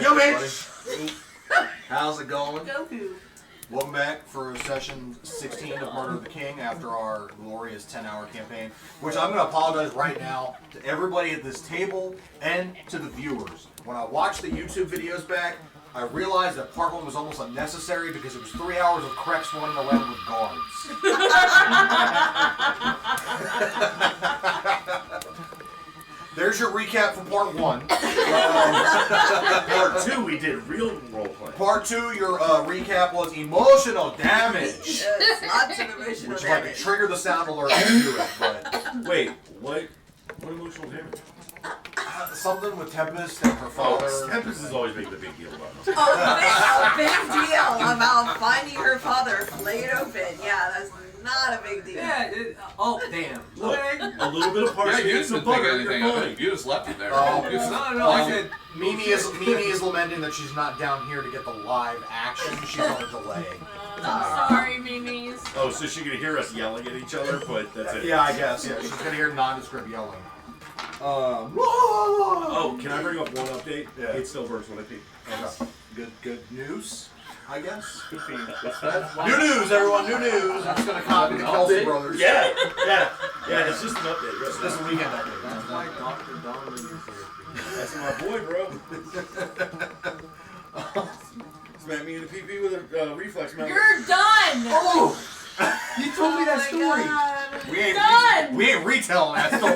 Yo, bitch! How's it going? Goku. Welcome back for session 16 of Murder of the King after our glorious 10-hour campaign, which I'm going to apologize right now to everybody at this table and to the viewers. When I watched the YouTube videos back, I realized that part 1 was almost unnecessary because it was 3 hours of Krex running around with guards. There's your recap for part 1. Part 2, we did real roleplay. Part 2, your recap was emotional damage. Yes, lots of emotional Which damage. like trigger the sound alert to do it, but Wait, what emotional damage? something with Tempest and her father. Tempest is always making a big deal about it. A big deal about finding her father flayed open. Yeah, that's not a big deal. Yeah, damn. Look, a little bit of Yeah, parsley you and some didn't think butter. anything You're of fine. it. You just left it there. Oh. No, I said, Mimi is lamenting that she's not down here to get the live action. She's on a delay. Sorry, Mimi's. Oh, so she can hear us yelling at each other, but that's it. Yeah, I guess. Yeah, she's gonna hear nondescript yelling. Oh, can I bring up one update? Yeah. It still works when I pee. Okay. Good news, I guess. Good feed. New news, everyone. New news. I'm just gonna copy the Kelsey brothers. Yeah, it's just an update. This is a weekend update. that's why Dr. Donovan is here. That's my boy, bro. Smack me in the PP with a reflex mount. You're done! Oh, You told me that story. Done! we ain't retelling that story.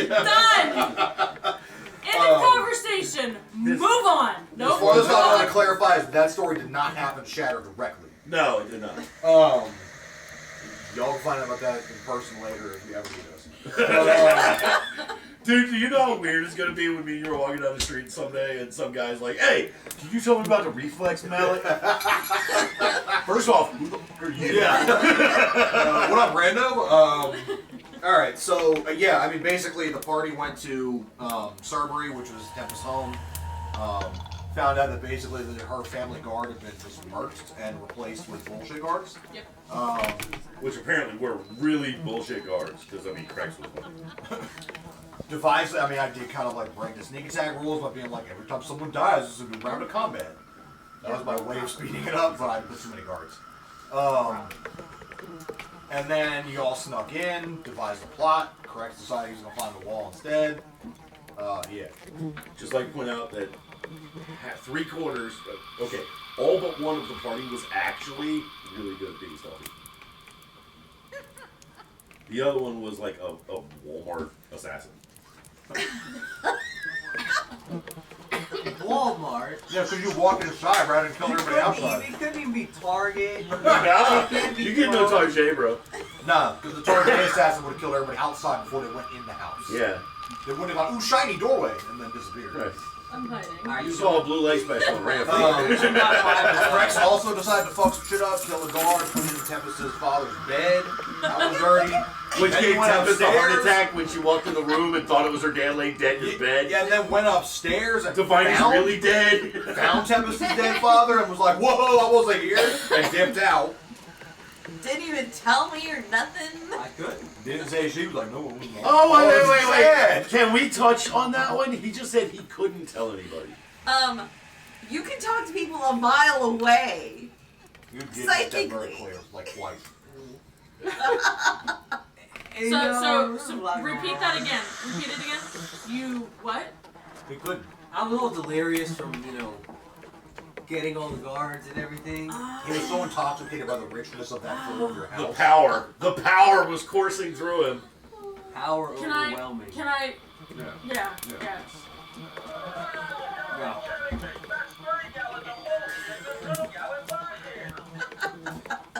Done! End of conversation. Move on. Nope. Well, this move I want to on. clarify is that story did not happen Shatter directly. No, it did not. Y'all can find out about that in person later if you ever meet us. Dude, do you know how weird it's gonna be when me and you are walking down the street someday and some guy's like, "Hey, can you tell me about the reflex mallet?" First off, who the fuck are you? Yeah. What up, Rando? All right, so yeah, I mean, basically the party went to Cerberry, which was Tempest's home. Found out that basically her family guard had been besmirched and replaced with bullshit guards. Yep. Which apparently were really bullshit guards, because I mean, Krex was one. Devised, I mean, I did kind of like break the sneak attack rules by being like, every time someone dies, this is a new round of combat. That was my way of speeding it up, but I put too many guards. And then you all snuck in, devised a plot. Krex decided he was going to climb the wall instead. Yeah. Just like to point out that 3/4, okay, all but one of the party was actually really good at being stealthy. The other one was like a Walmart assassin. Walmart. Yeah, because you walk inside rather than kill everybody outside. It couldn't even be Target. Nah, can't be you get no close. Target, bro. Nah, because the target assassin would have killed everybody outside before they went in the house. Yeah. They wouldn't have gone, ooh, shiny doorway, and then disappeared. Right. I'm hiding. You saw a blue leg special and ran. Krex also decided to fuck some shit up, kill a guard, put in Tempest's father's bed. That was dirty. Which Then gave he went Tempest a heart upstairs. attack when she walked in the room and thought it was her dad laying dead in his bed. Yeah, and then went upstairs and Divine is found, really dead. found Tempest's dead father and was like, whoa, I wasn't here, and dipped out. Didn't even tell me or nothing. I couldn't. Didn't say she was like, no. Oh, wait. Sad. Can we touch on that one? He just said he couldn't tell anybody. You can talk to people a mile away. You did make that very Psychically. clear, like twice. So repeat that again. Repeat it again. You what? He couldn't. I'm a little delirious from, getting all the guards and everything. He was so intoxicated by the richness of that food of your house. The power was coursing through him. Power Can overwhelming. I? Yeah. Yeah. Go.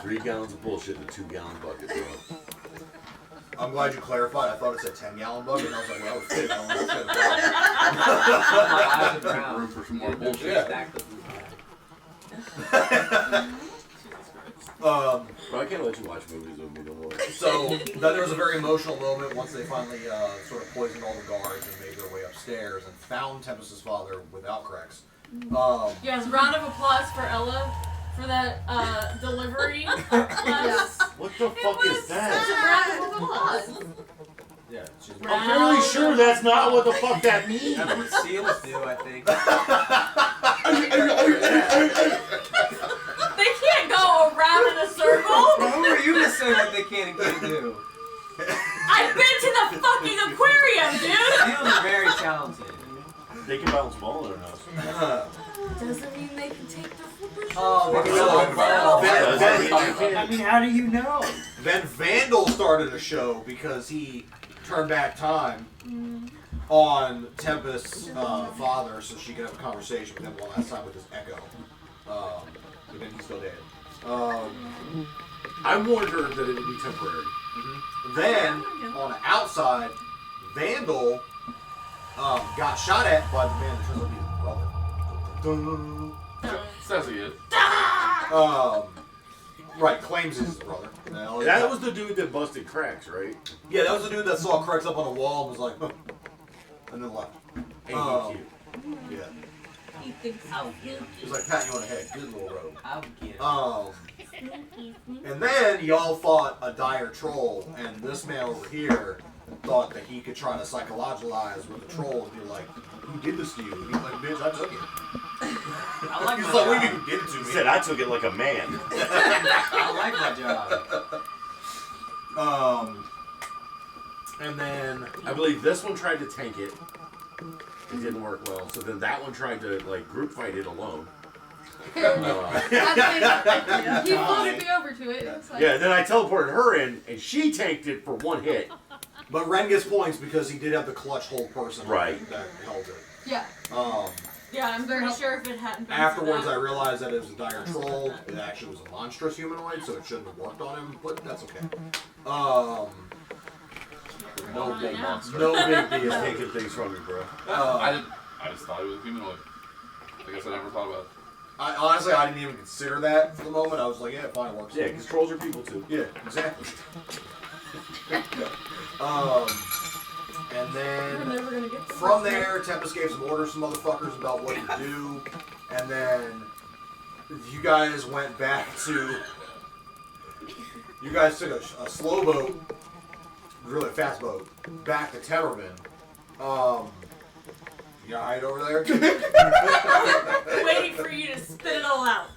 3 gallons of bullshit in a 2-gallon bucket, bro. I'm glad you clarified. I thought it said 10-gallon bucket, and I was like, well, that would fit. I don't know if it My eyes are Make brown. room for some more bullshit. Yeah. Stacked up. Bro, I can't let you watch movies with me no more. So then there was a very emotional moment once they finally sort of poisoned all the guards and made their way upstairs and found Tempest's father without Krex. Yes. Round of applause for Ella for that delivery. Yes. What the fuck is It's a that? round of applause. Yeah, she's I'm fairly sure that's not what the fuck that means. That's what seals do, I think. They can't go around in a circle. Who are you to say what they can and can't do? I've been to the fucking aquarium, dude. Seals are very talented. They can bounce smaller enough. Doesn't mean they can take the flippers. Oh, I mean, how do you know? Then Vandal started a show because he turned back time on Tempest's father so she could have a conversation with him one last time with his echo. But then he's still dead. I warned her that it would be temporary. Then, on the outside, Vandal got shot at by the man that turns out to be his brother. Says he is. Right, claims he's his brother. That was the dude that busted cracks, right? Yeah, that was the dude that saw cracks up on the wall and was like, huh, and then left. Ain't he cute? Yeah. He thinks I'll get He was like, pat you on the head, good little road. I'll get And then y'all fought a dire troll, and this man over here thought that he could try to psychologize with the troll and be like, who did this to you? And he's like, bitch, I took it. I like He's my like, what do job. you mean who did it to He me? said I took it like a man. I like my job. And then I believe this one tried to tank it. It didn't work well. So then that one tried to like group fight it alone. He floated me over to it. It's like, Yeah, then I teleported her in, and she tanked it for one hit. but Ren gets points because he did have the clutch hold person Right. that held it. Yeah. Yeah, I'm very sure if it hadn't been Afterwards, for I that. realized that it was a dire troll. It actually was a monstrous humanoid, so it shouldn't have worked on him, but that's okay. No big monster. No big He's deal. taking things from me, bro. I just thought it was humanoid. I guess I never thought about it. Honestly, I didn't even consider that for the moment. I was like, yeah, fine, it works. Yeah, because trolls are people too. Yeah, exactly. And We're then never gonna get to from this. there, Tempest gave some orders to motherfuckers about what to do, and then you guys went back to. You guys took a slow boat, really fast boat, back to Temarven. You hide over there, Waiting for you to spit it all out.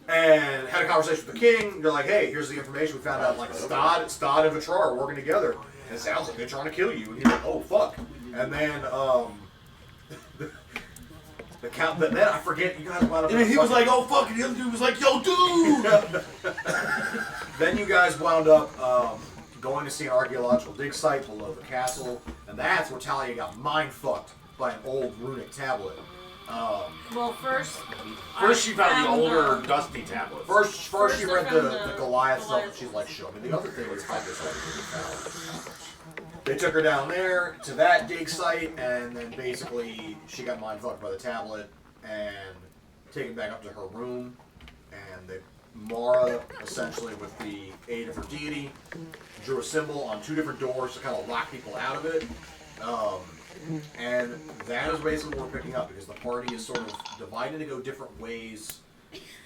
and had a conversation with the king. You're like, hey, here's the information we found out. Like Stod and Vitra are working together. And it sounds like they're trying to kill you. And you're like, oh fuck. And then the count. Then I forget. You guys wound up. And he was like, oh fuck, and the other dude was like, yo dude! Then you guys wound up going to see an archaeological dig site below the castle, and that's where Talia got mind fucked by an old runic tablet. Well, first First she found the older the- dusty tablet. First she First read I the found the Goliath stuff, and Goliath. she's like, show me the other thing. It's like this other thing we found. They took her down there to that dig site, and then basically she got mind fucked by the tablet and taken back up to her room. And they, Mara, essentially with the aid of her deity, drew a symbol on 2 different doors to kind of lock people out of it. And that is basically what we're picking up, because the party is sort of divided to go different ways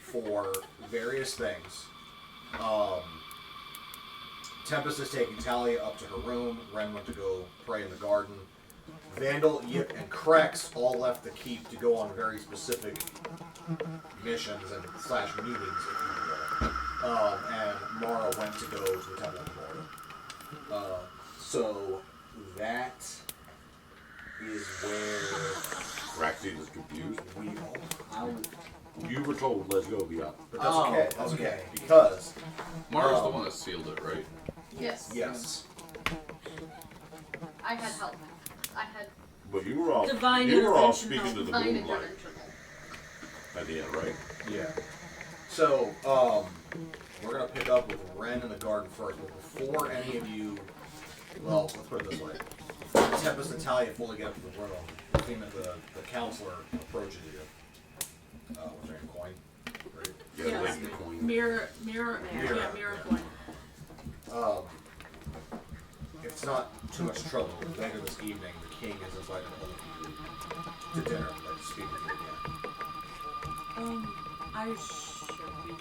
for various things. Tempest is taking Talia up to her room. Ren went to go pray in the garden. Vandal, Yip, and Krex all left the keep to go on very specific missions and slash meetings, if you will. And Mara went to go to the Temple of the Mortal. So that is where Raxine is confused. we are. You were told, let's go, be up. But that's Oh, okay. That's okay. okay. Because, Mara's the one that sealed it, right? Yes. yes. I had help. I had But you were all Divine you were all intervention speaking help. to the Divine moonlight intervention. at the end, right? Yeah. So, we're gonna pick up with Ren in the garden first, but before any of you, well, let's put it this way: before Tempest and Talia fully get up to the room, the counselor approaches you. What's her name? Coin. Right? Yeah, Yes. like the coin. Mirror Mirror. yeah, mirror point. If it's not too much trouble, later this evening, the king has invited all of you to dinner. I'd like to speak with you again. I should be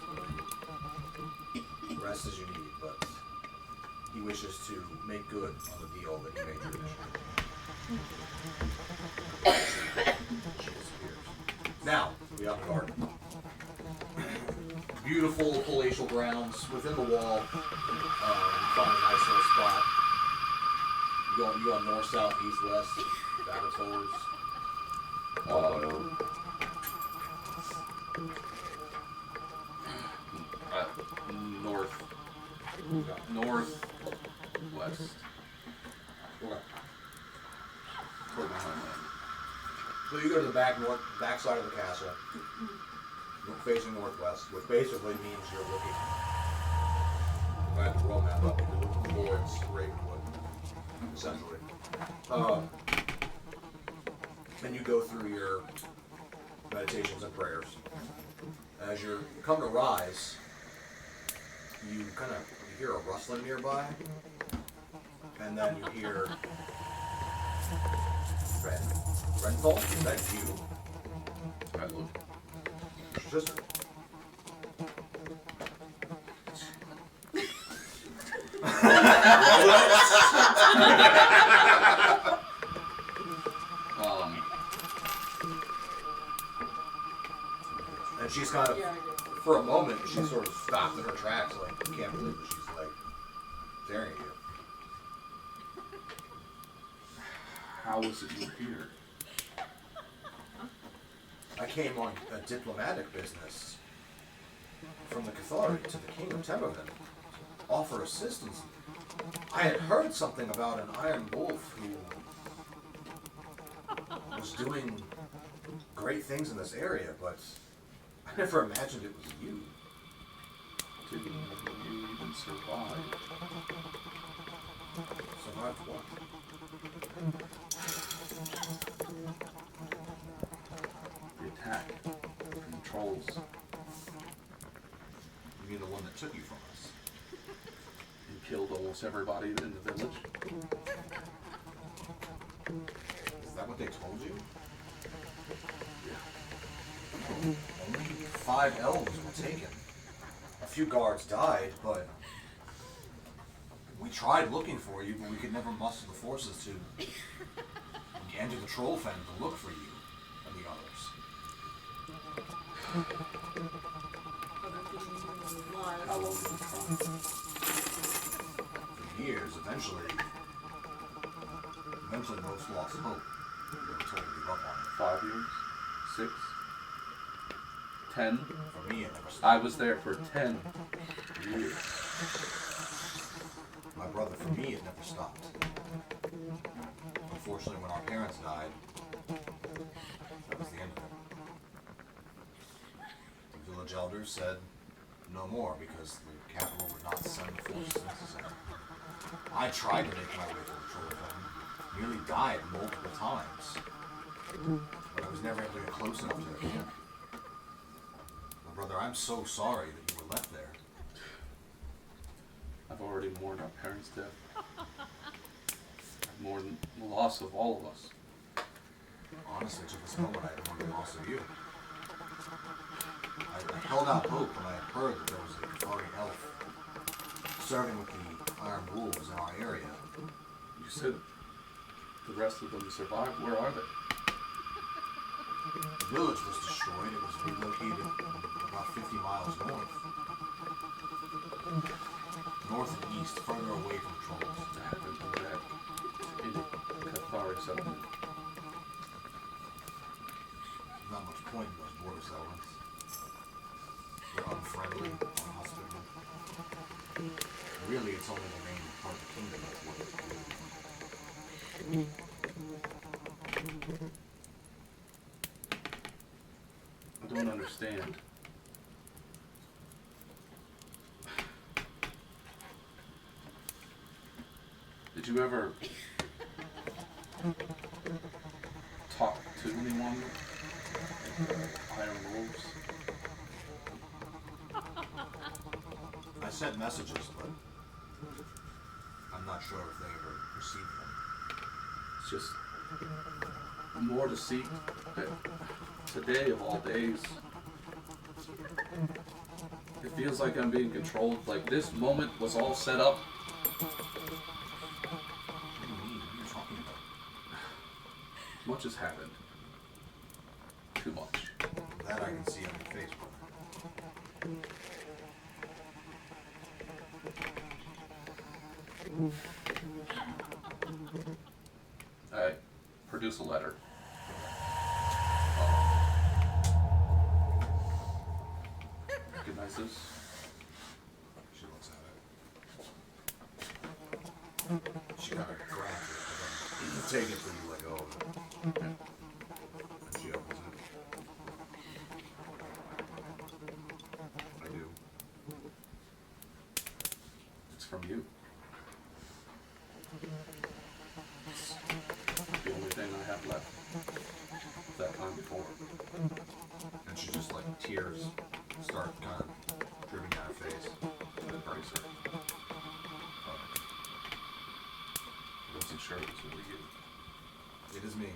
fine. Rest as you need, but he wishes to make good on the deal that he made initially. She disappears. Now, we have the garden. Beautiful palatial grounds within the wall. Find a nice little spot. You go north, south, east, west, backwards, forwards. North. North. West. Okay. Toward my homeland. So you go to the back side of the castle, facing northwest, which basically means you're looking. If I had to roll map up, you're looking towards Ravenwood, essentially. And you go through your meditations and prayers. As you come to rise, you kind of hear a rustling nearby, and then you hear Renthal, is that you? I look. Just and she's kind of, for a moment, she sort of stopped in her tracks, like, can't believe it. She's like staring at you. How is it you're here? I came on a diplomatic business from the Cathari to the King of Temarven to offer assistance. I had heard something about an Iron Wolf who was doing great things in this area, but I never imagined it was you. Didn't you even survive? Survived what? The attack from the trolls. You mean the one that took you from us? And killed almost everybody in the village. Is that what they told you? Yeah. Only 5 elves were taken. A few guards died, but we tried looking for you, but we could never muster the forces to enter the troll fen to look for you and the others. How long did you try? For years, eventually most lost hope. They were told to give up on 5 years? 6? 10? it. For me, it never I stopped. was there for 10 years. My brother, for me, it never stopped. Unfortunately, when our parents died, that was the end of it. The village elders said no more because the capital would not send the forces necessary. I tried to make my way to the troll fen, nearly died multiple times, but I was never able to get close enough to their camp. My brother, I'm so sorry that you were left there. I've already mourned our parents' death. I've mourned the loss of all of us. Honestly, to this moment, I had mourned the loss of you. I held out hope when I had heard that there was a Cathari elf serving with the Iron Wolves in our area. You said the rest of them survived. Where are they? The village was destroyed. It was relocated about 50 miles north. North and east, further away from trolls. I haven't been back in Cathari settlement. Not much point in those border settlements. They're unfriendly, unhospitable. Really, it's only the main part of the kingdom that's worth it. I don't understand. Did you ever talk to anyone with the Iron Wolves? I sent messages, but I'm not sure if they ever received them. It's just more to seek. Today of all days, it feels like I'm being controlled. Like this moment was all set up. What do you mean? What are you talking about? Much has happened. Too much. That I can see on Facebook. I produce a letter. Recognize this? She looks at it. She kind of grabs it, but then take it till you let go of it. And she opens it. I do. It's from you. The only thing I have left. That time before. And she just like tears start kind of dripping down her face. I embrace her. I wasn't sure it was really you. It is me.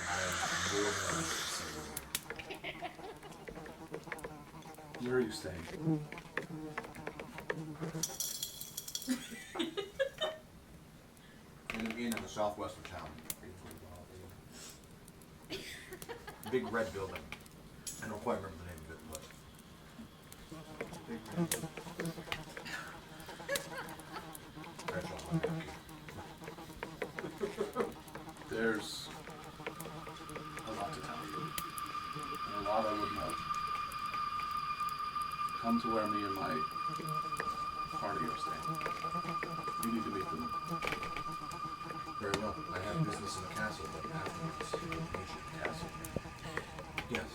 I am more than Where are you staying? in an inn in the southwest of town. Big red building. I don't quite remember the name of it, but big red building. Scratch off my back. There's a lot to tell you. And a lot I would know. Come to where me and my party are staying. You need to meet them. Very well. I have business in the castle, but afterwards, ancient castle. Yes.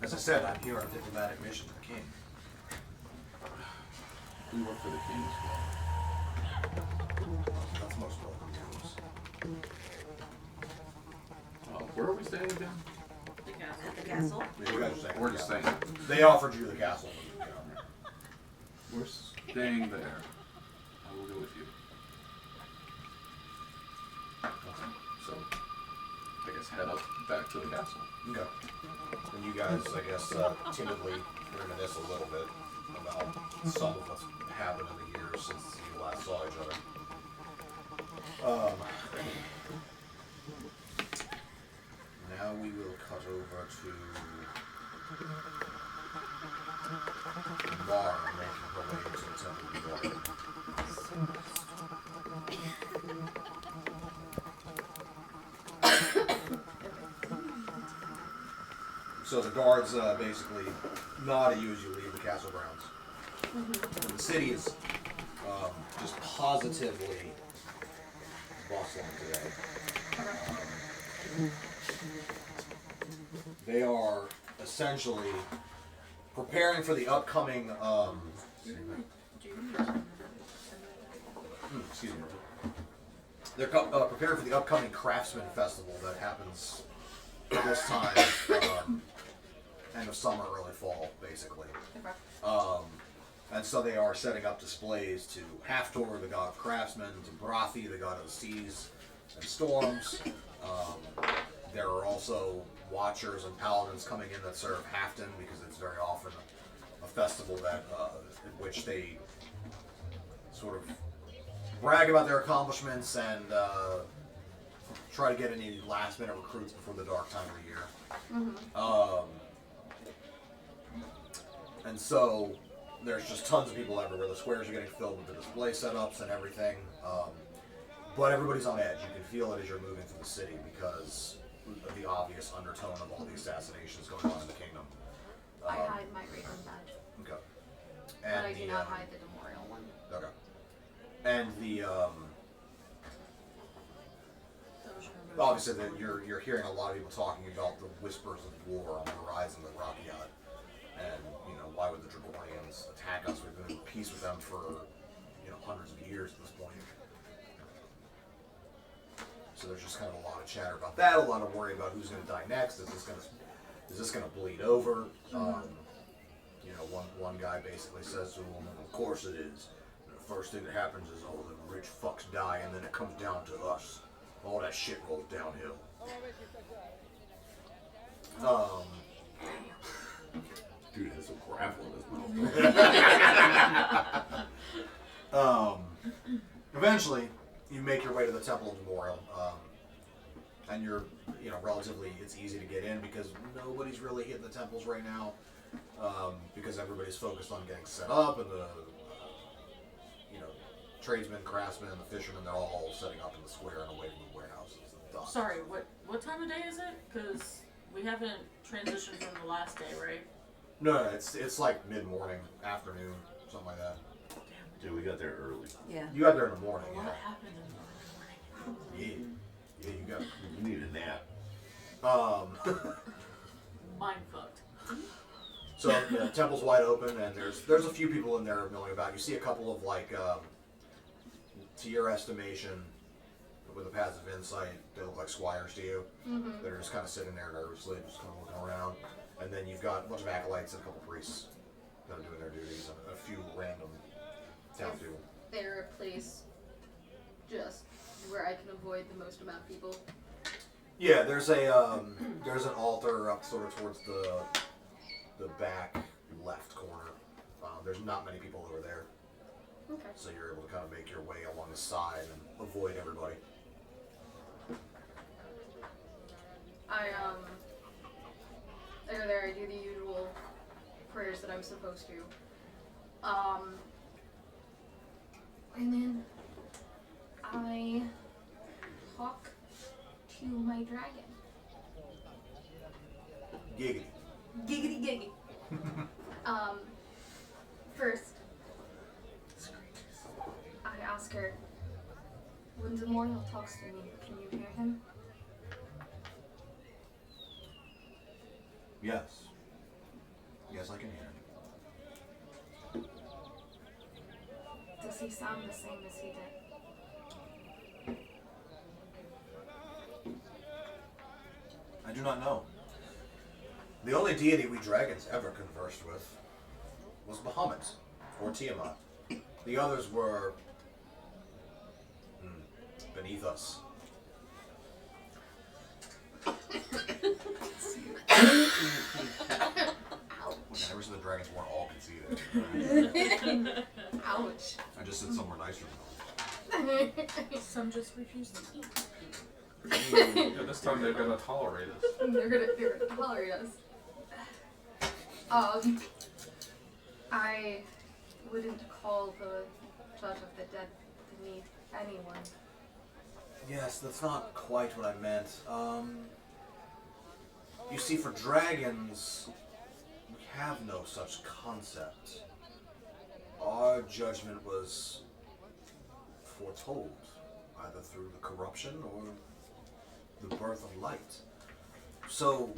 As I said, I'm here on a diplomatic mission to the king. We work for the king as That's most welcome news. well. Where are we staying again? At the castle. You guys are saying We're just staying. They offered you the castle. We're staying there. I will go with you. So, I guess head up back to the castle. Okay. And you guys, I guess, timidly reminisce a little bit about some of what's happened in the years since you last saw each other. Now we will cut over to Mar making her way into the Temple of Water. So the guards basically nod at you as you leave the castle grounds. And the city is just positively bustling today. They are essentially preparing for the upcoming. Excuse me. They're preparing for the upcoming Craftsman Festival that happens at this time, end of summer, early fall, basically. And so they are setting up displays to Haftor, the god of craftsmen, to Brathi, the god of the seas and storms. There are also watchers and paladins coming in that serve Hafton, because it's very often a festival that in which they sort of brag about their accomplishments and try to get any last minute recruits before the dark time of the year. And so there's just tons of people everywhere. The squares are getting filled with the display setups and everything. But everybody's on edge. You can feel it as you're moving through the city because of the obvious undertone of all the assassinations going on in the kingdom. I hide my radar badge, Okay. but And I do not hide the memorial one. Okay. And the obviously that you're hearing a lot of people talking about the whispers of war on the horizon of Rakiat, and why would the Draconians attack us? We've been in peace with them for hundreds of years at this point. So there's just kind of a lot of chatter about that, a lot of worry about who's going to die next. Is this going to bleed over? One guy basically says to him, "Of course it is. The first thing that happens is all the rich fucks die, and then it comes down to us. All that shit rolls downhill." Dude has some gravel in his mouth. Eventually, you make your way to the Temple of Memorial. and you're, relatively, it's easy to get in because nobody's really hitting the temples right now, because everybody's focused on getting set up, and the, tradesmen, craftsmen, the fishermen, they're all setting up in the square and away from the warehouses. And docks. Sorry, what time of day is it? Because we haven't transitioned from the last day, right? No, it's like mid-morning, afternoon, something like that. Dude, we got there early. Yeah. You got there in the morning, A lot happened in the morning. Yeah, you got. We need a nap. Mind fucked. So the temple's wide open, and there's a few people in there milling about. You see a couple of to your estimation, with a passive insight, they look like squires to you. Mm-hmm. They're just kind of sitting there nervously, just kind of looking around. And then you've got a bunch of acolytes and a couple priests that are doing their duties, and a few random townspeople. There a place just where I can avoid the most amount of people. Yeah, there's an altar up sort of towards the back left corner. There's not many people over there, Okay. so you're able to kind of make your way along the side and avoid everybody. I go there, I do the usual prayers that I'm supposed to. And then I talk to my dragon. Giggity. Giggity giggity. First, I ask her, when Demorial talks to me, can you hear him? Yes. Yes, I can hear him. Does he sound the same as he did? I do not know. The only deity we dragons ever conversed with was Bahamut, or Tiamat. The others were beneath us. I never said the dragons weren't all conceited. Ouch. I just said some were nicer than Some just refuse to eat. Yeah, this time they're gonna tolerate us. They're gonna tolerate us. I wouldn't call the judge of the dead beneath anyone. others. Yes, that's not quite what I meant. You see, for dragons, we have no such concept. Our judgment was foretold, either through the corruption or the birth of light. So,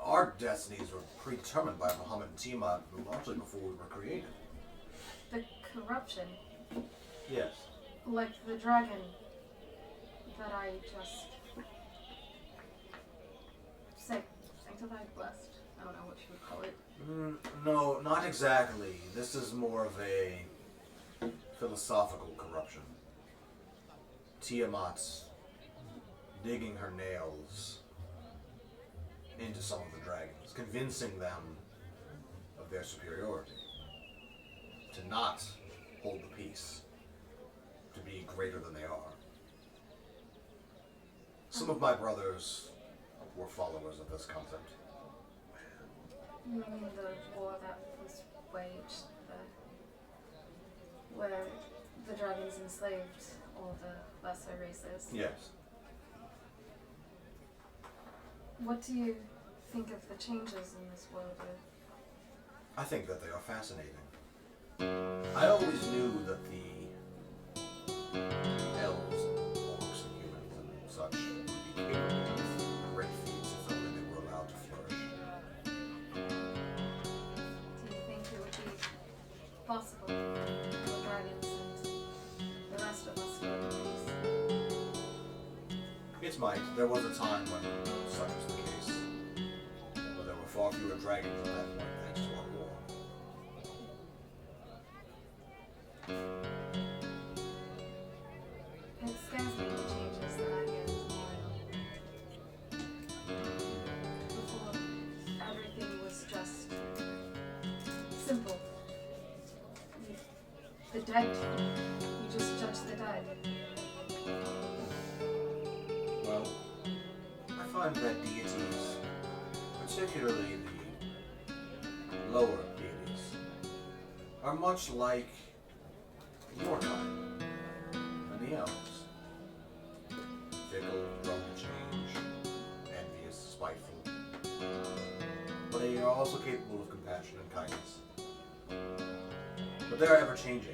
our destinies were predetermined by Muhammad and Tiamat largely before we were created. The corruption, Yes. like the dragon that I just sanctified, blessed. I don't know what you would call it. No, not exactly. This is more of a philosophical corruption. Tiamat's digging her nails into some of the dragons, convincing them of their superiority, to not hold the peace, to be greater than they are. Some of my brothers were followers of this concept. You mean the war that was waged, where the dragons enslaved all the lesser races? Yes. What do you think of the changes in this world? I think that they are fascinating. I always knew that the elves and orcs and humans and such would be capable of great feats if only they were allowed to flourish. Do you think it would be possible for dragons and the rest of us to live in peace? It might. There was a time when such was the case. But there were far fewer dragons at that point thanks to our war. It scares me the changes that I hear before everything was just simple. The dead, you just judge the dead. Well, find that deities, particularly the lower deities, are much like your kind and the elves. Fickle, prone to change, envious, spiteful. But they are also capable of compassion and kindness. But they are ever changing.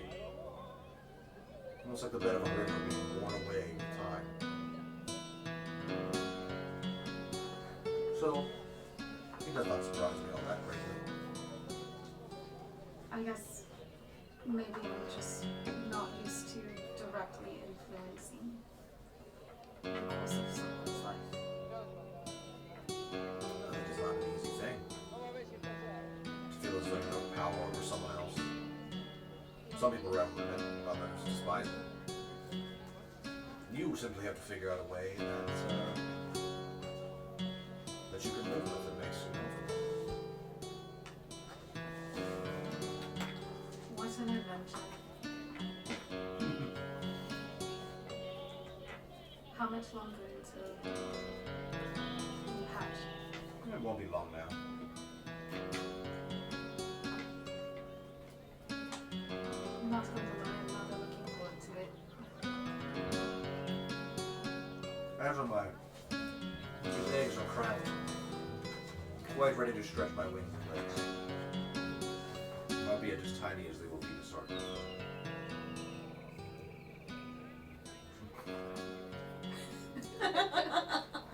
Almost like the bed of a river being worn away with time. So, it does not surprise me all that greatly. I guess maybe I'm just not used to directly influencing the course of someone's life. I think it's not an easy thing. To feel as though you have power over someone else. Some people revel in it, others despise it. You simply have to figure out a way that you can live with that makes you comfortable. What an adventure. How much longer until you hatch? It won't be long now. I'm not going to lie, I'm rather looking forward to it. As am I. These eggs are cracked. Quite ready to stretch my wings and legs. Albeit as tiny as they will be to start with.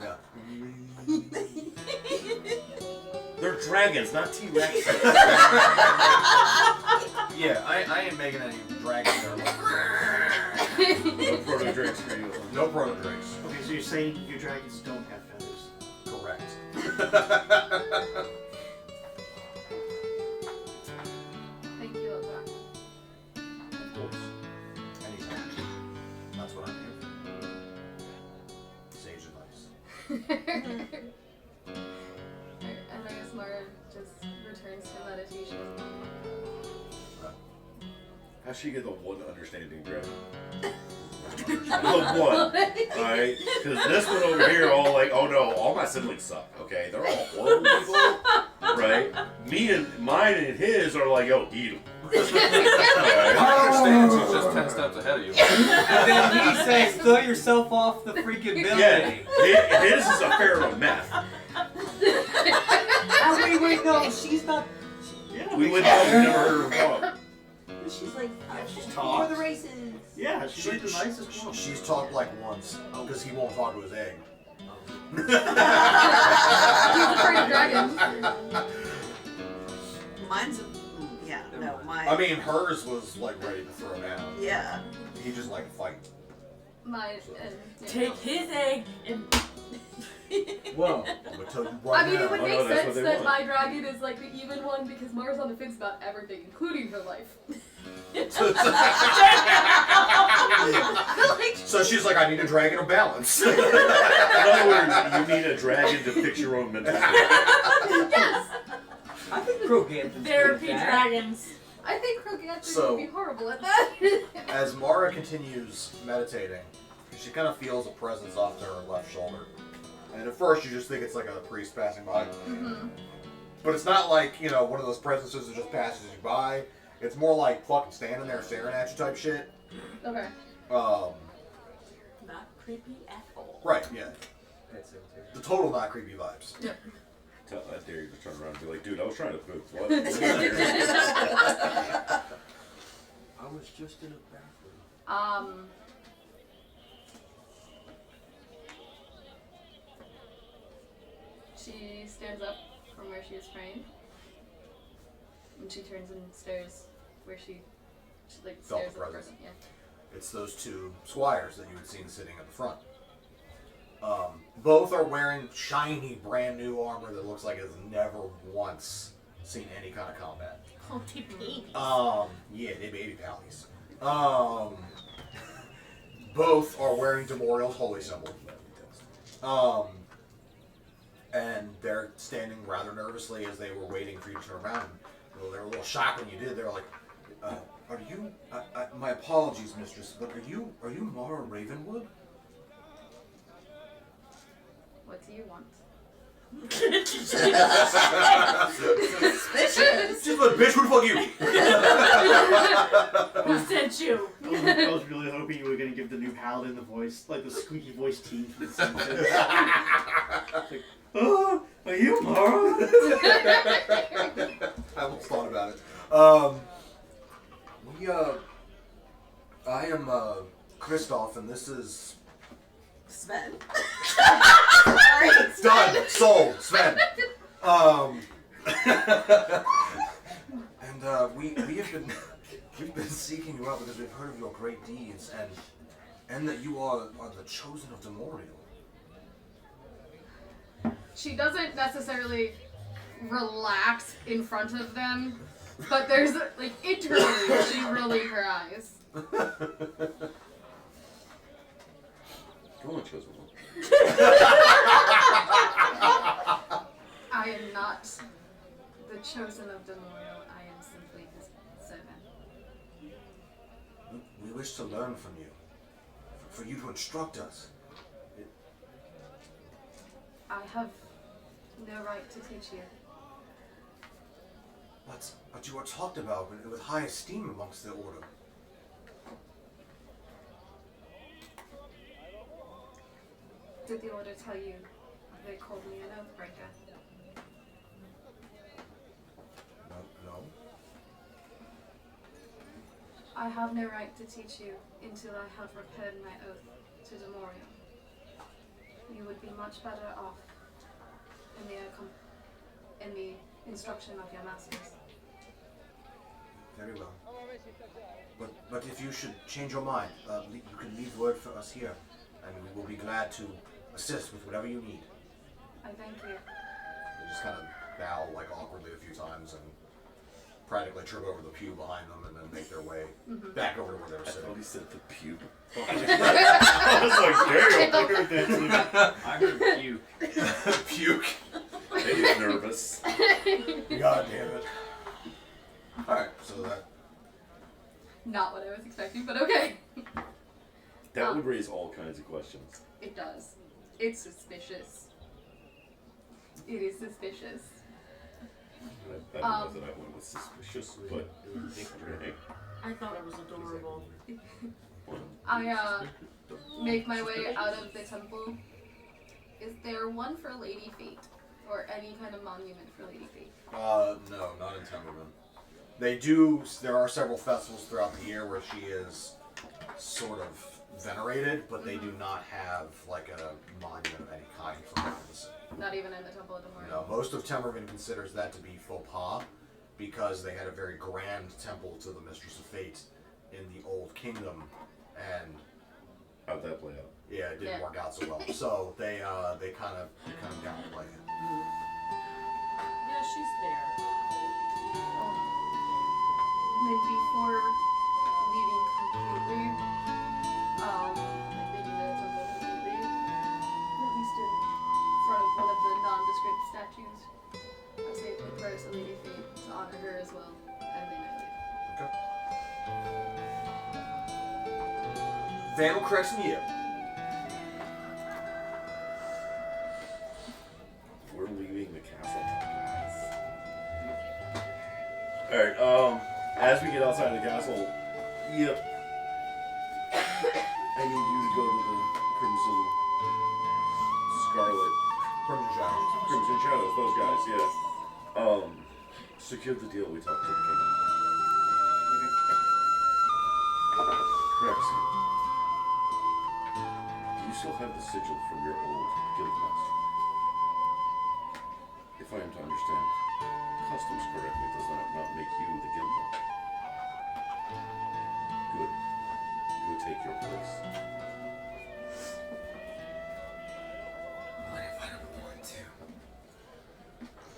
Yeah. They're dragons, not T-Rex. Yeah, I ain't making any dragons there. No proto drakes for you. No proto drakes. Okay, so you're saying your dragons don't have feathers? Correct. Thank you, Eldrac. Of course. Anytime. That's what I'm here for. Sage advice. And I guess Mara just returns to meditation. How's she get the one understanding dragon? The one. Alright? Because this one over here, all like, oh no, all my siblings suck. Okay? They're all horrible people. Right? Me and mine and his are like, yo, eat them. I understand she's just 10 steps ahead of you. And then he says, throw yourself off the freaking building. Yeah, his is a fair of meth. Oh, wait, no, she's not. Yeah, We would have never heard her talk. She's like, she's for talks. the races. Yeah, she's like the nicest one. She's talked like once, because he won't talk to his egg. He's afraid of dragons. Mine's, yeah, no, mine. I mean, hers was like ready to throw down. Yeah. He just liked to fight. My, Take his egg and. Whoa. I'm gonna tell you right I mean, it now. would Oh, make no, that's sense what they that want. my dragon is like the even one because Mara's on the fence about everything, including her life. So she's like, I need a dragon of balance. In other words, you need a dragon to fix your own mentality. Yes! I think Kroganthans Therapy did that. dragons. I think Kroganthans So- would be horrible at that. As Mara continues meditating, she kind of feels a presence off to her left shoulder. And at first you just think it's like a priest passing by. Mm-hmm. But it's not like, you know, one of those presences that just passes you by. It's more like fucking standing there staring at you type shit. Okay. Um, Not creepy at all. right, yeah. Pet cemetery. The total not creepy vibes. I dare you to turn around and be like, dude, I was trying to poop. What? I was just in a bathroom. She stands up from where she is praying, and she turns and stares where she like Felt stares the at the presence. person. Yeah. It's those two squires that you had seen sitting at the front. Both are wearing shiny, brand new armor that looks like it's never once seen any kind of combat. Oh, they babies. Yeah, they baby pallies. Both are wearing Demorial's holy symbol. And they're standing rather nervously as they were waiting for you to turn around. Well, they were a little shocked when you did. They were like, "Are you? My apologies, mistress, but are you Mara Ravenwood?" What do you want? Suspicious. Just like, bitch, who the fuck you? Who sent you? I was really hoping you were gonna give the new paladin the voice, like the squeaky voice teen from the Simpsons. Like, oh, are you Mara? I almost thought about it. I am Kristoff, and this is Sven. Sorry, Sven. done. Sold, Sven. And we've been seeking you out because we've heard of your great deeds and that you are the chosen of Demorial. She doesn't necessarily relax in front of them, but there's like internally she rolling her eyes. Go on, chosen one. I am not the chosen of Demorial. I am simply his servant. We wish to learn from you, for you to instruct us. I have no right to teach you. But you are talked about with high esteem amongst the order. Did the order tell you they called me an oathbreaker? No. I have no right to teach you until I have repaired my oath to Demorial. You would be much better off in the instruction of your masters. Very well. But if you should change your mind, you can leave word for us here, and we will be glad to assist with whatever you need. I thank you. They just kind of bow like awkwardly a few times and practically trip over the pew behind them, and then make their way back over to where they were I thought sitting. he said the pew. I was like, damn. I heard puke. Puke. They get nervous. God damn it. All right, so that. Not what I was expecting, but okay. That would raise all kinds of questions. It does. It's suspicious. It is suspicious. I don't know that I went with suspicious, but hey. I thought it was adorable. I make my way out of the temple. Is there one for Lady Fate? Or any kind of monument for Lady Fate? No, not in Temarven. They do. There are several festivals throughout the year where she is sort of venerated, but they do not have like a monument of any kind for her in the city. Not even in the Temple of Demorial? No, most of Temarven considers that to be faux pas because they had a very grand temple to the Mistress of Fate in the Old Kingdom, and How'd that play out? yeah, it didn't Yeah. work out so well. So they kind of downplay it. Yeah, she's there. And then before leaving completely, like leaving the temple completely, at least in front of one of the nondescript statues, I say a quick prayer to Lady Fate to honor her as well, and then I leave. Okay. Vandal correction you. We're leaving the castle. Alright, as we get outside the castle, yep. I need you to go to the Crimson Scarlet. Crimson Shadows. Crimson Shadows, those guys, yeah. Secure the deal we talked to the king. Correct. Do you still have the sigil from your old guildmaster? If I am to understand customs correctly, does that not make you the guildmaster? Good. Go take your place. What if I don't want to?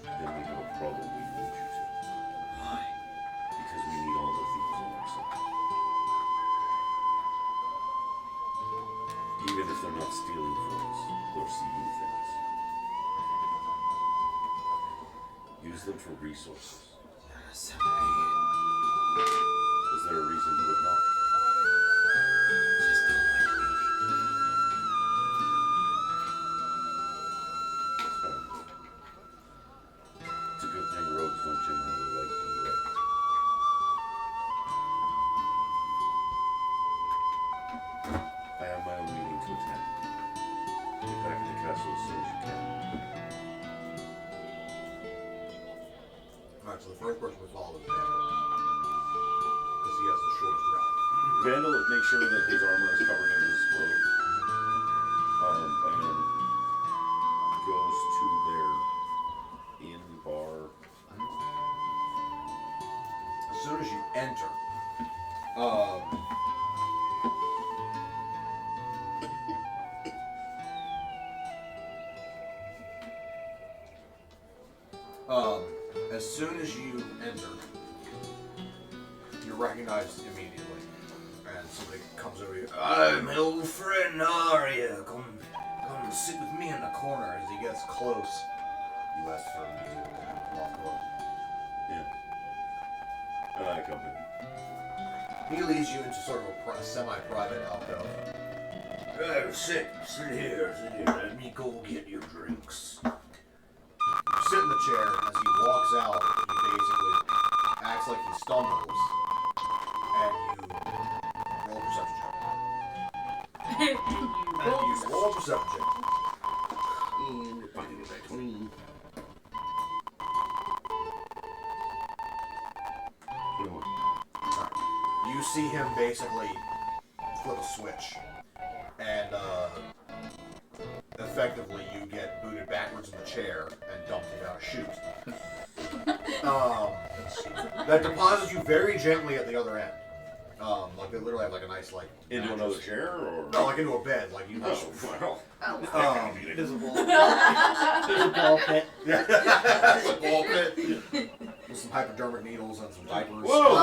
Then we have a problem we need you to. Why? Because we need all the thieves on our side. Even if they're not stealing from us, they're stealing things. Use them for resources. Yes, Is there a reason you would not? just don't like waiting. first person we follow is Vandal. Because he has the shortest route. Vandal, make sure that his armor is covered in his robe. And goes to their inn bar. As soon as you enter, as soon as you enter, you're recognized immediately, and somebody comes over to you. "I'm my old friend Arya. Come sit with me in the corner." As he gets close, you ask for me to Lothgor. Yeah. I come in. He leads you into sort of a semi-private alcove. "Oh, sit here. Let me go get your drinks." You sit in the chair. As he walks out, he basically acts like he stumbles, and you roll a perception check. And you roll a perception check. And if I can get back clean. Alright. You see him basically flip a switch, and effectively you get booted backwards in the chair and dumped down a chute. That deposits you very gently at the other end. Like they literally have like a nice like Into mattress. another chair, or? No, like into a bed. Like you just. Oh, wow. There's a ball. There's a ball pit. Yeah. There's a ball pit with some hypodermic needles and some diapers. Whoa!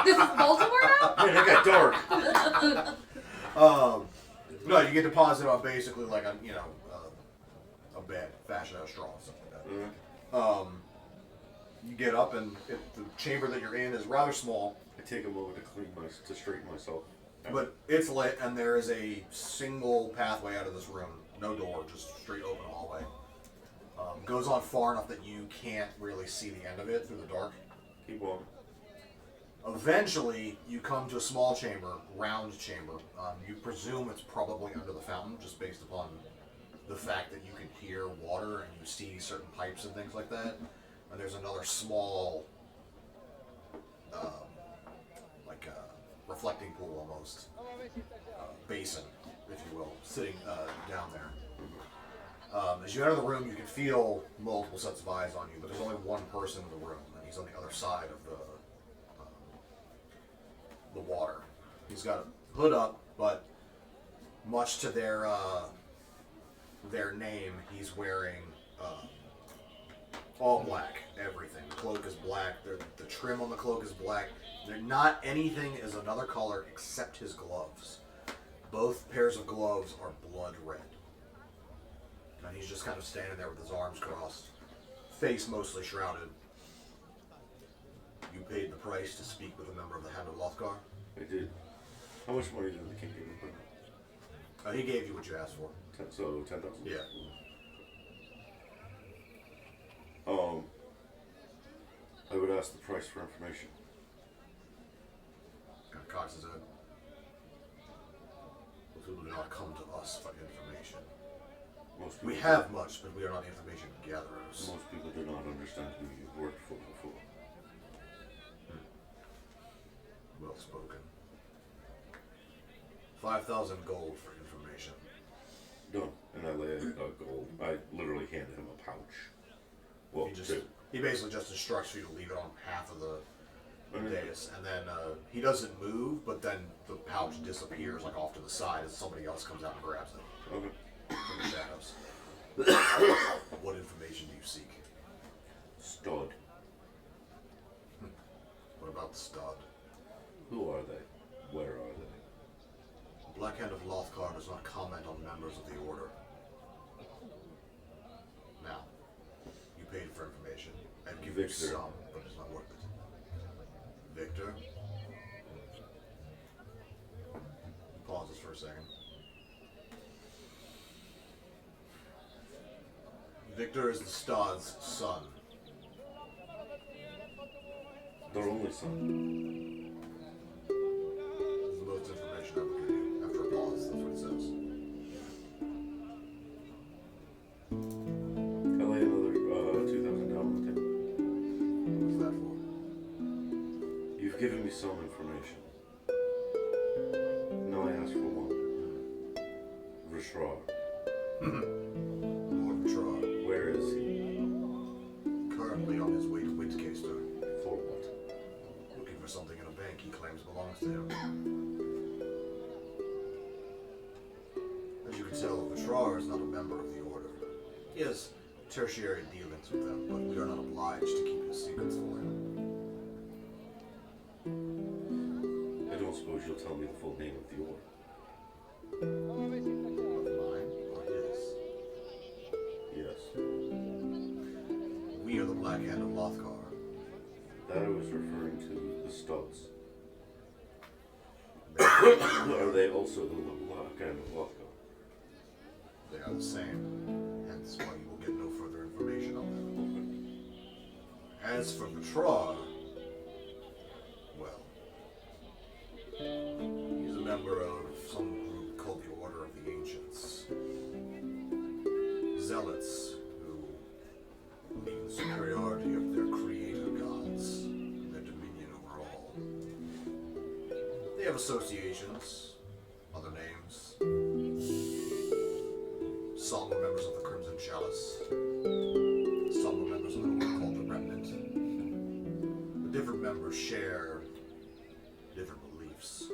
This is Baltimore now? Man, it got dark. No, you get deposited on basically like a a bed fashioned out of straw, something like that. You get up, and the chamber that you're in is rather small. I take a moment to straighten myself. But it's lit, and there is a single pathway out of this room. No door, just straight open hallway. Goes on far enough that you can't really see the end of it through the dark. Keep walking. Eventually, you come to a small chamber, round chamber. You presume it's probably under the fountain, just based upon the fact that you can hear water and you see certain pipes and things like that. And there's another small, like a reflecting pool almost, basin, if you will, sitting down there. As you enter the room, you can feel multiple sets of eyes on you, but there's only one person in the room, and he's on the other side of the water. He's got a hood up, but much to their name, he's wearing all black, everything. The cloak is black. The trim on the cloak is black. Not anything is another color except his gloves. Both pairs of gloves are blood red. And he's just kind of standing there with his arms crossed, face mostly shrouded. You paid the price to speak with a member of the Hand of Lothgar? I did. How much money did the king give me? He gave you what you asked for. So 10,000. Yeah. I would ask the price for information. Kind of cocks his head. Those people do not come to us for information. Most people We have much, but we are not information gatherers. Most people do not understand who you've worked for before. Well spoken. 5,000 gold for information. Done. And I lay a gold. I literally handed him a pouch. Well, He basically just instructs you to leave it on half of the dais, and then he doesn't move, but then the pouch disappears like off to the side as somebody else comes out and grabs it Okay. from the shadows. What information do you seek? Stud. What about the stud? Who are they? Where are they? Black Hand of Lothgar does not comment on members of the Order. Now, you paid for information. I've given you Victor. some, but it's not worth it. Victor? Pauses for a second. Victor is the Stud's son. Their only son. This is the most information I will give you. After a pause, that's what it says. I lay another 2,000 down on the table. Vitrar. Lord Vitrar. Where is he? Currently on his way to Windcaster. For what? Looking for something in a bank he claims belongs to him. As you can tell, Vitrar is not a member of the Order. He has tertiary dealings with them, but we are not obliged to keep his secrets for him. I don't suppose you'll tell me the full name of the Order. Of mine or his. Yes. We are the Black Hand of Lothgar. That I was referring to the studs. Are they also the Black Hand of Lothgar? They are the same, hence why you will get no further information on them. As for Vitrar, well, he's a member of some group called the Order of the Ancients. Zealots who believe in the superiority of their creator gods and their dominion over all. They have associations, other names. Some were members of the Crimson Chalice. Some were members of an order called the Remnant. The different members share different beliefs.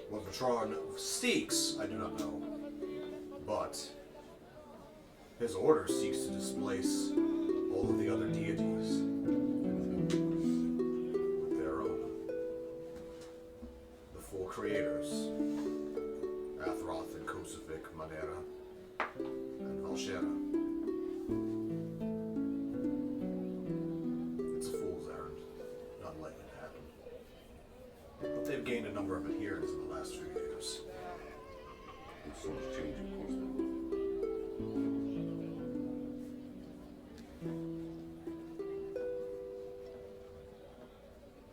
What Vitrar seeks, I do not know. But his order seeks to displace all of the other deities with their own. The four creators. Athroth and Kosevik, Manera, and Valshera. It's a fool's errand, not likely to happen. But they've gained a number of adherents in the last few years. There's so much change, of course.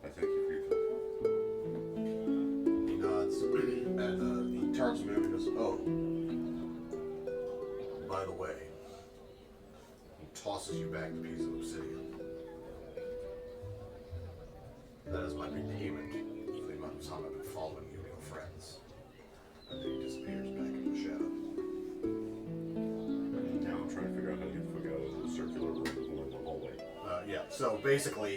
I thank you for your time. He nods, and he turns to me and goes, "Oh, by the way," he tosses you back the piece of obsidian. "That is my repayment for the amount of time I've been following you and your friends." And then he disappears back into the shadow. Now I'm trying to figure out how to get the fuck out of the circular room along the hallway. Yeah, so basically,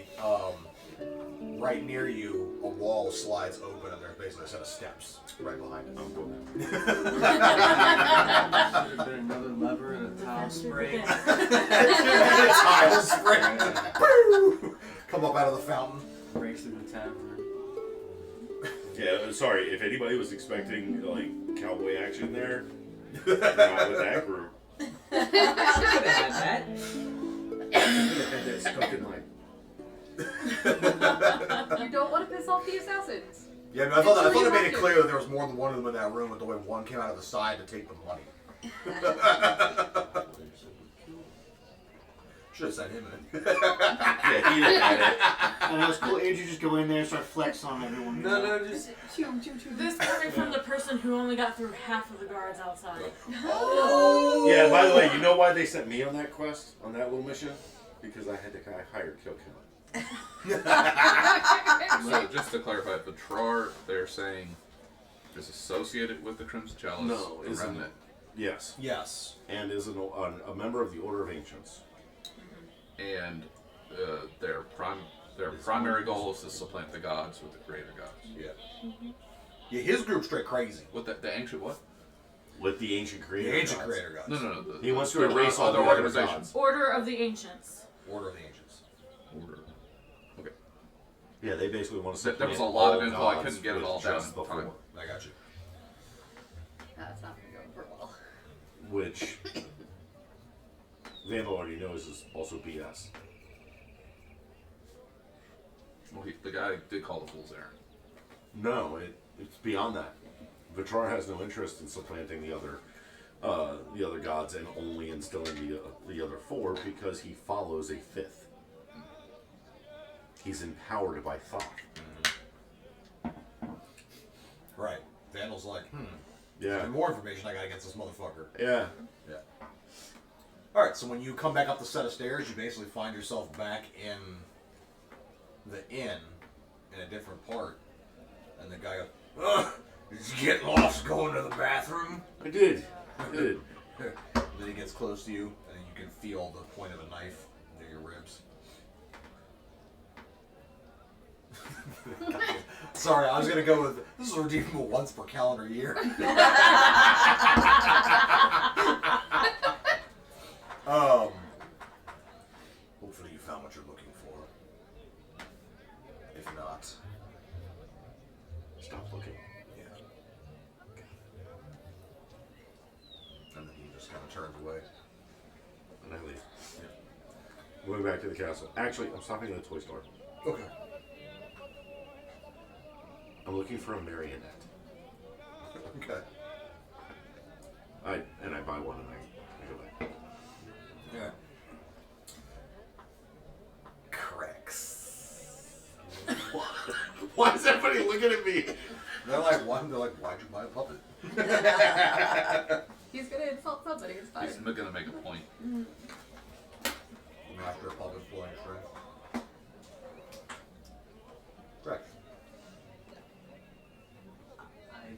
right near you, a wall slides open and there's basically a set of steps right behind it. I'm going. Should have been another lever and a tile spring. Tile spring. Come up out of the fountain. Breaks through the tavern. Yeah, sorry, if anybody was expecting, like, cowboy action there, not with that group. I could have had that. I had that stuck in my... You don't want to piss off the assassins. Yeah, I thought it made it It's clear that there was more than one of them in that room, but the way one came out of the side to take the money. Should have sent him in. Yeah, he didn't have it. And it was cool. Andrew just go in there and start flexing on everyone. No, just This coming from the person who only got through half of the guards outside. Yeah, by the way, you know why they sent me on that quest, on that little mission? Because I had the guy hired kill him. So just to clarify, Vitrar, they're saying is associated with the Crimson Chalice. No, the isn't Remnant. it? Yes. Yes. And is a member of the Order of Ancients. And their primary goal is to supplant the gods with the creator gods. Yeah. Yeah, his group's straight crazy. What the ancient what? With the ancient creator The ancient gods. creator gods. No. He wants to erase all other the other organizations. Order of the Ancients. Order of the Ancients. Order. Okay. Yeah, they basically want to There was a supplant lot of all info. I gods couldn't get it with all down just at the the time. four. I got you. That's not going to go over well. Which Vandal already knows is also BS. Well, the guy did call the fool's errand. No, it's beyond that. Vitrar has no interest in supplanting the other gods and only instilling the other four because he follows a fifth. He's empowered by thought. Right. Vandal's like, Yeah. more information I gotta get this motherfucker. Yeah. Yeah. Alright, so when you come back up the set of stairs, you basically find yourself back in the inn in a different part. And the guy goes, ugh! Did you get lost going to the bathroom? I did. Then he gets close to you, and you can feel the point of a knife near your ribs. Sorry, I was gonna go with this is redeemable once per calendar year. Hopefully you found what you're looking for. If not, Stop looking. yeah. And then he just kind of turns away. And I leave. Going back to the castle. Actually, I'm stopping at the toy store. Okay. I'm looking for a marionette. Okay. I buy one and I go back. Yeah. Cracks. Why is everybody looking at me? They're like, why'd you buy a puppet? He's gonna insult somebody, it's fine. He's gonna make a point. Master of puppets pulling strings. Correct. I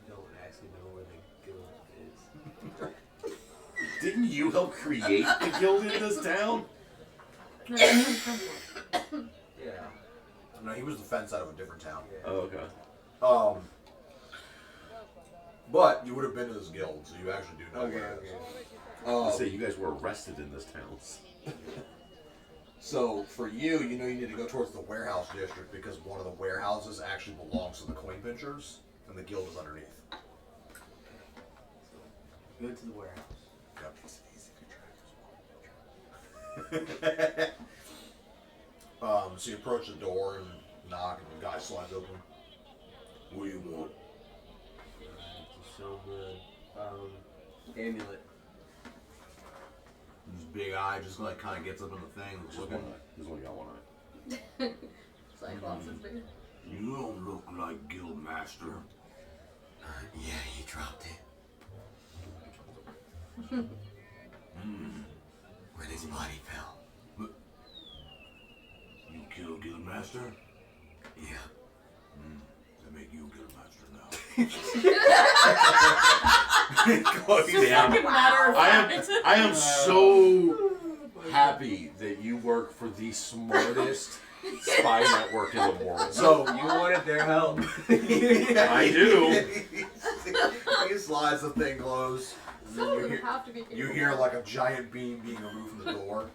don't actually know where the guild is. Didn't you help create the guild in this town? Yeah. No, he was the fence out of a different town. Oh, okay. But you would have been to this guild, so you actually do know Okay, where it is. okay. I say you guys were arrested in this town. So for you, you know you need to go towards the warehouse district because one of the warehouses actually belongs to the coin pinchers, and the guild is underneath. Go to the warehouse. Yep. So you approach the door and knock, and the guy slides open. What do you want? So good. Amulet. This big eye just like kind of gets up in the thing, and Just looking. one eye. There's only got one eye. Cyclops is bigger. You don't look like guild master. Yeah, he dropped it. When his body fell. You killed guild master? Yeah. They make you guild master now. Fucking matter of fact. I am so happy that you work for the smartest spy network in the world. So You wanted their help. I do. He slides, the thing glows. And Some then of them have to be you hear like a giant beam being removed from the door,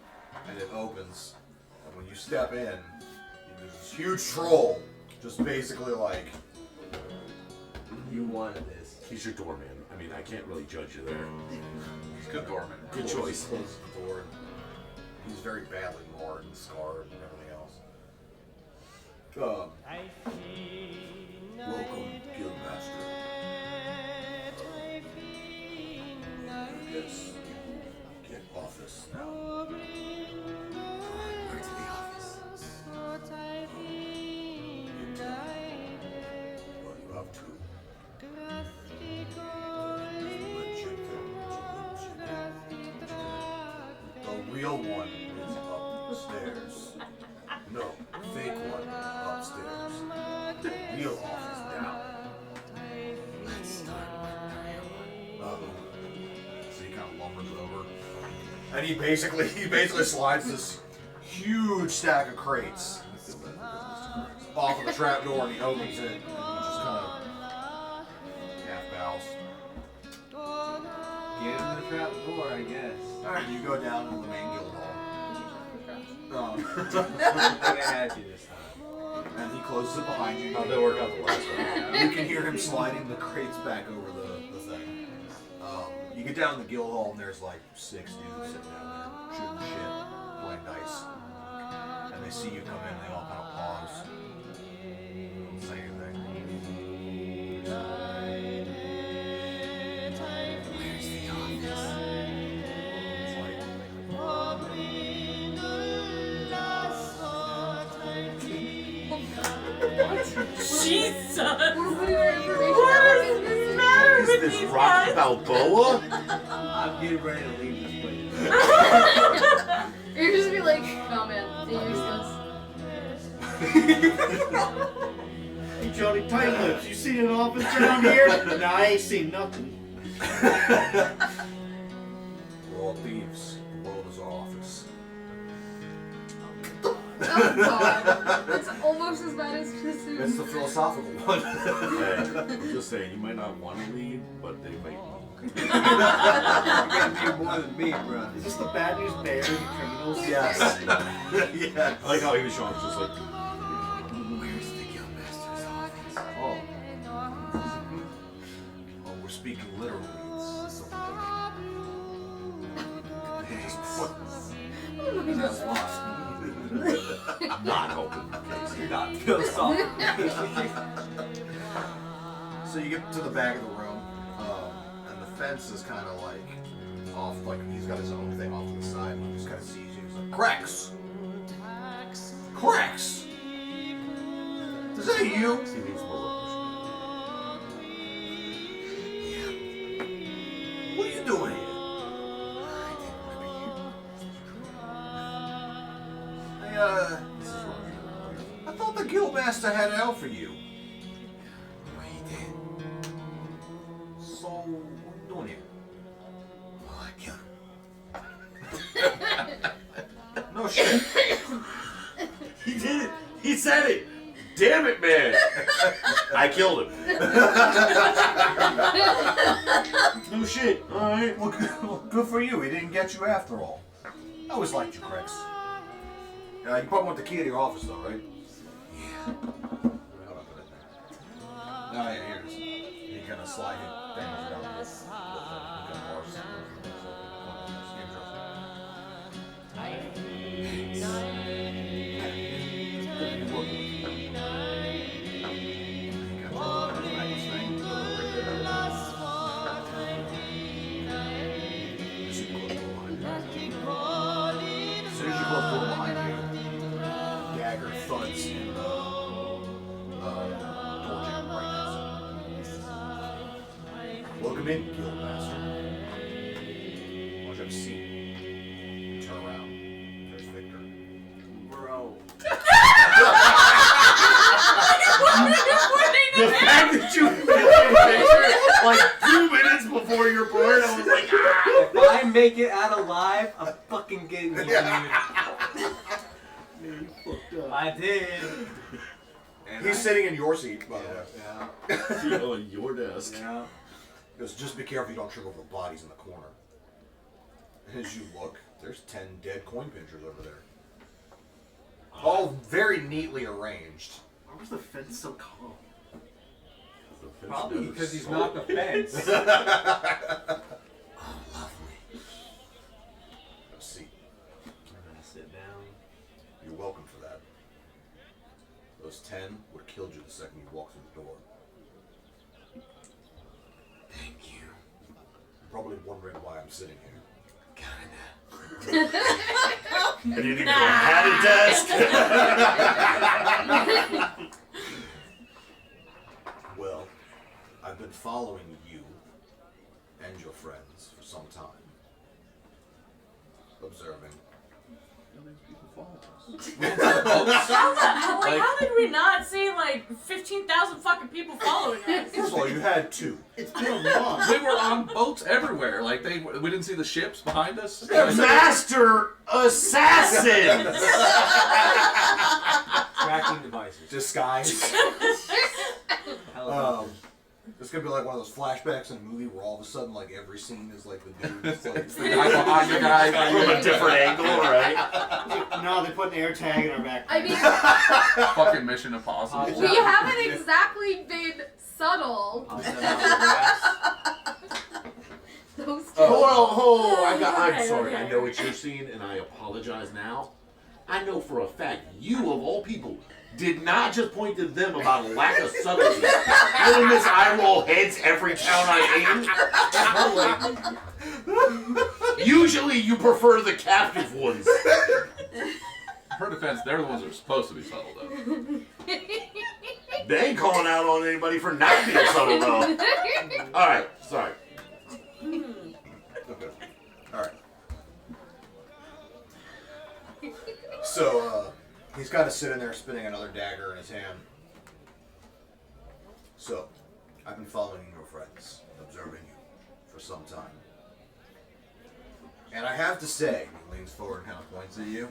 and it opens. And when you step in, there's this huge troll, just basically like. You wanted this. He's your doorman. I mean, I can't really judge you there. He's a good doorman. Good choice. Closes the door. And he's very badly marred and scarred and everything else. Welcome, Guildmaster. Yes. Get office now. Where to the office? Well, you have two. Legit The real one is upstairs. No, fake one upstairs. Real office down. Let's start with the real one. So he kind of lumbers over, and he basically slides this huge stack of crates off of the trap door, and he opens it, and he just kind of half bows. Get him the trap door, I guess. All right, you go down into the main guild hall. I think I had you this time. And he closes it behind you. How'd that work out the last time? You can hear him sliding the crates back over the thing. You get down in the guild hall and there's like 6 dudes sitting down there shooting shit, playing dice. And they see you come in, they all kind of pause. Don't say anything. Where's the office? It's like, Jesus! What What is the matter Is with this these Rocky guys? Balboa? I'm getting ready to leave this place. You're just be like, oh man, you're useless. You Johnny Tight Lips. You seen an office around here? Nah, I ain't seen nothing. We're all thieves. The world is our office. Oh god. It's almost as bad as Kisu. That's the philosophical one. Hey, I'm just saying, you might not want to leave, but they might. You gotta be more than me, bro. Is this the bad news bear and the criminals? Yes. Yes. I like how he was showing, just like, Where's the guildmaster's office? Oh. Oh, we're speaking literally. It's Oh my god. I'm not helping. You're not philosophical. So you get to the back of the room, and the fence is kind of like off, like he's got his own thing off to the side, and he just kind of sees you. He's like, Crex! Crex! Is that you? He needs more What are you doing here? I thought the guildmaster had it out for you. He did. So, what are you doing here? Oh, I killed him. No shit. He did it. He said it. Damn it, man. I killed him. No shit. Alright, well, good for you. He didn't get you after all. I always liked you, Crex. You probably want the key to your office, though, right? Yeah. Oh, yeah, here it is. You kind of slide it down the bars. As soon as you close the door behind you, dagger thuds in the door jam right next to it. Welcome in, Guildmaster. Why don't you have a seat? Turn around. There's Victor. Bro. The fact that you did that like 2 minutes before you're born, I was like, ah! If I make it out alive, I'm fucking getting you, dude. Man, you fucked up. I did. And He's sitting in your seat, by the way. Yeah. Seat on your desk. Yeah. He goes, just be careful you don't trip over the bodies in the corner. And as you look, there's 10 dead coin pinchers over there. All very neatly arranged. Why was the fence so calm? Probably because he's not the fence. Oh, lovely. Have a seat. I'm gonna sit down. You're welcome for that. Those 10 would have killed you the second you walked through the door. Thank you. You're probably wondering why I'm sitting here. Kinda. And you need to go at a desk. Well, I've been following you and your friends for some time. Observing. How did we not see like 15,000 fucking people following us? First of all, you had 2. It's been a month. We were on boats everywhere. Like we didn't see the ships behind us. They're master assassins. Tracking devices. Disguise. Hell It's gonna be like one of those flashbacks in a movie where all of a sudden, like, every scene is like the dude. It's like, The guy behind the guy. From a different angle, right? No, they put an air tag in our back. I mean, Fucking Mission Impossible. we haven't exactly been subtle. I'll set out the rest. Those two. I'm sorry. I know it's your scene, and I apologize now. I know for a fact you, of all people, did not just point to them about a lack of subtlety. Letting this eye roll heads every town I aim. Usually you prefer the captive ones. Her defense, they're the ones that are supposed to be subtle, though. They ain't calling out on anybody for not being subtle, though. Alright, sorry. okay. Alright. So, he's kind of sitting there spinning another dagger in his hand. So, I've been following your friends, observing you for some time. And I have to say, he leans forward and kind of points at you.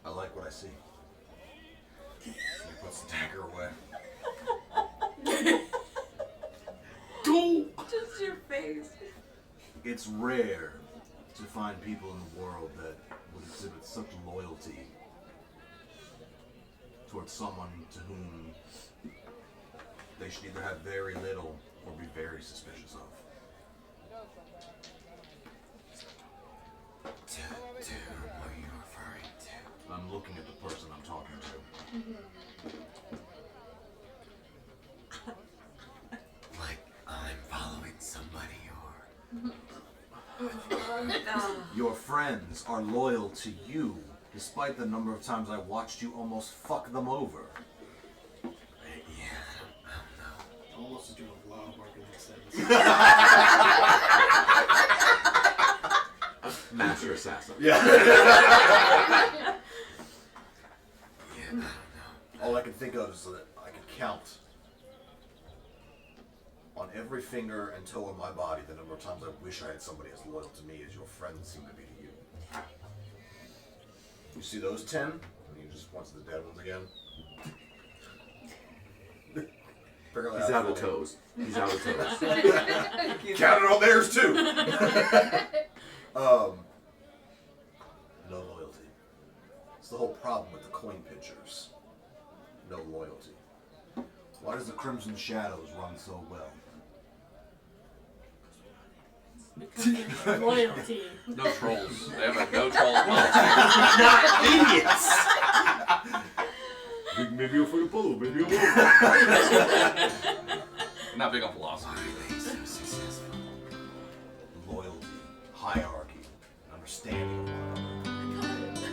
I like what I see. He puts the dagger away. Just your face. It's rare to find people in the world that would exhibit such loyalty towards someone to whom they should either have very little or be very suspicious of. To whom are you referring to? I'm looking at the person I'm talking to. Like I'm following somebody or... Your friends are loyal to you, despite the number of times I watched you almost fuck them over. Yeah, I don't know. Almost is doing a lot of work in this sentence. Master assassin. Yeah. Yeah, I don't know. All I can think of is that I could count on every finger and toe of my body the number of times I wish I had somebody as loyal to me as your friends seem to be to you. You see those 10? And he just wants the dead ones again. He's out of toes. He's out of toes. Counted on theirs too. No loyalty. It's the whole problem with the coin pitchers. No loyalty. Why does the Crimson Shadows run so well? Because of loyalty. No trolls. They have no trolls policy. Not idiots! Maybe you're for the bull, maybe you won't. Not big on philosophy. Why are they so successful? Loyalty, hierarchy, understanding of one another.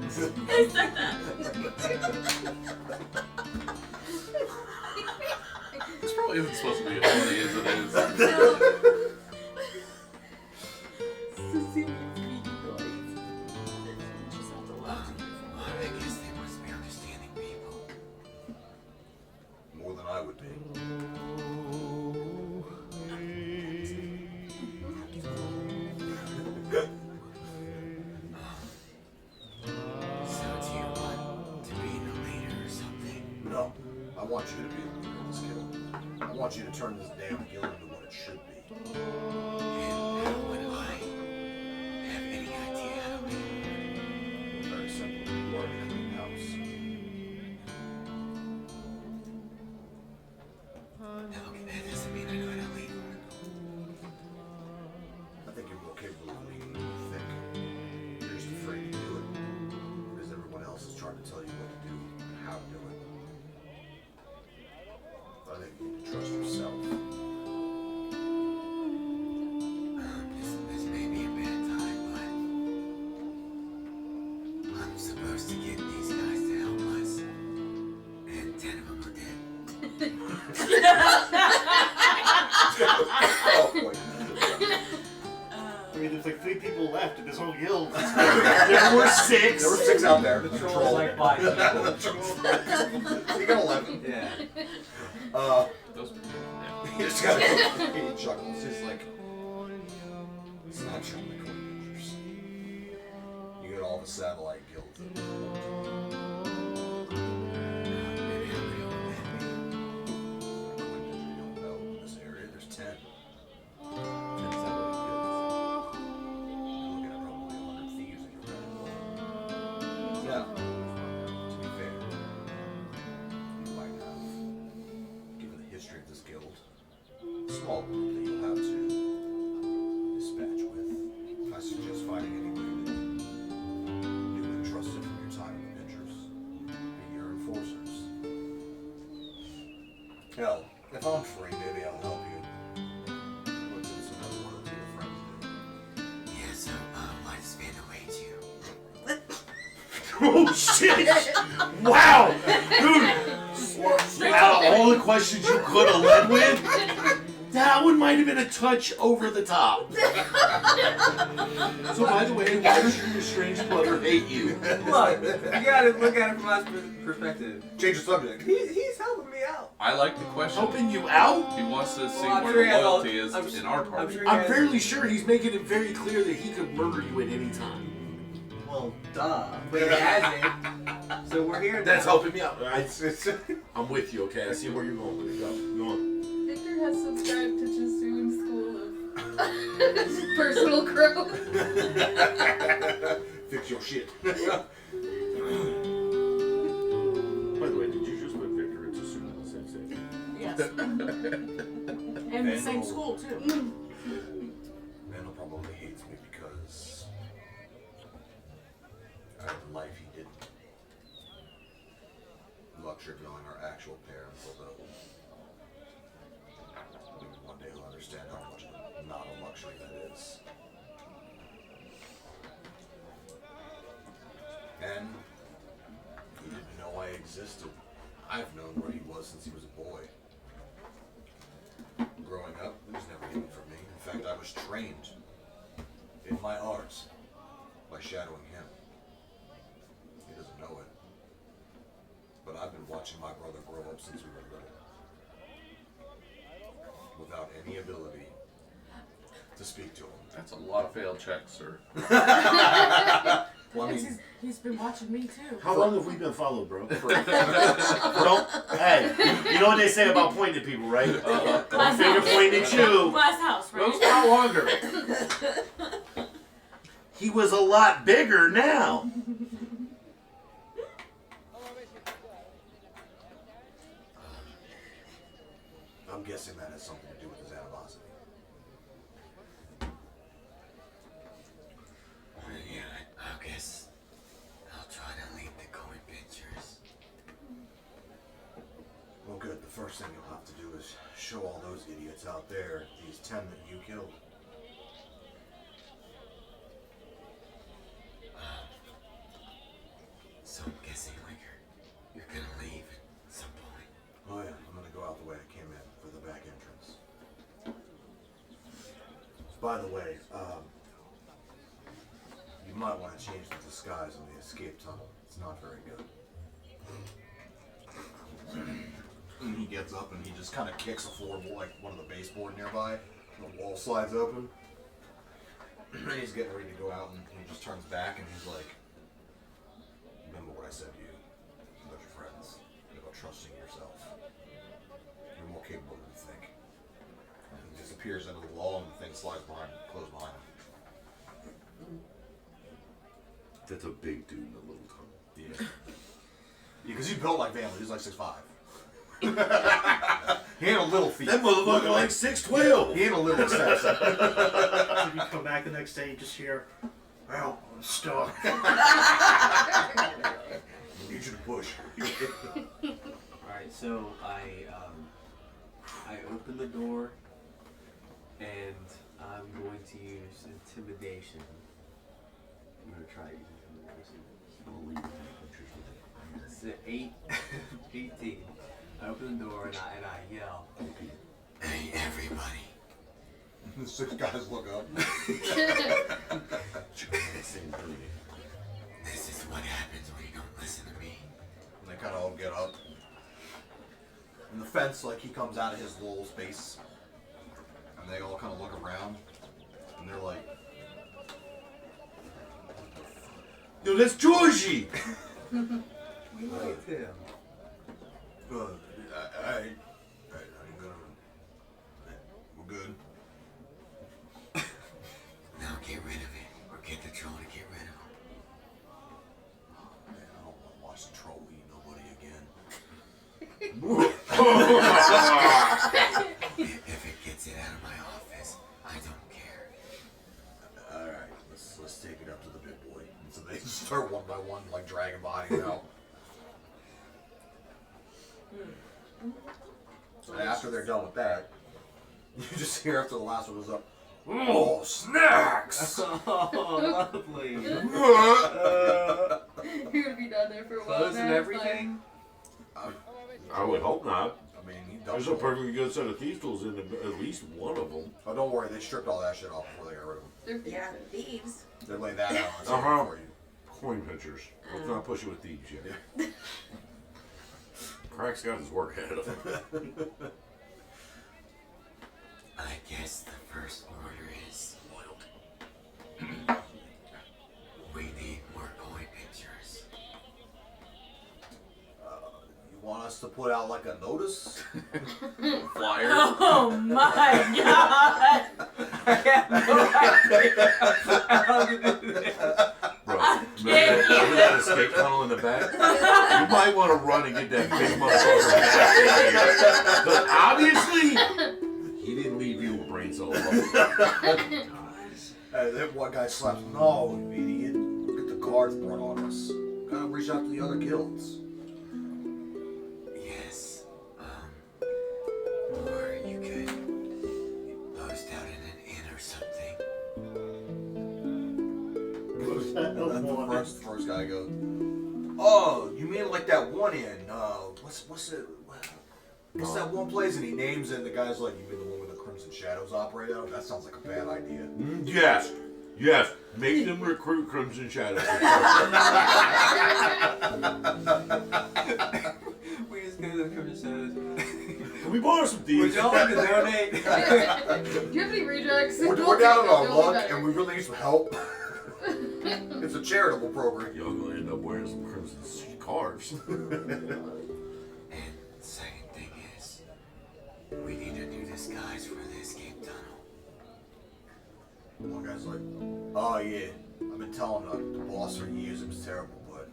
I said that. This probably isn't supposed to be as funny as it is. I guess they must be understanding people. More than I would be. So do you want to be the leader or something? No, I want you to be the leader of this guild. I want you to turn this damn guild into what it should be. And how would I have any idea how to lead? Very simple. You are the clean house. Now, that doesn't mean I know how to lead one. I think you're more capable of leading than you think. You're just afraid to do it because everyone else is trying to tell you what to do and how to do it. I think you need to trust yourself. This may be a bad time, but I'm supposed to get these guys to help us. And 10 of them are dead. Oh, boy. I mean, there's like 3 people left in this whole guild. There were 6. There were 6 out there. The Trolls like 5 people. You got 11. Yeah. Those, He just got he chuckles. He's like, it's not showing the coin pictures. You get all the satellite guilds. You don't know in this area. There's 10. 10 satellite guilds. You're looking at probably 100 thieves in your red. Now, to be fair, you might have, given the history of this guild, a small group that you'll have to dispatch with. I suggest finding anybody that you knew and trusted from your time in the pictures. Be your enforcers. Hell, if I'm free, maybe I'll help you. What's in some other world your friends do? Yeah, so why does Vandal hate you? Oh shit! Wow! Dude! Out of all the questions you could have led with, That one might have been a touch over the top. So, by the way, why does your estranged brother hate you? Look, you gotta look at it from my perspective. Change the subject. He's helping me out. I like the question. Helping you out? He wants to see I'm where sure the he has all- loyalty is I'm in our party. sure he I'm has- fairly sure he's making it very clear that he could murder you at any time. Well, duh. But he hasn't. So we're here. That's now. helping me out. I'm with you, okay? I see where you're going with it. Go on. Victor has subscribed to Jasoon's school of personal growth. Fix your shit. By the way, did you just put Victor and Sassoon in the same state? Yes. And the same school too. Mandel probably hates me because I had the life he didn't. Luxury of knowing our actual parents, although maybe one day he'll understand how much of not a luxury that is. And he didn't know I existed. I've known where he was since he was a boy. Growing up, it was never hidden from me. In fact, I was trained in my arts by shadowing him. He doesn't know it. But I've been watching my brother grow up since we were little. Without any ability to speak to him. That's a lot of failed checks, sir. Well, I mean, He's been watching me too. How long have we been followed, bro? Don't. Hey, you know what they say about pointing at people, right? One finger pointing at you. Glass house, right? Goes out longer. He was a lot bigger now. I'm guessing that has something to do with his animosity. Yeah, I guess I'll try to lead the co-adventures. Well, good. The first thing you'll have to do is show all those idiots out there these 10 that you killed. So I'm guessing, like, you're gonna leave at some point. Oh yeah, I'm gonna go out the way I came in for the back entrance. By the way, you might want to change the disguise on the escape tunnel. It's not very good. And he gets up and he just kind of kicks a floorboard, like one of the baseboard nearby. And the wall slides open. And he's getting ready to go out and he just turns back and he's like, remember what I said to you about your friends, about trusting yourself. You're more capable than you think. And he disappears into the wall and the thing slides behind, closed behind him. That's a big dude in a little tunnel. Yeah. Because he's built like Van Lee. He's like 6'5". He ain't a little feet. That motherfucker like 6'12". He ain't a little assassin. So you come back the next day, you just hear, "Well, I'm stuck." I need you to push. Alright, so I open the door and I'm going to use intimidation. I'm going to try using intimidation. It's 18. I open the door and I yell. Hey, everybody. The 6 guys look up. This is what happens when you don't listen to me. And they kind of all get up. And the fence, like, he comes out of his little space. And they all kind of look around. And they're like, Yo, that's Georgie! We liked him. Alright, we're good. Now get rid of it, or get the troll to get rid of him. Man, I don't want to watch the troll eat nobody again. If it gets it out of my office, I don't care. Alright, let's take it up to the big boy. And so they start one by one, like dragging bodies out. And after they're done with that, you just hear after the last one goes up, "Oh, snacks!" Oh, lovely. You're gonna be down there for a while. Clothes now, and it's everything? I would hope not. I'm I mean, he There's a perfectly good set of thieves tools in at least one of them. Oh, don't worry, they stripped all that shit off before they got rid of them. They're Yeah, thieves. They laid that out on the table for you. Coin pinchers. Let's not push it with thieves yet. Crack's got his work ahead of him. I guess the first order is we need more coin pictures. You want us to put out like a notice? Flyer. Oh my god! I have no idea how to do this. Bro, can't remember that escape tunnel in the back? You might want to run and get that big motherfucker back. Because obviously, he didn't leave you a brain cell alone. That one guy slaps. No, you idiot. Look at the cards brought on us. Gotta reach out to the other guilds. Yes. Or you could post out in an inn or something. The first guy goes, "Oh, you mean like that one inn? What's that one place?" And he names it. And the guy's like, "You mean the one where the Crimson Shadows operate out? That sounds like a bad idea." Yes. Make them recruit Crimson Shadows. We just go to the Crimson Can we borrow some Shadows. Would thieves? y'all like to donate? Do you have any rejects? We're down on our They'll be luck, better. and we really need some help. It's a charitable program. Y'all gonna end up wearing some Crimson scarves. And second thing is, we need a new disguise for the escape tunnel. One guy's like, "Oh yeah, I've been telling the boss for years it was terrible, but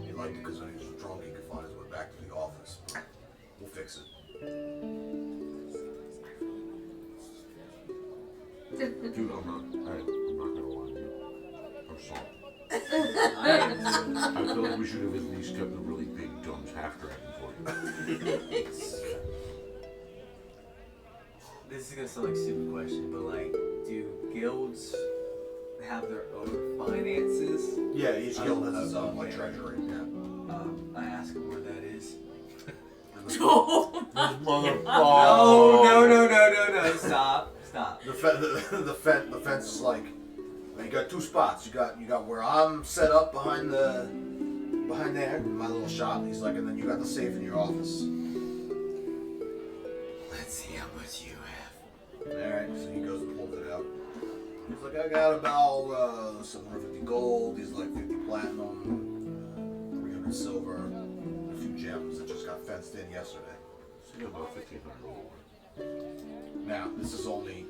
he liked it because when he was drunk he could find his way back to the office. But we'll fix it." Dude, I'm not gonna lie to you. I'm sorry. I feel like we should have at least kept a really big gums half dragon for you. This is gonna sound like a stupid question, but like, do guilds have their own finances? Yeah, each guild has its own like treasury. Yeah. I ask them where that is. Oh my No, stop. The fence is like, you got two spots. You got where I'm set up behind there, my little shop. He's like, and then you got the safe in your office. Let's see how much you have. All right, so he goes and pulls it out. He's like, I got about 750 gold. He's like 50 platinum, 300 silver, a few gems that just got fenced in yesterday. So you got about 1,500 gold. Now, this is only,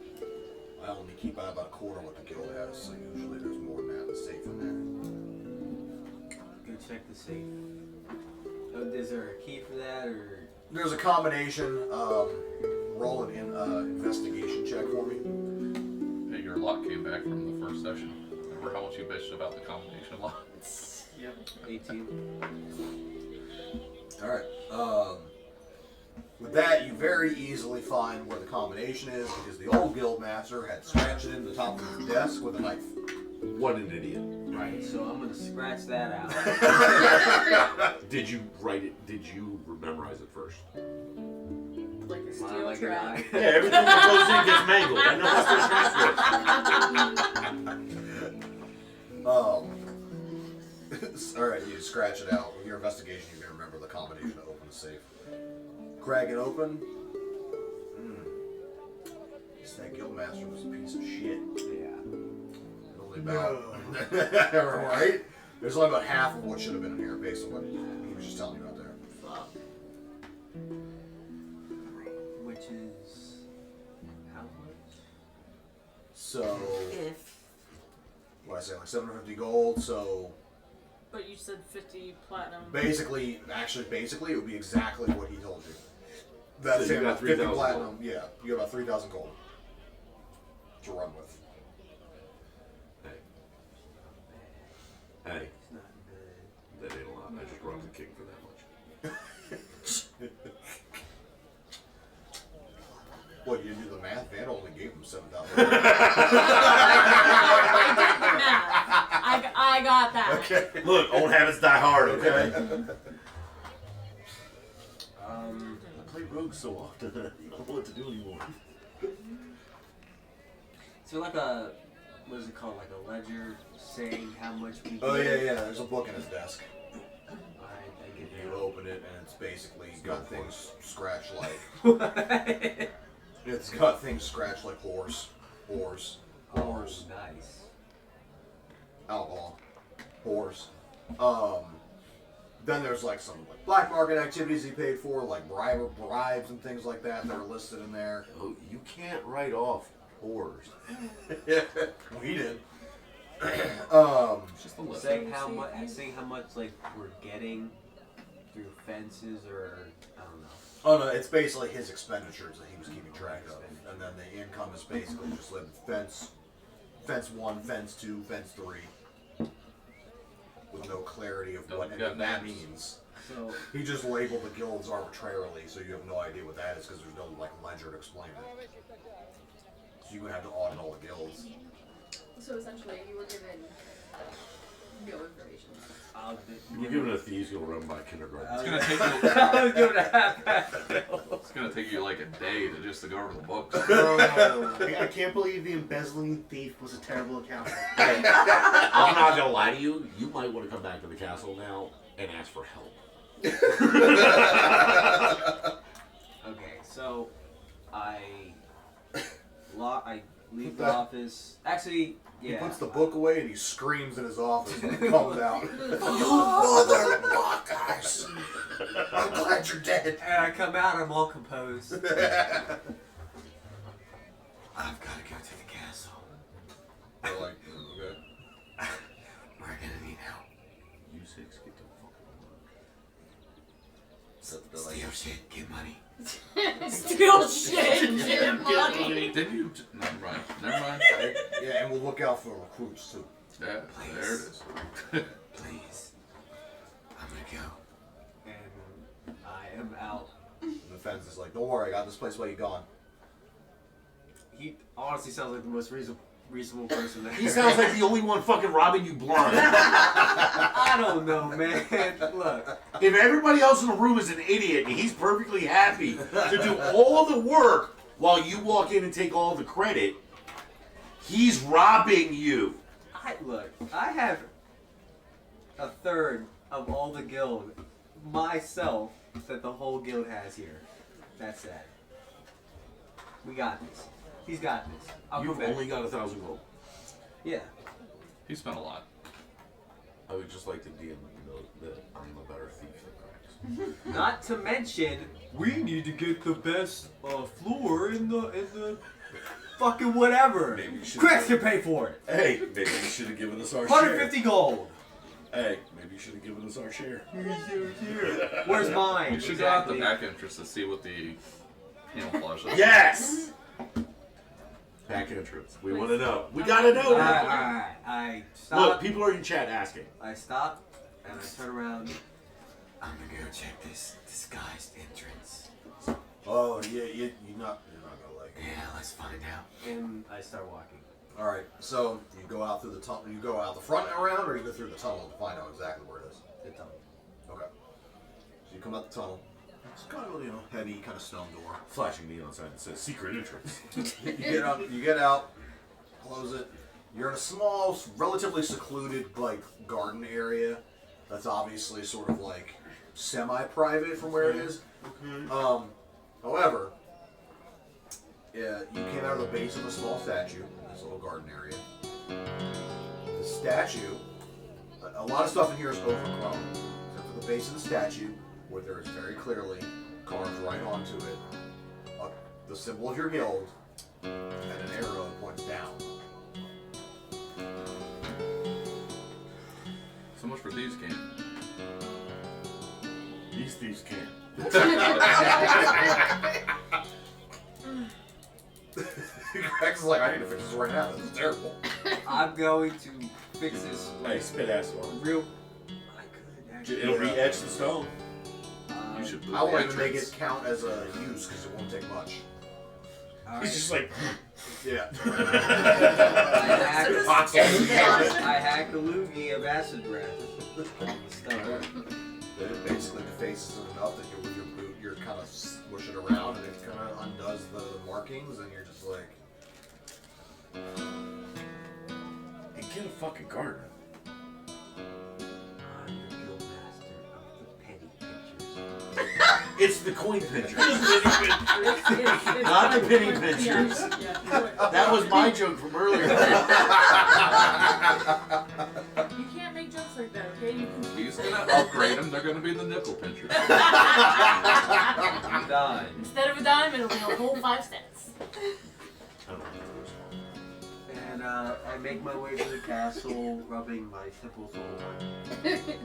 I only keep out about a quarter what the guild has, so usually there's more than that in the safe in there. Go check the safe. Is there a key for that, or? There's a combination. Roll an investigation check for me. Hey, your luck came back from the first session. Remember how much you bitched about the combination luck? Yep. 18. All right. With that, you very easily find where the combination is because the old guild master had scratched it in the top of his desk with a knife. What an idiot. Right, so I'm gonna scratch that out. Did you write it? Did you memorize it first? Like a Mine steel like an trap. eye. Yeah, everything that goes in gets mangled. I know that's what All right, you scratch it out. With your investigation, you can remember the combination to open the safe. Crack it open. Guess that guildmaster was a piece of shit. Yeah. Only about right. There's only about half of what should have been in here, based on what he was just telling you out there. Fuck. Which is how much? So, If what I say, like 750 gold. So But you said 50 platinum. basically, it would be exactly what he told you. That's So you it. got About 50 3,000 platinum. gold. Yeah, you got about 3,000 gold to run with. Hey, It's not bad. that ain't a lot. I just robbed the king for that much. What, you did the math? Van only gave him 7,000. I got that. Okay. Look, old habits die hard, okay? I rogue so often. I don't know what to do anymore. So like a, what is it called? Like a ledger saying how much we Oh get? yeah. There's a book in his desk. I get You that. open it and it's basically got things scratched like. What? It's got things scratched like horse, Oh, nice. alcohol, horse. Then there's like some like black market activities he paid for, like bribes and things like that that are listed in there. Oh, you can't write off whores. We did. It's just a list. Saying how much like we're getting through fences or I don't know. Oh no, it's basically his expenditures that he was keeping track of, and then the income is basically just like fence 1, fence 2, fence 3, with no clarity of what any of that means. So He just labeled the guilds arbitrarily, so you have no idea what that is because there's no like ledger to explain it. So you would have to audit all the guilds. So essentially, you were given no information. You're given a thieves guild run by kindergarten. It's gonna take you. I was giving a half-half. It's gonna take you like a day to go over the books. I can't believe the embezzling thief was a terrible accountant. I'm not gonna lie to you. You might want to come back to the castle now and ask for help. Okay, so I leave the office. Actually, He yeah. puts the book away and he screams in his office when he comes out. You motherfuckers! I'm glad you're dead. And I come out, I'm all composed. I've got to go to the castle. They're like, okay. We're gonna need help. You six get the fuck So they're like, Steal shit, get money. Steal shit and get money. Didn't you? Never mind. yeah, and we'll look out for recruits too. Yeah, there it is. Please. I'm gonna go. And I am out. And the fence is like, don't worry, I got this place while you gone. He honestly sounds like the most reasonable person there. He sounds like the only one fucking robbing you blind. I don't know, man. Look. If everybody else in the room is an idiot and he's perfectly happy to do all the work while you walk in and take all the credit, he's robbing you. I have a third of all the guild myself that the whole guild has here. That's it. We got this. He's got this. I'll You've come back. only got 1,000 gold. Yeah. He spent a lot. I would just like to DM that I'm a better thief than Cracks. Not to mention, we need to get the best floor in the fucking whatever. Maybe you should. Cracks can pay for it. Hey, maybe you should have given us our 150 gold. share. Hey, maybe you should have given us our share. Where's mine? You should go out the back entrance to see what the camouflage is. Yes! Back entrance. We want to know. We gotta know now. Alright, I stop. Look, people are in chat asking. I stop and I turn around. I'm gonna go check this disguised entrance. Oh, yeah, you're not gonna like it. Yeah, let's find out. And I start walking. All right, so you go out through the tunnel. You go out the front and around, or you go through the tunnel to find out exactly where it is. The tunnel. Okay. So you come out the tunnel. It's kind of heavy, kind of stone door. Flashing neon sign that says secret entrance. You get up. You get out. Close it. You're in a small, relatively secluded garden area. That's obviously sort of like semi-private from where it is. However, yeah, you came out of the base of a small statue in this little garden area. The statue, a lot of stuff in here is overgrown, except for the base of the statue, where there is very clearly carved right onto it the symbol of your guild and an arrow that points down. So much for these games. These thieves can't. Rex is like, I need to fix this right now. This is terrible. I'm going to fix this. Hey, spit acid on it. Real. I could actually. It'll re-etch the stone. You should I move want the to make entrance. it count as a use because it won't take much. He's just like, Yeah. I hacked the loogie of acid breath. Then it basically defaces it enough that with your boot, you're kind kind of squish it around, and it kind of undoes the markings, and you're just like, And get a fucking gardener. I'm the guild master of the penny pinchers. It's the coin pincher. not the penny pinchers. That was my joke from earlier. You can't make jokes like that, okay? You can. He's gonna upgrade them. They're gonna be the nickel pinchers. Done. Instead of a dime, it'll be a whole 5 cents. And I make my way to the castle, rubbing my temples all the time.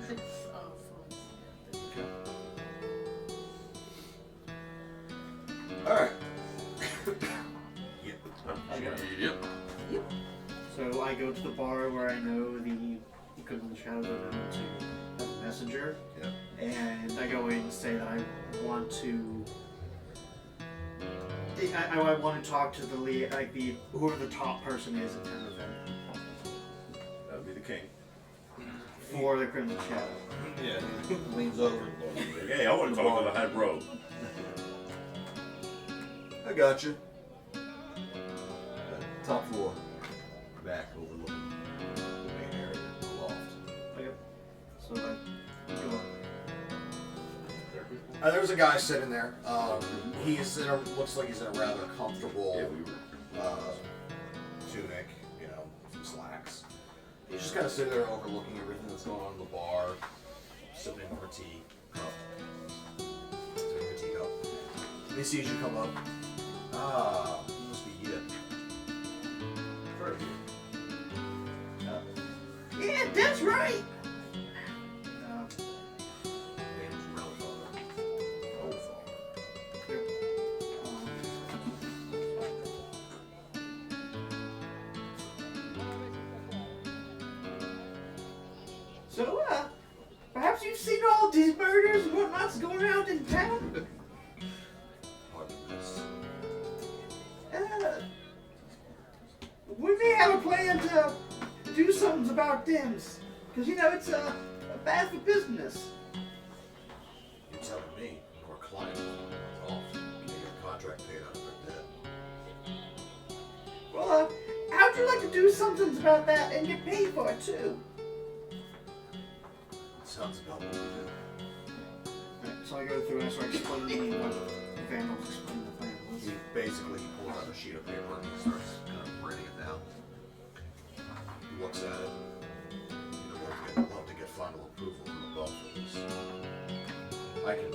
Alright. Yep. So I go to the bar where I know the King of the Shadows are known to have a messenger. Yep. And I go in and say that I want to. I want to talk to the lead, like whoever the top person is in Temarven That would be the king. for the Crimson Shadow. Yeah, he leans over. Hey, I want to talk to the head rogue. I got you. Top floor. Back overlooking the main area, the loft. Okay. So I go up. There's a guy sitting there. He's in looks like he's in a rather comfortable tunic, you know, some slacks. He's just kind of sitting there overlooking everything that's going on in the bar, sipping over tea cup. Sipping a teacup. He sees you come up. Ah, must be you. Heard of you. Yeah, that's right. Name's Relfather. Relfather. So, perhaps you've seen all these murders and whatnot's going around in town? Pardon this. We may have a plan to do something about Dims. Because, you know, it's bad for business. You're telling me your client is off. Get your contract paid out of their debt. Well, how'd you like to do something about that and get paid for it, too? Sounds about what we do. So I go through and I start explaining what Vandal's explaining the plan was. He basically pulls out a sheet of paper and he starts kind of writing it down. He looks at it. He'd love to get final approval from above for this. I can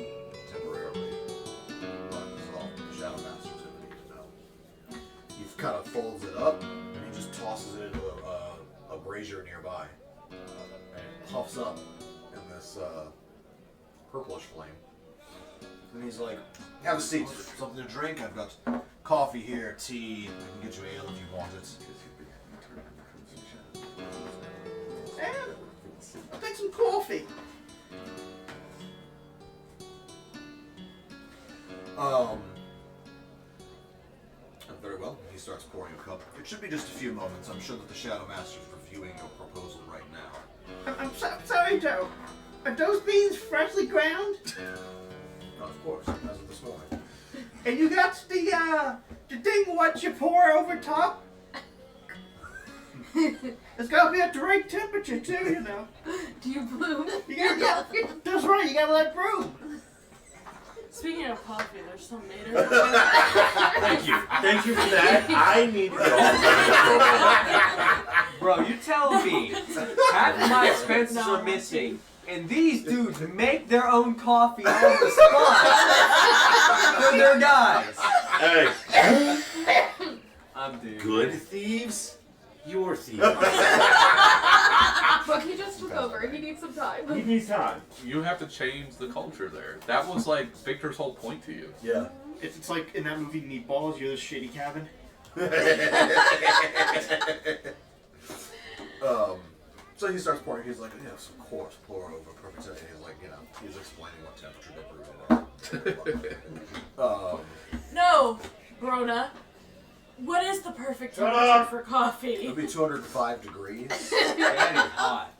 temporarily resolve the Shadow Masters if we need to know. He kind of folds it up and he just tosses it into a brazier nearby. And it puffs up in this purplish flame. And he's like, have a seat, something to drink. I've got coffee here, tea. I can get you ale if you want it. And I'll take some coffee. Very well. He starts pouring a cup. It should be just a few moments. I'm sure that the Shadow Master's reviewing your proposal right now. I'm sorry, Joe. Are those beans freshly ground? Of course, as of this morning. And you got the thing what you pour over top? It's gotta be at the right temperature too, you know. Do you bloom? You gotta, that's right, you gotta let bloom. Speaking of coffee, there's some native. Thank you. Thank you for that. I need to go. Bro, you tell me half of my expenses are missing, and these dudes make their own coffee on the spot for their guys. Hey, I'm dude. good thieves, you're thieves. But he just took over. He needs some time. He needs time. You have to change the culture there. That was like Victor's whole point to you. Yeah. It's like in that movie Meatballs, you're the shitty cabin. So he starts pouring. He's like, yes, of course, pour over perfect temperature. He's like, you know, he's explaining what temperature they brew it at. No, Brona. What is the perfect Shut temperature up. for coffee? It'll be 205 degrees. That is hot.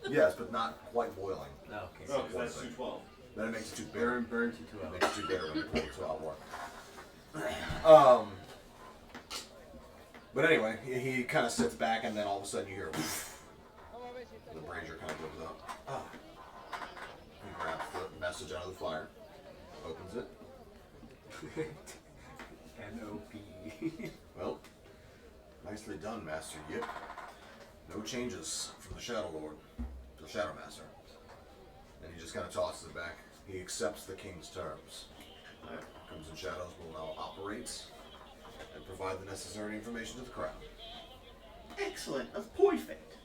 Yes, but not quite boiling. Okay. Oh, because that's 212. Then it makes it too bitter. Burns you 2 hours. Makes it too bitter when you pour 2 hours more. But anyway, he kind of sits back, and then all of a sudden you hear the brazier kind of goes up. He grabs the message out of the fire, opens it. N-O-P. Well, nicely done, Master Yip. No changes from the Shadow Lord, the Shadow Master. And he just kind of tosses it back. He accepts the king's terms. Crimson Shadows will now operate and provide the necessary information to the crown. Excellent. That's perfect.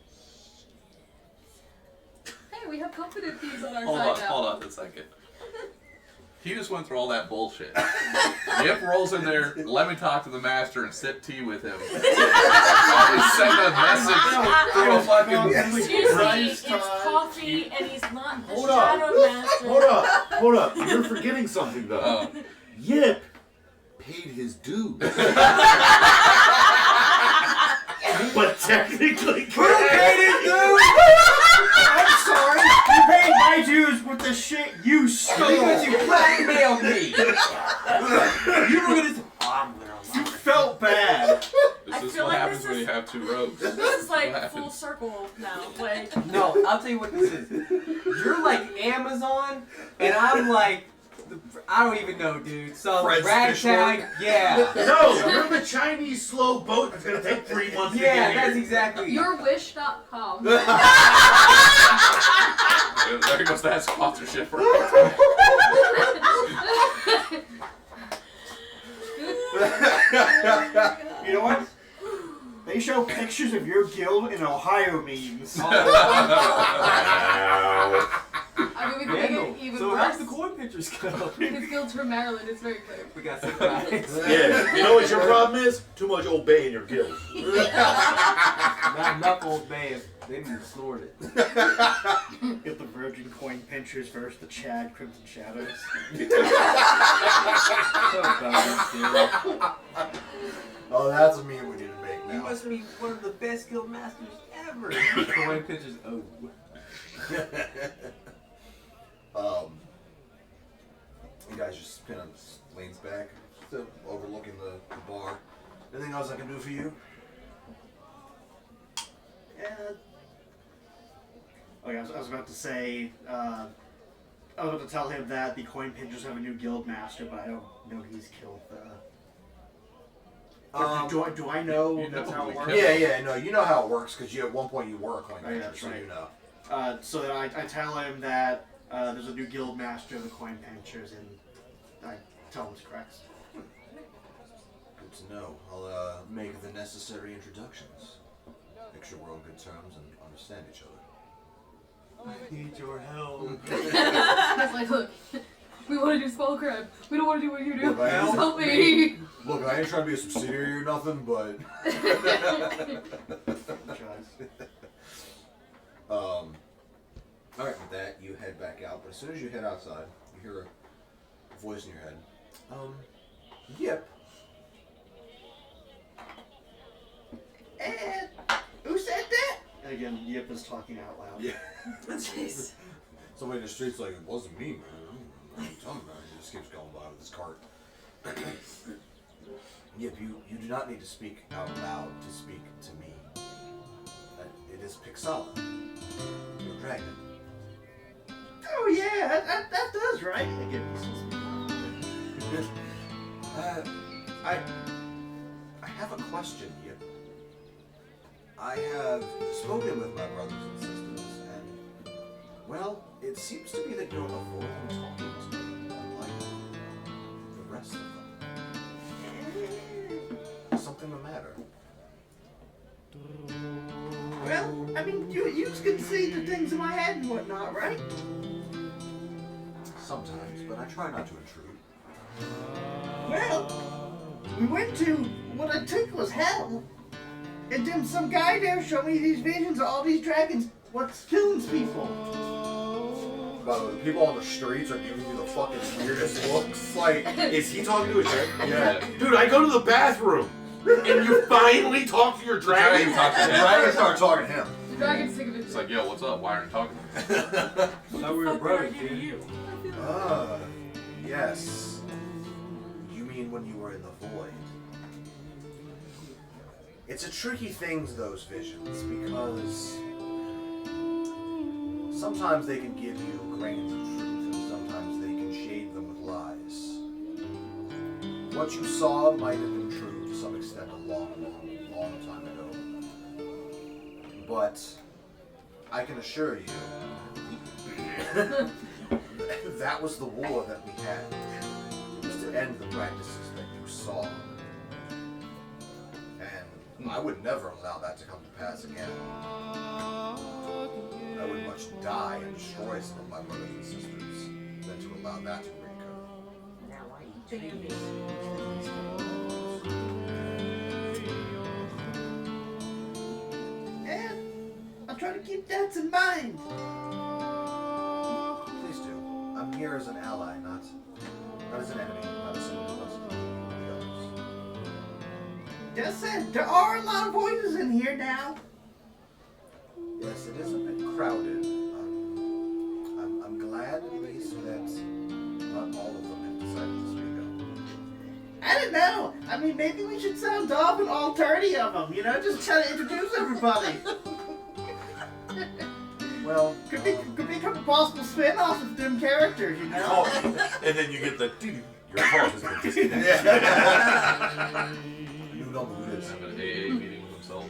Hey, we have confident thieves on our Hold side on, now. hold on a second. He just went through all that bullshit. Yip rolls in there, let me talk to the master and sip tea with him. Send a message through a fucking... Excuse me, Rice it's time. coffee and he's not the Hold Shadow Master. Hold up. You're forgetting something though. Oh. Yip paid his dues. But technically, Who paid his dues? I'm sorry. You paid my dues with the shit you stole. Because you blackmailed me. You were gonna. You felt bad. This I is feel what like happens this when is- you have 2 rogues. This is What like happens? full circle now. Like, No, I'll tell you what this is. You're like Amazon, and I'm like, I don't even know, dude. Some Fred's ragtag, yeah. No, remember the Chinese slow boat that's gonna take 3 months to Yeah, get that's here? exactly. Yourwish.com. There goes that sponsorship. You know what? They show pictures of your guild in Ohio memes. I mean, we can make it even So how's worse. the coin pictures go? His guild's from Maryland, it's very clear. We got some guys. Yeah, you know what your problem is? Too much Old Bay in your guild. Not enough Old Bay. They didn't snort it. Get the Virgin Coin Pinchers versus the Chad Crimson Shadows. So dumb, dude. Oh, that's a meme we need to make You now. must be one of the best guild masters ever. Coin pictures, oh. You guys just kind of leans back, still overlooking the bar. Anything else I can do for you? Yeah. Okay, I was about to say, I was about to tell him that the Coin Pinchers have a new guild master, but I don't know he's killed the... do I know You that's know how we it works? Yeah, no, you know how it works because at one point you were a coin Oh, yeah, pincher, that's so right. you know. So that I tell him that there's a new guild master of the Coin Pinchers, and I tell him it's correct. Good to know. I'll make the necessary introductions. Make sure we're on good terms and understand each other. I need your help. It's like, look, we want to do small crab. We don't want to do what you do. Look, I Just ain't- help me. Look, I ain't trying to be a subsidiary or nothing, but alright, with that, you head back out, but as soon as you head outside, you hear a voice in your head. Yep. And who said that? And again, Yip is talking out loud. Yeah. Jeez. Somebody in the street's like, it wasn't me, man. What are you talking about? He just keeps going by with his cart. Yep, you do not need to speak out loud to speak to me. It is Pixala, your dragon. Oh yeah, that does, right? Again, I have a question, Yip. I have spoken with my brothers and sisters, and, well, it seems to be that you're avoiding talking to me, unlike the rest of them. Is something the matter? well, I mean, you can see the things in my head and whatnot, right? Sometimes, but I try not to intrude. Well, we went to what I took was hell. And then some guy there showed me these visions of all these dragons. What's killing people? By the way, the people on the streets are giving you the fucking weirdest looks. Like, Is he talking to a chick? Yeah. Dude, I go to the bathroom, and you finally talk to your dragon? Talk to the him. dragon started talking to him. The dragon's sick of it. It's like, yo, what's up? Why aren't you talking to me? I thought we were What brothers, are you? dude. What the Yes. You mean when you were in the void? It's a tricky thing, those visions, because sometimes they can give you grains of truth, and sometimes they can shade them with lies. What you saw might have been true to some extent a long time ago. But I can assure you, that was the war that we had. It was to end the practices that you saw. And I would never allow that to come to pass again. I would much die and destroy some of my brothers and sisters than to allow that to reoccur. And I'll try to keep that in mind. Please do. I'm here as an ally, not as an enemy, not as someone who wants to kill the others. Just said, there are a lot of voices in here now. Yes, it is a bit crowded. I'm glad at least that not all of them have decided to speak up. I don't know. I mean, maybe we should sound off and all 30 of them, you know, just try to introduce everybody. Well, could become a possible spin-off of them characters, you know? Oh, and then you get the your call has been disconnected. You don't know who it is. Have an AA meeting with himself.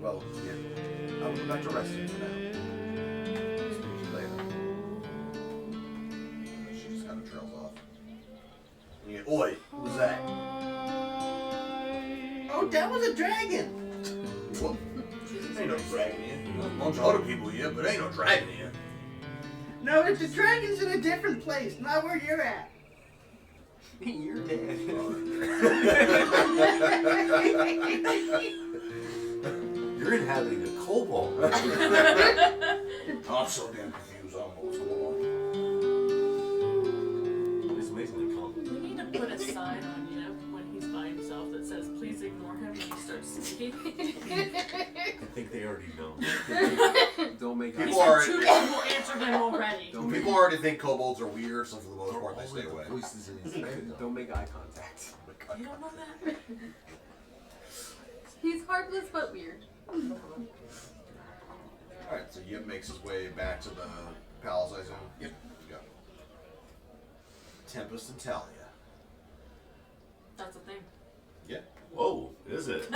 Well, yeah. I'll go back to resting for now. Speak to you later. She just kind of trails off. And you get, oi, what was that? Oh, that was a dragon. What? Ain't no dragon here. A bunch of other people here, but ain't no dragon here. No, the dragon's in a different place, not where you're at. You're dead. You're inhabiting a kobold. I'm so damn confused. I don't know what's going on. It's amazingly calm. We need to put a sign on Yip when he's by himself that says, "Please ignore him when he starts speaking." I think they already know. Don't make People Two are- people answered him already. People already think kobolds are weird, so for the most part they stay away. Voices in his head. Don't make eye contact. You don't know that? He's harmless but weird. Alright, so Yip makes his way back to the palace, I assume? Yep. Go. Tempest and Talia. That's a thing. Yeah. Whoa, is it?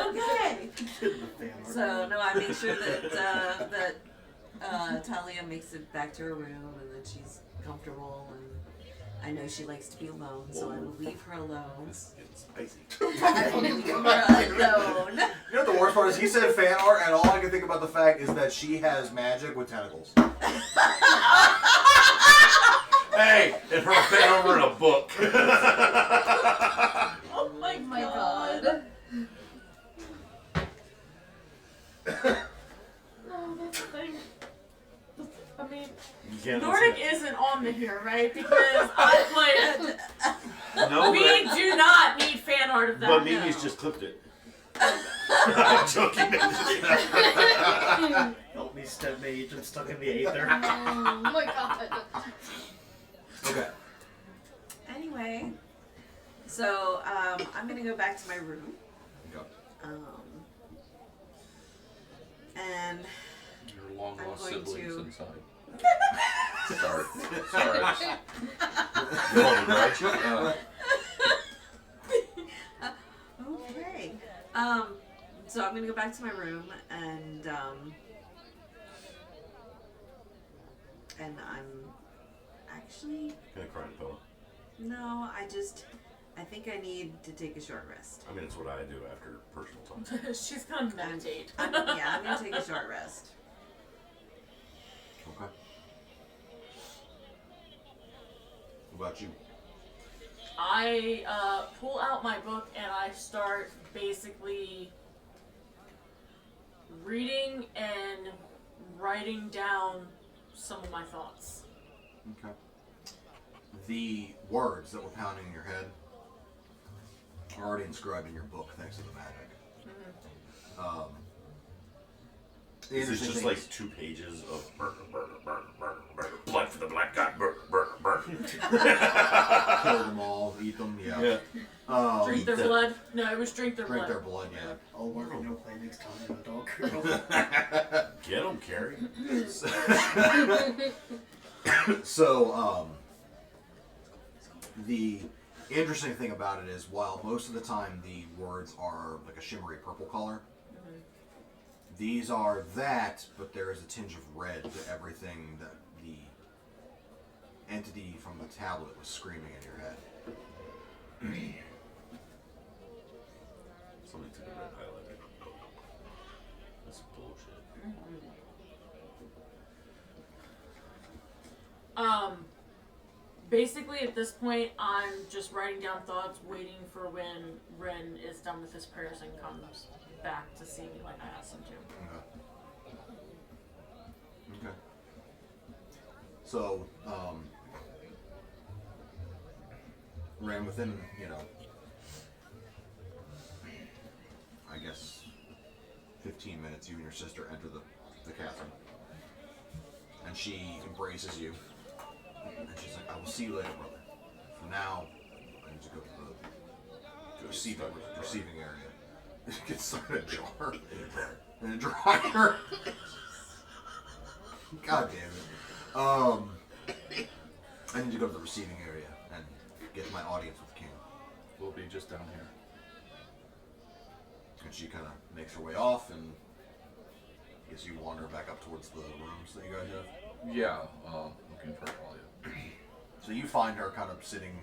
Okay. So no, I make sure that Talia makes it back to her room and that she's comfortable, and I know she likes to be alone, so I will leave her alone. It's spicy. I will leave her alone. You know what the worst part is? He said fan art, and all I can think about the fact is that she has magic with tentacles. Hey, if her fan over in a book. Oh my god. Oh, that's the thing. I mean, Nordic isn't on the here, right? Because No, we do not need fan art of that. but Mimi's just clipped it. I'm joking. Help me, step mage. I'm stuck in the aether. Oh my god. Okay. Anyway, so I'm gonna go back to my room. Go. And Your long I'm lost going siblings to- inside. Sorry. Sorry. okay. So I'm gonna go back to my room and I'm actually Gonna cry to pillow. no. I think I need to take a short rest. I mean, it's what I do after personal time. She's gonna meditate. I'm gonna take a short rest. Okay. What about you? I pull out my book and I start basically reading and writing down some of my thoughts. Okay. The words that were pounding in your head already inscribed in your book thanks to the magic. The Is it interesting just thing like is- 2 pages of murder, murder, murder, murder, murder, blood for the black guy, murder, murder, murder? kill them all, eat them, yeah. Drink their blood? No, it was drink their Drink blood. their blood, yeah. All work and no play next time in the dog girl. Get him, Carrie. So, the interesting thing about it is, while most of the time the words are like a shimmery purple color, these are that, but there is a tinge of red to everything that the entity from the tablet was screaming in your head. Somebody took a red highlighter. That's bullshit. Basically at this point, I'm just writing down thoughts, waiting for when Ren is done with his prayers and comes back to see me like I asked him to. Okay. So, ran within, I guess, 15 minutes, you and your sister enter the castle. And she embraces you. And she's like, I will see you later, brother. For now, I need to go to the receiving area. Get stuck in a jar. In a dryer. God damn it. I need to go to the receiving area and get my audience with King. We'll be just down here. And she kind of makes her way off, and I guess you wander back up towards the rooms that you guys have. Yeah, looking for Talia. So you find her kind of sitting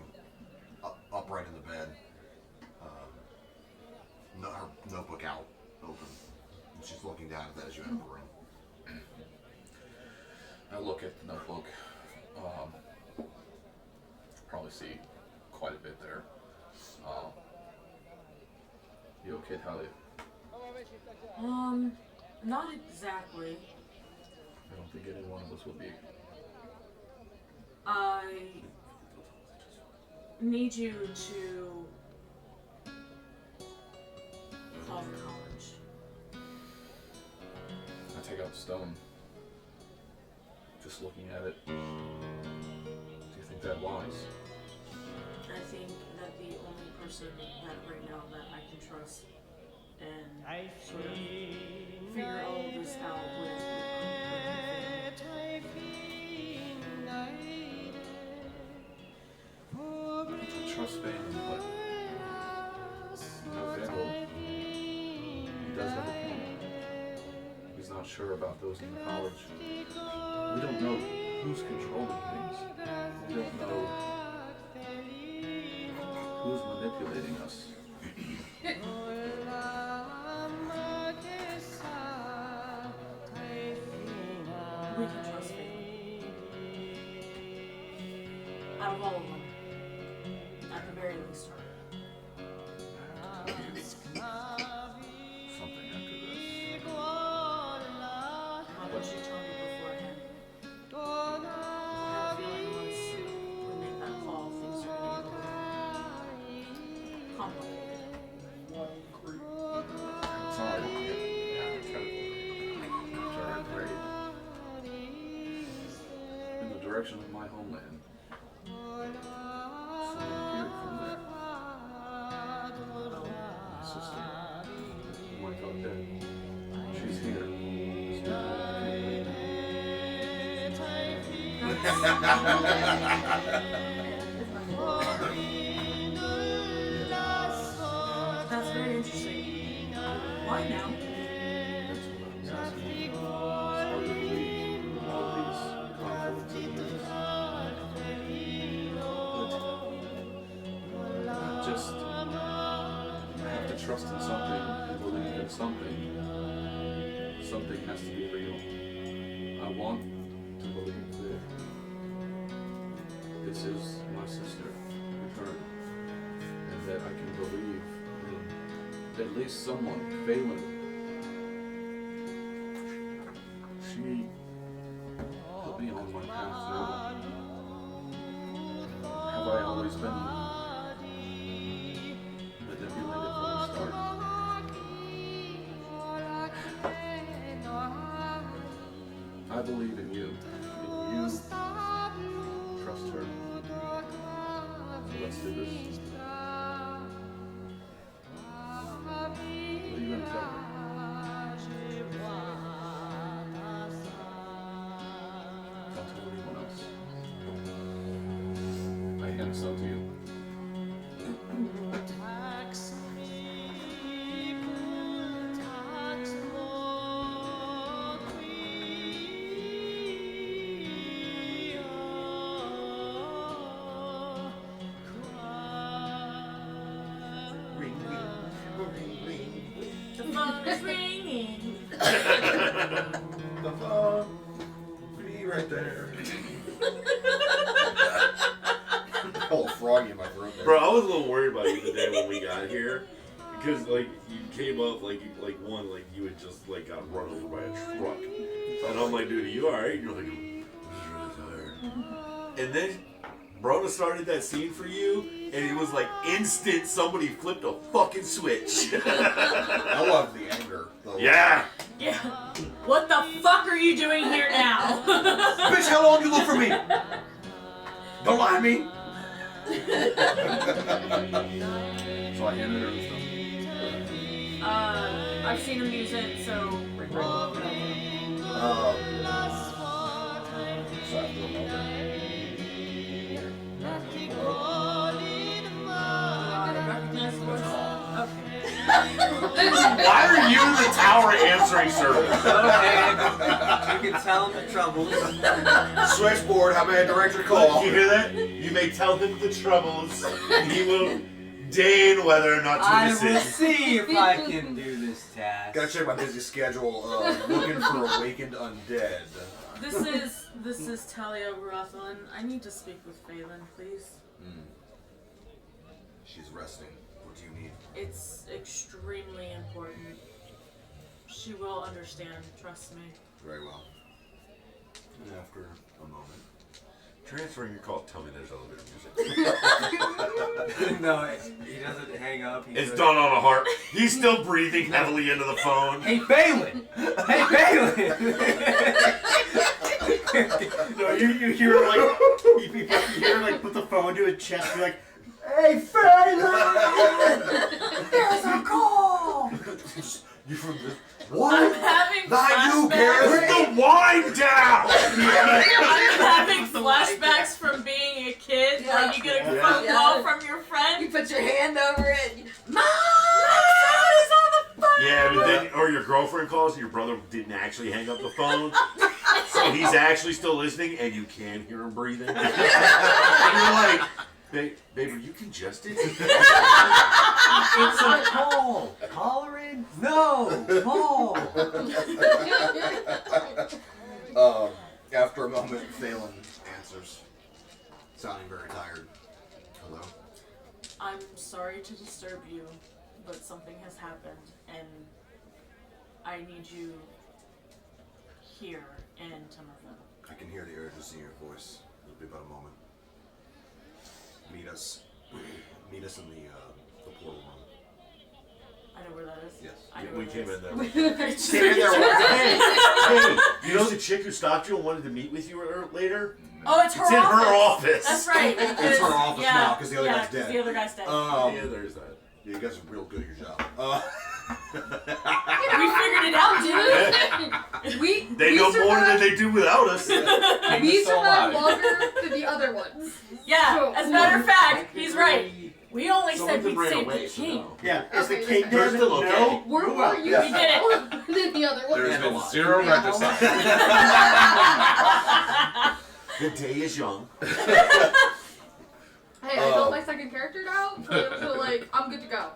upright in the bed, her notebook out, open. And she's looking down at that as you enter the room. I look at the notebook. Probably see quite a bit there. You okay, Talia? Not exactly. I don't think any one of us would be. I need you to call for college. I take out the stone. Just looking at it. Do you think that wise? I think that the only person that right now that I can trust and sort of figure all of this out with I trust family, but Vandal, he does have a point. He's not sure about those in the college. We don't know who's controlling things. We don't know who's manipulating us. we can trust family. Out of all of them. At the very least her. Something after this. What did you tell me beforehand? I have a feeling once we make that call, things are going to get a little complicated. Outside, we get turn trade in the direction of my homeland. Someone appeared from there. My sister, whom I thought dead. She's here. That's very interesting. Why now? That's what I was asking. It's hard to believe all these conflicts and events. But not just, I have to trust in something and believe in something. Something has to be real. I want to believe that this is my sister returned, and that I can believe in at least someone, Phelan. She put me on my path now. Have I always been manipulated? believe in you. And you trust her. So let's do this. What are you going to tell her? Don't tell anyone else. I hand this out to you. The phone is ringing. The phone. Be right there. Oh, froggy in my throat there. Bro, I was a little worried about you today when we got here. Because, like, you came up, like you had just, like, got run over by a truck. And I'm like, dude, are you alright? You're like, I'm just really tired. And then, Brona started that scene for you, and it was like instant somebody flipped a fucking switch. I love the anger. Yeah! Yeah. What the fuck are you doing here now? Bitch, how long you look for me? Don't lie to me. So I handed her the stuff. I've seen him use it, so. So after a moment. Why are you the tower answering service? Okay, you can tell him the troubles. Switchboard, how may I direct your call? You hear that? You may tell him the troubles, and he will deign whether or not to I will desist. see if I can do this task. Gotta check my busy schedule. Looking for awakened undead. This is Talia Rothlin. I need to speak with Phelan, please. She's resting. What do you need? It's extremely important. She will understand, trust me. Very well. And after a moment. Transferring your call. Tell me there's elevator music. No, he doesn't hang up. It's done on a harp. He's still breathing heavily into the phone. Hey, Phelan! Hey, Phelan! No, you hear like you hear like put the phone to his chest, be like, "Hey, Phelan! There's a call." You from this? What? I'm having Not you, flashbacks. Garrett. Put the wine down! I'm having flashbacks from being a kid. Yeah. Like you get a Yeah. phone Yeah. call from your friend. You put your hand over it. And Mom! Somebody's on the phone. Yeah, but then, or your girlfriend calls and your brother didn't actually hang up the phone. So he's actually still listening and you can hear him breathing. And you're like, babe, are you congested? It's a call. Call her in? No. Call. After a moment, Phelan answers, sounding very tired. Hello? I'm sorry to disturb you, but something has happened, and I need you here in Temarven. I can hear the urgency in your voice. It'll be about a moment. Meet us in the portal room. I know where that is. Yes. I know We where came that in there. is. Came in there with Hey, you know the chick who stopped you and wanted to meet with you later? Oh, it's her It's in office. her office. That's right. It's her office now, 'cause the other guy's dead. The other guy's dead. Yeah, there's that. Yeah, you guys are real good at your job. We figured it out, dude. They know more than they do without us. We survived longer than the other ones. Yeah, as a matter of fact, he's right. We only Some said of them we'd ran save away, the so king. no. Yeah, is the Okay, king they're dead? still okay. No. We're Oh, more well. useful We did it. than the other ones. There's been zero regicide. The day is young. Hey, I built my second character now, so like, I'm good to go.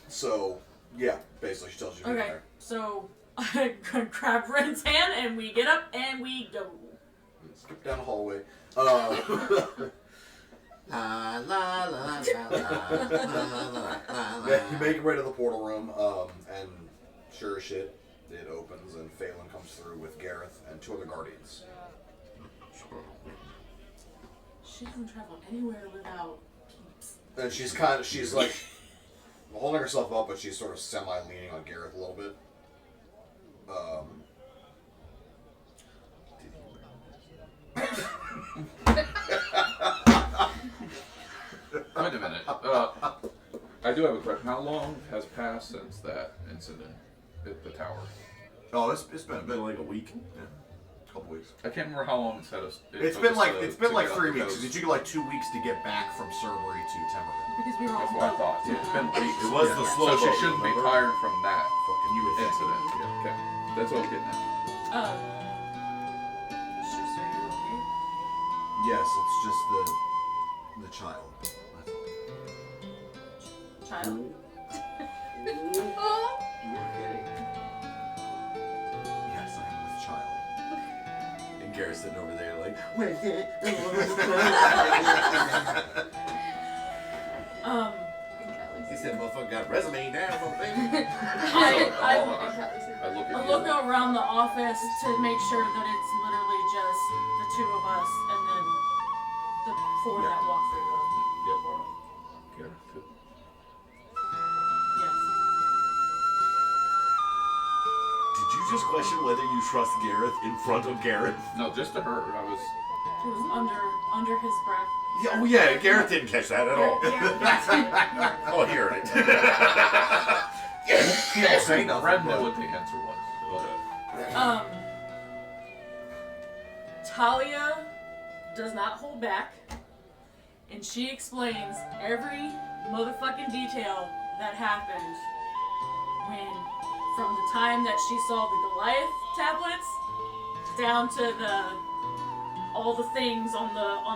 So, yeah, basically she tells you to be Okay, there. so I grab Ren's hand and we get up and we go. Skip down the hallway. La la la la la. Yeah, you make your way to the portal room, and sure as shit, it opens and Phelan comes through with Gareth and two other guardians. She doesn't travel anywhere without peeps. And she's like holding herself up, but she's sort of semi-leaning on Gareth a little bit. Wait a minute. I do have a question. How long has passed since that incident at the tower? Oh, it's been a bit. Like a week. Yeah. Couple weeks. I can't remember how long it said us. It's been like 3 weeks. It took you like 2 weeks to get back from Cerberus to Temarven. Because we were That's all what I thought. Yeah, it's been weeks. It was the slow So she boat, shouldn't be remember? tired from that You would think. incident. Yeah. Okay. That's what I was getting at. Mistress, are you okay? Yes, it's just the child. That's all. Child? You're kidding. Yes, I am with child. And Garrett's sitting over there like, he said, motherfucker got a resume now, motherfucker. I look I at look you. around the office to make sure that it's literally just the two of us and then the four that walk through the portal. Gareth, good. Yes. Did you just question whether you trust Gareth in front of Gareth? No, just to her. I was. It was under his breath. Yeah, oh yeah, Gareth didn't catch that at all. Oh, here it. He don't say nothing. Brad knew but- what the answer was. Talia does not hold back, and she explains every motherfucking detail that happened from the time that she saw the Goliath tablets down to all the things on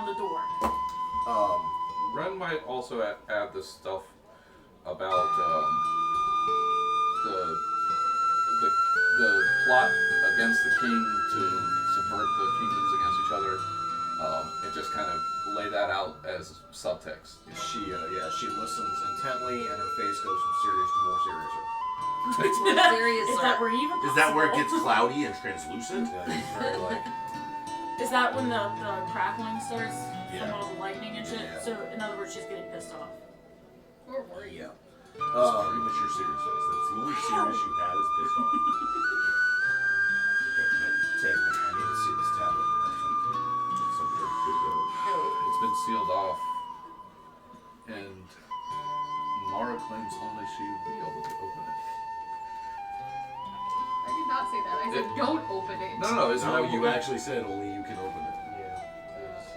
the door. Ren might also add the stuff about the plot against the king to subvert the kingdoms against each other, and just kind of lay that out as subtext. She listens intently, and her face goes from serious to more seriouser. Serious. Is that where even Is that where it gets cloudy and translucent? Yeah, he's very like. Is that when the crackling starts Yeah. from all the lightning and shit? Yeah. So in other words, she's getting pissed off. Or were you? Yeah. That's pretty much your serious face. That's the only serious you had is pissed off. Take me. I need to see this tablet. It's been sealed off, and Mara claims only she would be able to open it. I did not say that. I said don't open it. No, it's No, not. you actually said only you can open it.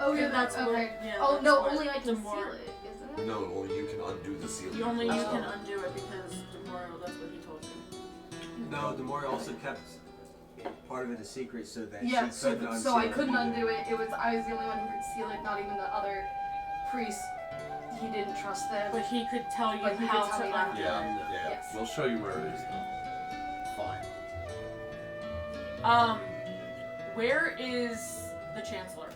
Oh yeah, That's that's what- okay. yeah, Oh that's no, what only I can Demore- seal it, isn't it? No, only you can undo the seal. Only you Oh. can undo it because tomorrow that's what he told you. No, Demore also kept part of it a secret so that Yeah, she couldn't unseal so I it couldn't either. undo it. I was the only one who could seal it, not even the other priest. He didn't trust them. But he could tell you But he how could tell to me how to undo do it. Yeah. Yes. We'll show you where it is, though. Fine. Where is the chancellor?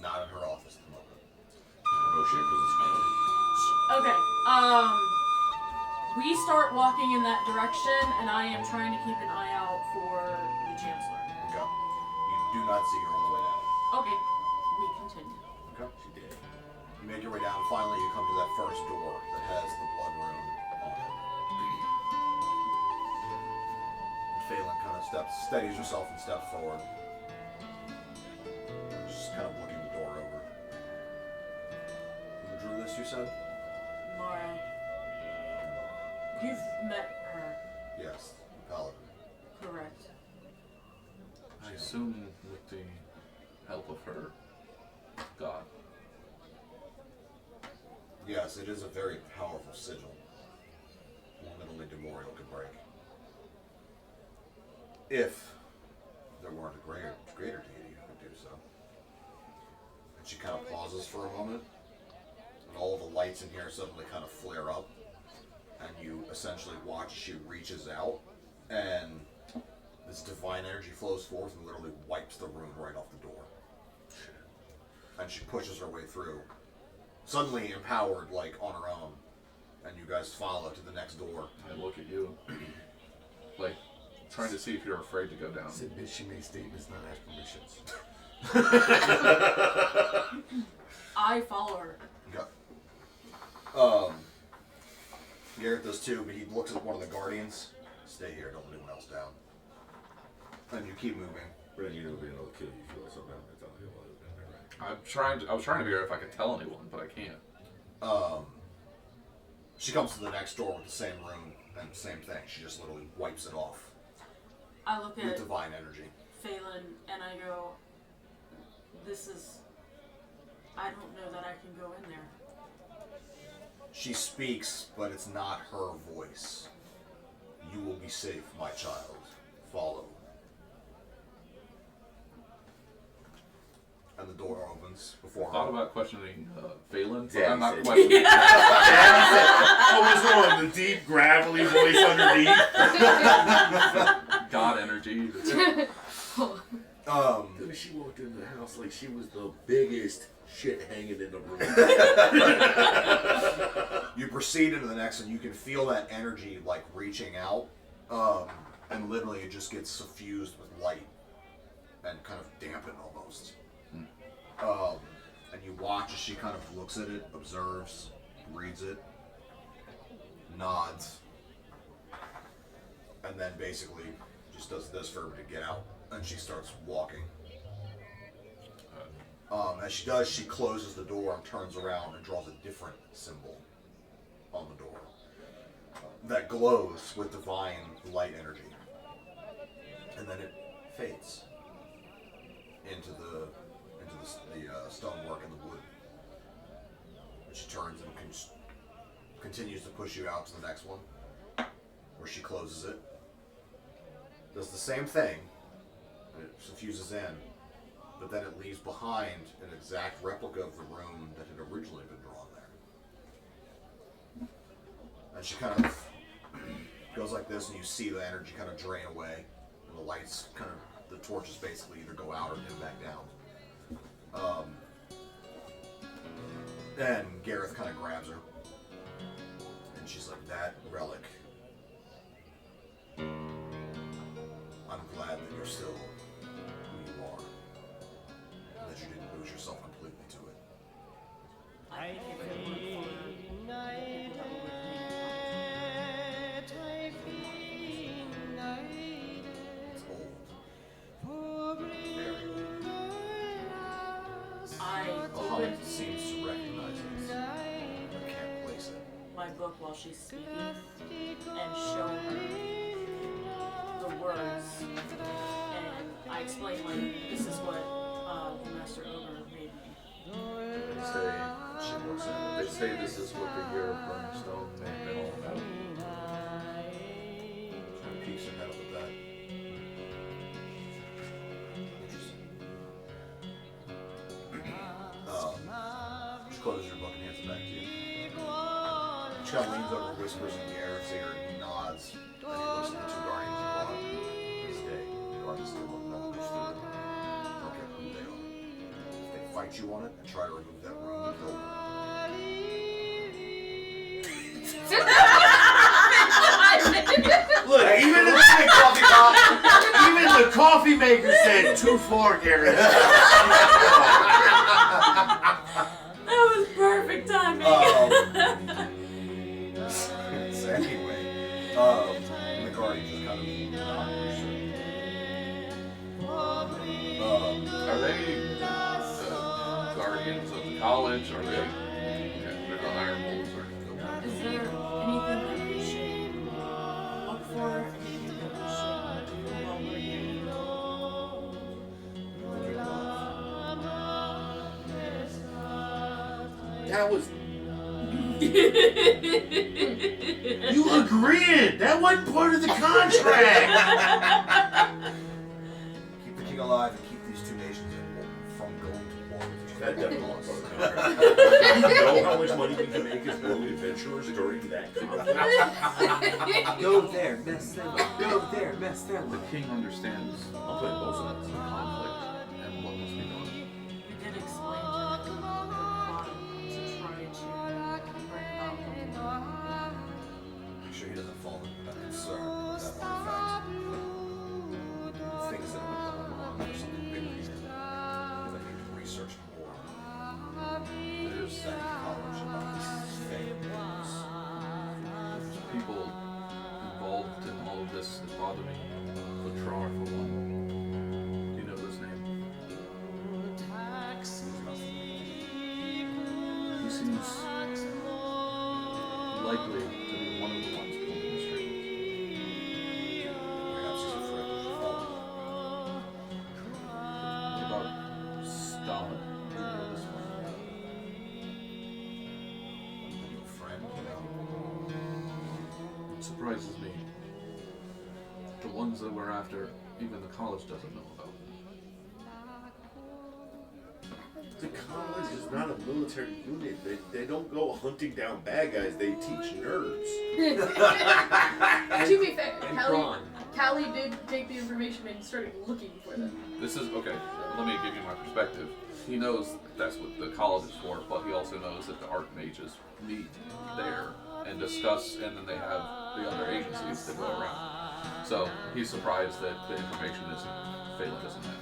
Not in her office at the moment. Oh shit, because it's cloudy. Okay. We start walking in that direction, and I am trying to keep an eye out for the chancellor. Okay. You do not see her on the way down. Okay. We continue. Okay. She did. You make your way down. Finally, you come to that first door that has the blood rune on it. And Phelan kind of steadies herself and steps forward. Just kind of looking the door over. Who drew this, you said? Mara. You've met her, Yes, the paladin. correct? I assume with the help of her god. Yes, it is a very powerful sigil. One that only Demorial could break. If there weren't a greater deity who could do so. And she kind of pauses for a moment, and all the lights in here suddenly kind of flare up, and you essentially watch as she reaches out, and this divine energy flows forth and literally wipes the room right off the door. And she pushes her way through, suddenly empowered, like, on her own. And you guys follow to the next door. I look at you, like, trying to see if you're afraid to go down. I said, bitch, she made statements, not ask permissions. I follow her. Okay. Garrett does too, but he looks at one of the guardians. Stay here, don't let anyone else down. And you keep moving. Brad, you know being able to kill you, feel like something happened to tell you while you were down there, right? I was trying to figure out if I could tell anyone, but I can't. She comes to the next door with the same room and the same thing. She just literally wipes it off I look with at divine energy. Phelan and I go, this is... I don't know that I can go in there. She speaks, but it's not her voice. You will be safe, my child. Follow. And the door opens before Thought her. about questioning Phelan, but Yeah, I'm not he said- questioning. What was wrong? The deep, gravelly voice underneath? God energy. Dude, she walked in the house like she was the biggest shit hanging in the room. You proceed into the next and you can feel that energy like reaching out. And literally it just gets suffused with light and kind of dampened almost. And you watch as she kind of looks at it, observes, reads it, nods, and then basically just does this for her to get out, and she starts walking. As she does, she closes the door and turns around and draws a different symbol on the door that glows with divine light energy. And then it fades into the stonework and the wood. And she turns and continues to push you out to the next one, where she closes it. Does the same thing. And it suffuses in, but then it leaves behind an exact replica of the room that had originally been drawn there. And she kind of goes like this, and you see the energy kind of drain away, and the lights kind of, the torches basically either go out or dim back down. And Gareth kind of grabs her, and she's like, that relic. I'm glad that you're still who you are, and that you didn't lose yourself completely to it. I think if it weren't for the people that were with It's old. Very old. I The hunt opened seems to recognize it, but can't place it. my book while she's speaking and show her the words, and I explain like this is what the Master Ogre made me. They say, She looks at they say this is what the year of burning stone may have been all about. it, kind of peeks her head up at that. Interesting. She closes your book and hands it back to you. She kind of leans over, whispers in Gareth's ear, and he nods. And he looks at the two guardians you brought. This day, the guardians still look no one goes through it. Don't care who they are. If they fight you on it and try to remove that room, you kill them. Look, even the coffee maker said, too far, Garrett. That was perfect timing. So anyway, the guardians just kind of nod and Are they guardians of the college? Are they? Okay, they're not Iron Wolves or. Is there anything that we should look for? Anything that we should do while we're here? That was... You agreed! That wasn't part of the contract! keep the king alive and keep these two nations from going to war with each That other. definitely was part of the contract. You know how much money we can make as rogue adventurers during that contract? Go there, mess them up. Go there, mess them The up. king understands I'll play both of the them. conflict and what must be done. We did explain to her the plot to try to bring about the war. Make sure he doesn't fall into that concern with that artifact. Things that have been going on or something bigger here. I need to research more. There's that college about this fake news. There's people involved in all of this that bother me. Latrar, for one. Do you know this name? He seems likely to be one of the ones pulling the strings. Perhaps he's afraid of falling. What about Stalin? Do you know this one? A friend, you know. It surprises me. The ones that we're after, even the college doesn't know about. The college is not a military unit. They don't go hunting down bad guys. They teach nerds. To be fair, And Callie, Braun. Callie did take the information and started looking for them. This is, okay, let me give you my perspective. He knows that's what the college is for, but he also knows that the archmages meet there and discuss, and then they have the other agencies that go around. So he's surprised that the information Phelan doesn't have.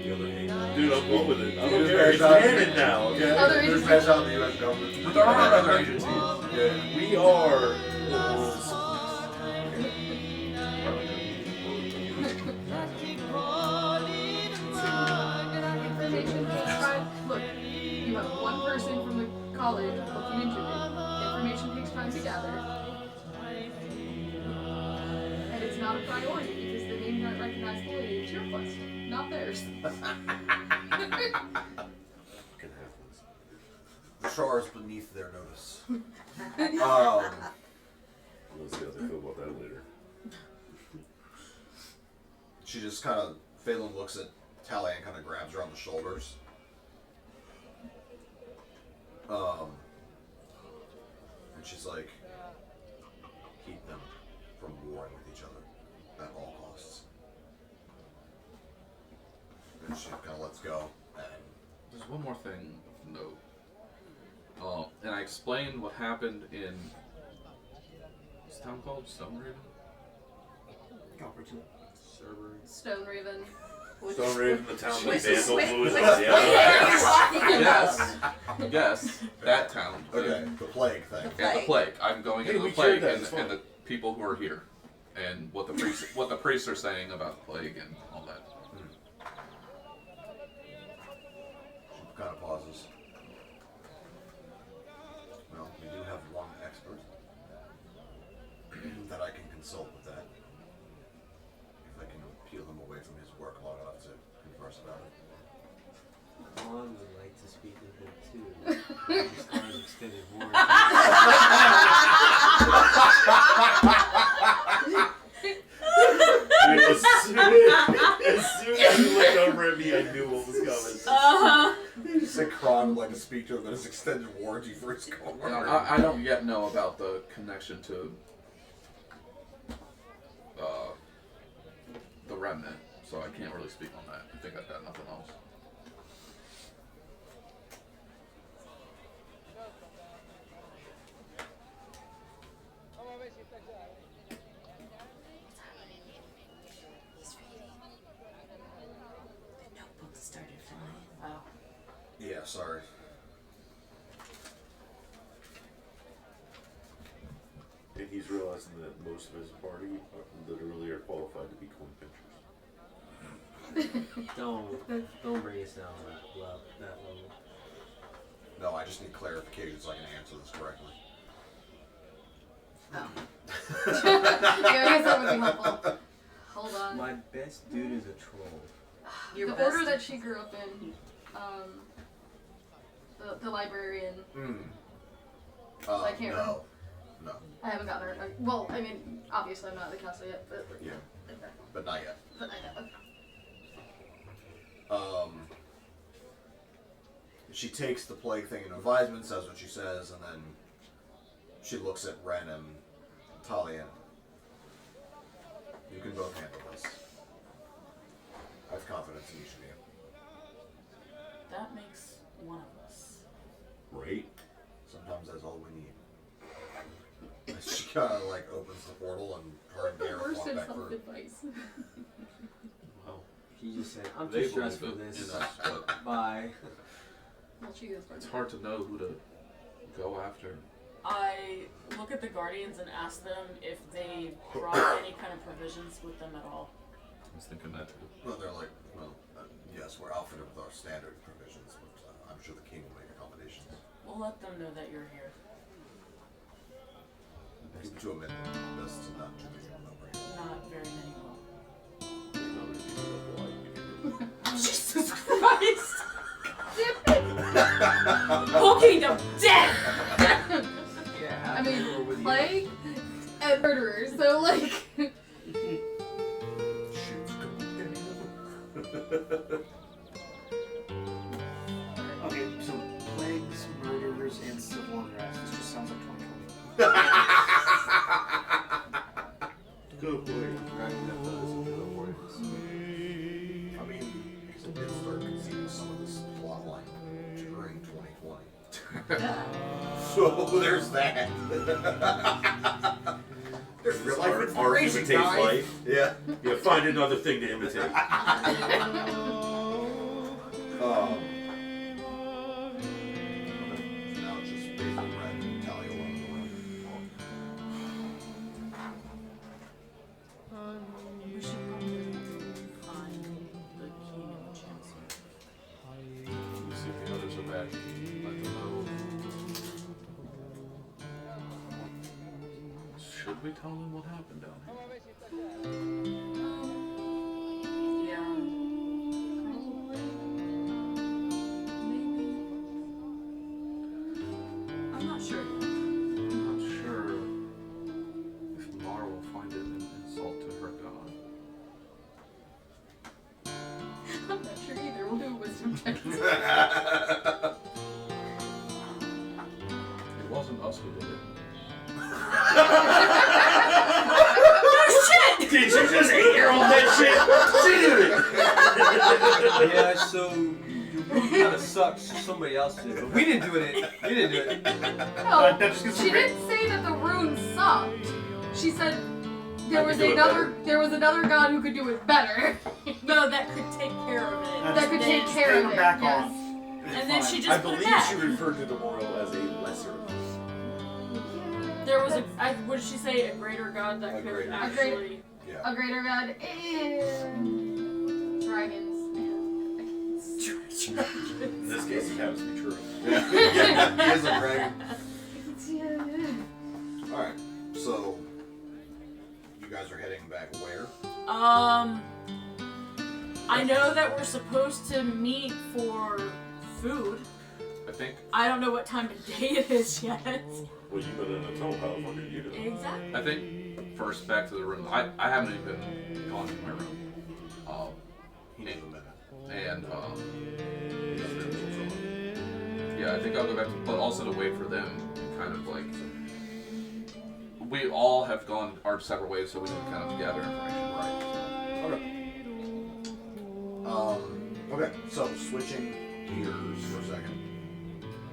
Dude, I'm going with it. I don't Just care. It's based on- canon now. Yeah, Okay? Other just based on the U.S. government. But there are other agencies. Yeah. We are the world's Information takes time. Look, you have one person from the college looking into it. Information takes time to gather. And it's not a priority because the names aren't recognized fully. It's your quest, not theirs. fucking halflings. The Shar is beneath their notice. We'll see how they feel about that later. She just kind of, Phelan looks at Talia and kind of grabs her on the shoulders. And she's like, keep them from warring with each other at all costs. And she kind of lets go. And There's one more thing of note. And I explained what happened in, what's the town called? Stoneraven? Stone Raven. Stone Raven, the town Which that is- Vandal which- blew his which- own what area are you walking about? Yes, that town. okay, the plague thing. And the plague. I'm going Hey, into we the plague cured that, and, it's and fine. the people who are here, and what the priests are saying about the plague and all that. She kind of pauses. Well, we do have one expert that I can consult with that. If I can peel him away from his work long enough to converse about it. Braun would like to speak with him too. As far as extended warranty. Dude, as soon as you looked over at me, I knew what was coming. He just said Kron would like to speak to him that his extended warranty for his car. I don't yet know about the connection to the remnant, so I can't really speak on that. I think I've got nothing else. He's reading. The notebook started flying. Oh. Yeah, sorry. And he's realizing that most of his party literally are qualified to be coin pinchers. Don't bring us down that level. No, I just need clarification so I can answer this correctly. Oh. Yeah, I guess that would be helpful. Hold on. My best dude is a troll. Your the best- order that she grew up in, the librarian. I can't remember. No. I haven't gotten her. Well, I mean, obviously I'm not at the castle yet, but Yeah. okay. But not yet. But I know. She takes the plague thing in advisement, says what she says, and then she looks at Ren and Talia. You can both handle this. I have confidence in each of you. That makes one of us. Right? Sometimes that's all we need. And she kind of like opens the portal and her and The Garrett worst walk of back through. self-advice. Well, She just said, I'm they too stressed for believe it this. in us, but Bye. Well, she is. it's hard to know who to go after. I look at the Guardians and ask them if they brought any kind of provisions with them at all. I was thinking that too. Well, they're like, well, yes, we're outfitted with our standard provisions, but I'm sure the king will make accommodations. We'll let them know that you're here. Keep it to a minimum. That's not too big of a number. Not very many will. Jesus Christ! Whole kingdom dead! Yeah. I mean, plague and murderers, so like. Okay, so plagues, murderers, and civil unrest. This just sounds like 2020. Good boy. I mean, because it did start conceiving some of this plot line during 2020. So there's that. There's real life Art inspiration, imitates guys. life. Yeah. Yeah, find another thing to imitate. Now it's just basically Red and Talia running around. We should probably find the key and the chancellor. See if the others are back. Let them know. Should we tell them what happened down here? Yeah. Maybe. I'm not sure yet. I'm not sure if Mara will find it an insult to her god. I'm not sure either. We'll do a wisdom check. It wasn't us who did it. Did you just hear all that shit? She did it! Yeah, so you kind of sucks. Somebody else did, but we didn't do it. We didn't do it. No, she didn't say that the rune sucked. She said there was another god who could do it better. No, that could take care of it. That could take care of it. Back Yes. off. And then she I just put it believe back. she referred to the Memorial as a lesser. There was what did she say? A greater god that A could greater. actually. A greater god and dragons. In this case, it happens to be true. Yeah, he is a dragon. Yeah. Alright, so you guys are heading back where? I know that we're supposed to meet for food. I think. I don't know what time of day it is yet. Well, you've been in a tunnel. How the fuck did you do it? Exactly. I think first back to the room. I haven't even gone to my room. He needs a minute. And yeah, I think I'll go back to, but also to wait for them. Kind of like we all have gone our separate ways, so we can kind of gather information. Right. Okay, so switching gears for a second.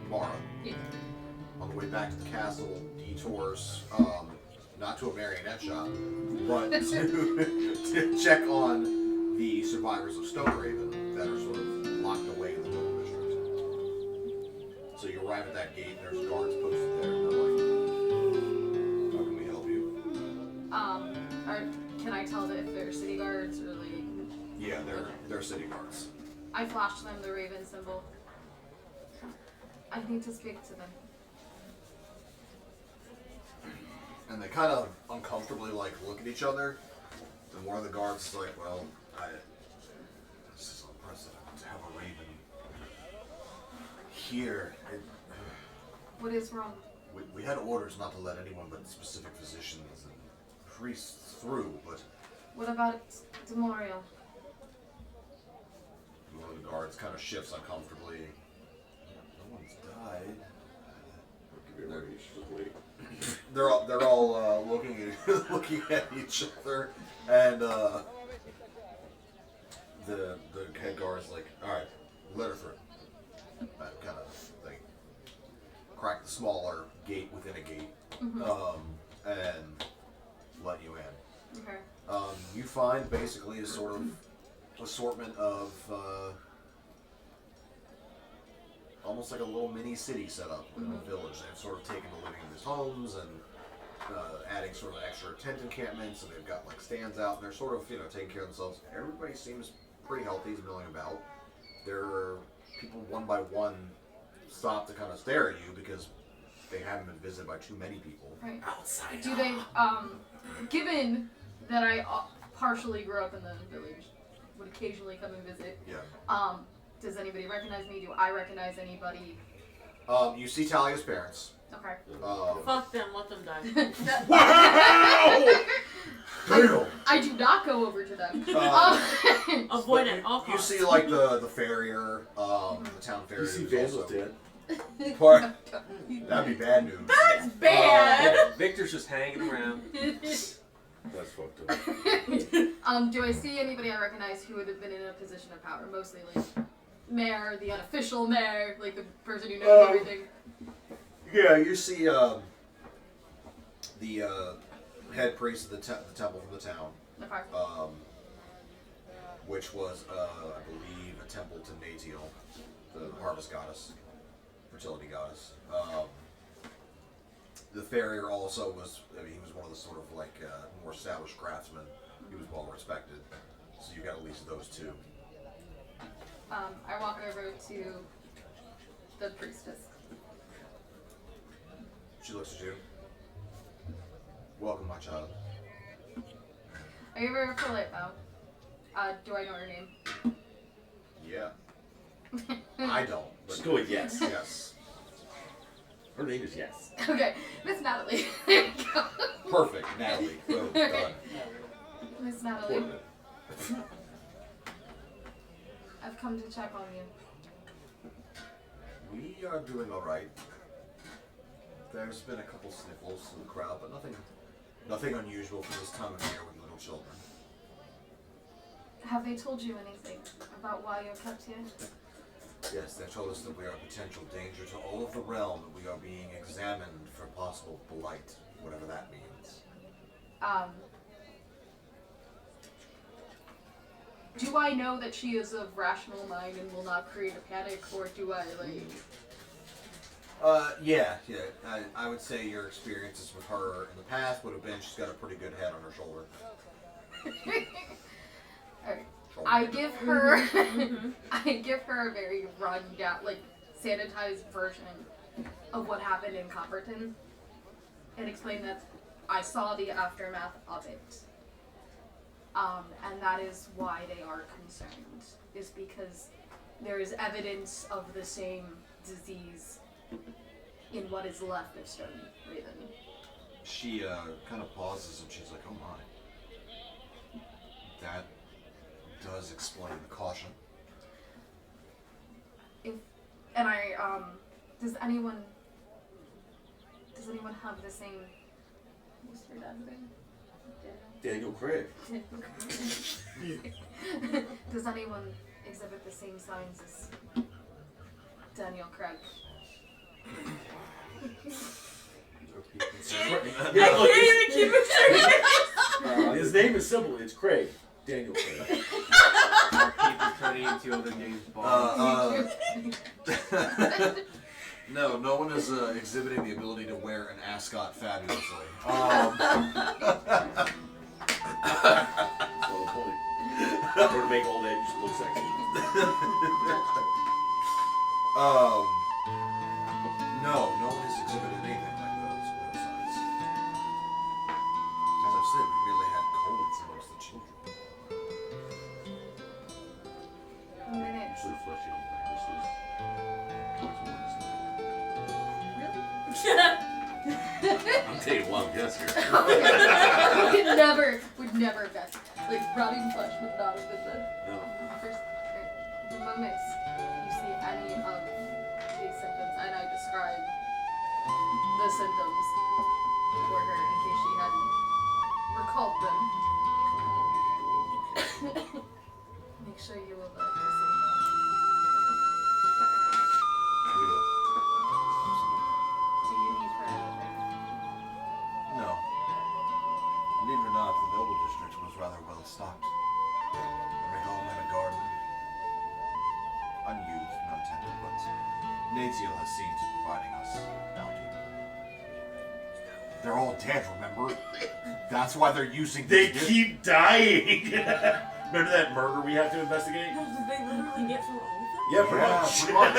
Mara. Yeah. On the way back to the castle, detours, not to a marionette shop, but to check on the survivors of Stoneraven that are sort of locked away in the Middle District. So you arrive at that gate, there's guards posted there, and they're like, how can we help you? Can I tell if they're city guards or like? Yeah, they're city guards. I flashed them the raven symbol. I need to speak to them. And they kind of uncomfortably like look at each other. And one of the guards is like, well, this is unprecedented to have a raven here. What is wrong? We had orders not to let anyone but specific physicians and priests through, but What about Demorial? one of the guards kind of shifts uncomfortably. No one's died. Give me a raise. Just wait. They're all looking at each other, and the head guard's like, all right, let her through. That kind of thing. Crack the smaller gate within a gate, and let you in. Okay. You find basically a sort of assortment of almost like a little mini city set up within a village. They've sort of taken the living in these homes and adding sort of extra tent encampments, and they've got like stands out, and they're sort of taking care of themselves. Everybody seems pretty healthy, is milling about. There are people one by one stop to kind of stare at you because they haven't been visited by too many people. Right. Outside. Do they, given that I partially grew up in the village, would occasionally come and visit, Yeah. does anybody recognize me? Do I recognize anybody? You see Talia's parents. Okay. Fuck them, let them die. Wow! Damn! I do not go over to them. Avoid it, all You costs. see like the farrier, the town farrier. You see who's Vandel's also- dead. Part- That'd be bad news. That's bad! Victor's just hanging around. That's fucked up. Do I see anybody I recognize who would have been in a position of power? Mostly like mayor, the unofficial mayor, like the person who knows everything. Yeah, you see the head priest of the temple from the town, Okay. which was, I believe, a temple to Natiel, the harvest goddess, fertility goddess. The farrier also was, I mean, he was one of the sort of like more established craftsmen. He was well respected. So you got at least those two. I walk over to the priestess. She looks at you. Welcome, my child. Are you ever polite though? Do I know her name? Yeah. I don't. But Just go with yes. yes. Her name is Yes. Okay, Miss Natalie. There you go. Perfect, Natalie. Boom, done. Miss Natalie. I've come to check on you. We are doing all right. There's been a couple sniffles in the crowd, but nothing unusual for this time of year with little children. Have they told you anything about why you're kept here? Yes, they told us that we are a potential danger to all of the realm, that we are being examined for possible blight, whatever that means. Do I know that she is of rational mind and will not create a panic, or do I, like... Yeah. I would say your experiences with her in the past would have been she's got a pretty good head on her shoulder. Alright. I give her I give her a very run down, like sanitized version of what happened in Copperton, and explain that I saw the aftermath of it. And that is why they are concerned, is because there is evidence of the same disease in what is left of Stone Raven. She kind of pauses and she's like, oh my. That does explain the caution. Does anyone have the same, what's your dad's name? Daniel Craig. Does anyone exhibit the same signs as Daniel Craig? Yeah, look, I can't even keep it straight. his name is simple. It's Craig. Daniel Craig. Our people turning into other James Bond. No one is exhibiting the ability to wear an ascot fabulously. That's the point. Or to make old age look sexy. No one has exhibited anything like those signs. As I've said, we really had colds amongst the children. Actually, fleshing out this was I'm taking a wild guess here. would never guess. Like, rotting flesh would not have been the No. first. The moment you see any of these symptoms, and I describe the symptoms for her in case she hadn't recalled them. Make sure you will let her see We will. Do you need her anything? No. Believe it or not, the noble district was rather well stocked. Every home had a garden. Unused, not tended, but Natiel has seen to providing us bounty. They're all dead, remember? That's why they're using They this keep dying. Remember that murder we have to investigate? Did they literally get through all of them? Yeah, pretty Yeah, much. pretty much.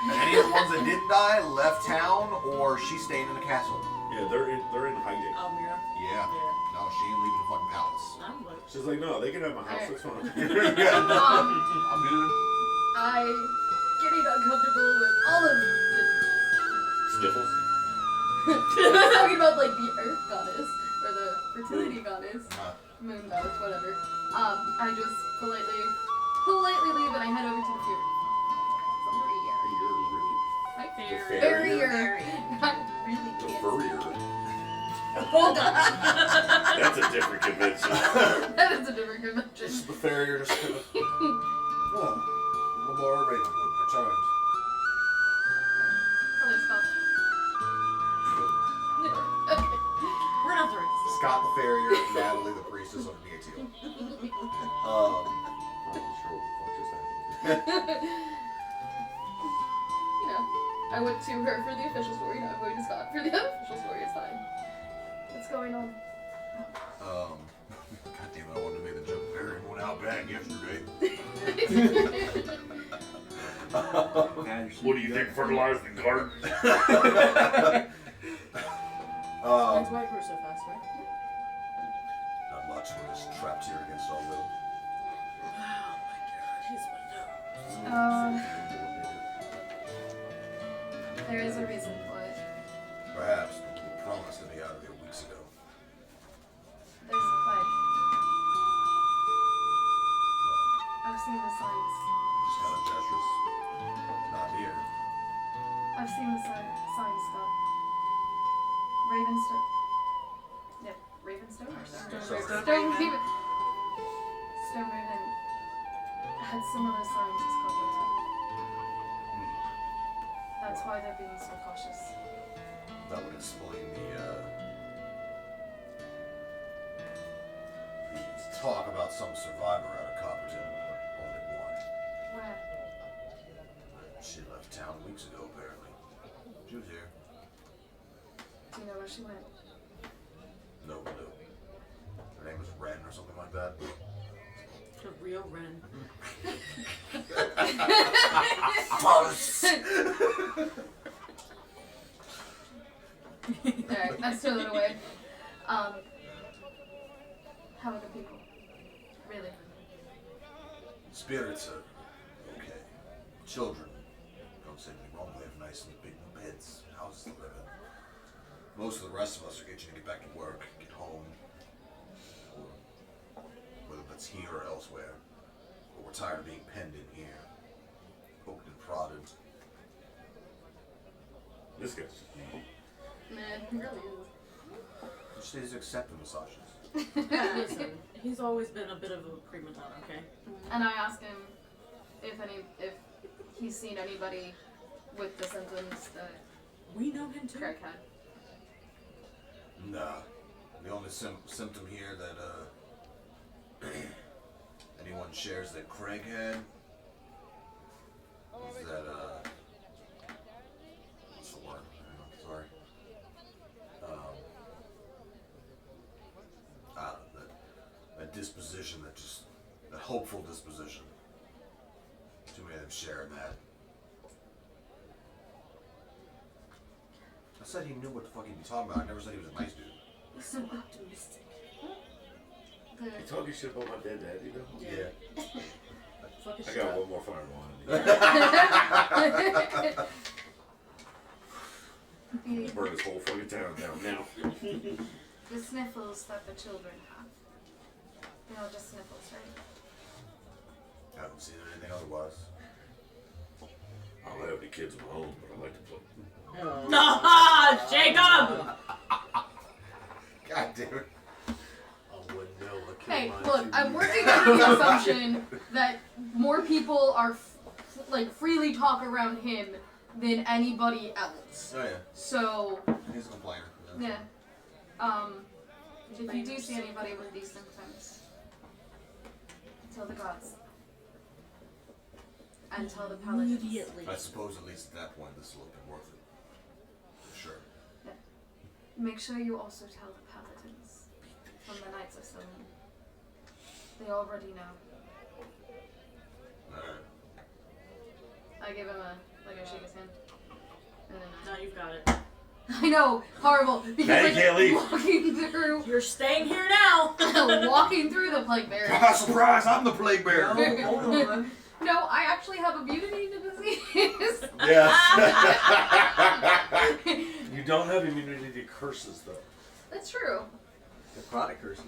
Any of the ones that didn't die left town, or she's staying in the castle. Yeah, they're in hiding. Almira. Yeah. Yeah. No, she ain't leaving the fucking palace. I'm like, She's like, no, they can have my house. That's fine. I'm good. I getting uncomfortable with all of the. Sniffles. I'm talking about like the earth goddess or the fertility goddess, moon goddess, whatever. I just politely leave and I head over to the The farrier. farrier. Not really. The fancy. furrier. Oh god. That's a different convention. That is a different This convention. is the farrier just kind of. Oh, Lamar Ravenwood returned. Hello, Scott. Okay. we're not the racist. Scott the farrier, Natalie the priestess of Neotil. I'm not sure what just happened. You know, I went to her for the official story. Now I'm going to Scott for the unofficial story. It's fine. What's going on? God damn it, I wanted to make the joke. Barry went out back yesterday. What do you think fertilized the garden? That's why it grew so fast, right? Not much. We're just trapped here against our will. Oh my god, he's my There is a reason for it. Perhaps, but we promised to be out of here weeks ago. There's a plague. I've seen the signs. Just kind of gestures. Not here. I've seen the signs, Scott. Ravenstone. Yep, Ravenstone or Stone Raven? Stone Raven. Stone Raven had similar signs as Cobbletown. That's why they're being so cautious. That would explain the talk about some survivor out of Copperton, but only one. Where? She left town weeks ago, apparently. She was here. Do you know where she went? No clue. Her name was Ren or something like that. The real Ren. Alright, let's throw that away. How are the people? Really? Spirits are okay. Children, don't say anything wrong. They have nice and big beds, houses to live in. Most of the rest of us are itching to get back to work, get home, or whether that's here or elsewhere. But we're tired of being penned in here, poked and prodded. This guy's Nah, it really is. Just needs to accept the massages. Listen, he's always been a bit of a prima donna, okay? And I asked him if he's seen anybody with the symptoms that We know him too. Craig had. Nah. The only symptom here that anyone shares that Craig had is that what's the word? Sorry. That disposition, that hopeful disposition. Too many of them sharing that. I said he knew what the fuck he'd be talking about. I never said he was a nice dude. He's so optimistic. You talking shit about my dead daddy though? Yeah. Fucking I shit got up. one more fireball in me. Burn this whole fucking town down now. The sniffles that the children have. They're all just sniffles, right? I haven't seen anything otherwise. I don't have any kids of my own, but I like to play. Jacob! God damn it. I wouldn't know what killed Hey, mine look, too. I'm working under the assumption that more people are freely talk around him than anybody else. Oh yeah. So, He's a complainer. yeah. If you do see anybody with these symptoms, tell the gods. And tell the paladins. Immediately. I suppose at least at that point this will have been worth it. For sure. Yeah. Make sure you also tell the paladins from the Knights of Stone. They already know. Alright. I give him Like I shake his hand. And then Now you've got it. I know, horrible. Because Now you like can't leave. walking through You're staying here now. walking through the plague bear. Surprise! I'm the plague bear. No, hold on. No, I actually have immunity to disease. Yes. You don't have immunity to curses, though. That's true. Necrotic curses.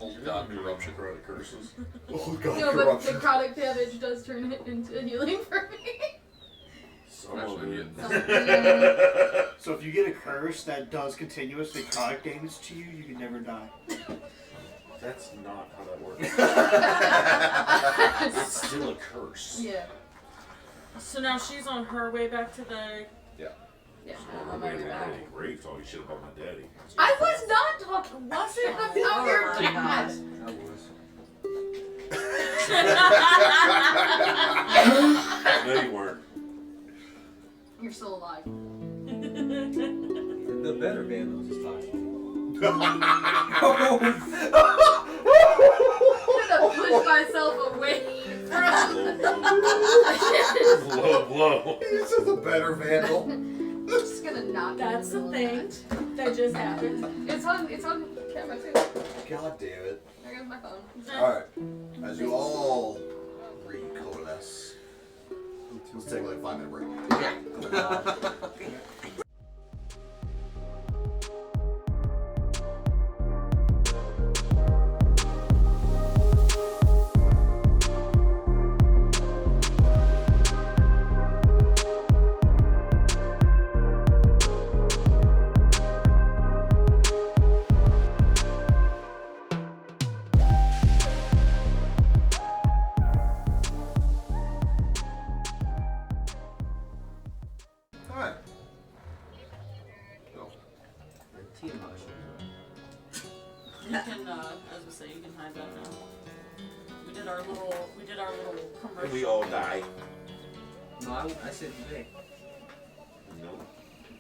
Old god corruption. Necrotic curses. Oh god, No, but corruption. necrotic damage does turn it into healing for me. Some Actually, of So, it. yeah. So if you get a curse that does continuous necrotic damage to you, you can never die. That's not how that works. It's still a curse. Yeah. So now she's on her way back to the. Yeah. I'm I'm already in back. my grave talking shit about my daddy. I was not talking. Was it about your Oh my dad? gosh. I was. No, you weren't. You're still alive. The better vandals is fine. I'm gonna push myself away from. Blow. This is a better vandal. I'm just gonna knock. That's the thing that just happened. It's on camera too. God damn it. There goes my phone. Alright. As you all recoalesce, let's take like a 5-minute break. Alright. So, You can, as I say, you can hide that now. We did our little commercial. We all die. No, I said today. No.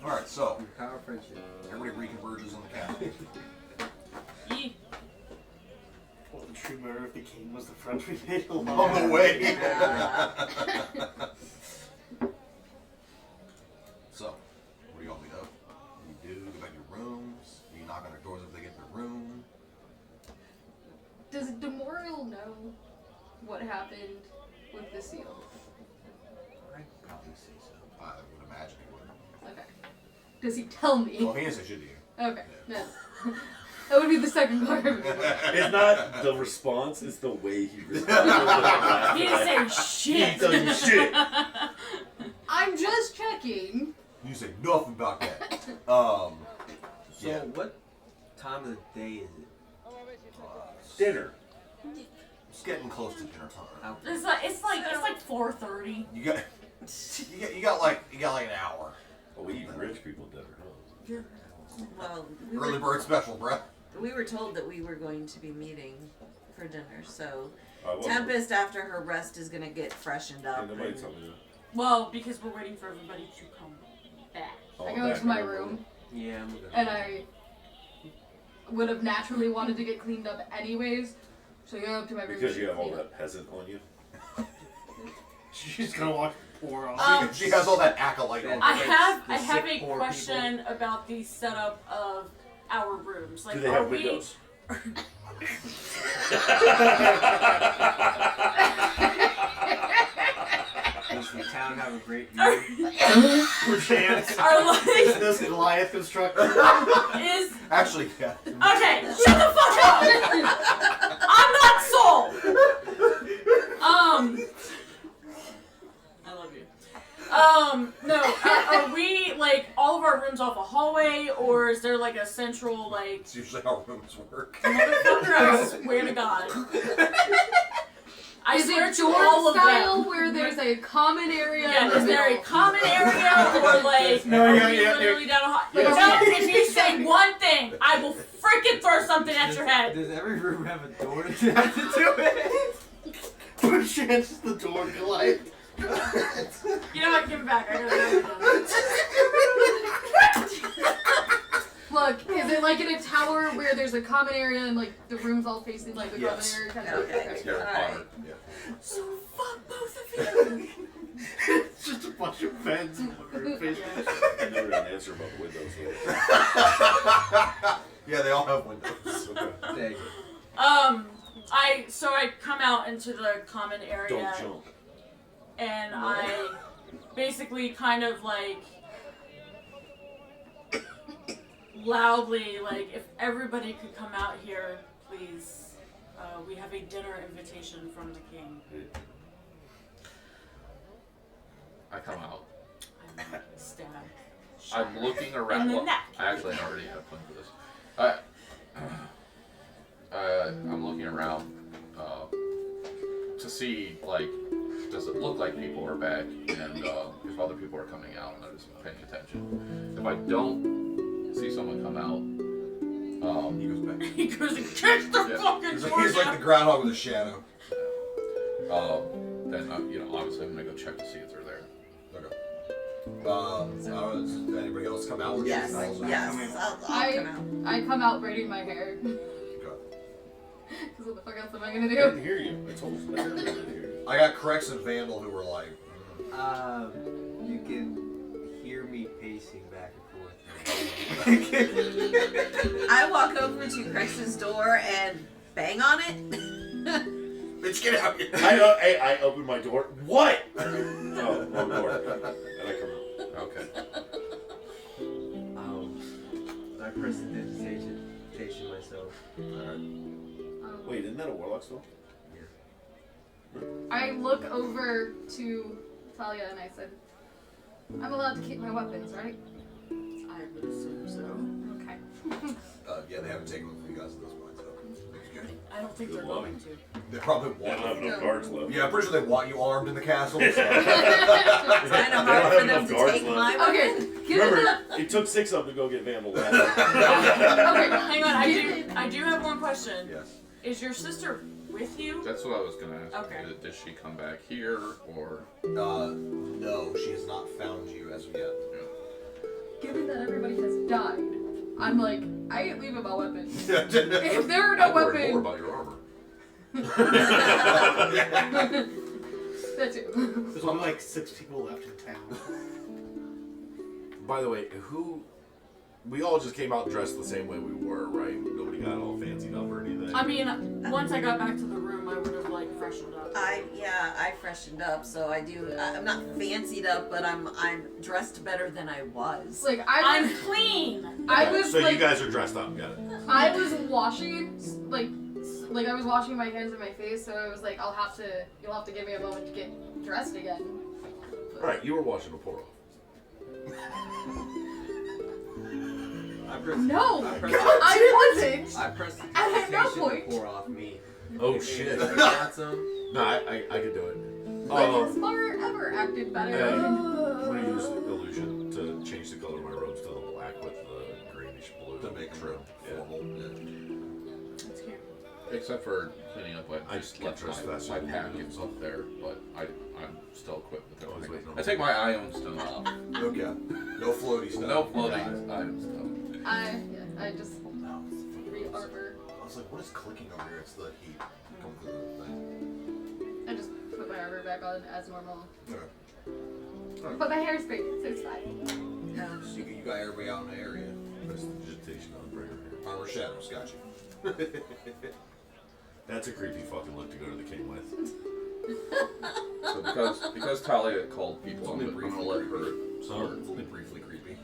alright, so Power of friendship. everybody reconverges on the castle. Yee. Well, the true murder of the king was the friend we made along On the way. So, what do y'all meet up? You do, go back to your rooms. You knock on their doors if they get in their room. Does Demorial know what happened with the seal? I'd probably say so. I would imagine he would. Okay. Does he tell me? Well, he is a shitty. Okay. No. That would be the second part of it. It's not the response, it's the way he responds. He didn't say shit. He doesn't shit. I'm just checking. You say nothing about that. So Yeah. what time of the day is it? Dinner. It's getting close to dinner time. It's like 4:30. You got like an hour. Oh, we eat rich people dinner, huh? Well, Early bird special, bruh. we were told that we were going to be meeting for dinner, so I wasn't. Tempest, after her rest, is gonna get freshened up. And nobody and- told me that. Well, because we're waiting for everybody to come back. Oh, I go back into my in the room, Yeah, I'm good. and I would have naturally wanted to get cleaned up anyways. So I go up to my room. Because you have all clean up. that peasant on you. She's gonna watch the pour off. She has all that acolyte on. I have The a sick poor question about the setup of our rooms. Like, Do they are have we? windows? Does the town have a great view? Perchance. Are like This Goliath construction. is Actually, yeah. okay? Shut the fuck up! I'm not Soul. I love you. No. Are we like all of our rooms off a hallway, or is there like a central like? It's usually how rooms work. Motherfucker, I swear to God. I Is swear it to dorm all of style them. where there's a common area? Yeah, in the is there a middle? common area or like No, are yeah, we yeah, literally down a hall? Yes. No, if you say one thing, I will freaking throw something at your head. Does every room have a door to have to do it? Perchance is the door Goliath. You know what? Give it back. I gotta go. Look, is it like in a tower where there's a common area and like the rooms all facing like the Yes. common area kind of? Okay. Yeah, Alright. yeah. So fuck both of you. just a bunch of vents over her face. I never got an answer about the windows though. Yeah, they all have windows. Okay. Thank you. I come out into the common area. Don't jump. And I basically kind of like loudly, like, if everybody could come out here, please. We have a dinner invitation from the king. I come out. I'm stabbed. I'm looking around. In the Well, neck. actually, I already have a plan for this. I'm looking around to see, like, does it look like people are back, and if other people are coming out, and I'm just paying attention. If I don't see someone come out, He goes back. He goes and kicks the fucking He's door like down. the groundhog with a shadow. then obviously I'm gonna go check to see if they're there. Okay. I don't know, does anybody else come out? Or Yes, just calls out? yes. I'll come out. I come out braiding my hair. Okay. Because what the fuck else am I gonna I do? didn't hear you. I told you. I didn't hear you. I got Crex and Vandal who were like, You can hear me pacing back and forth. I walk over to Crex's door and bang on it. bitch, get out here. I open my door. What? Oh, wrong door. And I come out. Okay. I prestidigitation myself. Wait, isn't that a warlock spell? I look over to Talia and I said, I'm allowed to keep my weapons, right? I would assume so. Okay. Yeah, they haven't taken them from you guys at this point, so it's good. I don't think they're Good luck. going to. They probably They don't have want you. enough guards left. Yeah, I'm pretty sure they want you armed in the castle. So. It's kind of They don't hard have for them enough to guards take left. my weapon. Okay, give Remember, it it took 6 of them to go get Vandal. Okay, hang on. I do have one question. Yes. Is your sister with you? That's what I was gonna ask. Okay. Did she come back here, or? No, she has not found you as of yet. Given that everybody has died, I'm like, I ain't leaving my weapon. Yeah. If there are no I'm worried more weapons, about your armor. that too. There's only like 6 people left in town. By the way, we all just came out dressed the same way we were, right? Nobody got all fancied up or anything. I mean, once I got back to the room, I would have like freshened up. I freshened up, so I do. I'm not fancied up, but I'm dressed better than I was. Like I'm clean. I was so like, you guys are dressed up, got it. I was washing, like I was washing my hands and my face, so I was like, you'll have to give me a moment to get dressed again. Right, you were washing a pour off. No, I wasn't. I pressed At no point. to pour off me. Oh shit. You got some? No, I could do it. Like, has Far ever acted better? I'm gonna use illusion to change the color of my robes to the black with the greenish blue. To make trim. formal. Yeah. That's cute. Except for cleaning up, I just left can't trust my that. pack is up there, but I'm still equipped with Always everything. waiting on I take my ion stone off. Okay. No floaty stuff. No floating ion stone. I just re-armor. I was like, what is clicking over here? It's the heat. Come through the thing. I just put my armor back on as normal. Okay. But my hair's braided, so it's fine. So you got everybody out in the area. Prestidigitation on Breaker. Armor shadows, got you. That's a creepy fucking look to go to the king with. So because Talia called people, I'm gonna let her start. It's only briefly creepy.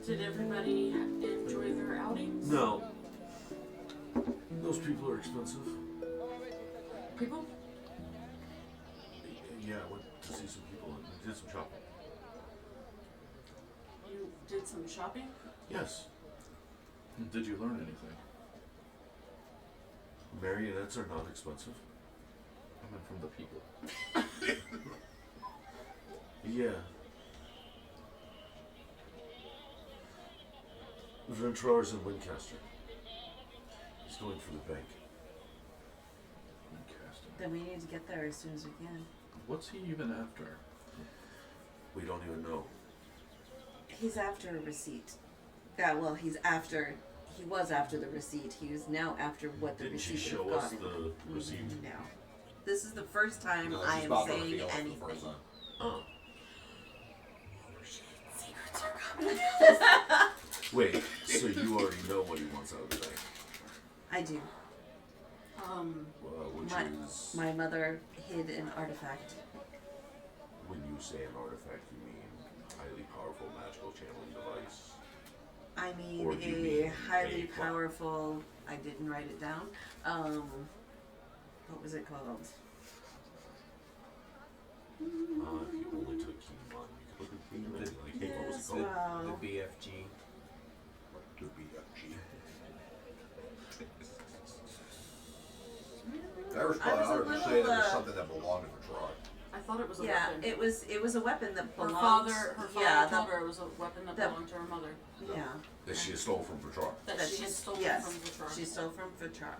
Did everybody enjoy their outings? No. Those people are expensive. People? Yeah, I went to see some people and did some shopping. You did some shopping? Yes. Did you learn anything? Marionettes are not expensive. I meant from the people. Yeah. Ventrars and Wincaster. He's going for the bank. Interesting. Then we need to get there as soon as we can. What's he even after? We don't even know. He's after a receipt. Yeah, well, he was after the receipt. He is now after what the Didn't she receipt show would have us gotten. the receipt? No. This is the first time No, I she's am about to saying reveal it for the anything. first time. Oh. Secrets are coming. Wait, so you already know what he wants out of the bank? I do. Which is... My mother hid an artifact. When you say an artifact, you mean highly powerful magical channeling device? I mean Or do you a mean highly a powerful. I didn't write it down. What was it called? If you only took Keymon, you could look at Keymon and be like, hey, what was it Yes, called? well, The BFG. The BFG. That was I probably was a harder to little, say that it was something that belonged to Bertrand. I thought it was a yeah, weapon. it was a weapon that Her belonged. father yeah, told her it was a weapon that belonged to her mother. Yeah. That she stole from Bertrand. That she had stolen yes, from Vitra. she stole from Vitra.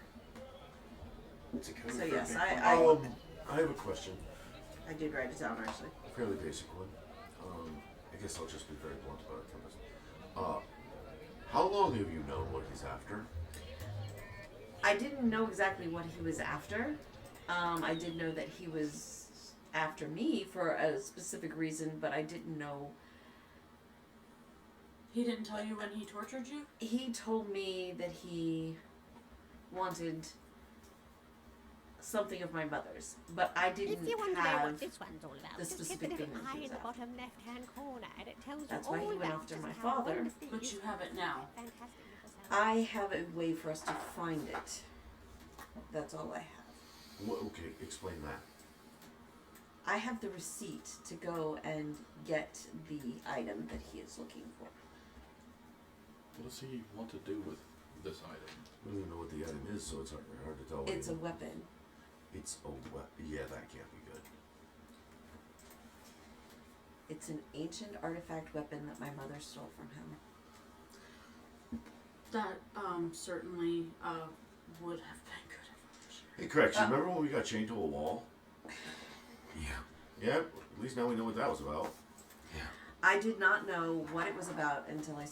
It's a code So for yes, big I have a question. I did write it down actually. A fairly basic one. I guess I'll just be very blunt about it, Tempest. How long have you known what he's after? I didn't know exactly what he was after. I did know that he was after me for a specific reason, but I didn't know. He didn't tell you when he tortured you? He told me that he wanted something of my mother's, but I didn't If you want to know have what this one's all about, the just hit specific the thing little that eye he in was the after. bottom left-hand corner, and it tells That's you why he all went about after just my how father. wonderfully But you have it now. fantastic little sound. I have a way for us to find it. That's all I have. Well, okay, explain that. I have the receipt to go and get the item that he is looking for. What does he want to do with this item? We don't even know what the item is, so it's hard to tell. It's a weapon. It's a weapon. Yeah, that can't be good. It's an ancient artifact weapon that my mother stole from him. That certainly would have been good information. Hey, Craig, you remember when we got chained to a wall? Yeah. Yeah, at least now we know what that was about. Yeah. I did not know what it was about until I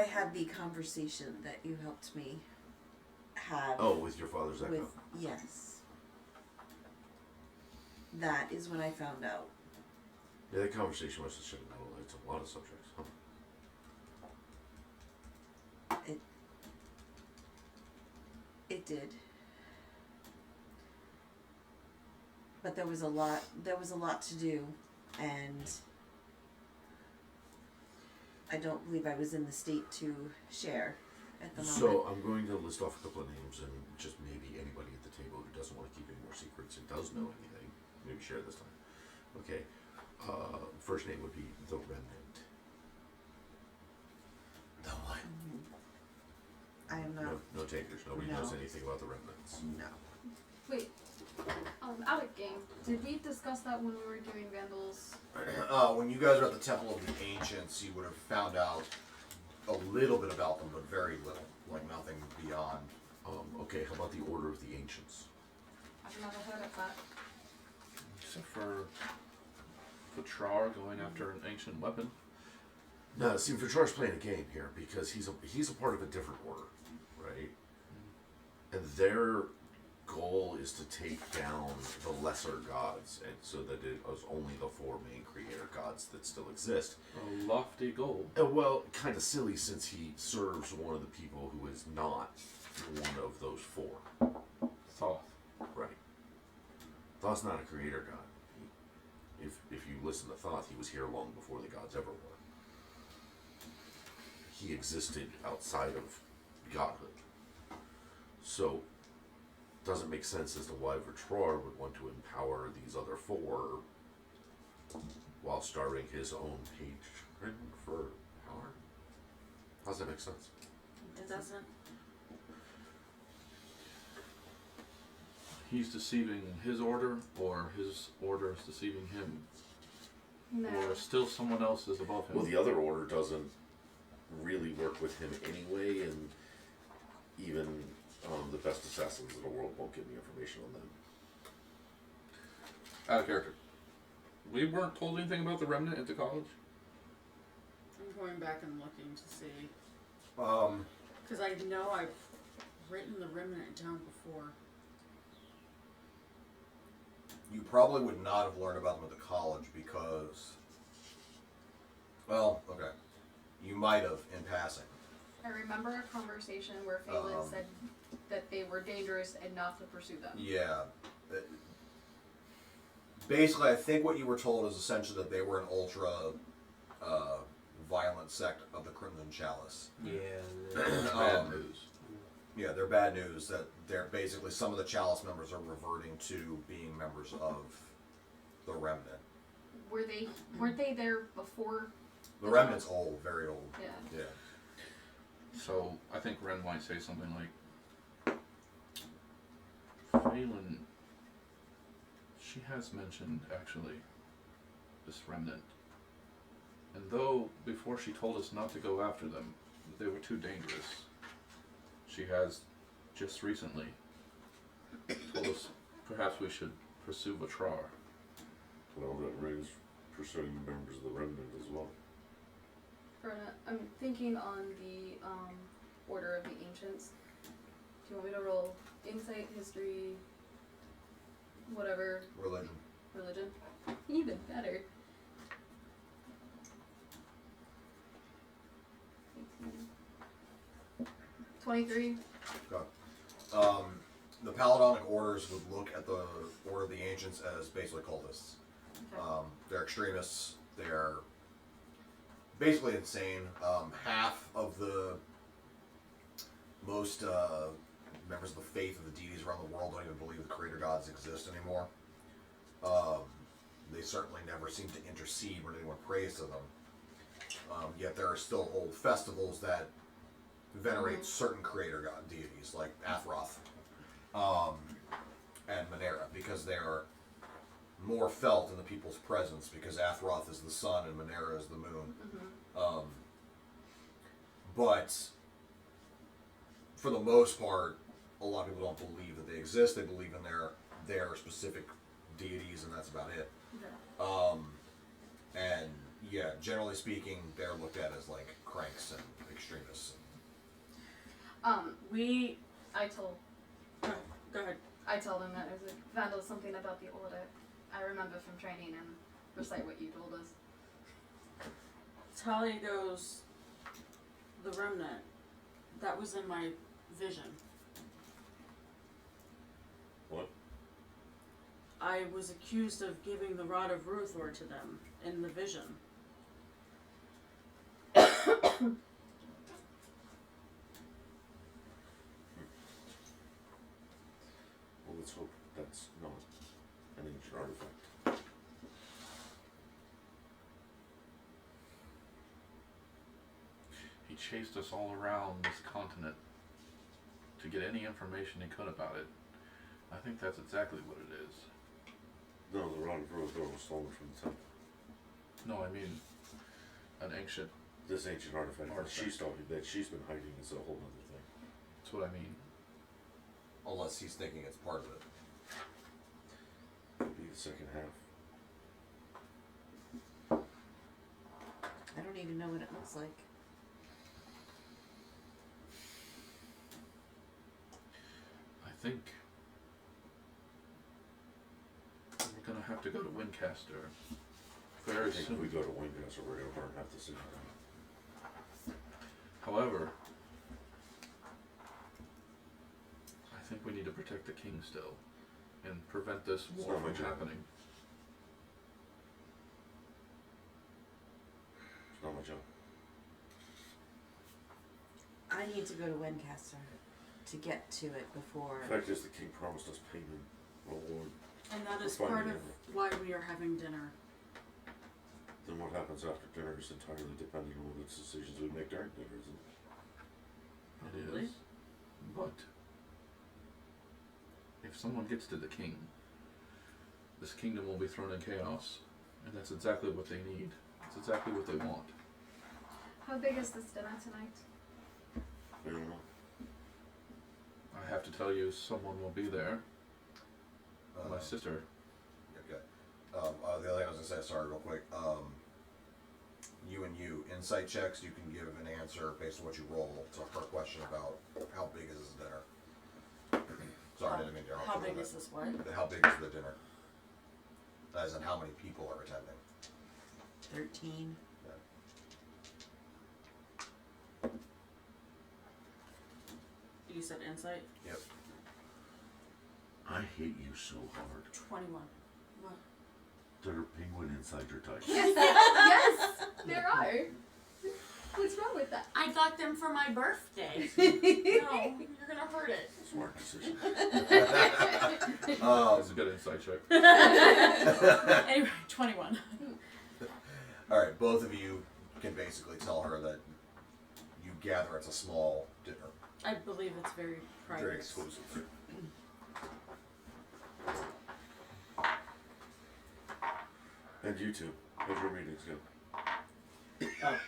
had the conversation that you helped me have. Oh, with your father's echo. Yes. That is when I found out. Yeah, that conversation was such it's a lot of subjects. Huh. It did. But there was a lot to do, and I don't believe I was in the state to share at the moment. So I'm going to list off a couple of names and just maybe anybody at the table who doesn't want to keep any more secrets and does know anything, maybe share this time. Okay. First name would be The Remnant. The what? I am not. No takers. Nobody No. knows anything about the Remnants. No. Wait. Out of game. Did we discuss that when we were doing Vandals? When you guys are at the Temple of the Ancients, you would have found out a little bit about them, but very little. Like nothing beyond. Okay, how about the Order of the Ancients? I've never heard of that. Except for Patrar going after an ancient weapon. No, see, Vitrar's playing a game here because he's a part of a different order, right? And their goal is to take down the lesser gods, and so that it is only the four main creator gods that still exist. A lofty goal. Well, kind of silly since he serves one of the people who is not one of those four. Thoth. Right. Thoth's not a creator god. If you listen to Thoth, he was here long before the gods ever were. He existed outside of godhood. So, doesn't make sense as to why Vitrar would want to empower these other four while starving his own patron for power. How does that make sense? It doesn't. He's deceiving his order, or his order is deceiving him, No. or still someone else is above him. Well, the other order doesn't really work with him anyway, and even the best assassins in the world won't give me information on them. Out of character. We weren't told anything about the Remnant at the college? I'm going back and looking to see. Um, Because I know I've written the Remnant down before. You probably would not have learned about them at the college because, well, okay, you might have in passing. I remember a conversation where Phelan said that they were dangerous and not to pursue them. Yeah. Basically, I think what you were told is essentially that they were an ultra violent sect of the Crimson Chalice. Yeah. Bad news. Yeah, they're bad news that they're basically some of the Chalice members are reverting to being members of the Remnant. Weren't they there before? The Remnant's old, very old. Yeah. Yeah. So I think Ren might say something like, Phelan, she has mentioned actually this remnant. And though before she told us not to go after them, they were too dangerous, she has just recently told us perhaps we should pursue Vatrar. Well, that Ray's pursuing members of the remnant as well. Verna, I'm thinking on the Order of the Ancients. Do you want me to roll insight, history, whatever? Religion. Religion? Even better. 23. Okay. The Paladonic orders would look at the Order of the Ancients as basically cultists. Okay. They're extremists. They're basically insane. Half of the most members of the faith of the deities around the world don't even believe the creator gods exist anymore. They certainly never seem to intercede when anyone prays to them. Yet there are still old festivals that venerate certain creator god deities like Athroth and Manera because they are more felt in the people's presence because Athroth is the sun and Manera is the moon. But for the most part, a lot of people don't believe that they exist. They believe in their specific deities, and that's about it. Okay. And yeah, generally speaking, they're looked at as like cranks and extremists. I told. Go ahead. I told him that it was a vandal something about the order. I remember from training and recite what you told us. Talia goes, the remnant. That was in my vision. What? I was accused of giving the Rod of Ruthor to them in the vision. Well, let's hope that's not an ancient artifact. He chased us all around this continent to get any information he could about it. I think that's exactly what it is. No, the Rod of Ruthor was stolen from the temple. No, I mean an ancient. This ancient artifact that she's been hiding is a whole other thing. That's what I mean. Unless he's thinking it's part of it. Could be the second half. I don't even know what it looks like. I think we're gonna have to go to Wincaster very I think soon. if we go to Wincaster, we're going to burn half the city down. However, I think we need to protect the king still and prevent this It's war not my from job. happening. It's not my job. I need to go to Wincaster to get to it before. The fact is, the king promised us payment, reward. And that is We're part finding of why we are having dinner. Then what happens after dinner is entirely dependent on the decisions we make during dinner, isn't it? It Probably. is. But if someone gets to the king, this kingdom will be thrown in chaos. And that's exactly what they need. It's exactly what they want. How big is this dinner tonight? I don't know. I have to tell you, someone will be there. My sister. Okay. The other thing I was gonna say, sorry, real quick. You insight checks. You can give an answer based on what you roll to her question about how big is this dinner. Sorry, I didn't mean to interrupt. How you big on is that. this what? How big is the dinner? As in how many people are attending. 13. You said insight? Yep. I hate you so hard. 21. What? There are penguin insider types. Yes, there are. What's wrong with that? I got them for my birthday. No, you're gonna hurt it. Smart decision. That's a good insight check. Anyway, 21. Alright, both of you can basically tell her that you gather it's a small dinner. I believe it's very private. Very exclusive. And you two, how's your meetings go?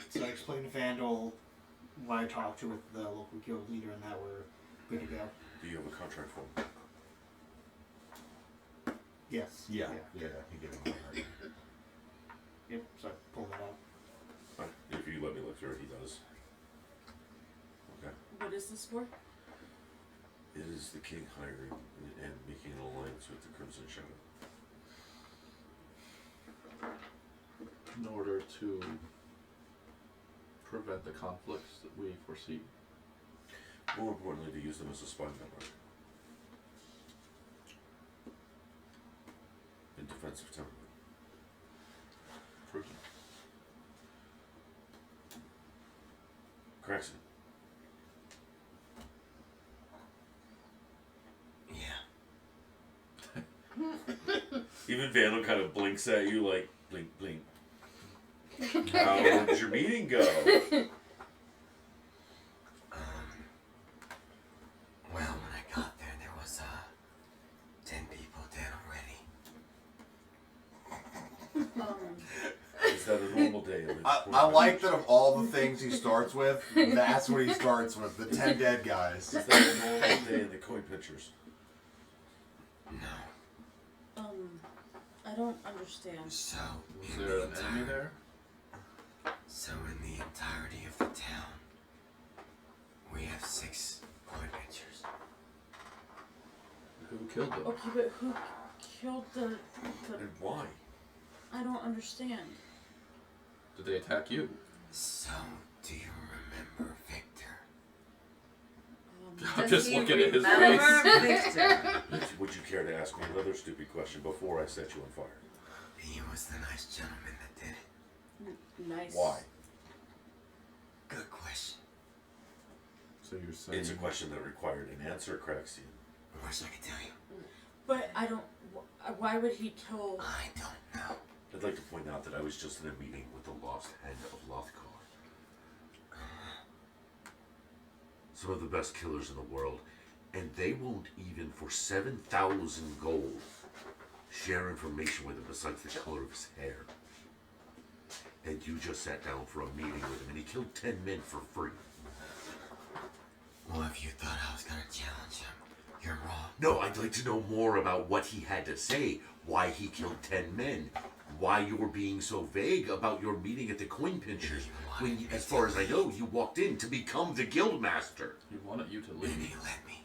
So I explained to Vandal what I talked to with the local guild leader and that we're good to go. Do you have a contract form? Yes. Yeah, he gave me one. Right. Yep, so I pulled that out. Fine. If you let me look through it, he does. Okay. What is this for? It is the king hiring and making an alliance with the Crimson Shadow. In order to prevent the conflicts that we foresee. More importantly, to use them as a spy network. In defense of Temarven. Prudent. Craxton. Even Vandal kind of blinks at you like, blink, blink. How did your meeting go? Well, when I got there, there was 10 people dead already. Is that a normal day? I like that of all the things he starts with, that's what he starts with, the 10 dead guys. Is that a normal day in the coin pitchers? No. I don't understand. So, Is there an enemy there? So in the entirety of the town, we have 6 coin pitchers. Who killed them? Okay, but who killed the And why? I don't understand. Did they attack you? So, do you remember Victor? I'm just looking at his face. Would you care to ask me another stupid question before I set you on fire? He was the nice gentleman that did it. Nice. Why? Good question. So you're saying It's a question that required an answer, Craxian. I wish I could tell you. But I don't. Why would he kill? I don't know. I'd like to point out that I was just in a meeting with the lost hand of Lothkar. Some of the best killers in the world, and they won't even for 7,000 gold share information with him besides the color of his hair. And you just sat down for a meeting with him and he killed 10 men for free. Well, if you thought I was gonna challenge him, you're wrong. No, I'd like to know more about what he had to say, why he killed 10 men, why you were being so vague about your meeting at the coin pinchers, when, as far as I know, you walked in to become the guild master. he wanted you to And leave. he let me.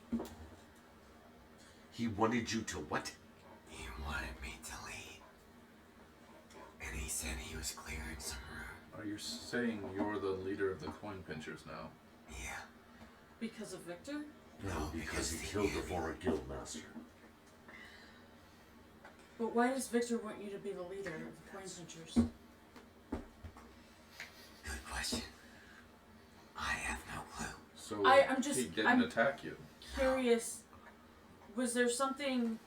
He wanted you to what? He wanted me to lead. And he said he was clearing some room. Are you saying you're the leader of the coin pinchers now? Yeah. Because of Victor? No, because he killed the former guild master. But why does Victor want you to be the leader of the coin pinchers? Good question. I have no clue. So I'm just- he didn't I'm- attack you. Curious. Was there something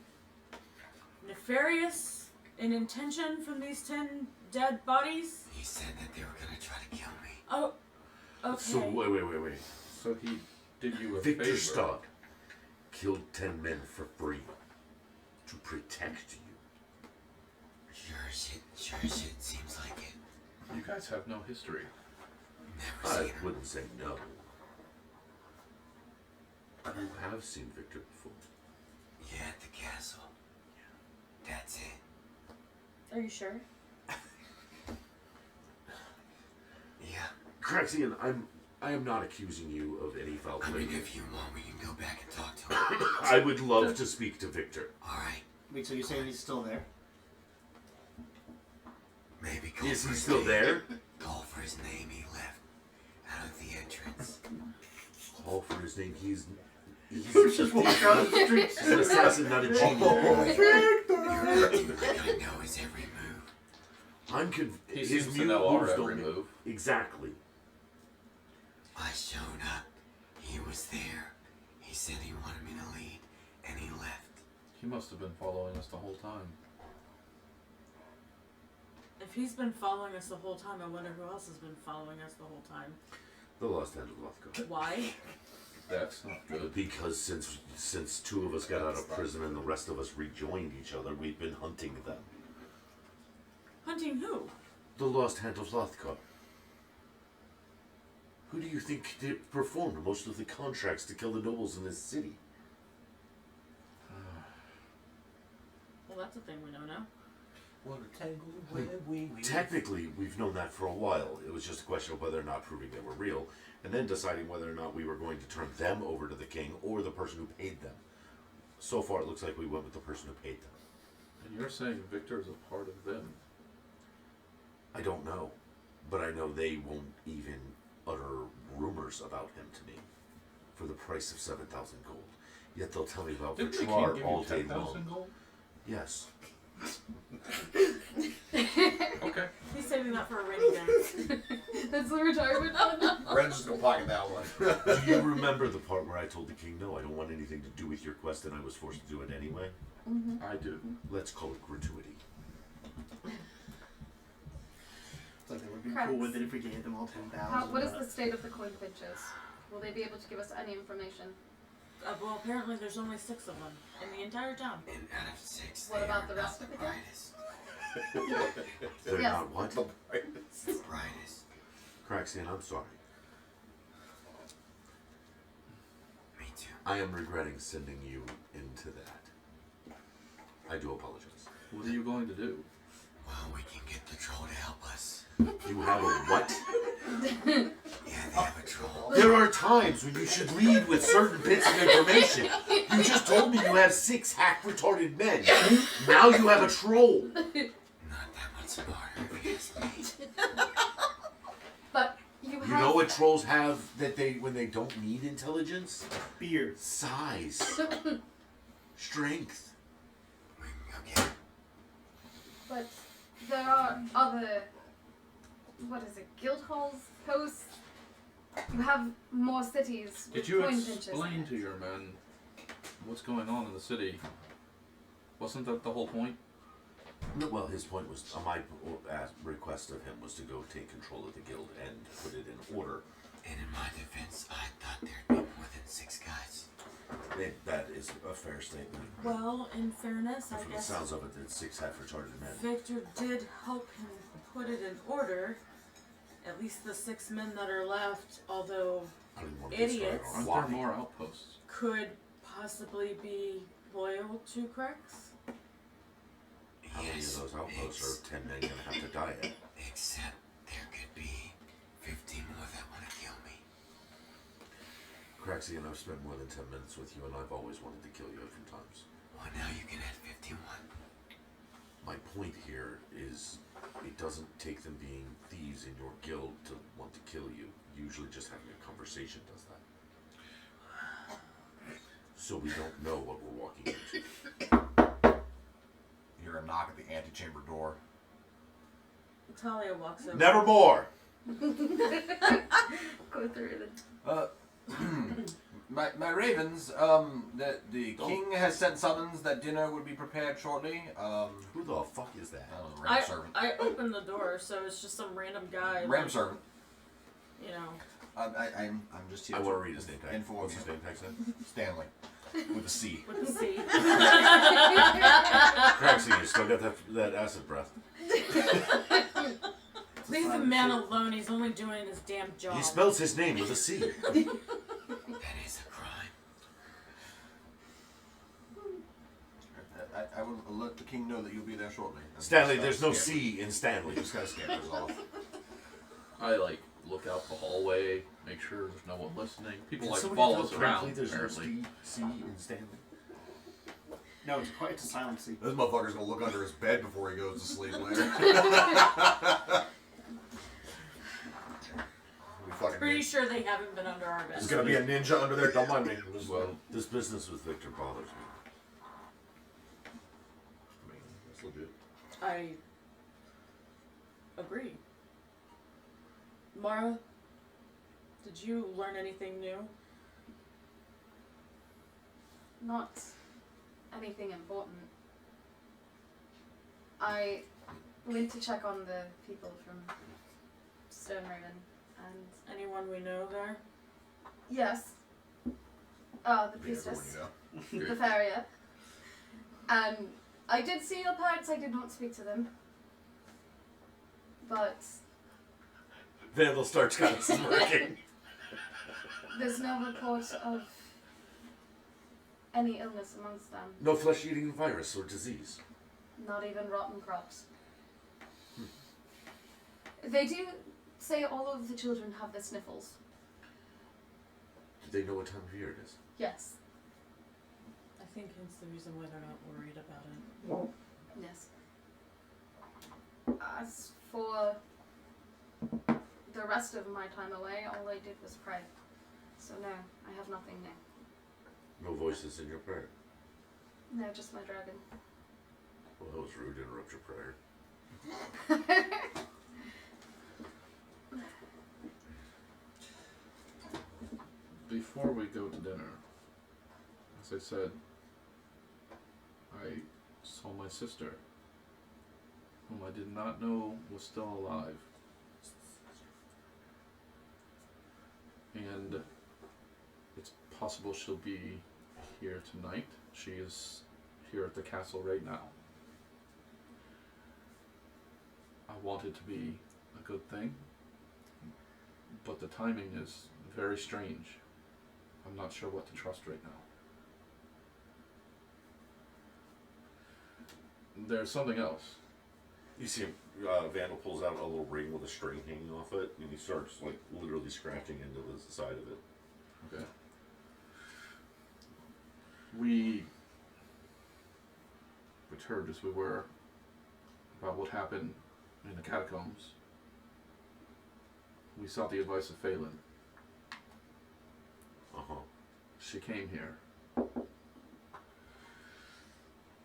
nefarious in intention from these 10 dead bodies? He said that they were gonna try to kill me. Oh, okay. So, wait. So he did you a Victor favor. Stock killed 10 men for free to protect you. Sure as shit seems like it. You guys have no history. Never I seen him. wouldn't say no. You have seen Victor before. Yeah, at the castle. That's it. Are you sure? Yeah. Craxian, I am not accusing you of any foul I play. mean, if you want, we can go back and talk to him. I would love to speak to Victor. Alright. Wait, so you're saying he's still there? Maybe call Is for he his still name. there? Call for his name. He left out of the entrance. Call for his name. He's Just walk out the streets. He's an assassin, not a genie. Like I know his every move. I'm convinced. He seems to know our every move. Exactly. I showed up. He was there. He said he wanted me to lead, and he left. He must have been following us the whole time. If he's been following us the whole time, I wonder who else has been following us the whole time. The Lost Hand of Lothco. Why? That's not good. Because since two of us got out of prison and the rest of us rejoined each other, we've been hunting them. Hunting who? The Lost Hand of Lothco. Who do you think performed most of the contracts to kill the nobles in this city? Well, that's a thing we don't know. What a tangled web we weave. Technically, we've known that for a while. It was just a question of whether or not proving they were real, and then deciding whether or not we were going to turn them over to the king or the person who paid them. So far, it looks like we went with the person who paid them. And you're saying Victor is a part of them. I don't know, but I know they won't even utter rumors about him to me for the price of 7,000 gold. Yet they'll tell me about Didn't the king Vitrar give all you day 10,000 long. gold? Yes. Okay. He's saving that for a rainy day. That's the retirement fund. Red's just gonna pocket that one. Do you remember the part where I told the king, no, I don't want anything to do with your quest, and I was forced to do it anyway? I do. Let's call it gratuity. Like they would be Crabs. cool with it if we gave them all 10,000. What is the state of the coin pinches? Will they be able to give us any information? Well, apparently there's only 6 of them in the entire town. And out of 6, What they about are the not rest of the gang? brightest. They're Yes. not what? The brightest. Craxian, I'm sorry. Me too. I am regretting sending you into that. I do apologize. What are you going to do? Well, we can get the troll to help us. You have a what? Yeah, they have a troll. There are times when you should lead with certain bits of information. You just told me you have 6 hack-retarded men. Now you have a troll. Not that much smarter if you ask me. But you You have. know what trolls have that when they don't need intelligence? Beer. Size. Strength. We can go get it. But there are other. What is it? Guild halls, posts. You have more cities with Did you coin pinches. explain to your men what's going on in the city? Wasn't that the whole point? No, well, his point was, my request of him was to go take control of the guild and put it in order. And in my defense, I thought there'd be more than 6 guys. That is a fair statement. Well, in fairness, I From the guess sounds of it, it's 6 half-retarded men. Victor did help him put it in order. At least the 6 men that are left, although I didn't want to get started idiots. on Aren't why. there more outposts? could possibly be loyal to Crex. How many of those outposts are 10 men gonna have to die at? Except there could be 50 more that want to kill me. Craxian, I've spent more than 10 minutes with you, and I've always wanted to kill you from times. Well, now you can add 51. My point here is, it doesn't take them being thieves in your guild to want to kill you. Usually just having a conversation does that. So we don't know what we're walking into. You're gonna knock at the antechamber door. Talia walks over. Nevermore! Go through it. My ravens, the king has sent summons that dinner would be prepared shortly. Who the fuck is that? That was a ram servant. I opened the door, so it's just some random guy. Ram like, servant. You know. I'm just here. I want to read his name tag. Inform What's you. his name tag said? Stanley. With a C. With the C. Craxian, you still got that acid breath. Leave the man alone. He's only doing his damn job. He spells his name with a C. That is a crime. I will let the king know that you'll be there shortly. Stanley, there's no C in Stanley. Just gotta scare us off. I look out the hallway, make sure there's no one listening. People Can somebody follow tell us around. Crankly there's Apparently, no C in Stanley? No, it's a silent sleep. This motherfucker's gonna look under his bed before he goes to sleep later. We fucking Pretty sure they haven't been under our bed. There's gonna be a ninja under there. Don't mind me. Well, this business with Victor bothers me. I mean, that's legit. I agree. Mara, did you learn anything new? Not anything important. I went to check on the people from Stoneraven, and Anyone we know there? yes, the priestess, the farrier, and I did see your parents. I did not speak to them, but Vandal starts kind of smirking. there's no report of any illness amongst them. No flesh-eating virus or disease. Not even rotten crops. They do say all of the children have the sniffles. Do they know what time of year it is? Yes. I think hence the reason why they're not worried about it. Yes. As for the rest of my time away, all I did was pray. So no, I have nothing new. No voices in your prayer. No, just my dragon. Well, that was rude to interrupt your prayer. Before we go to dinner, as I said, I saw my sister, whom I did not know was still alive. And it's possible she'll be here tonight. She is here at the castle right now. I want it to be a good thing, but the timing is very strange. I'm not sure what to trust right now. There's something else. You see, Vandal pulls out a little ring with a string hanging off it, and he starts like literally scratching into the side of it. Okay. We perturbed as we were about what happened in the catacombs. We sought the advice of Phelan. Uh-huh. She came here.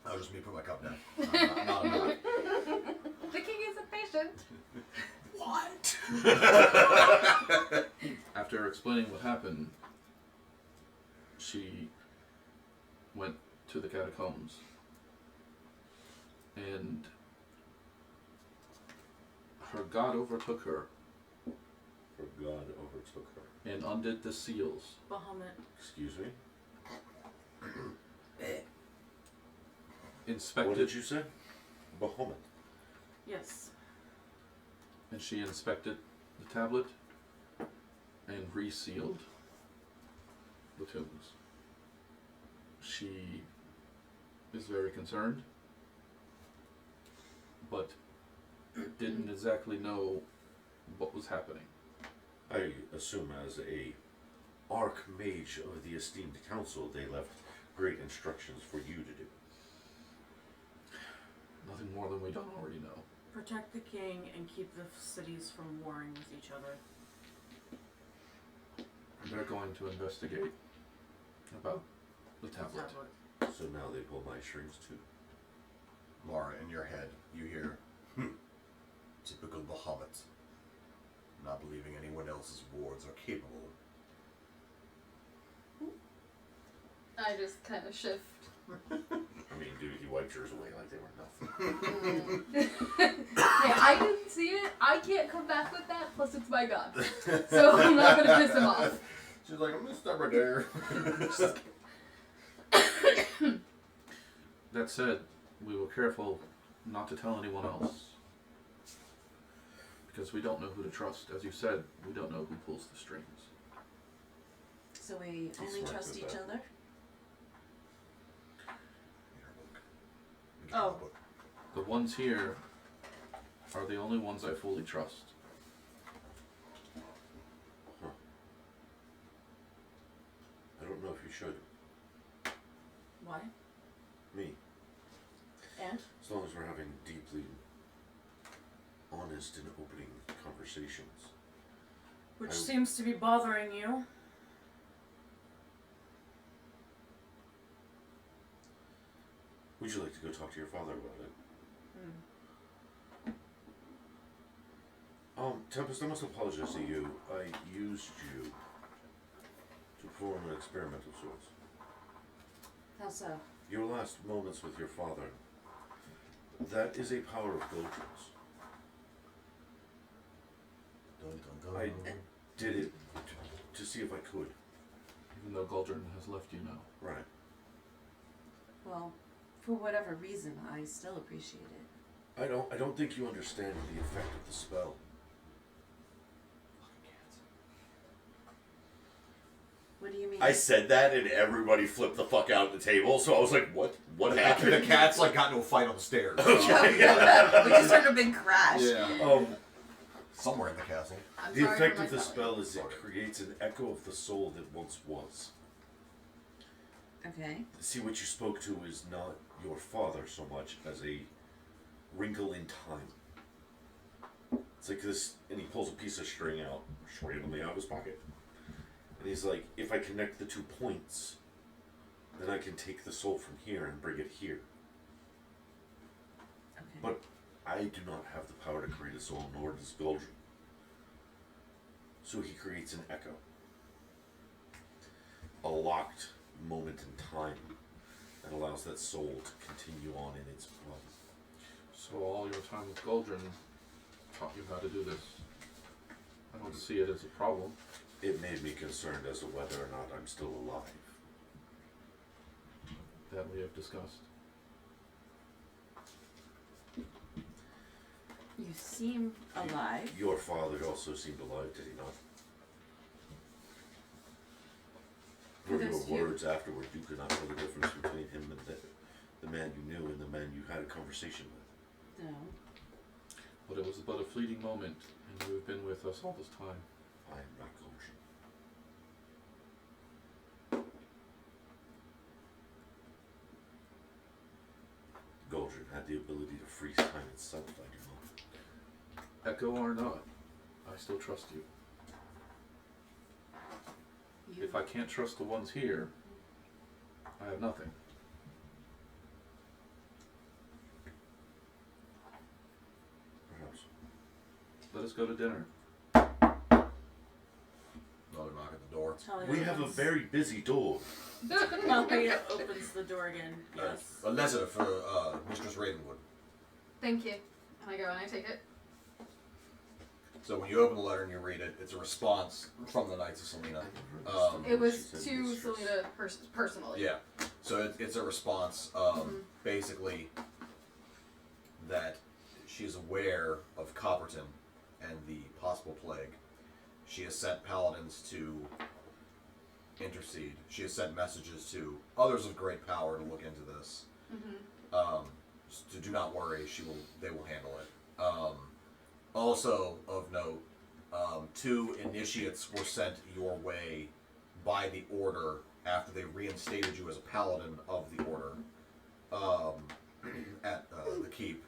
That was just me put my cup down. Not enough. The king isn't patient. What? After explaining what happened, she went to the catacombs and her god overtook her Her god overtook her. and undid the seals. Bahamut. Excuse me? Inspected. What did you say? Bahamut. Yes. And she inspected the tablet and resealed the tombs. She is very concerned, but didn't exactly know what was happening. I assume as a archmage of the esteemed council, they left great instructions for you to do. Nothing more than we don't already know. Protect the king and keep the cities from warring with each other. They're going to investigate about the tablet. So now they pull my strings too. Mara, in your head, you hear, typical Bahamut. Not believing anyone else's wards are capable. I just kind of shift. I mean, dude, he wiped yours away like they were nothing. Hey, I didn't see it. I can't come back with that. Plus, it's my god, so I'm not gonna piss him off. She's like, I'm gonna stop right there. That said, we were careful not to tell anyone else. Because we don't know who to trust. As you said, we don't know who pulls the strings. So we only smart trust with each that. other? Oh. The ones here are the only ones I fully trust. Huh. I don't know if you should. Why? Me. And? As long as we're having deeply honest and opening conversations. Which seems to be bothering you. Would you like to go talk to your father about it? Tempest, I must apologize to you. I used you to perform an experiment of sorts. How so? Your last moments with your father, that is a power of Goldrin's. I did it to see if I could. Even though Goldrin has left you now. Right. Well, for whatever reason, I still appreciate it. I don't think you understand the effect of the spell. What do you mean? I said that and everybody flipped the fuck out at the table, so I was like, what happened? The cat's like got into a fight on the stairs. We just heard a big crash. Yeah. Somewhere in the castle. I'm The sorry effect for of the my spell is it creates an echo of the soul that once was. Okay. See, what you spoke to is not your father so much as a wrinkle in time. It's like this, and he pulls a piece of string out, randomly out of his pocket. And he's like, if I connect the 2 points, then I can take the soul from here and bring it here. Okay. But I do not have the power to create a soul, nor does Goldrin. So he creates an echo. A locked moment in time that allows that soul to continue on in its body. So all your time with Goldrin taught you how to do this. I don't see it as a problem. It made me concerned as to whether or not I'm still alive. That we have discussed. You seem alive. Your father also seemed alive, did he not? For Were your those few- words afterward, you could not tell the difference between him and the man you knew and the man you had a conversation with. No. But it was but a fleeting moment, and you have been with us all this time. I am not Goldrin. Goldrin had the ability to freeze time itself, I do not. Echo or not, I still trust you. If I can't trust the ones here, I have nothing. Perhaps. Let us go to dinner. Another knock at the door. Talia We have a opens- very busy door. Talia opens the door again. Yes. A letter for Mistress Ravenwood. Thank you. And I go and I take it. So when you open the letter and you read it, it's a response from the Knights of Selena. It was to Selena personally. Yeah. So it's a response, basically, that she's aware of Copperton and the possible plague. She has sent paladins to intercede. She has sent messages to others of great power to look into this. So do not worry, they will handle it. Also of note, 2 initiates were sent your way by the Order after they reinstated you as a paladin of the Order at the keep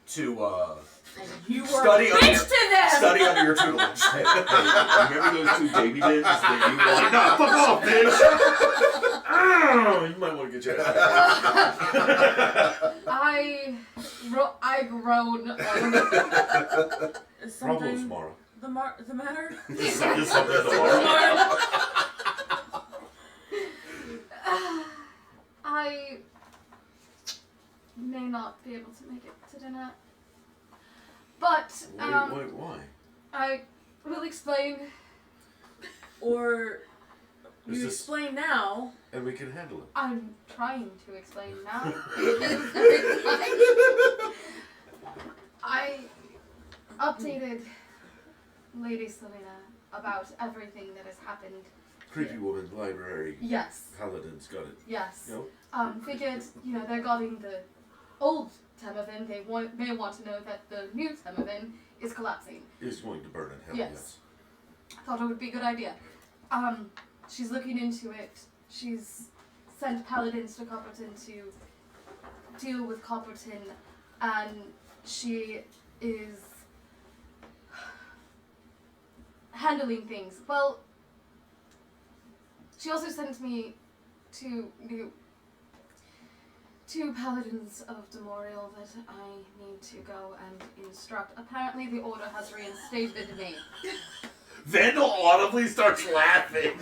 to And you were study a bitch to them! study under your tutelage. Remember those 2 baby bins that you were like, nah, fuck off, bitch! Oh, you might want to get your ass. I groan. Is Problems, something Mara. the matter? Is something tomorrow? I may not be able to make it to dinner. But, Why? I will explain. Or Is you this- explain now. And we can handle it. I'm trying to explain now. I updated Lady Selena about everything that has happened. Creepy woman, library, Yes. paladins, got it. Yes. Nope. Figured, they're guarding the old Temarven. They may want to know that the new Temarven is collapsing. Is going to burn in hell, Yes. Thought it would be a good idea. She's looking into it. She's sent paladins to Copperton to deal with Copperton, and she is handling things. Well, she also sent me to the two paladins of Demorial that I need to go and instruct. Apparently the order has reinstated me. Vandal audibly starts laughing.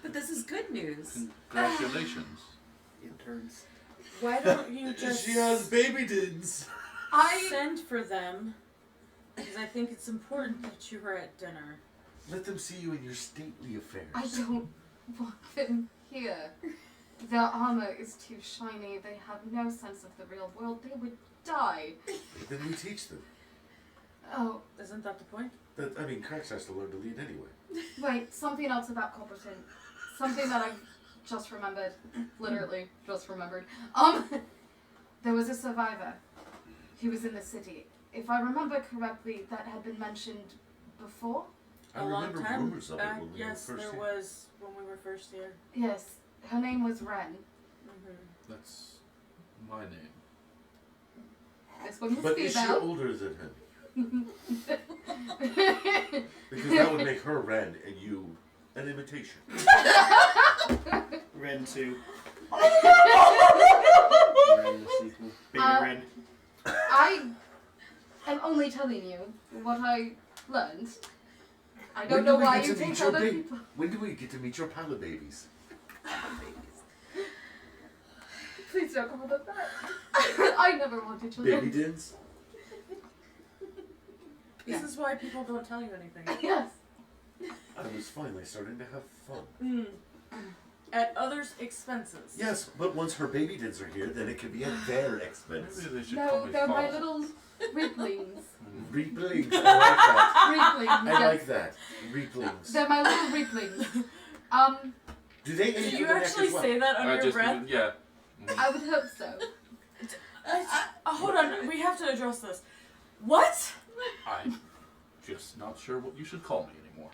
But this is good news. Congratulations. Interns. Why don't you just She has baby dins. send for them? Because I think it's important that you are at dinner. Let them see you in your stately affairs. I don't want them here. Their armor is too shiny. They have no sense of the real world. They would die. Then we teach them. Oh, Isn't that the point? I mean, Crax has to learn to lead anyway. wait, something else about Copperton. Something that I just remembered. Literally, just remembered. There was a survivor. He was in the city. If I remember correctly, that had been mentioned before. I A long remember time rumors of it back, when we yes, were first there here. was when we were first here. Yes, her name was Ren. That's my name. This one was But is she female. older than him? Because that would make her Ren and you an imitation. Ren 2. Ren the sequel. Baby Ren. I am only telling you what I learned. I don't know why you take other people. When do we get to meet your pala babies? Please don't call them that. I never wanted children. Baby dins? This is why people don't tell you anything. Yes. I was finally starting to have fun. At others' expenses. Yes, but once her baby dins are here, then it can be at their expense. Maybe they should call No, me they're my Paul. little reaplings. Reaplings. I like that. Reaplings. I yes. like that. Reaplings. They're my little reaplings. Do they Did aid you with the neck actually as well? say that under I your just, breath? yeah. I would hope so. Hold on, we have to address this. What? I'm just not sure what you should call me anymore.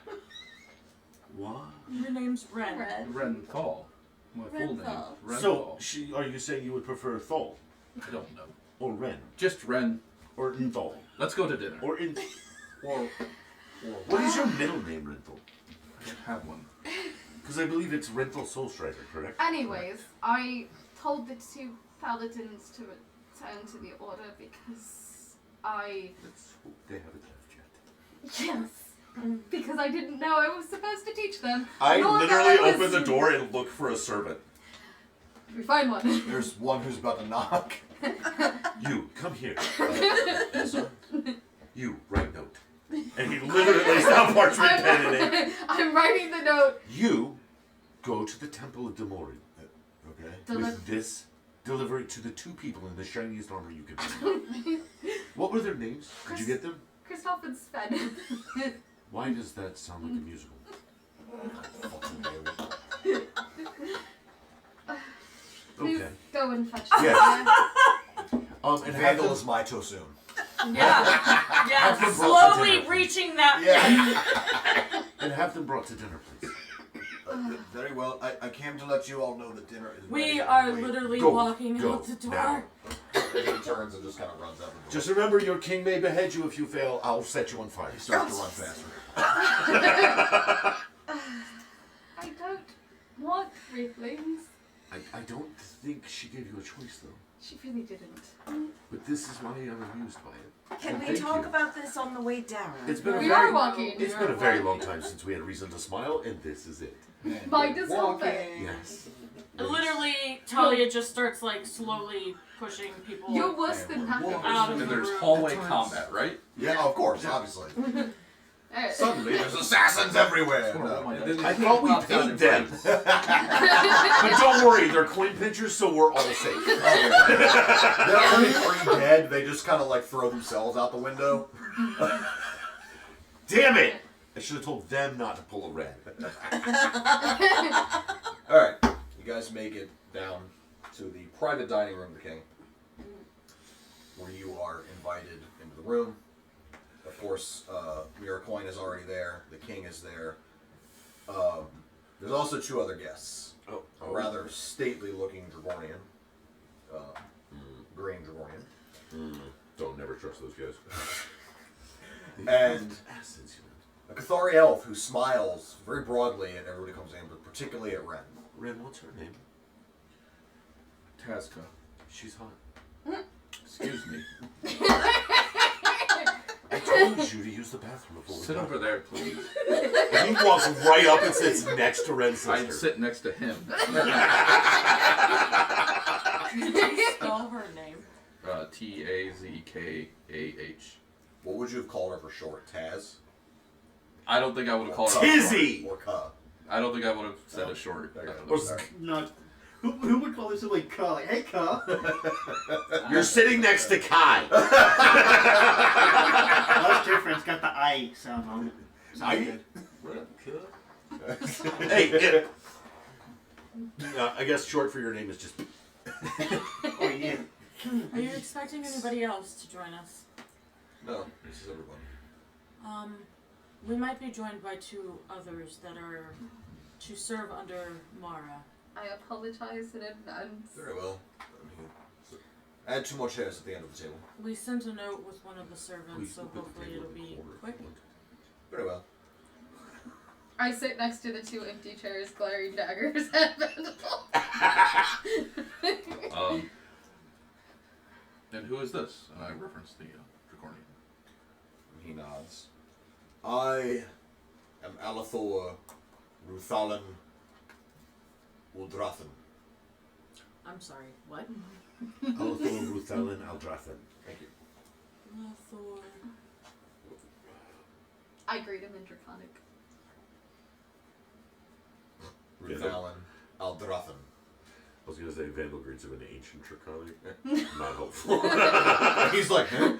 What? Your name's Ren. Renthal. My full name. Renthal. Renthal. So, are you saying you would prefer Thol? I don't know. Or Ren? Just Ren. Or Nthol? Let's go to dinner. Or in... Or What is your middle name, Renthal? I don't have one. Because I believe it's Renthal Soulstrider, correct? Anyways, I told the two paladins to return to the order because Let's hope they haven't left yet. Yes. Because I didn't know I was supposed to teach them. I nor that literally I was- open the door and look for a servant. We find one. There's one who's about to knock. You, come here. Yes, sir. You, write note. And he literally lays down parchment pen in it. I'm writing the note. You, go to the Temple of Demori. Okay. With this, deliver it to the two people in the shiniest armor you can find. What were their names? Did you get them? Christoph and Sven. Why does that sound like a musical? Please Okay. go and fetch Yes. them. And have Vandal them, is my too soon. Yeah. Have them brought to Slowly dinner. reaching that. Yeah. and have them brought to dinner, please. Very well. I came to let you all know that dinner is ready. We are Wait. literally Go, walking go, out the door. now. He turns and just kind of runs out the door. Just remember, your king may behead you if you fail. I'll set you on fire. He starts to run faster. I don't want replings. I don't think she gave you a choice, though. She really didn't. But this is why I'm amused by it. Can we Thank talk you. about this on the way down? It's been a We very, are walking. It's We been are a very walking. long time since we had reason to smile, and this is it. Mind is helping. Yes. Literally, Talia just starts like slowly pushing people. You're worse than that. Out of And the there's room. hallway combat, right? Yeah, of course, obviously. Alright. Suddenly, there's assassins everywhere. No. I thought we paid them. But don't worry, they're coin pinchers, so we're all safe. They're only 3 dead. They just kind of like throw themselves out the window. Damn it! I should have told them not to pull a red. All right, you guys make it down to the private dining room of the king, where you are invited into the room. Of course, Miracoin is already there. The king is there. There's also 2 other guests. Oh, A rather stately-looking Dragornian, green Dragonian. Don't never trust those guys. And a Cathari elf who smiles very broadly at everybody who comes in, but particularly at Ren. Ren, what's her name? Tazka. She's hot. Excuse me. I told you to use the bathroom before we Sit got over there, please. And he walks right up and sits next to Ren's sister. I'd sit next to him. Could you spell her name? Tazkah. What would you have called her for short? Taz? I don't think I would have called her Tizzy! Or Ka? I don't think I would have said a short. No. Who would call this like Ka? Like, hey, Ka. You're sitting next to Kai. That's different. It's got the I sound on it. Sounds good. Hey, I guess short for your name is just... Oh, yeah. Are you expecting anybody else to join us? No, this is everyone. We might be joined by 2 others that are to serve under Mara. I apologize in advance. Very well. Add 2 more chairs at the end of the table. We sent a note with one of the servants, so hopefully it'll be quick. Very well. I sit next to the 2 empty chairs, glaring daggers at Vandal. And who is this? And I reference the Draconian. He nods. I am Alathor Ruthalan Uldrathan. I'm sorry, what? Alathor Ruthalan Aldrathan. Thank you. Thor. I greet him in Draconic. Ruthalan Aldrathan. I was going to say Vandal greets him in ancient Draconic. Not helpful. He's like, huh?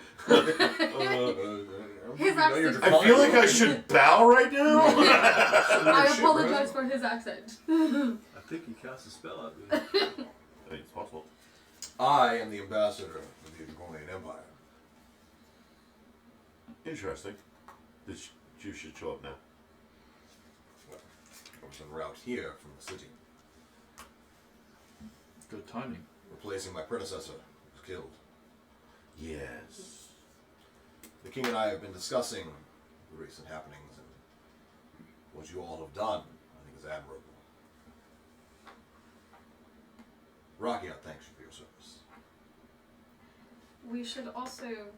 His accent. I feel like I should bow right now. I apologize for his accent. I think he cast a spell at me. I think it's possible. I am the ambassador of the Draconian Empire. Interesting. You should show up now. I was en route here from the city. Good timing. Replacing my predecessor, who was killed. Yes. The king and I have been discussing the recent happenings and what you all have done. I think is admirable. Rakia thanks you for your service. We should also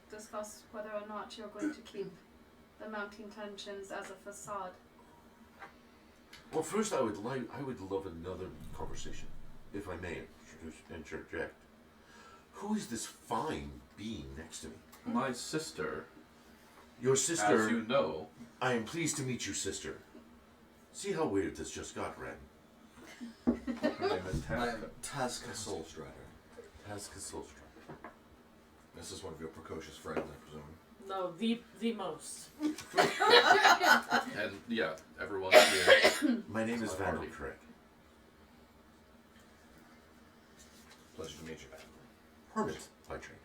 discuss whether or not you're going to keep the mounting tensions as a facade. Well, first I would love another conversation, if I may interject. Who is this fine being next to me? My sister, Your sister. as you know, I am pleased to meet you, sister. See how weird this just got, Ren. her name is I Tazka. am Tazka Soulstrider. Tazka Soulstrike. This is one of your precocious friends, I presume. No, the most. And yeah, everyone here. My name is My Vandal party. Craig. Pleasure to meet you. Hermit by trade.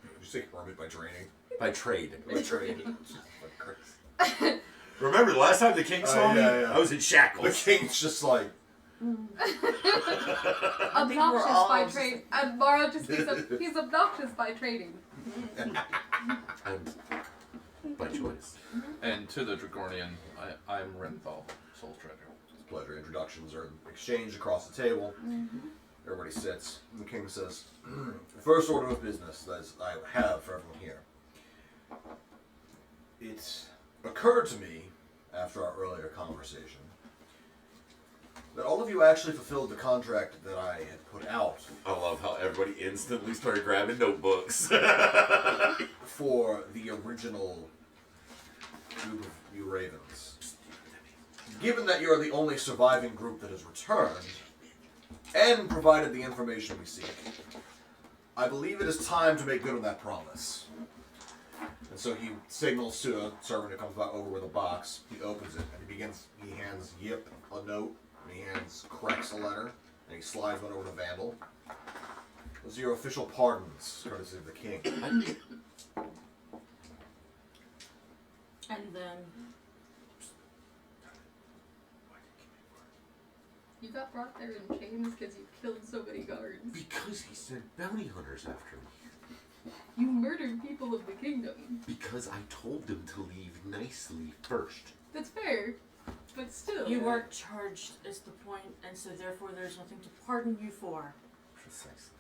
Did you say hermit by training? By trade. By training. Remember the last time the king saw me? yeah. I was in The shackles. king's just like, Obnoxious by trade. And Mara just thinks he's obnoxious by trading. And by choice. And to the Draconian, I'm Renthal, Soul Treasure. it's a pleasure. Introductions are exchanged across the table. Everybody sits. And the king says, the first order of business that I have for everyone here. It occurred to me, after our earlier conversation, that all of you actually fulfilled the contract that I had put out I love how everybody instantly started grabbing notebooks. for the original group of you ravens. Given that you're the only surviving group that has returned, and provided the information we seek, I believe it is time to make good on that promise. And so he signals to a servant who comes back over with a box. He opens it and he hands Yip a note, and he cracks a letter, and he slides one over to Vandal. Those are your official pardons, courtesy of the king. And then You got brought there in chains because you killed so many guards. Because he sent bounty hunters after me. You murdered people of the kingdom. Because I told them to leave nicely first. That's fair, but still. You weren't charged is the point, and so therefore there's nothing to pardon you for. Precisely.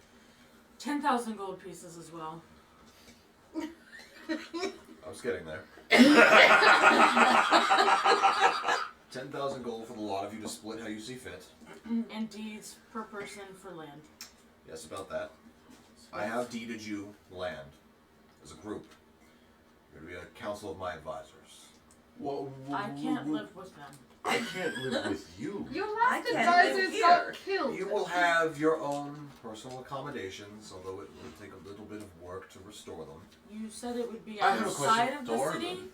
10,000 gold pieces as well. I was getting there. 10,000 gold for the lot of you to split how you see fit. And deeds per person for land. Yes, about that. I have deeded you land as a group. You're going to be a council of my advisors. I can't live with them. I can't live with you. Your I last can't live advisors here. got killed. You will have your own personal accommodations, although it will take a little bit of work to restore them. You said it would be I have a outside question. of the Door city? them.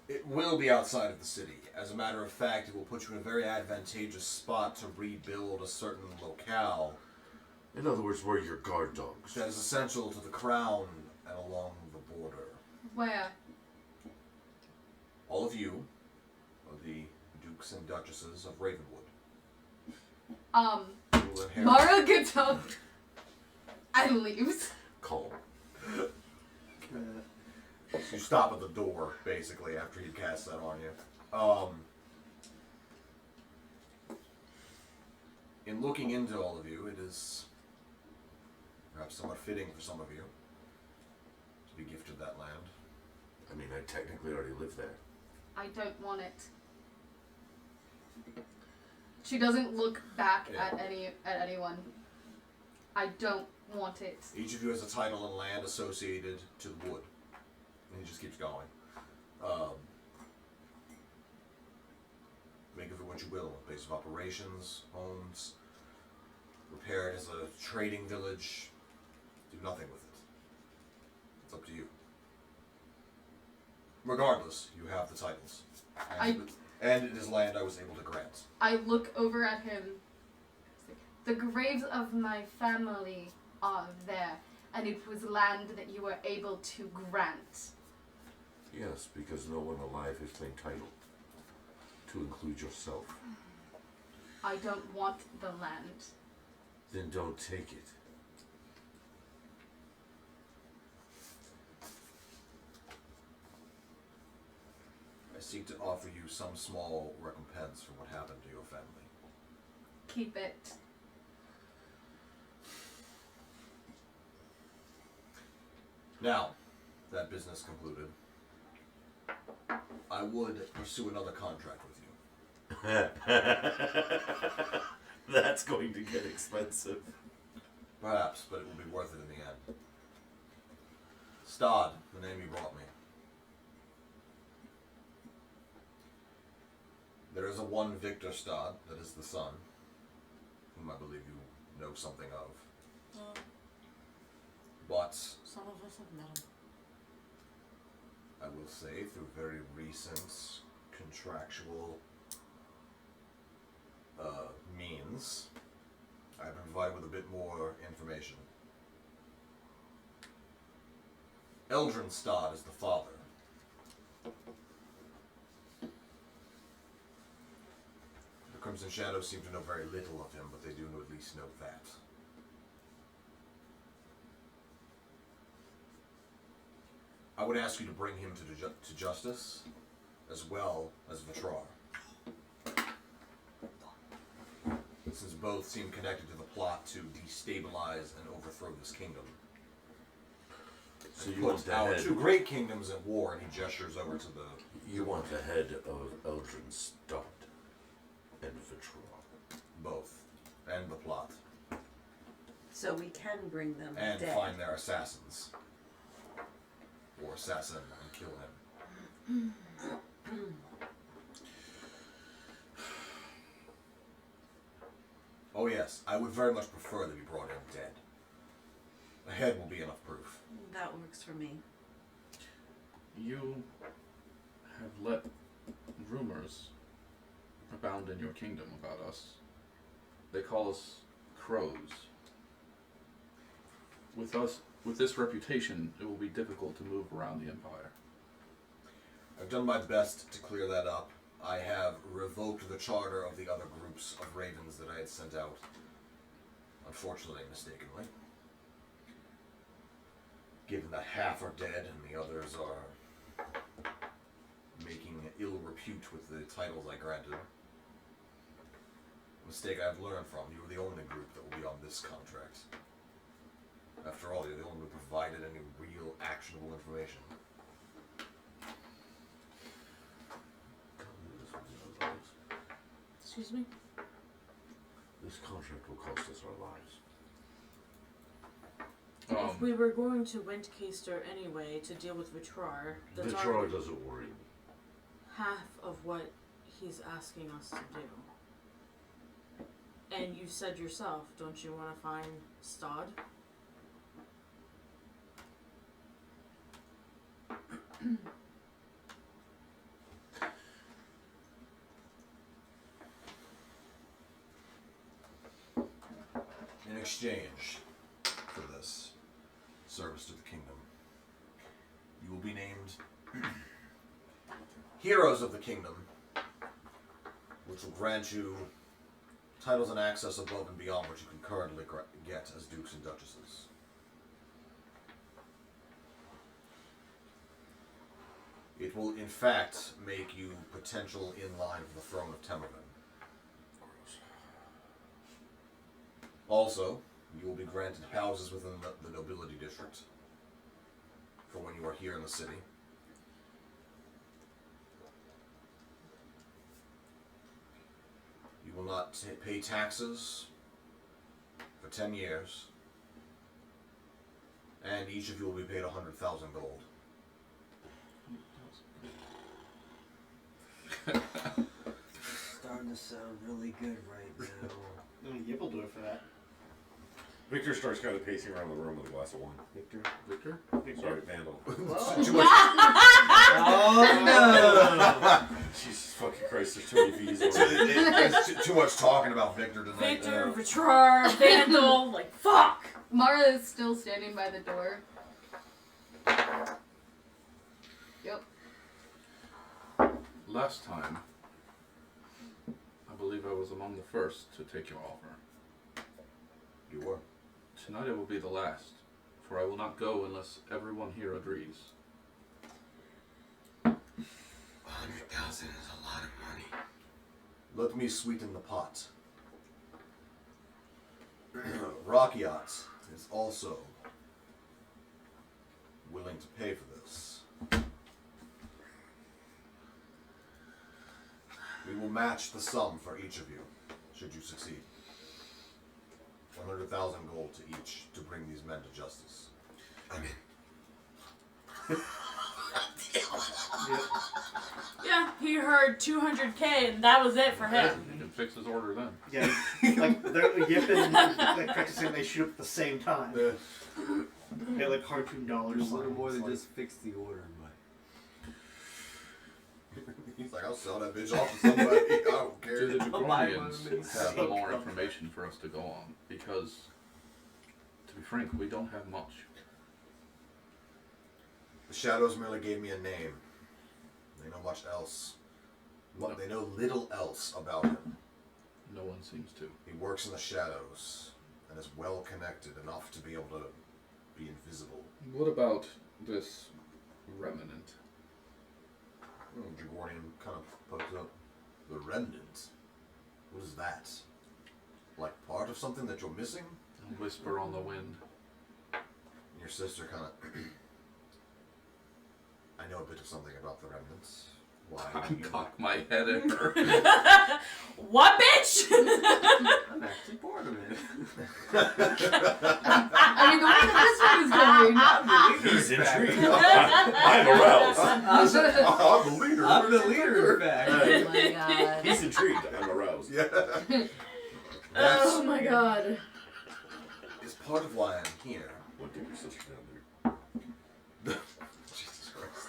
It will be outside of the city. As a matter of fact, it will put you in a very advantageous spot to rebuild a certain locale In other words, we're your guard dogs. that is essential to the crown and along the border. Where? All of you are the dukes and duchesses of Ravenwood. You will inherit. Mara gets up and leaves. Calm. So you stop at the door, basically, after he casts that on you. In looking into all of you, it is perhaps somewhat fitting for some of you to be gifted that land. I mean, I technically already live there. I don't want it. She doesn't look back Yeah. at anyone. I don't want it. Each of you has a title and land associated to the wood. And he just keeps going. Make of it what you will. Base of operations, homes, repair it as a trading village. Do nothing with it. It's up to you. Regardless, you have the titles. And it is land I was able to grant. I look over at him. The graves of my family are there, and it was land that you were able to grant. Yes, because no one alive has claimed title. To include yourself. I don't want the land. Then don't take it. I seek to offer you some small recompense for what happened to your family. Keep it. Now, that business concluded, I would pursue another contract with you. That's going to get expensive. Perhaps, but it will be worth it in the end. Stod, the name you brought me. There is a one Victor Stod, that is the son, whom I believe you know something of. But Some of us have met him. I will say, through very recent contractual means, I've been provided with a bit more information. Eldrin Stod is the father. The Crimson Shadows seem to know very little of him, but they do at least know that. I would ask you to bring him to justice, as well as Vitrar. Since both seem connected to the plot to destabilize and overthrow this kingdom. So you Put want the our head? two great kingdoms at war, and he gestures over to the... You want the head of Eldrin Stott and Vitral. both, and the plot, So we can bring them and dead. find their assassins. Or assassin, and kill him. Oh yes, I would very much prefer that he brought in dead. A head will be enough proof. That works for me. You have let rumors abound in your kingdom about us. They call us crows. With this reputation, it will be difficult to move around the Empire. I've done my best to clear that up. I have revoked the charter of the other groups of ravens that I had sent out. Unfortunately, mistakenly. Given that half are dead and the others are making ill repute with the titles I granted. A mistake I've learned from. You were the only group that will be on this contract. After all, you're the only one who provided any real actionable information. Excuse me? This contract will cost us our lives. If we were going to Windcaster anyway to deal with Vitrar, that's Vitrar already doesn't worry me. half of what he's asking us to do. And you said yourself, don't you want to find Stod? In exchange for this service to the kingdom, you will be named Heroes of the Kingdom, which will grant you titles and access above and beyond what you can currently get as dukes and duchesses. It will, in fact, make you potential in line for the throne of Temarven. Also, you will be granted houses within the nobility district for when you are here in the city. You will not pay taxes for 10 years, and each of you will be paid 100,000 gold. Starting to sound really good right now. I mean, Yip will do it for that. Victor starts kind of pacing around the room with a glass of wine. Victor. Sorry, Vandal. Too much. Oh no! Jesus fucking Christ, there's too many V's over It's too much talking about Victor tonight. Victor, Vitrar, Vandal, like fuck! Mara is still standing by the door. Yep. Last time, I believe I was among the first to take your offer. You were. Tonight it will be the last, for I will not go unless everyone here agrees. 100,000 is a lot of money. Let me sweeten the pot. Rakiat is also willing to pay for this. We will match the sum for each of you, should you succeed. 100,000 gold to each to bring these men to justice. I mean, Yeah, he heard 200k and that was it for him. You can fix his order then. Yeah, like they're Yip and like practicing, they shoot up at the same time. They're like cartoon dollars. There's a little signs, more than like- just fix the order, but He's like, I'll sell that bitch off to somebody. I don't care. Do the I'll buy Draconians one. have more information for us to go on? Because, to be frank, we don't have much. The Shadows merely gave me a name. They know much else. No. They know little else about him. No one seems to. He works in the shadows and is well connected enough to be able to be invisible. What about this remnant? Dragornian kind of pokes up. The remnant? What is that? Like part of something that you're missing? A whisper on the wind. And your sister kind of... I know a bit of something about the remnants. Why? I you- cock my head at her. What, bitch? I'm actually bored of it. I mean, the way that this one is going. He's intrigued. I'm aroused. I'm the leader. I'm the leader, in fact. Oh my god. He's intrigued. I'm aroused. Yeah. Oh my god. It's part of why I'm here. What did your sister down there? Jesus Christ.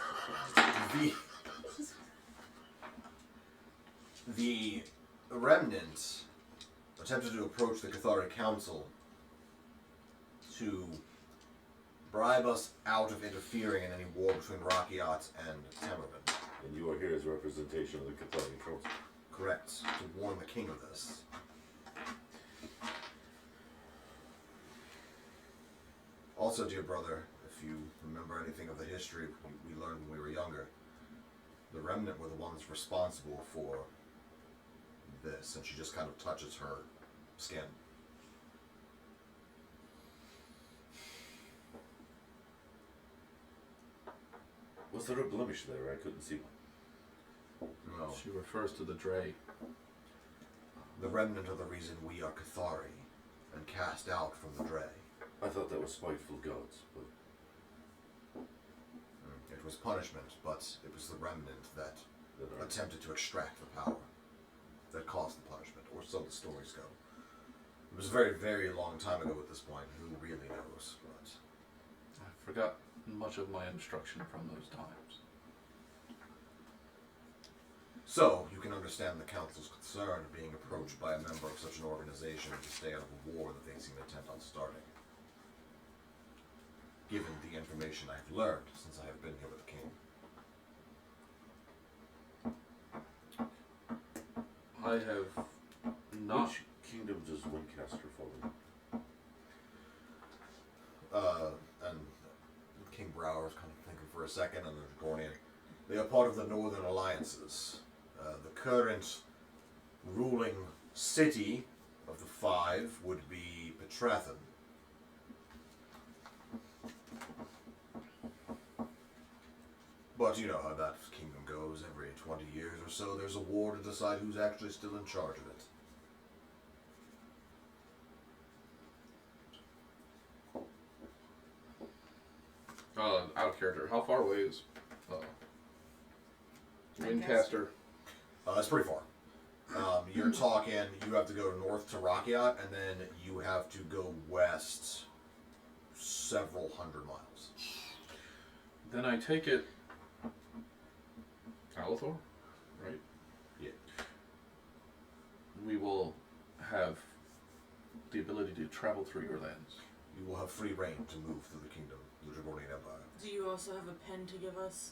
The remnant attempted to approach the Cathari Council to bribe us out of interfering in any war between Rakiat and Temarven. And you are here as representation of the Catholic Council. Correct. To warn the king of this. Also, dear brother, if you remember anything of the history we learned when we were younger, the remnant were the ones responsible for this, and she just kind of touches her skin. Was there a blemish there? I couldn't see one. No. She refers to the Dre. The remnant are the reason we are Cathari, and cast out from the Dre. I thought that was spiteful gods, but It was punishment, but it was the remnant that that are attempted to extract the power that caused the punishment, or so the stories go. It was a very, very long time ago at this point. Who really knows? But I forgot much of my instruction from those times. so you can understand the council's concern of being approached by a member of such an organization to stay out of a war that they seem intent on starting. Given the information I've learned since I have been here with the king. I have not. Which kingdom does Wincaster fall in? And King Brower's kind of thinking for a second, and the Dragonian. They are part of the Northern Alliances. The current ruling city of the five would be Petrathan. But you know how that kingdom goes. Every 20 years or so, there's a war to decide who's actually still in charge of it. Out of character. How far away is Wincaster? It's pretty far. You're talking, you have to go north to Rakiat, and then you have to go west several hundred miles. Then I take it Alithor, right? Yeah. We will have the ability to travel through your lands. You will have free reign to move through the kingdom, the Dragonian Empire. Do you also have a pen to give us?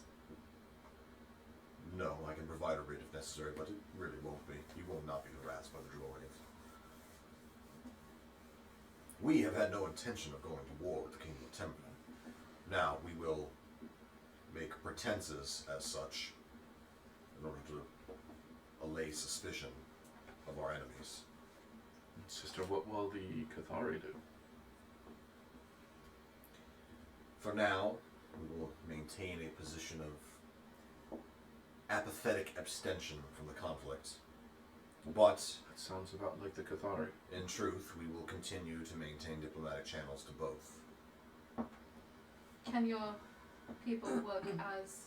No, I can provide a writ if necessary, but it really won't be. You will not be harassed by the Dragonians. We have had no intention of going to war with the King of Temarven. Now, we will make pretenses as such in order to allay suspicion of our enemies. Sister, what will the Cathari do? For now, we will maintain a position of apathetic abstention from the conflict. But, That sounds about like the Cathari. in truth, we will continue to maintain diplomatic channels to both. Can your people work as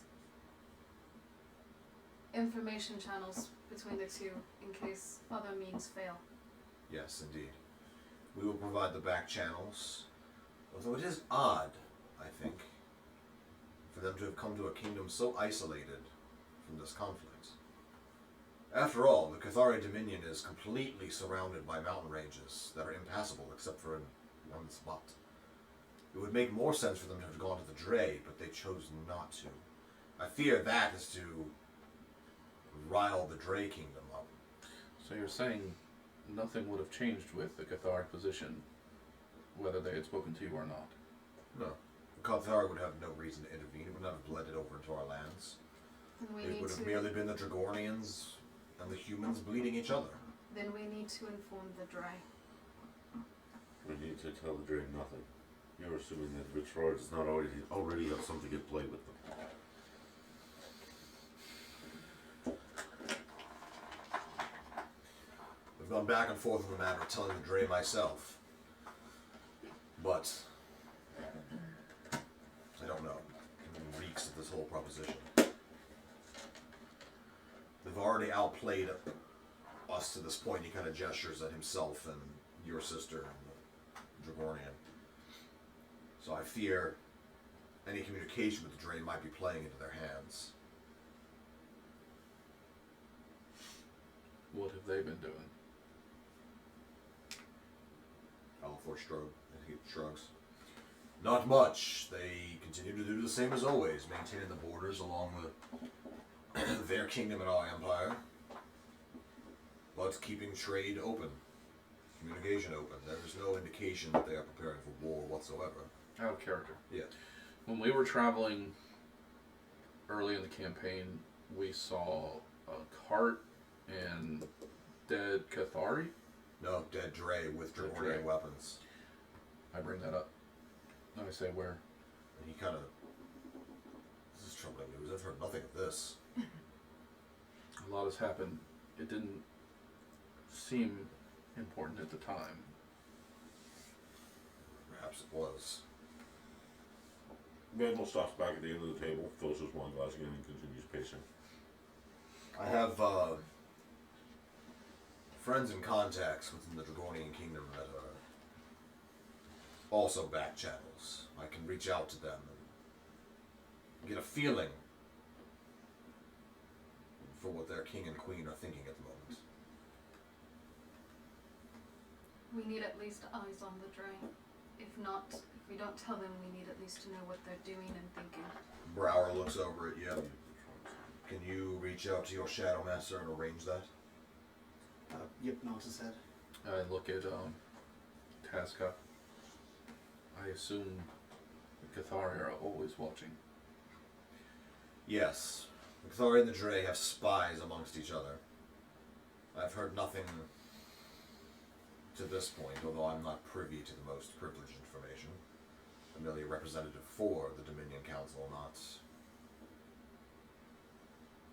information channels between the two in case other means fail? Yes, indeed. We will provide the back channels, although it is odd, I think, for them to have come to a kingdom so isolated from this conflict. After all, the Cathari Dominion is completely surrounded by mountain ranges that are impassable except for in one spot. It would make more sense for them to have gone to the Dre, but they chose not to. I fear that is to rile the Dre kingdom up. So you're saying nothing would have changed with the Cathari position, whether they had spoken to you or not? No. The Cathari would have no reason to intervene. It would not have bled it over into our lands. Then we It need would have to merely been the Dragornians and the humans bleeding each other. then we need to inform the Dry. We need to tell the Drake nothing. You're assuming that Vitrard does not already have something at play with them. I've gone back and forth on the matter of telling the Dre myself. But I don't know. It reeks of this whole proposition. They've already outplayed us to this point. He kind of gestures at himself and your sister and the Dragornian. So I fear any communication with the Dre might be playing into their hands. What have they been doing? Alithor shrugs. Not much. They continue to do the same as always, maintaining the borders along the their kingdom and our empire, but keeping trade open, communication open. There is no indication that they are preparing for war whatsoever. Out of character. Yeah. When we were traveling early in the campaign, we saw a cart and dead Cathari. No, dead Dre with Dead Draconian Dre. weapons. I bring that up. And I say where. And he kind of... This is troubling news. I've heard nothing of this. A lot has happened. It didn't seem important at the time. Perhaps it was. Randall stops back at the end of the table, fills his wine glass again, and continues pacing. I have friends and contacts within the Draconian Kingdom that are also back channels. I can reach out to them and get a feeling for what their king and queen are thinking at the moment. We need at least eyes on the drain. If not, if we don't tell them, we need at least to know what they're doing and thinking. Brower looks over at you. Can you reach out to your Shadow Master and arrange that? Yip nods his head. I look at Tasca. I assume the Cathari are always watching. Yes. The Cathari and the Dre have spies amongst each other. I've heard nothing to this point, although I'm not privy to the most privileged information. I'm merely a representative for the Dominion Council, not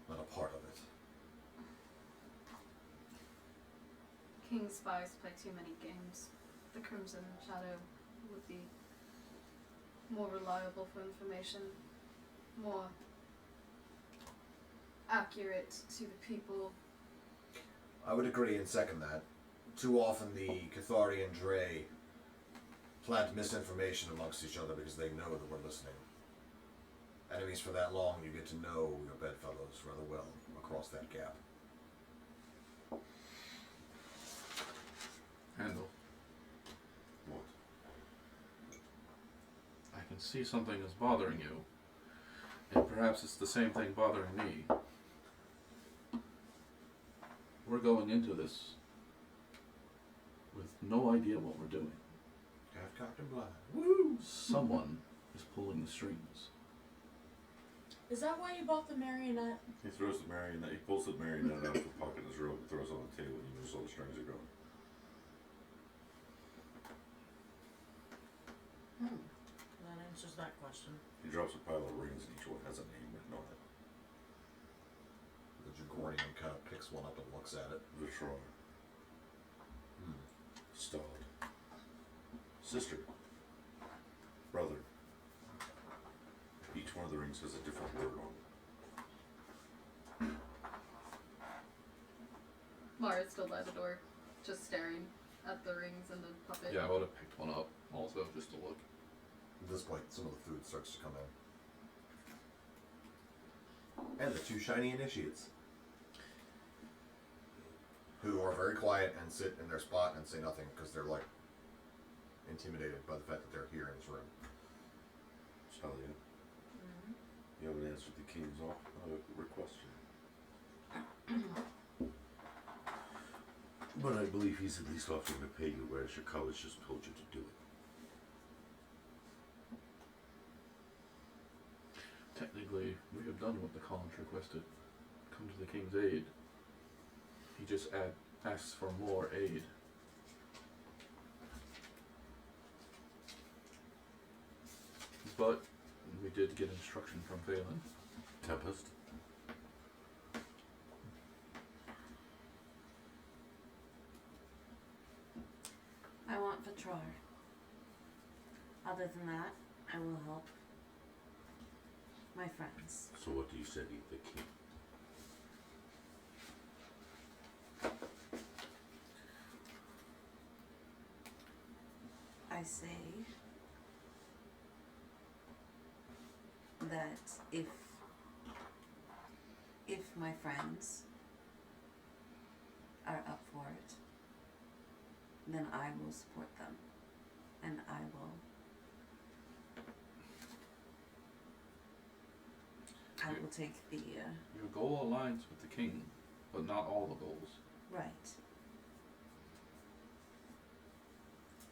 a part of it. King's spies play too many games. The Crimson Shadow would be more reliable for information, more accurate to the people. I would agree and second that. Too often the Cathari and Dre plant misinformation amongst each other because they know that we're listening. Enemies for that long, you get to know your bedfellows rather well across that gap. Handle. What? I can see something is bothering you. And perhaps it's the same thing bothering me. We're going into this with no idea what we're doing. Half-cocked and blind. Woo! Someone is pulling the strings. Is that why you bought the marionette? He throws the marionette. He pulls the marionette out of the pocket of his robe and throws it on the table, and you just saw the strings are going. That answers that question. He drops a pile of rings, and each one has a name written on it. The Jagornian kind of picks one up and looks at it. Vishrar. Stalled. Sister. Brother. Each one of the rings has a different word on it. Mara's still by the door, just staring at the rings and the puppet. Yeah, I would have picked one up also just to look. At this point, some of the food starts to come in. And the two shiny initiates, who are very quiet and sit in their spot and say nothing because they're like intimidated by the fact that they're here in this room. Talia, you haven't answered the king's request yet. But I believe he's at least offering to pay you, whereas your college just told you to do it. Technically, we have done what the college requested. Come to the king's aid. He just asks for more aid. But we did get instruction from Valen. Tempest? I want Fatrar. Other than that, I will help my friends. So what do you say to the king? I say that if my friends are up for it, then I will support them, and I will I will take the Your goal aligns with the king, but not all the goals. right.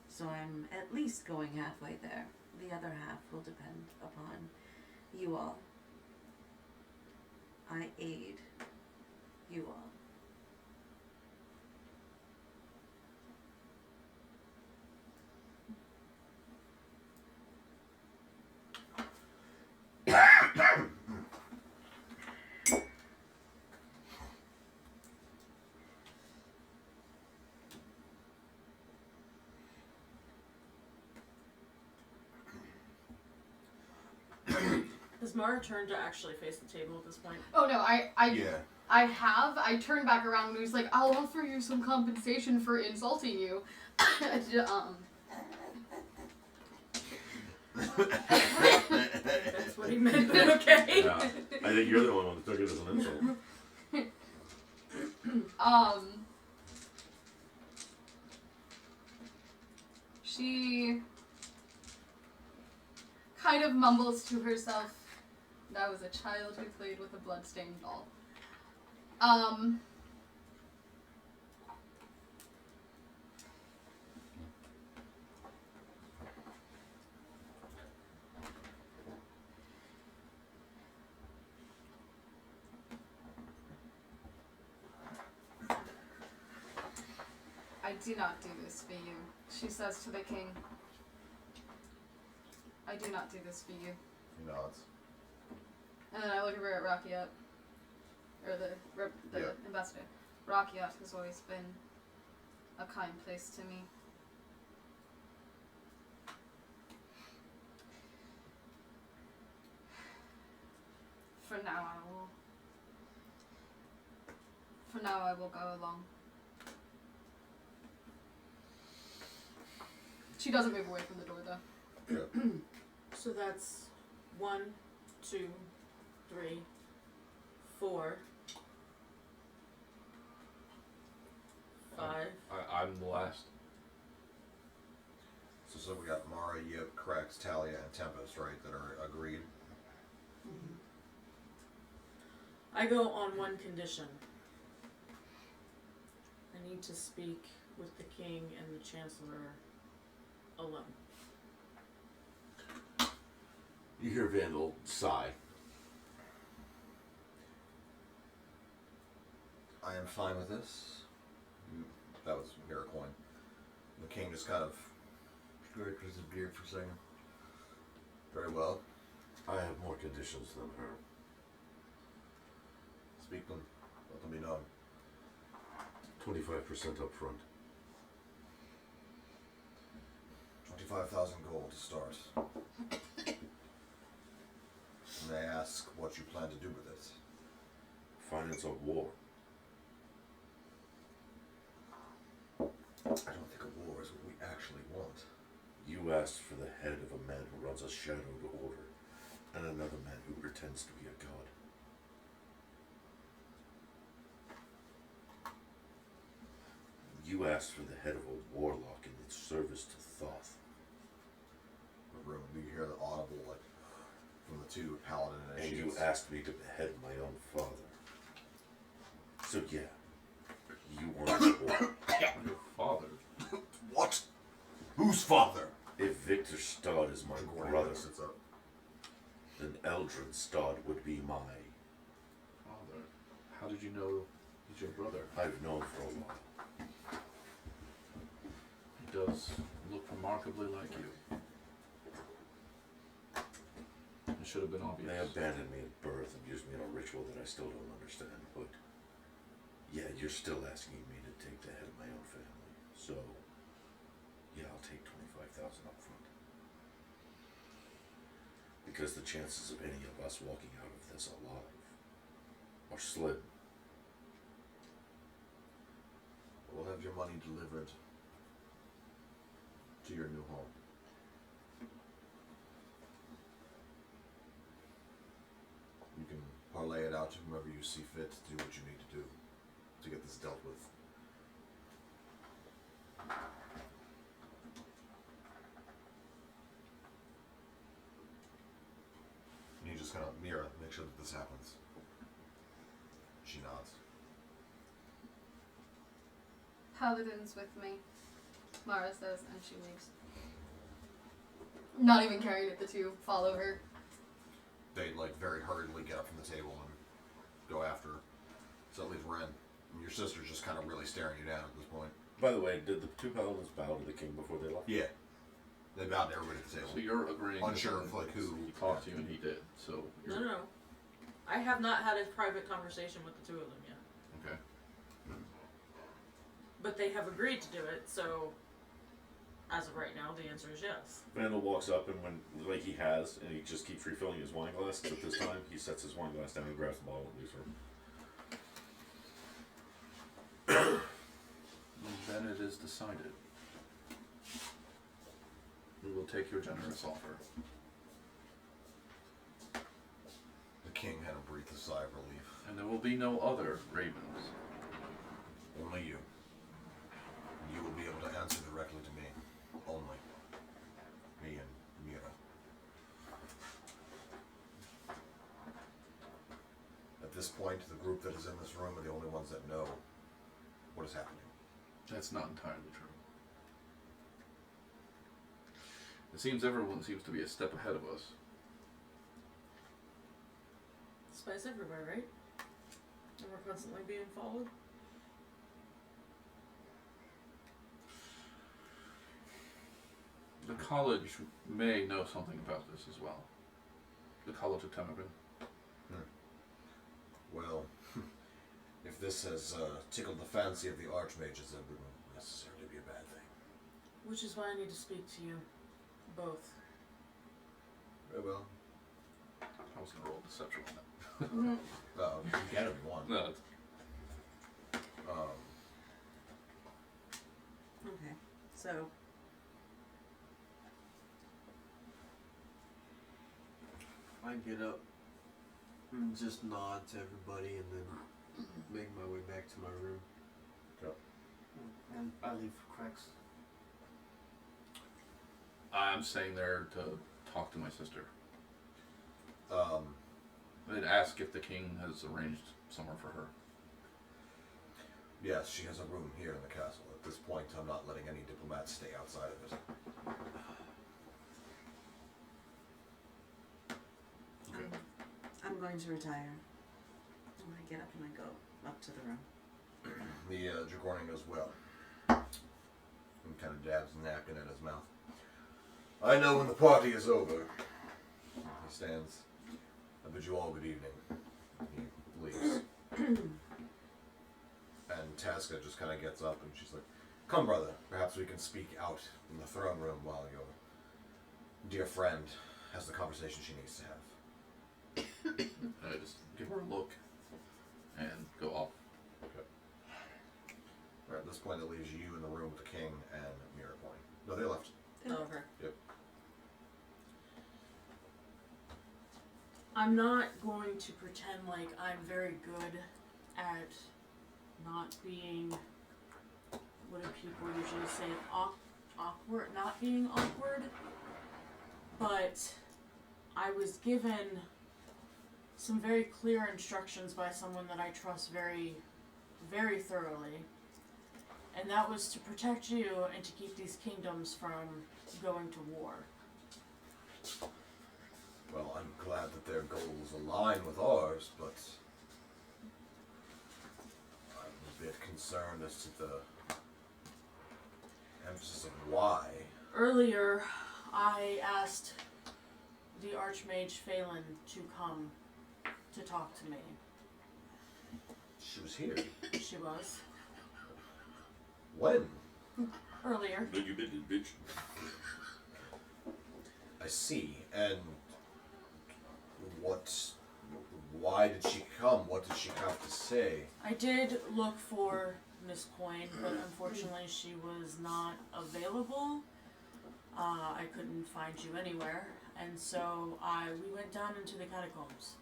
So I'm at least going halfway there. The other half will depend upon you all. I aid you all. Has Mara turned to actually face the table at this point? Oh no, Yeah. I turned back around and was like, I'll offer you some compensation for insulting you. That's what he meant, but okay. Yeah. I think you're the one who took it as an insult. She kind of mumbles to herself, that was a child who played with a bloodstained doll. I do not do this for you, she says to the king. I do not do this for you. He nods. And then I look over at Rakiat, or the Yeah. ambassador. Rakiat has always been a kind place to me. For now I will go along. She doesn't move away from the door though. So that's 1, 2, 3, 4, 5. I'm the last. So we got Mara, Yip, Krex, Talia, and Tempest, right, that are agreed. I go on one condition. I need to speak with the king and the chancellor alone. You hear Vandal sigh. I am fine with this. That was Miracoin. The king just kind of stroked his beard for a second. Very well. I have more conditions than her. Speak them. Let them be known. 25% up front. 25,000 gold to start. May I ask what you plan to do with it? Finance a war. I don't think a war is what we actually want. You asked for the head of a man who runs a shadowed order, and another man who pretends to be a god. You asked for the head of a warlock in its service to Thoth. The room, you hear the audible, like, from the two paladin And you initiates. asked me to behead my own father. So yeah, you wanted a war. Your father. What? Whose father? If Victor Stod is my brother, Sits up. then Eldrin Stod would be my... Father. How did you know he's your brother? I've known for a while. He does look remarkably like you. It should have been obvious. They abandoned me at birth and used me in a ritual that I still don't understand, but... Yeah, you're still asking me to take the head of my own family, so... Yeah, I'll take 25,000 up front. Because the chances of any of us walking out of this alive are slim. We'll have your money delivered to your new home. You can parlay it out to whomever you see fit to do what you need to do to get this dealt with. And you just kind of mirror, make sure that the this happens. She nods. Paladin's with me, Mara says, and she leaves. Not even caring if the two follow her. They like very hurriedly get up from the table and go after her. So it leaves Ren. And your sister's just kind of really staring you down at this point. By the way, did the two paladins bow to the king before they left? Yeah. They bowed to everybody at the table. So you're agreeing. Unsure with of like who. He talked to you and he did. So No, you're, no, no. I have not had a private conversation with the two of them yet. okay. But they have agreed to do it, so as of right now, the answer is yes. Vandal walks up and when, like he has, and he just keeps refilling his wine glass, but this time he sets his wine glass down and grabs the bottle and leaves her. Then it is decided. We will take your generous offer. The king had to breathe a sigh of relief. And there will be no other ravens. Only you. You will be able to answer directly to me. Only. Me and Mira. At this point, the group that is in this room are the only ones that know what is happening. That's not entirely true. It seems everyone seems to be a step ahead of us. Spies everywhere, right? And we're constantly being followed. The college may know something about this as well. The College of Temarven. Well, if this has tickled the fancy of the archmages, then it wouldn't necessarily be a bad thing. Which is why I need to speak to you. Both. Very well. I was going to roll deception on that. You can get it if you want. No, it's- Okay, so I get up and just nod to everybody and then make my way back to my room. And I leave for Cracks. I'm staying there to talk to my sister. Um, And ask if the king has arranged somewhere for her. yes, she has a room here in the castle. At this point, I'm not letting any diplomats stay outside of it. Okay. I'm going to retire. I'm going to get up and I go up to the room. The Dragornian goes, well, and kind of dabs a napkin in his mouth. I know when the party is over. He stands. I bid you all good evening. He leaves. And Tasca just kind of gets up and she's like, come, brother, perhaps we can speak out in the throne room while your dear friend has the conversation she needs to have. And I just give her a look and go off. Okay. Right, at this point, it leaves you in the room with the king and Miracoin. No, they left. Okay. Yep. I'm not going to pretend like I'm very good at not being, what do people usually say, awkward, not being awkward, but I was given some very clear instructions by someone that I trust very, very thoroughly, and that was to protect you and to keep these kingdoms from going to war. Well, I'm glad that their goals align with ours, but I'm a bit concerned as to the emphasis of why. Earlier, I asked the Archmage Phelan to come to talk to me. She was here. She was. When? Earlier. No, you didn't, bitch. I see. And why did she come? What did she have to say? I did look for Miss Coyne, but unfortunately she was not available. I couldn't find you anywhere, and so we went down into the catacombs.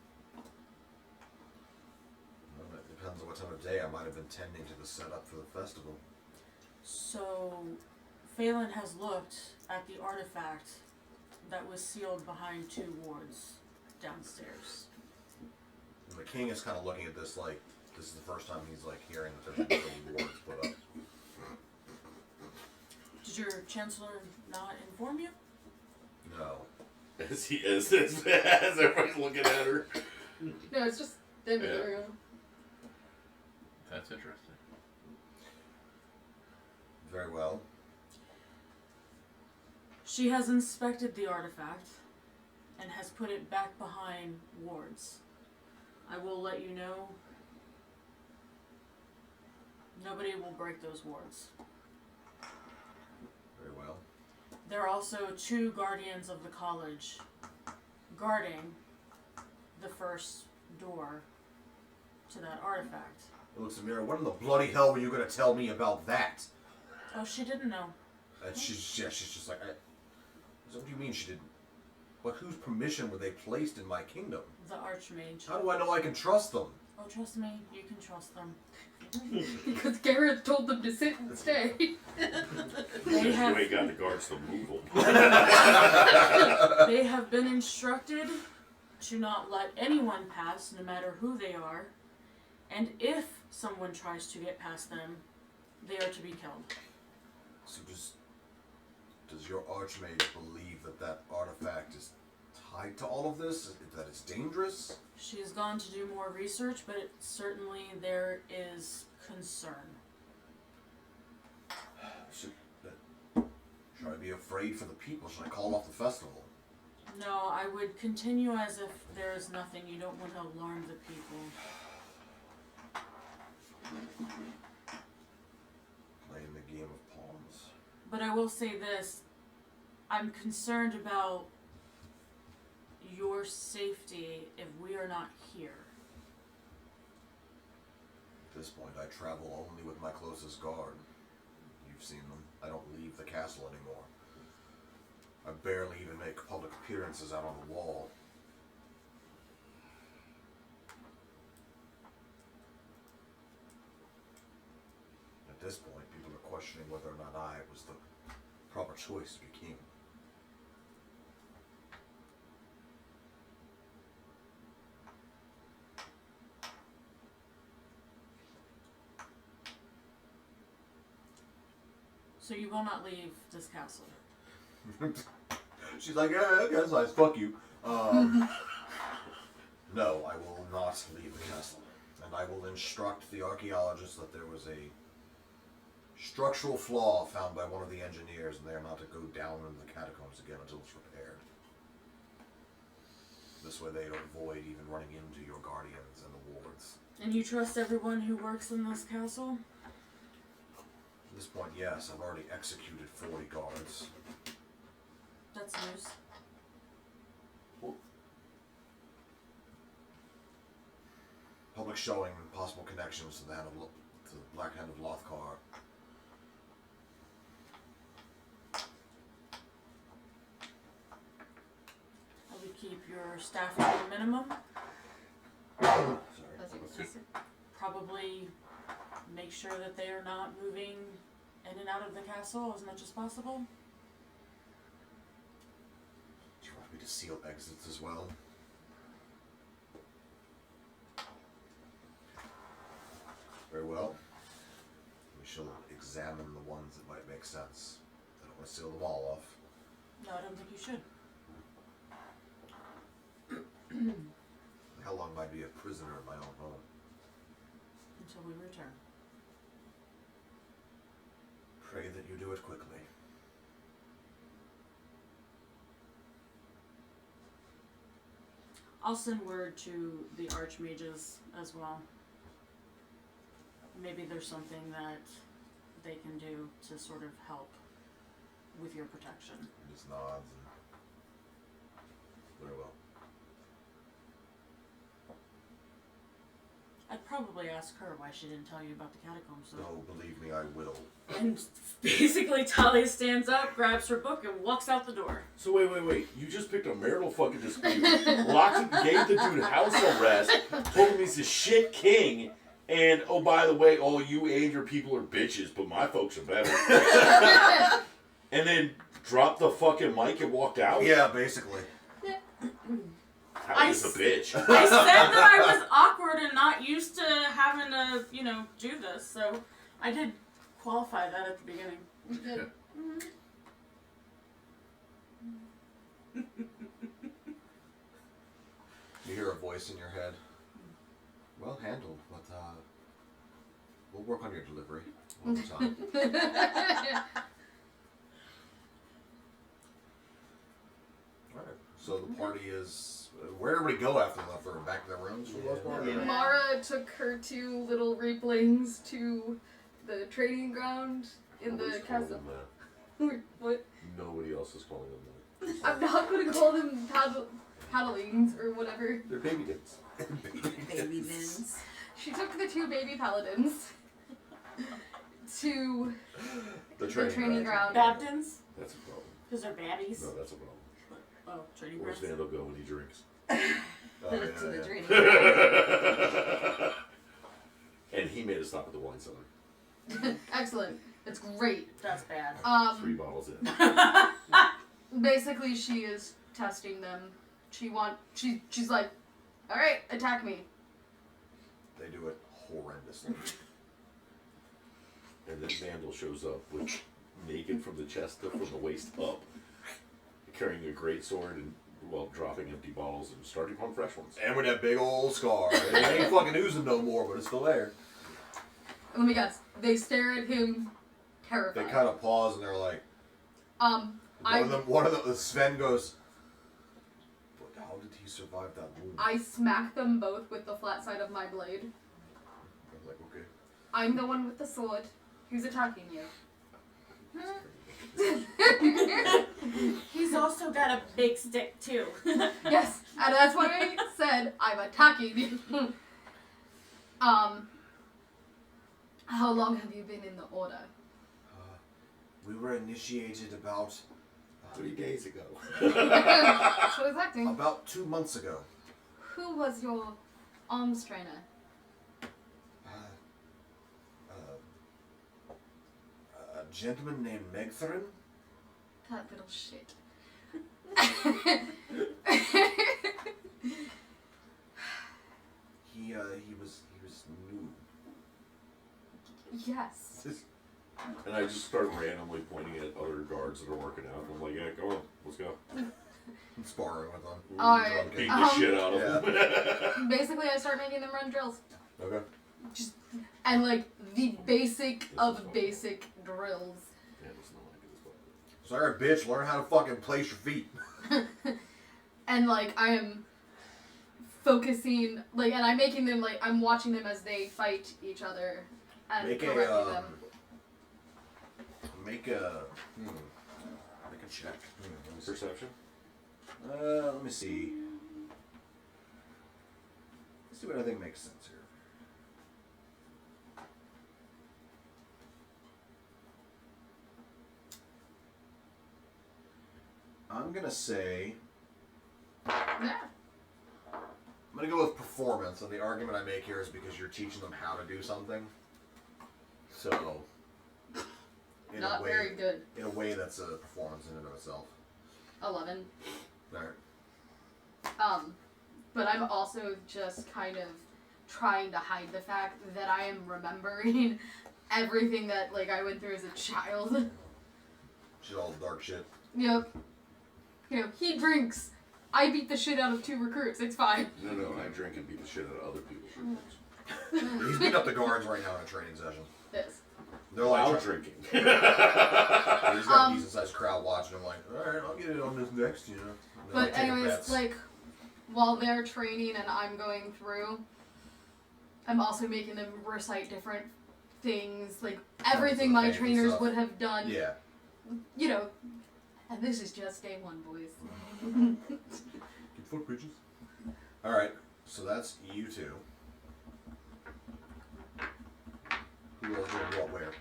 Well, it depends on what time of day. I might have been tending to the setup for the festival. So Phelan has looked at the artifact that was sealed behind two wards downstairs. And the king is kind of looking at this like this is the first time he's like hearing that there's no wards put up. Did your chancellor not inform you? No. As everybody's looking at her. No, it's just them in the Yeah. room. That's interesting. Very well. She has inspected the artifact and has put it back behind wards. I will let you know. Nobody will break those wards. Very well. There are also 2 guardians of the college guarding the first door to that artifact. He looks at Mira. What in the bloody hell were you going to tell me about that? Oh, she didn't know. And she's just like, so what do you mean she didn't? But whose permission were they placed in my kingdom? The Archmage. How do I know I can trust them? Oh, trust me, you can trust them. Because Gareth told them to sit and stay. They You have, ain't got the guards to move them. they have been instructed to not let anyone pass, no matter who they are. And if someone tries to get past them, they are to be killed. So does your archmage believe that that artifact is tied to all of this? That it's dangerous? She has gone to do more research, but certainly there is concern. Should I be afraid for the people? Should I call off the festival? No, I would continue as if there is nothing. You don't want to alarm the people. Playing the game of pawns. But I will say this. I'm concerned about your safety if we are not here. At this point, I travel only with my closest guard. You've seen them. I don't leave the castle anymore. I barely even make public appearances out on the wall. At this point, people are questioning whether or not I was the proper choice to be king. So you will not leave this castle. She's like, yeah, that's nice, fuck you. No, I will not leave the castle. And I will instruct the archaeologists that there was a structural flaw found by one of the engineers, and they are not to go down into the catacombs again until it's repaired. This way they avoid even running into your guardians and the wards. And you trust everyone who works in this castle? At this point, yes, I've already executed 40 guards. That's news. Public showing possible connections to the Black Hand of Lothkar. I would keep your staff to a minimum. Sorry. That's what she said. Probably make sure that they are not moving in and out of the castle as much as possible. Do you want me to seal exits as well? Very well. We shall examine the ones that might make sense. I don't want to seal them all off. No, I don't think you should. How long might I be a prisoner in my own home? Until we return. Pray that you do it quickly. I'll send word to the archmages as well. Maybe there's something that they can do to sort of help with your protection. He just nods and... Very well. I'd probably ask her why she didn't tell you about the catacombs. So. No, believe me, I will. And basically Talia stands up, grabs her book, and walks out the door. So wait. You just picked a marital fucking dispute, locked, gave the dude house arrest, told him he's a shit king, and oh, by the way, all you and your people are bitches, but my folks are better. And then dropped the fucking mic and walked out? Yeah, basically. Tally's a bitch. I said that I was awkward and not used to having to, do this. So I did qualify that at the beginning. You did. You hear a voice in your head. Well handled, but we'll work on your delivery one more time. Alright, so the party is... where did everybody go after they left? They were back to their rooms for the most part? Yeah. Mara took her two little reaplings to the training ground in the Nobody's calling castle. them that. What? Nobody else is calling them that. I'm not gonna call them paddlings or whatever. They're baby dicks. Baby Vins. She took the two baby paladins to The the training ground. Babdins? That's a problem. Because they're babbies. No, that's a problem. Oh, training Where's grounds. Vandal go when he drinks? Oh, To yeah, the yeah. training ground. And he made a stop at the wine cellar. Excellent. It's great. That's bad. 3 bottles in. Basically, she is testing them. She's like, all right, attack me. They do it horrendously. And then Vandal shows up with naked from the chest up, from the waist up, carrying a great sword and dropping empty bottles and starting on fresh ones. And with that big old scar. It ain't fucking oozing no more, but it's still there. Let me guess. They stare at him, They terrified. kind of pause and they're like, one of them, Sven goes, but how did he survive that wound? I smack them both with the flat side of my blade. I was like, okay. I'm the one with the sword. Who's attacking you? He's also got a big stick, too. Yes, and that's why I said I'm attacking you. How long have you been in the order? We were initiated about 3 days ago. So exactly. about 2 months ago. Who was your arms trainer? A gentleman named Megtherin. That little shit. He was new. Yes. And I just start randomly pointing at other guards that are working out. I'm like, yeah, go on, let's go. I'm sparring with them. Alright. Beat the shit out of them. Basically, I start making them run drills. Okay. And like the basic of basic drills. Yeah, it's not like this one. Sorry, bitch. Learn how to fucking place your feet. And like I am focusing, like, and I'm making them like I'm watching them as they fight each other and Make correcting a them. make a check. Perception? Let me see. Let's see what I think makes sense here. I'm gonna say Yeah. I'm gonna go with performance, and the argument I make here is because you're teaching them how to do something. So, in Not a way, very good. In a way, that's a performance in and of itself. 11. Alright. But I'm also just kind of trying to hide the fact that I am remembering everything that like I went through as a child. Shit, all the dark shit. Yep. You know, he drinks. I beat the shit out of 2 recruits. It's fine. No, I drink and beat the shit out of other people's recruits. He's beating up the guards right now in a training session. This. They're like While drinking. He's got a decent sized crowd watching him, like, alright, I'll get it on this next, you know. And they're, But like, taking anyways, bets. like, while they're training and I'm going through, I'm also making them recite different things, like everything my Fancy trainers stuff. would have done. Yeah. You know, and this is just day 1, boys. Get foot bridges. Alright, so that's you two. Who else doing what where?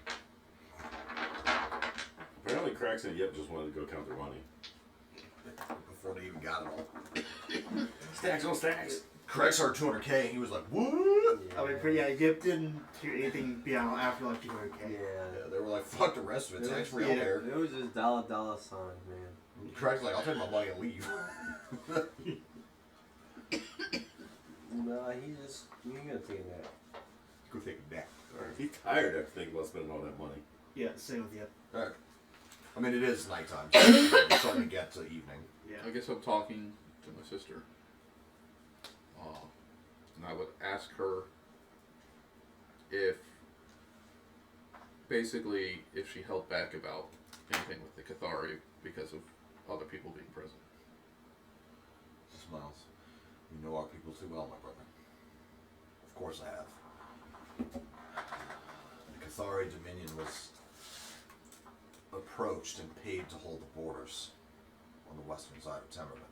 Apparently Cracks and Yep just wanted to go count their money. Before they even got it all. Stacks on stacks. Craig's our 200K, and he was like, what? I mean, Yip didn't hear anything beyond after like 200K. Yeah, they were like, fuck the rest of it. Tax free yeah, there. it was just dollar sign, man. Craig's like, I'll take my money and leave. No, he's gonna take a nap. Go take a nap. Alright, he's tired after thinking about spending all that money. Yeah, same with you. Alright. I mean, it is nighttime, so it's starting to get to evening. Yeah. I guess I'm talking to my sister. And I would ask her if, basically, if she held back about anything with the Cathari because of other people being present. Smiles. You know our people too well, my brother. Of course I have. The Cathari Dominion was approached and paid to hold the borders on the western side of Temarven.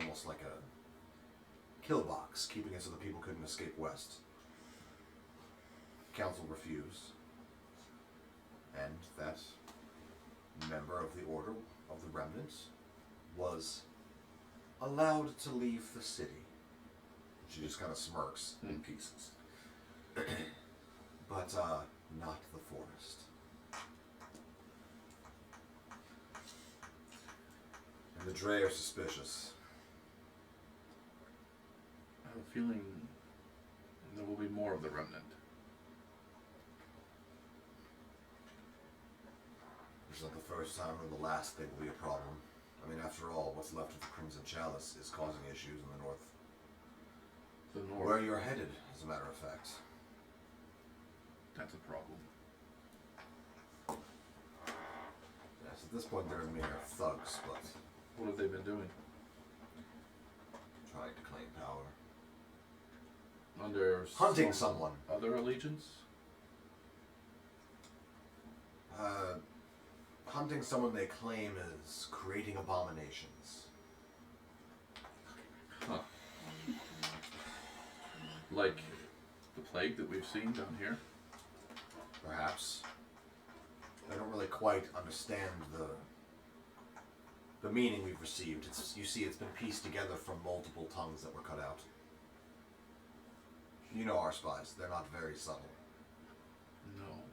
Almost like a kill box, keeping it so the people couldn't escape west. Council refused, and that member of the Order of the Remnants was allowed to leave the city. She just kind of smirks. In pieces. But, not the forest. And the Dre are suspicious. I have a feeling there will be more of the remnant. It's not the first time or the last thing will be a problem. I mean, after all, what's left of the Crimson Chalice is causing issues in the north. The north. Where you're headed, as a matter of fact. That's a problem. Yes, at this point they're mere thugs, but What have they been doing? trying to claim power. Under Hunting someone. Other allegiance? Hunting someone they claim is creating abominations. Huh. Like the plague that we've seen down here? Perhaps. I don't really quite understand the meaning we've received. You see, it's been pieced together from multiple tongues that were cut out. You know our spies. They're not very subtle. No.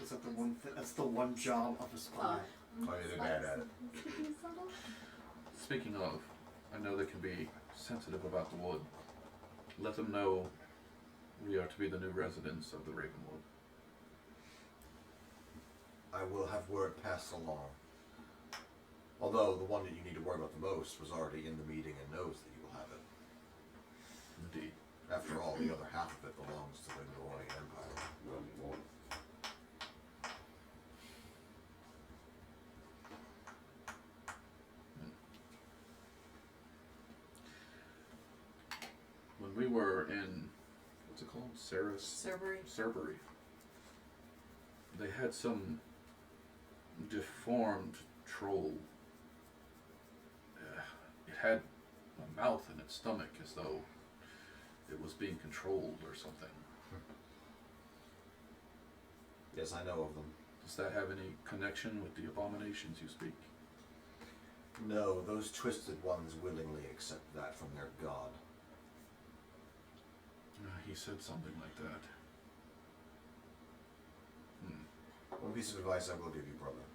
Is that the one? That's the one job of a spy. Oh, yeah, they're bad at it. Speaking of, I know they can be sensitive about the wood. Let them know we are to be the new residents of the Ravenwood. I will have word passed along. Although the one that you need to worry about the most was already in the meeting and knows that you will have it. Indeed. After all, the other half of it belongs to the Noronian Empire. Well, you won't. When we were in, what's it called? Cerberus. Cerberus. They had some deformed troll. It had a mouth in its stomach as though it was being controlled or something. Yes, I know of them. Does that have any connection with the abominations you speak? No, those twisted ones willingly accept that from their god. He said something like that. One piece of advice I will give you, brother.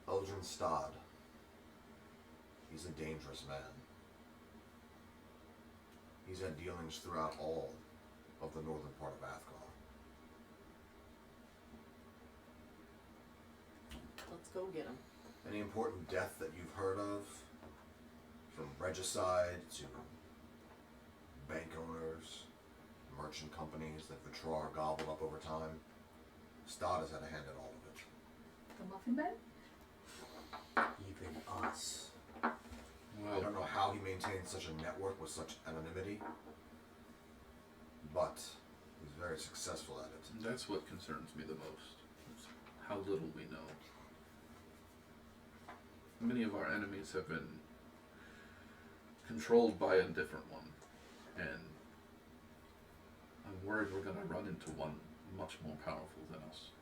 Eldrin Stad. He's a dangerous man. He's had dealings throughout all of the northern part of Athgar. Let's go get him. Any important death that you've heard of, from regicide to bank owners, merchant companies that Vitrar gobbled up over time, Stad has had a hand in all of it. The muffin bed? Even us. I don't know how he maintained such a network with such anonymity, but he's very successful at it. That's what concerns me the most. Is how little we know. Many of our enemies have been controlled by a different one, and I'm worried we're going to run into one much more powerful than us.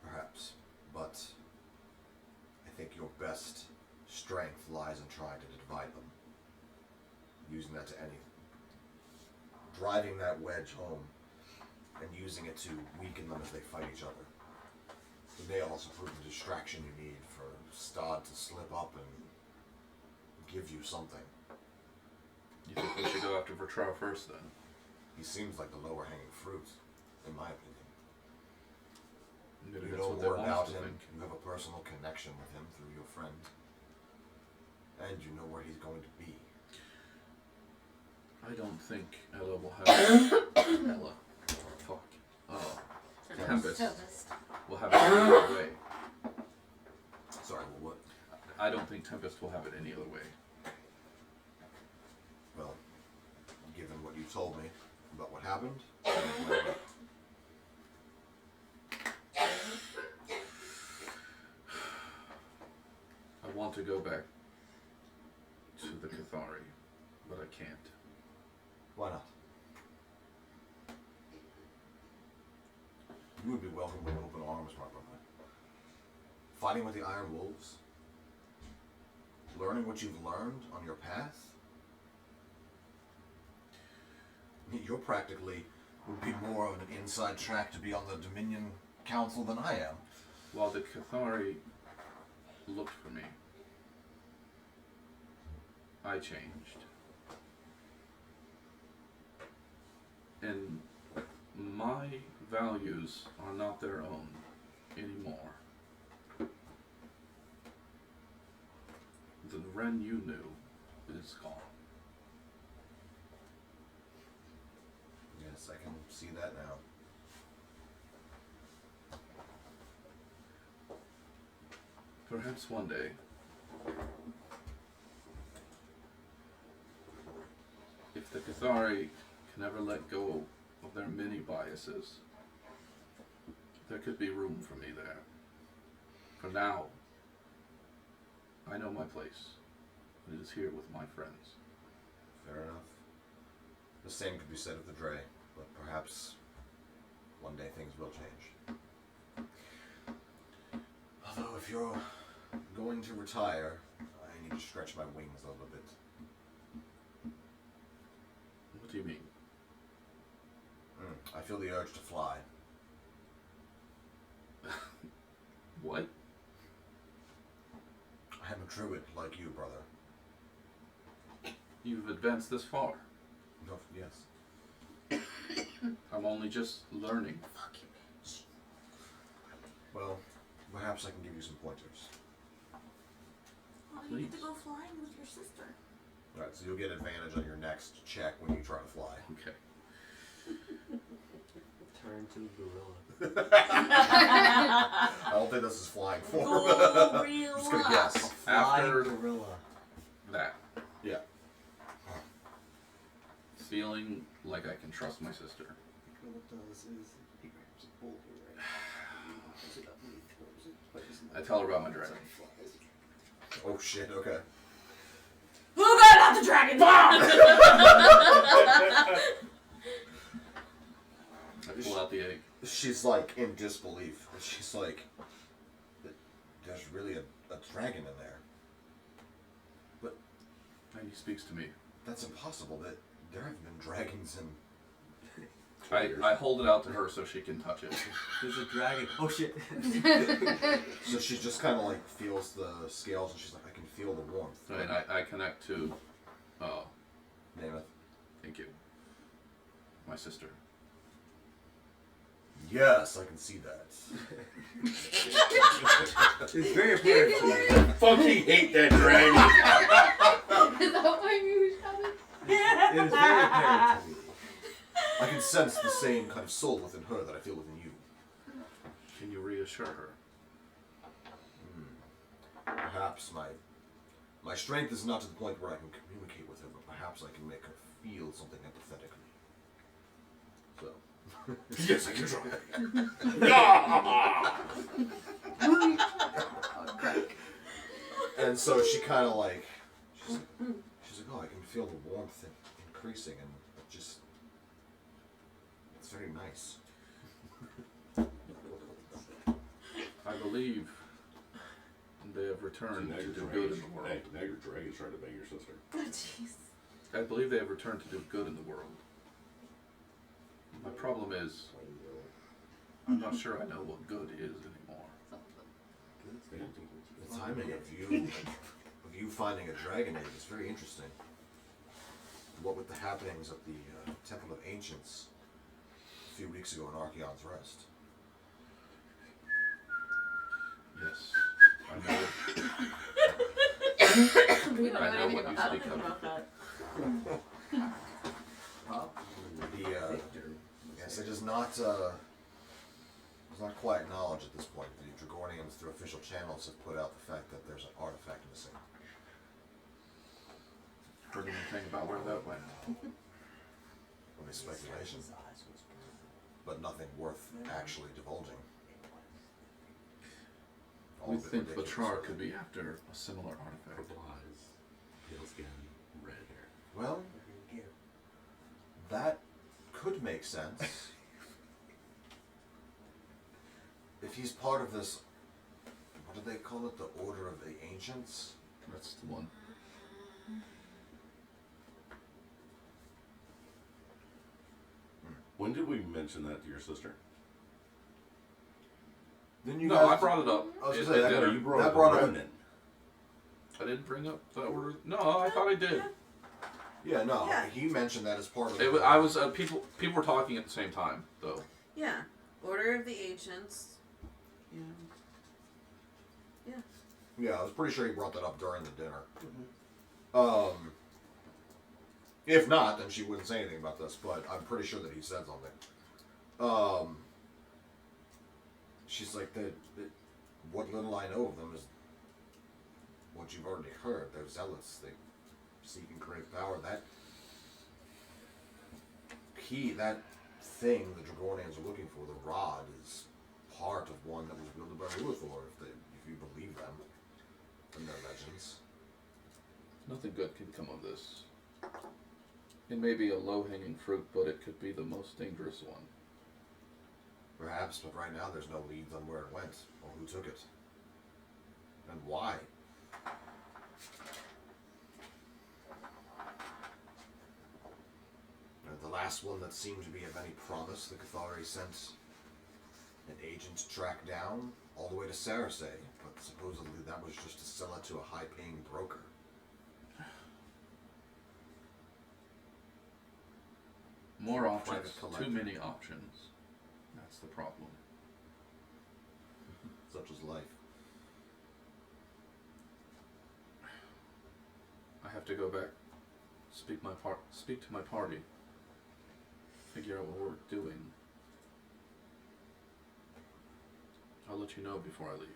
Perhaps, but I think your best strength lies in trying to divide them. Using that to anything. Driving that wedge home and using it to weaken them as they fight each other. The nail also proved the distraction you need for Stod to slip up and give you something. You think we should go after Vertrau first, then? He seems like the lower hanging fruit, in my opinion. Maybe You that's know what they more want about us to him. think. You have a personal connection with him through your friend. And you know where he's going to be. I don't think Ella will have Ella. Fuck. Tempest will have it any other way. Sorry, well, what? I don't think Tempest will have it any other way. Well, given what you told me about what happened, I want to go back to the Cathari, but I can't. why not? You would be welcome with open arms, my brother. Fighting with the Iron Wolves, learning what you've learned on your path, you're practically would be more of an inside track to be on the Dominion Council than I am. While the Cathari looked for me, I changed. And my values are not their own anymore. The Ren you knew is gone. Yes, I can see that now. Perhaps one day, if the Cathari can ever let go of their many biases, there could be room for me there. For now, I know my place. It is here with my friends. Fair enough. The same could be said of the Dre, but perhaps one day things will change. Although if you're going to retire, I need to stretch my wings a little bit. What do you mean? I feel the urge to fly. What? I am a druid like you, brother. You've advanced this far. No, yes. I'm only just learning. Fuck you, bitch. Well, perhaps I can give you some pointers. Oh, you get to go flying with your sister. Alright, so you'll get advantage on your next check when you try to fly. Okay. Turn to gorilla. I don't think this is flying form. Gorilla. I'm just gonna guess. After Flying gorilla. that, Yeah. feeling like I can trust my sister. What it does is he grabs a boulder, right? He picks it up and he throws it. But he's I tell her about my dragon. Oh shit, okay. Who got out the dragon? I pull out the egg. She's like in disbelief. She's like, there's really a dragon in there. But And he speaks to me. that's impossible. That there have been dragons in. I hold it out to her so she can touch it. There's a dragon. Oh shit. So she just kind of like feels the scales and she's like, I can feel the warmth. And I connect to, Name it. thank you, my sister. Yes, I can see that. It's very apparent to me. Fucking hate that dragon. Is that why you shot it? It is very apparent to me. I can sense the same kind of soul within her that I feel within you. Can you reassure her? Perhaps my strength is not to the point where I can communicate with her, but perhaps I can make her feel something empathetically. So. Yes, I can try. And so she kind of like, she's like, oh, I can feel the warmth increasing, and it just, it's very nice. I believe they have returned Now to your do good dragon's, in the world. now your dragon's trying to bang your sister. Oh, jeez. I believe they have returned to do good in the world. My problem is, I'm not sure I know what good is anymore. The timing of you finding a dragon egg is very interesting. What with the happenings at the Temple of Ancients a few weeks ago in Archeon's Rest. Yes. I know. We don't I know know anything what you about, speak of. about that. Yes, it is not quiet knowledge at this point. The Dragornians, through official channels, have put out the fact that there's an artifact missing. Heard anything about where that went? Only speculation, but nothing worth actually divulging. All We of it think ridiculous. Lachar could be after a similar artifact. Purple eyes, pale skin, red hair. Well, that could make sense. If he's part of this, what do they call it? The Order of the Ancients? That's the one. When did we mention that to your sister? Then you No, guys, I brought it up. I was At gonna say, that- dinner. You brought that up brought a up- remnant. I didn't bring up the order. No, I thought I did. Yeah, no, Yeah. he mentioned that as part of. I was people were talking at the same time though. Yeah. Order of the Ancients. Yeah. Yeah. Yeah, I was pretty sure he brought that up during the dinner. If not, then she wouldn't say anything about this. But I'm pretty sure that he said something. She's like that. What little I know of them is what you've already heard. They're zealots. They seek and crave power. That thing the Dragornians are looking for, the rod, is part of one that was wielded by Luthor, if you believe them and their legends. Nothing good can come of this. It may be a low-hanging fruit, but it could be the most dangerous one. Perhaps, but right now there's no leads on where it went, or who took it, and why. And the last one that seemed to be of any promise, the Cathari sent an agent to track down all the way to Sarasay, but supposedly that was just to sell it to a high-paying broker. More options. Private collector. Too many options. That's the problem. Such is life. I have to go back. Speak to my party. Figure out what we're doing. I'll let you know before I leave.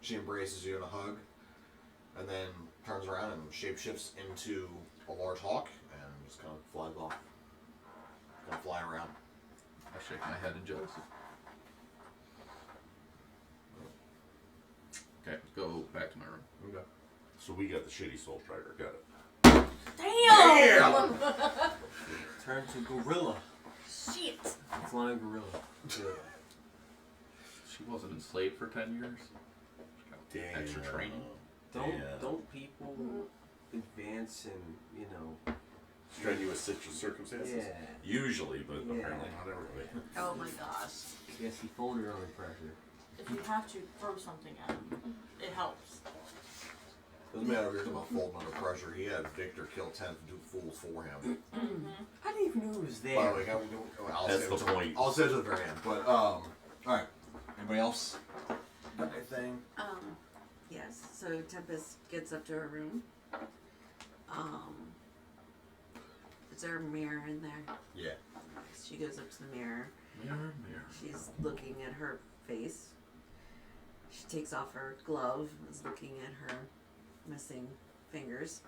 She embraces you in a hug, and then turns around and shapeshifts into a large hawk, and just kind of flies off. Kind of fly around. I shake my head in jealousy. Okay, go back to my room. Okay. So we got the shitty soul striker. Got it. Damn! Turn to gorilla. Shit! Flying gorilla. She wasn't enslaved for 10 years. She got extra training. Don't people advance in, Strenuous circumstances? Yeah. Usually, but Yeah. apparently not everybody. Oh my gosh. Yes, he folded under pressure. If you have to throw something at him, it helps. Doesn't matter if you're talking about folding under pressure. He had Victor kill 10 fools for him. I didn't even know he was By there. the way, I'll That's say the it to- point. I'll say it to the very end. But alright. Anybody else got anything? Yes. So Tempest gets up to her room. Is there a mirror in there? Yeah. She goes up to the mirror. Mirror, mirror. She's looking at her face. She takes off her glove and is looking at her missing fingers.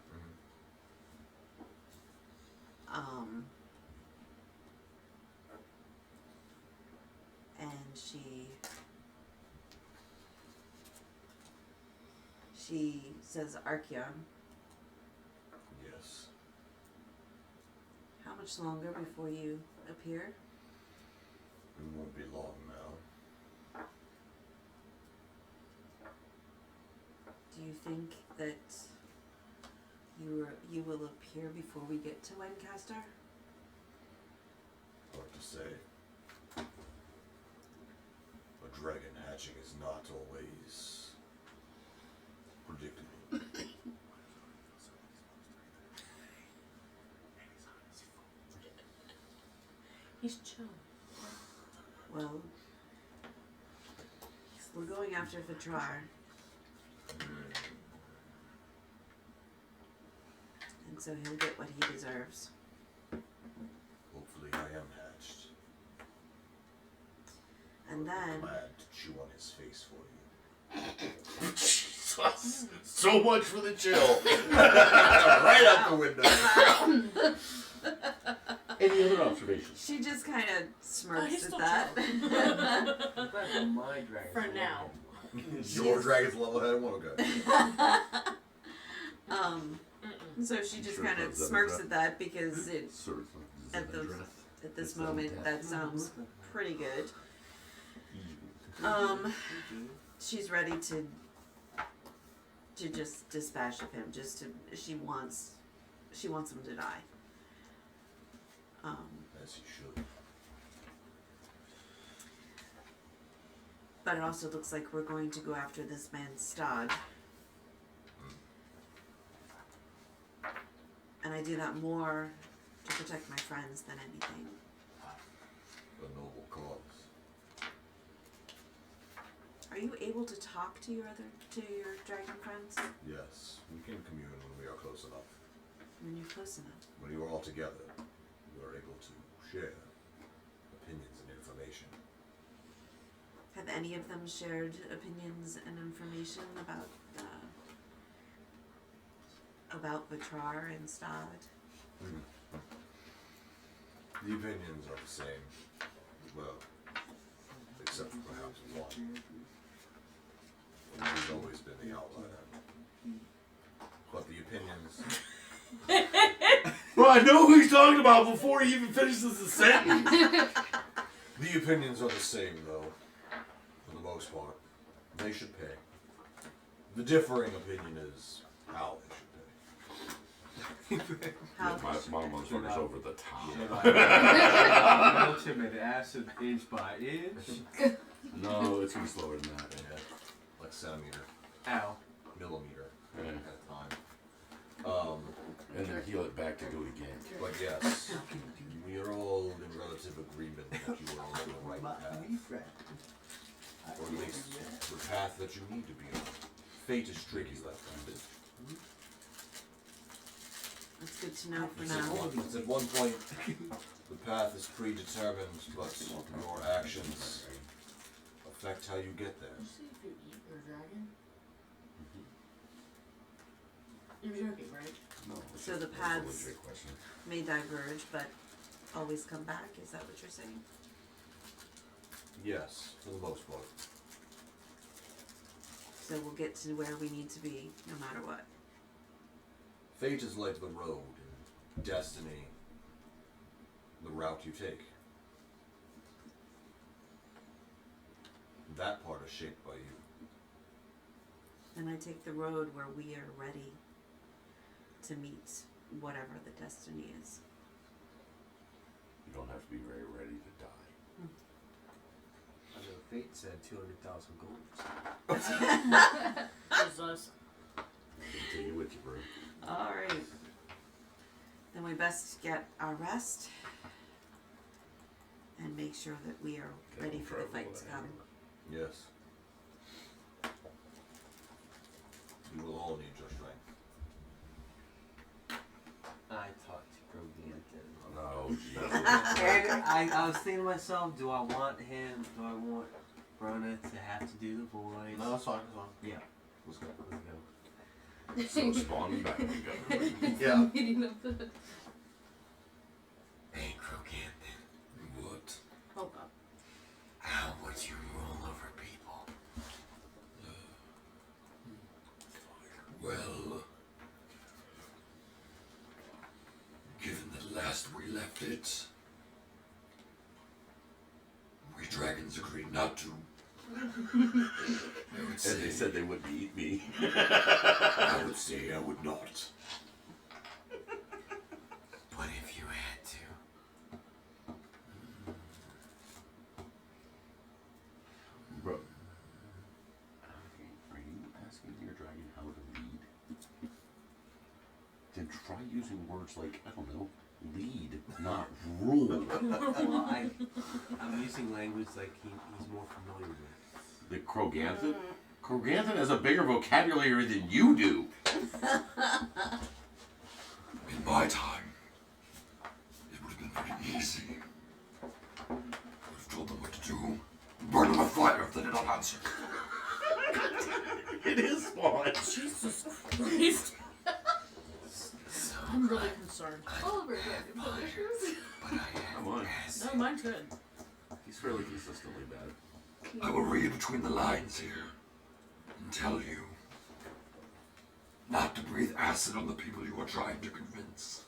And she says, Archeon, Yes. how much longer before you appear? It won't be long now. Do you think that you will appear before we get to Lancaster? Hard to say. A dragon hatching is not always He's chill. Well, we're going after Vitrar. And so he'll get what he deserves. Hopefully I am hatched. And then, Glad to chew on his face for you. Jesus. So much for the chill. Right out the window. Any other observations? she just kind of Oh, smirks he's at still that. But my dragon. For now. Your dragon's level head one, okay. So she just Sure, kind of is that a smirks breath? at that because it, Sort of. at the at this Is that moment death? that sounds pretty good. She's ready to just dispatch of him. Just to she wants him to die. As you should. But it also looks like we're going to go after this man Stod. And I do that more to protect my friends than anything. A noble cause. Are you able to talk to your dragon friends Yes, we can commune when we are close enough. when you're close enough? When you are all together, you are able to share opinions and information. Have any of them shared opinions and information about Vitrar and Stod? The opinions are the same. Well, except for perhaps one. He's always been the outlier. But the opinions... Well, I know who he's talking about before he even finishes the sentence. The opinions are the same, though. For the most part. They should pay. The differing opinion is how they should pay. How My motherfucker's over the top. Ultimate acid inch by inch. No, it's gonna be slower than that. Yeah. Like centimeter, Ow. millimeter Yeah. at a time. And then heal it back to do it again. But yes, we are all in relative agreement that you are on the right path. Or at least the path that you need to be on. Fate is tricky like that. That's good to know for It's now. at one point, the path is predetermined, but your actions affect how you get there. Did you see if you eat your dragon? You're joking, right? No. So the that's a paths legit question. may diverge, but always come back. Is that what you're saying? Yes, for the most part. So we'll get to where we need to be, no matter what. Fate is like the road, and destiny, the route you take. That part is shaped by you. And I take the road where we are ready to meet whatever the destiny is. You don't have to be very ready to die. I know Fate said 200,000 gold. Just us. Take it with you, bro. Alright. Then we best get our rest and make sure that we are ready for the fight to come. Yes. You will all need your strength. I talked to Groganton. No. And I was thinking to myself, do I want Brona to have to do the voice? No, it's fine, it's fine. Yeah. Let's go. Let's go. So spawn back we go. Yeah. Meeting of the Hey, Crocanthon, What? Oh god. how would you roll over people? Well, given that last we left it, we dragons agreed not to. I would And say, they said they wouldn't eat me. I would say I would not. But if you had to, Bro. Are you asking your dragon how to lead? Then try using words like, I don't know, lead. not rule. Well, I'm using language like he's more familiar with. The Kroganthan? Kroganthan has a bigger vocabulary than you do. In my time, it would have been pretty easy. I would have told them what to do. Burn them with fire if they did not answer. It is fun. Jesus Christ. I'm really concerned. All of our dragon issues. But I Come on. am No, mine's good. He's fairly consistently bad. I will read between the lines here and tell you not to breathe acid on the people you are trying to convince.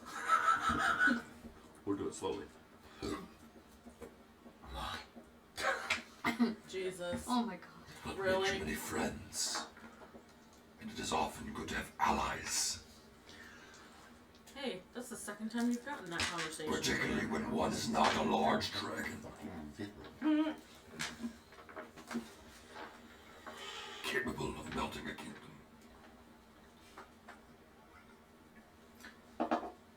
We'll do it slowly. Jesus. Oh my god. Not Really? too many friends, and it is often good to have allies, Hey, that's the second time you've gotten that conversation. particularly when one is not a large dragon. Capable of melting a kingdom.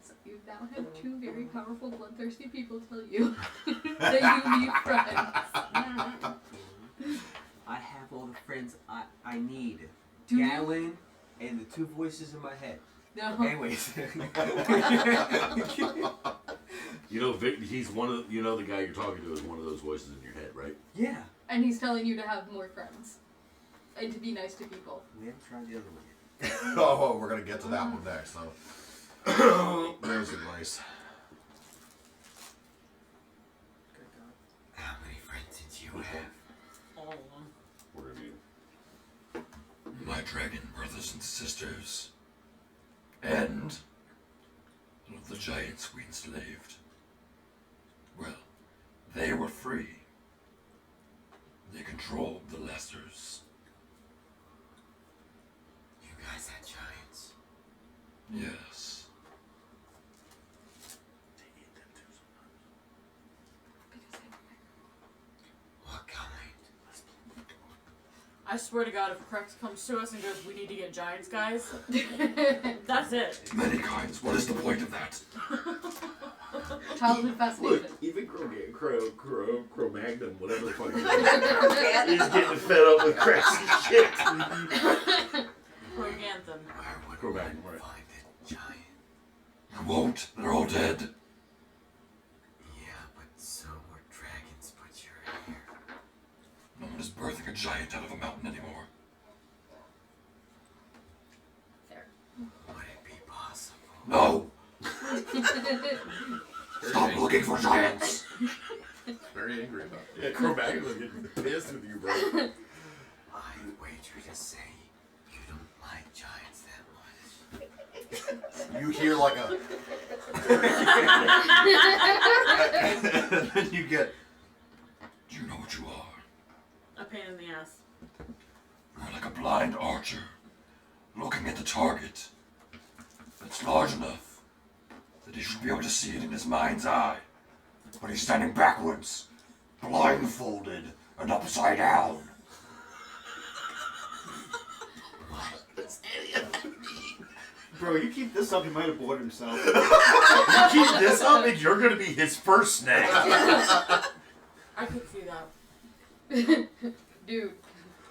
So you've now had two very powerful, bloodthirsty people tell you that you need friends. I have all the friends I need. Do you? Galen and the two voices in my head. No. Anyways. You know, Vic, he's one of the guy you're talking to is one of those voices in your head, right? Yeah. And he's telling you to have more friends. And to be nice to people. We haven't tried the other one yet. Oh, we're gonna get to that one next. So there's advice. How many friends did you have? All of them. We're gonna be My dragon brothers and sisters, and all of the giants we enslaved. Well, they were free. They controlled the lessers. You guys had giants. Yes. What kind? I swear to God, if Crex comes to us and goes, we need to get giants, guys, that's it. Many kinds. What is the point of that? Childhood fascination. Look, even Cro-Magnum, whatever the fuck he's getting fed up with crazy shit. Kroganthan. Where would Go back, one right. find a giant? You won't. They're all dead. Yeah, but so were dragons, but you're here. No one is birthing a giant out of a mountain anymore. Fair. Would it be possible? No! Stop looking for giants! Very angry about it. Yeah, Cro-Magnum was getting pissed with you, bro. I wager to say you don't like giants that much. You hear like a. And then you get. Do you know what you are? A pain in the ass. You're like a blind archer, looking at the target. It's large enough that he should be able to see it in his mind's eye. But he's standing backwards, blindfolded, and upside down. Bro, you keep this up, he might have bored himself. You keep this up and you're gonna be his first snack. I could see that. Dude,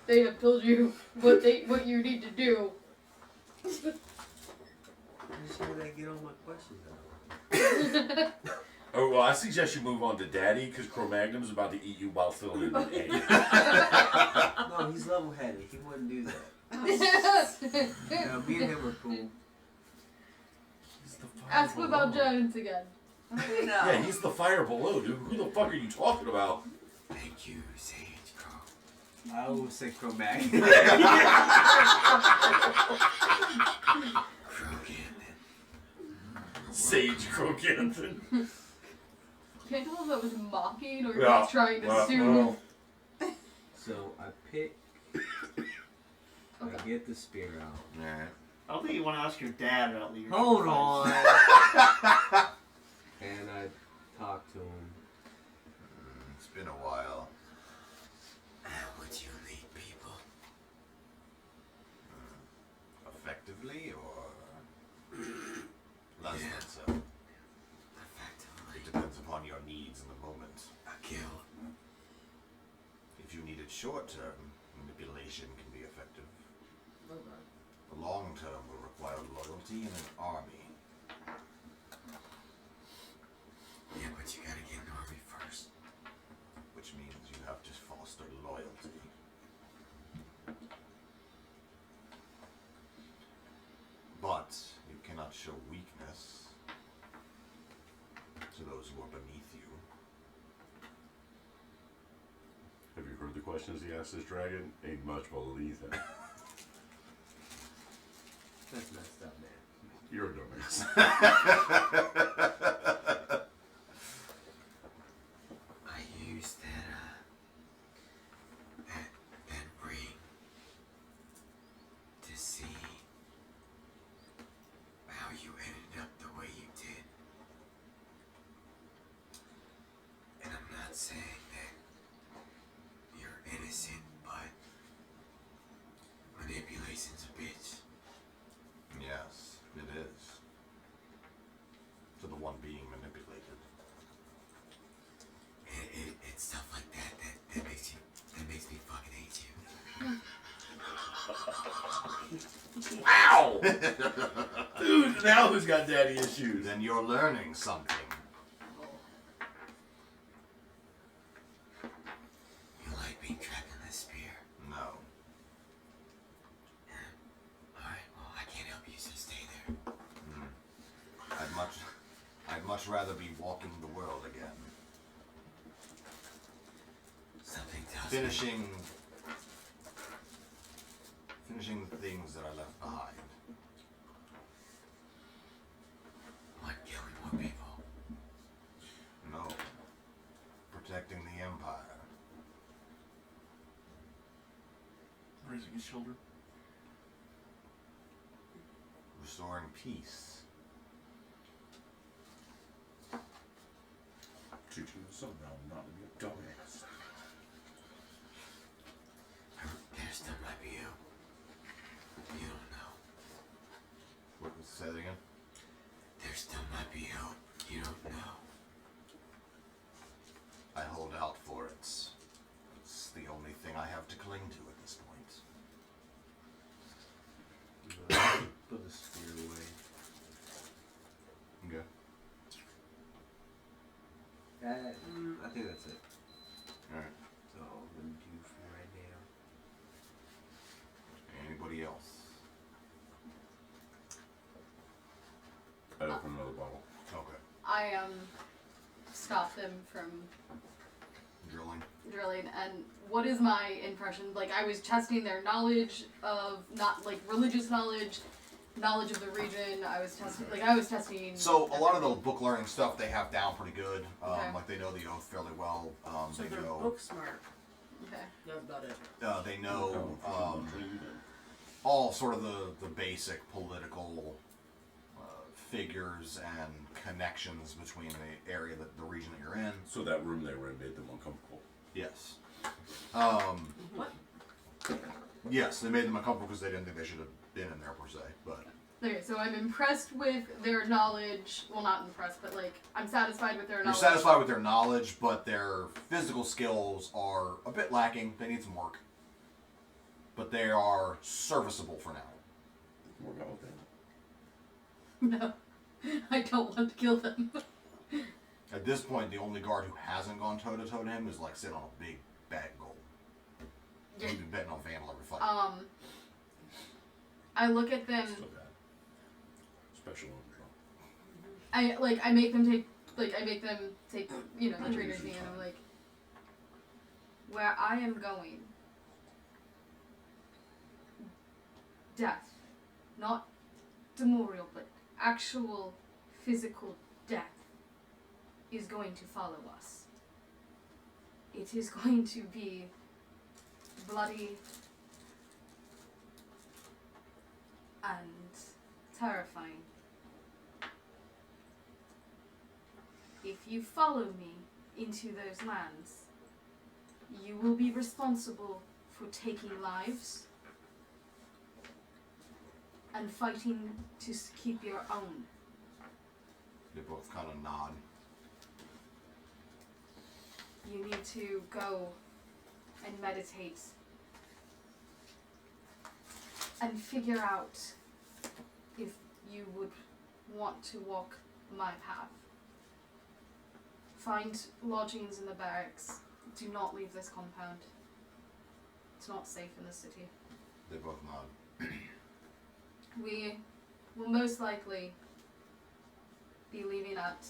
they have told you what you need to do. I just heard that get all my questions out. Oh, well, I suggest you move on to Daddy, because Cro-Magnum's about to eat you while filling in the egg. No, he's level headed. He wouldn't do that. No, me and him are cool. Ask him about giants again. No. Yeah, he's the fire below, dude. Who the fuck are you talking about? Thank you, Sage Crow. I always say Cro-Mag. Kroganthan. Sage Kroganthan. Can't tell if that was mocking or Yeah. he's trying to Well, soothe. So I pick. I get the spear out. Alright. I don't think you want to ask your dad about leadership. Hold advice. on. And I talk to him. It's been a while. How would you lead people? Effectively or less Yeah. than so? Effectively. it's short term, manipulation can be effective. Okay. The long term will require loyalty and an army. Yeah, but you gotta get an army first. Which means you have to foster loyalty. But you cannot show weakness to those who are beneath you. Have you heard the questions he asked this dragon? Ain't much believe that. That's messed up, man. You're a dumbass. I used that ring to see how you ended up the way you did. And I'm not saying that you're innocent, but manipulation's a bitch. Yes, it is. To the one being manipulated. It's stuff like that makes me fucking hate you. Wow! Dude, now who's got daddy issues? Then you're learning something. You like being trapped in this spear. No. Alright, well I can't help you, so stay there. I'd much rather be walking the world again. Something tells me. Finishing the things that I left behind. What, killing more people? No. Protecting the Empire. Raising his children. Restoring peace. Teaching the son now not to be a dumbass. There still might be you. You don't know. What, say that again? There still might be hope. You don't know. I hold out for it. It's the only thing I have to cling to at this point. Put the spear away. Okay. I think that's it. Alright. So I'm gonna do for right now. Anybody else? I open another bottle. Okay. I stopped them from Drilling. drilling, and what is my impression? Like, I was testing their knowledge of, not like religious knowledge of the region. I was testing. So a lot of the book learning stuff they have down pretty good. Okay. Like they know the oath fairly well. So They they're know. book smart. Okay. That's about it. They know all sort of the basic political figures and connections between the area the region that you're in. So that room they were in made them uncomfortable. Yes. What? Yes, they made them uncomfortable because they didn't think they should have been in there per se. But Okay, so I'm impressed with their knowledge. Well, not impressed, but like I'm satisfied with their you're knowledge. satisfied with their knowledge, but their physical skills are a bit lacking. They need some work. But they are serviceable for now. Work out with that. No, I don't want to kill them. At this point, the only guard who hasn't gone toe to toe to him is like sitting on a big bag goal. Yeah. He's been betting on Vandal every fight. I look at them. Still bad. Special on drunk. I make them take the trainer's thing, and I'm like, where I am going, death, not memorial, but actual physical death is going to follow us. It is going to be bloody and terrifying. If you follow me into those lands, you will be responsible for taking lives and fighting to keep your own. They both kind of nod. You need to go and meditate and figure out if you would want to walk my path. Find lodgings in the barracks. Do not leave this compound. It's not safe in the city. They both nod. We will most likely be leaving at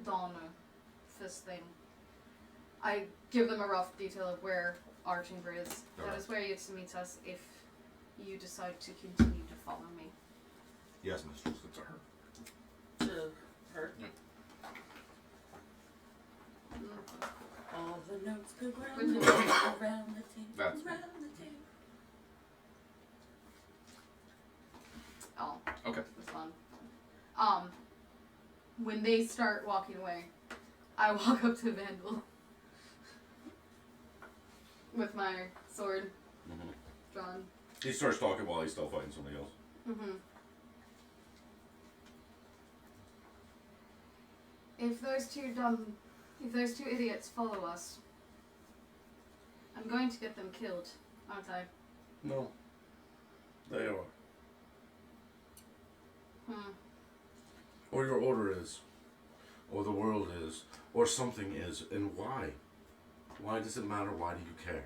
dawn or first thing. I give them a rough detail of where our chamber is. That Alright. is where you're to meet us if you decide to continue to follow me. Yes, mistress. To her. To her. All the notes go round the table, around the table, That's- around the table. Oh, Okay. it's fun. When they start walking away, I walk up to Vandal with my sword Mhm. drawn. He starts talking while he's still fighting somebody else. Mm-hmm. If those two idiots follow us, I'm going to get them killed, aren't I? No. They are. Hmm. Or your order is. Or the world is. Or something is. And why? Why does it matter? Why do you care?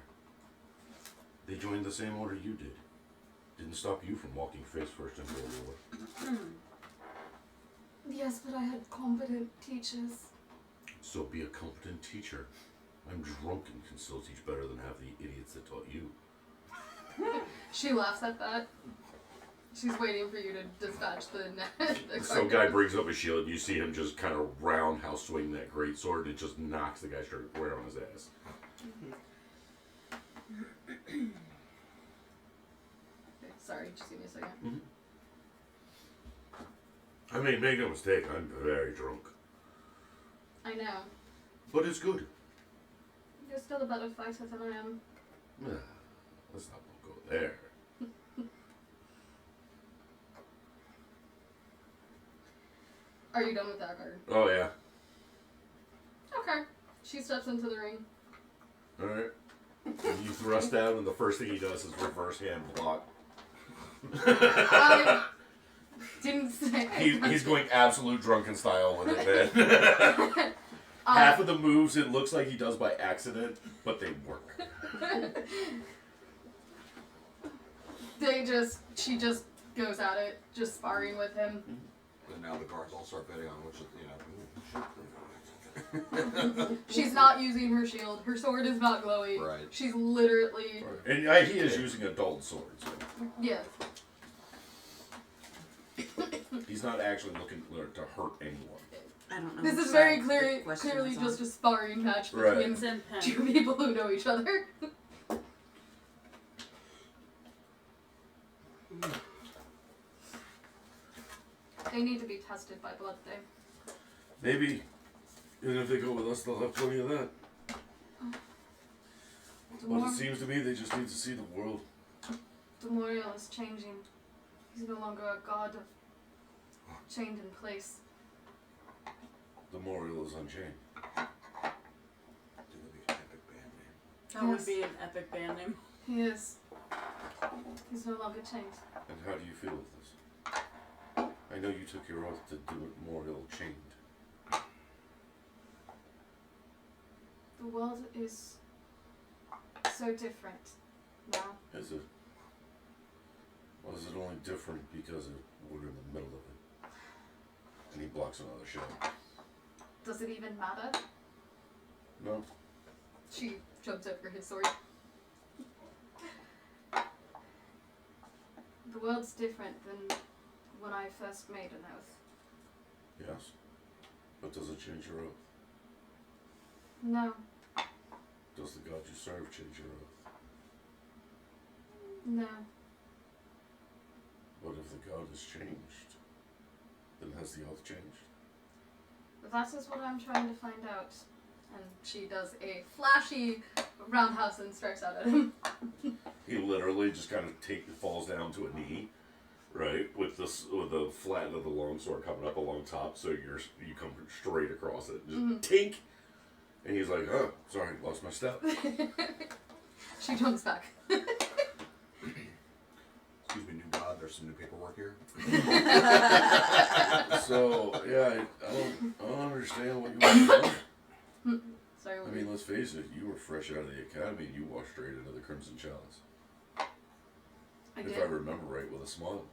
They joined the same order you did. Didn't stop you from walking face first into a war. Yes, but I had competent teachers. So be a competent teacher. I'm drunk and can still teach better than half the idiots that taught you. She laughs at that. She's waiting for you to dispatch the net. Some guy brings up a shield. You see him just kind of roundhouse swing that great sword, and it just knocks the guy straight right on his ass. Okay, sorry, just give me a second. I mean, make no mistake, I'm very drunk. I know. But it's good. You're still a better fighter than I am. Let's not go there. Are you done with that card? Oh, yeah. Okay. She steps into the ring. Alright. You thrust down, and the first thing he does is reverse hand block. I didn't say. He's going absolute drunken style with it, man. Half of the moves it looks like he does by accident, but they work. She just goes at it, just sparring with him. And now the guards all start betting on which, She's not using her shield. Her sword is not glowy. Right. She's literally. And he is using adult swords. So Yeah. he's not actually looking to hurt anyone. I don't know. This which is very side clearly the question clearly is on. just a sparring match Right. between It's in pen. two people who know each other. They need to be tested by blood day. Maybe, even if they go with us, they'll have plenty of that. But it seems to me they just need to see the world. Demorial is changing. He's no longer a god of chained in place. The Memorial is unchained. That would be an epic band name. He is. He's no longer chained. And how do you feel with this? I know you took your oath to do it Memorial chained. The world is so different now. Is it? Or is it only different because we're in the middle of it? And he blocks another shot. Does it even matter? No? She jumps over his sword. The world's different than when I first made an oath. Yes. But does it change your oath? No, Does the God you serve change your oath? no. What if the God has changed? Then has the oath changed? That is what I'm trying to find out. And she does a flashy roundhouse and strikes out at him. He literally just kind of falls down to a knee, right? With the flat of the long sword coming up along top, so you come straight across it. Just tink, And he's like, oh, sorry, lost my step. She jumps back. Excuse me, new god, there's some new paperwork here. So, yeah, I don't understand what you want to do. Sorry. I mean, let's face it, you were fresh out of the academy and you walked straight into the Crimson Chalice. I did. If I remember right, with a smile.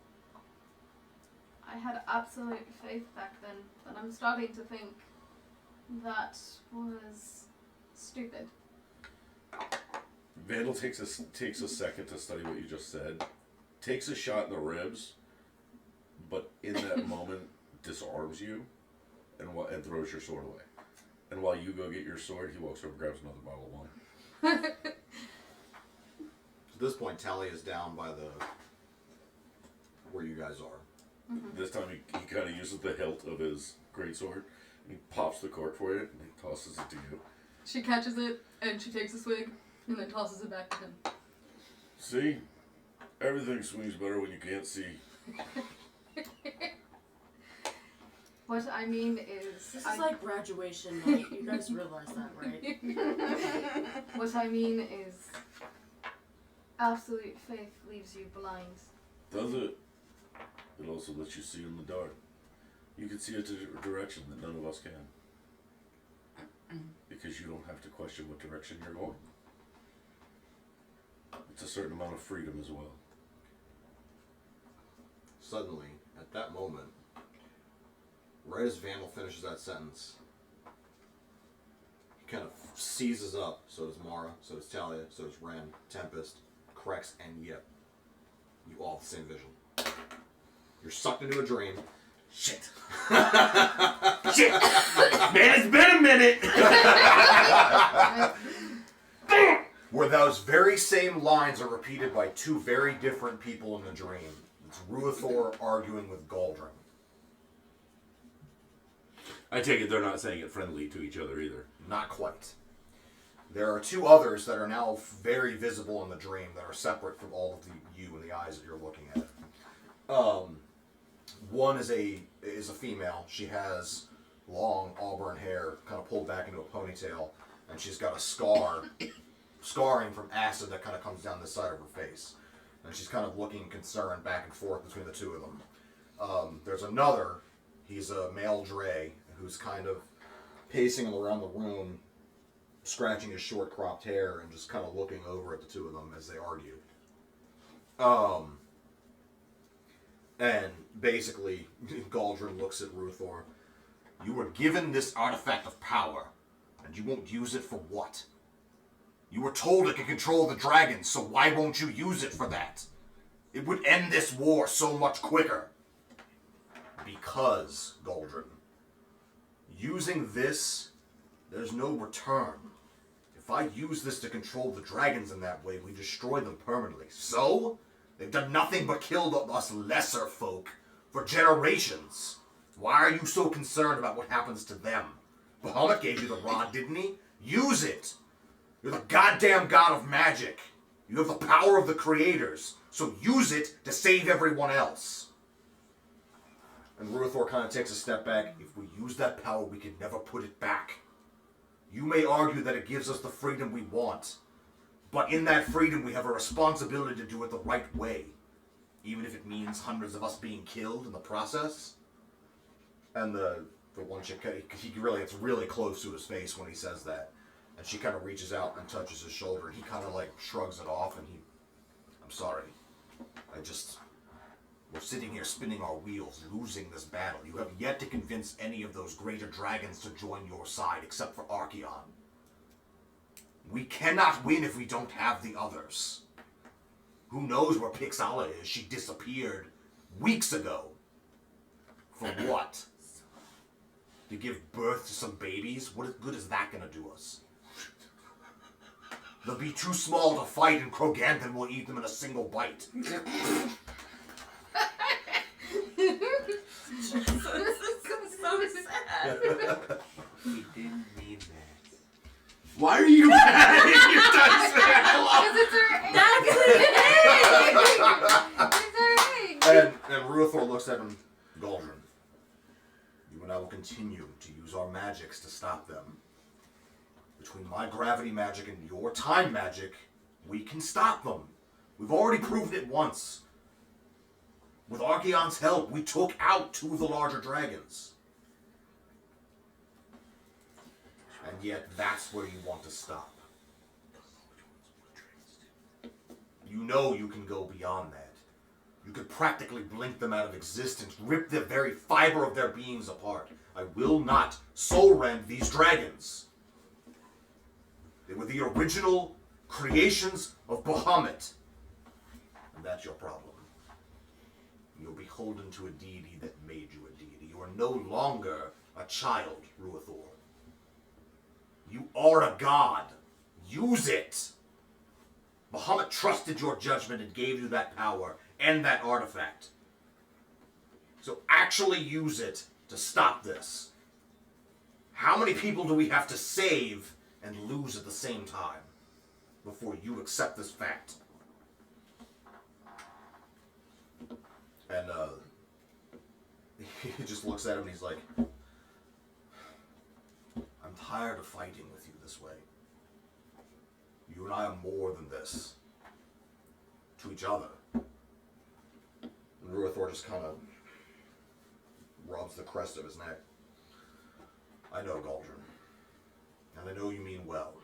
I had absolute faith back then, but I'm starting to think that was stupid. Vandal takes a second to study what you just said, takes a shot in the ribs, but in that moment disarms you and throws your sword away. And while you go get your sword, he walks over and grabs another bottle of wine. At this point, Talia is down by where you guys are. This time he kind of uses the hilt of his greatsword, and he pops the cork for you, and he tosses it to you. She catches it, and she takes a swig, and then tosses it back to him. See? Everything swings better when you can't see. What I mean is... This is like graduation night. You guys realize that, right? What I mean is... absolute faith leaves you blind. Does it? It also lets you see in the dark. You can see a direction that none of us can. Because you don't have to question what direction you're going. It's a certain amount of freedom as well. Suddenly, at that moment, right as Vandal finishes that sentence, he kind of seizes up. So does Mara, so does Talia, so does Ren, Tempest, Krex, and Yip. You all have the same vision. You're sucked into a dream. Shit. Shit! Man, it's been a minute! Where those very same lines are repeated by two very different people in the dream. It's Ruathor arguing with Galdrin. I take it they're not saying it friendly to each other either. Not quite. There are two others that are now very visible in the dream that are separate from all of you and the eyes that you're looking at. One is a female. She has long auburn hair, kind of pulled back into a ponytail, and she's got a scarring from acid that kind of comes down the side of her face. And she's kind of looking concerned back and forth between the two of them. There's another. He's a male Dre who's kind of pacing around the room, scratching his short cropped hair and just kind of looking over at the two of them as they argue. And basically, Galdrin looks at Ruathor. You were given this artifact of power, and you won't use it for what? You were told it could control the dragons, so why won't you use it for that? It would end this war so much quicker. Because, Galdrin, using this, there's no return. If I use this to control the dragons in that way, we destroy them permanently. So, they've done nothing but kill us lesser folk for generations. Why are you so concerned about what happens to them? Bahamut gave you the rod, didn't he? Use it! You're the goddamn god of magic. You have the power of the creators, so use it to save everyone else. And Ruathor kind of takes a step back. If we use that power, we can never put it back. You may argue that it gives us the freedom we want, but in that freedom we have a responsibility to do it the right way, even if it means hundreds of us being killed in the process. And the one chick, it's really close to his face when he says that. And she kind of reaches out and touches his shoulder, and he kind of like shrugs it off, and I'm sorry. We're sitting here spinning our wheels, losing this battle. You have yet to convince any of those greater dragons to join your side, except for Archeon. We cannot win if we don't have the others. Who knows where Pixala is? She disappeared weeks ago. For what? To give birth to some babies? What good is that gonna do us? They'll be too small to fight, and Kroganthan will eat them in a single bite. So sad. He didn't mean that. Why are you mad? You touched Because it's her egg! And Ruathor looks at him, Galdrin. You and I will continue to use our magics to stop them. Between my gravity magic and your time magic, we can stop them. We've already proven it once. With Archeon's help, we took out 2 of the larger dragons. And yet, that's where you want to stop. You know you can go beyond that. You could practically blink them out of existence, rip the very fiber of their beings apart. I will not soul rend these dragons. They were the original creations of Bahamut. And that's your problem. You're beholden to a deity that made you a deity. You are no longer a child, Ruathor. You are a god. Use it. Bahamut trusted your judgment and gave you that power and that artifact. So actually use it to stop this. How many people do we have to save and lose at the same time before you accept this fact? And he just looks at him and he's like, I'm tired of fighting with you this way. You and I are more than this. To each other. And Ruathor just kind of rubs the crest of his neck. I know, Galdrin. And I know you mean well.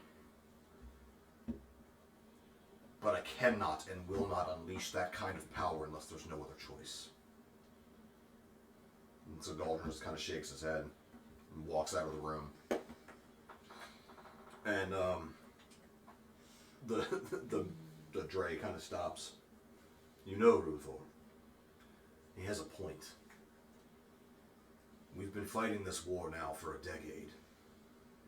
But I cannot and will not unleash that kind of power unless there's no other choice. And so Galdrin just kind of shakes his head and walks out of the room. And the Dre kind of stops. You know, Ruathor. He has a point. We've been fighting this war now for a decade.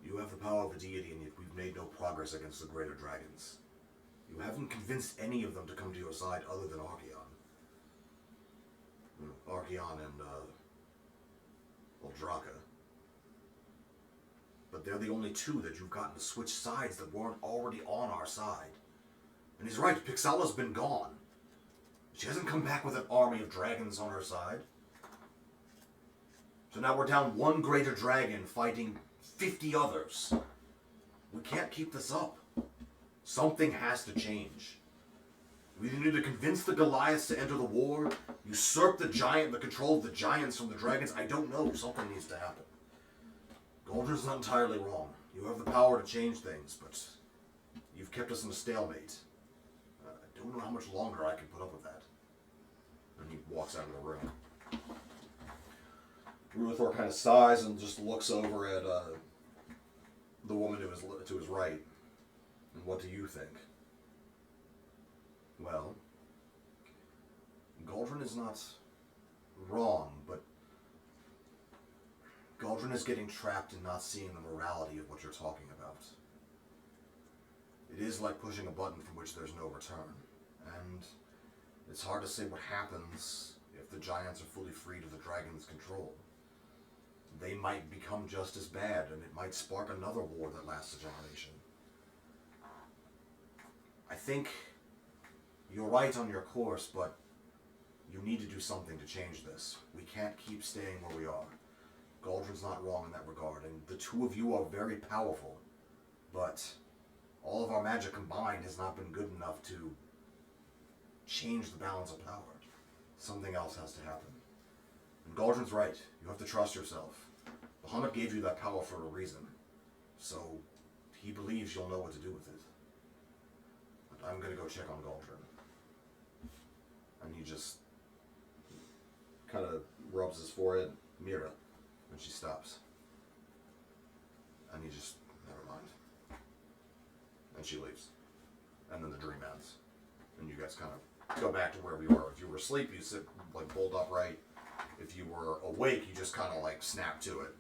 You have the power of a deity, and yet we've made no progress against the greater dragons. You haven't convinced any of them to come to your side other than Archeon. Archeon and Eldraka. But they're the only 2 that you've gotten to switch sides that weren't already on our side. And he's right, Pixela's been gone. She hasn't come back with an army of dragons on her side. So now we're down 1 greater dragon fighting 50 others. We can't keep this up. Something has to change. We either need to convince the Goliaths to enter the war, usurp the control of the giants from the dragons. I don't know. Something needs to happen. Galdrin's not entirely wrong. You have the power to change things, but you've kept us in a stalemate. I don't know how much longer I can put up with that. And he walks out of the room. Ruathor kind of sighs and just looks over at the woman to his right. And what do you think? Well, Galdrin is not wrong, but Galdrin is getting trapped in not seeing the morality of what you're talking about. It is like pushing a button from which there's no return. And it's hard to say what happens if the giants are fully freed of the dragon's control. They might become just as bad, and it might spark another war that lasts a generation. I think you're right on your course, but you need to do something to change this. We can't keep staying where we are. Galdrin's not wrong in that regard, and the 2 of you are very powerful, but all of our magic combined has not been good enough to change the balance of power. Something else has to happen. And Galdrin's right. You have to trust yourself. Bahamut gave you that power for a reason, so he believes you'll know what to do with it. But I'm gonna go check on Galdrin. And he just kind of rubs his forehead. Mira. And she stops. And he just, never mind. And she leaves. And then the dream ends. And you guys kind of go back to wherever you are. If you were asleep, you sit like bolt upright. If you were awake, you just kind of like snap to it.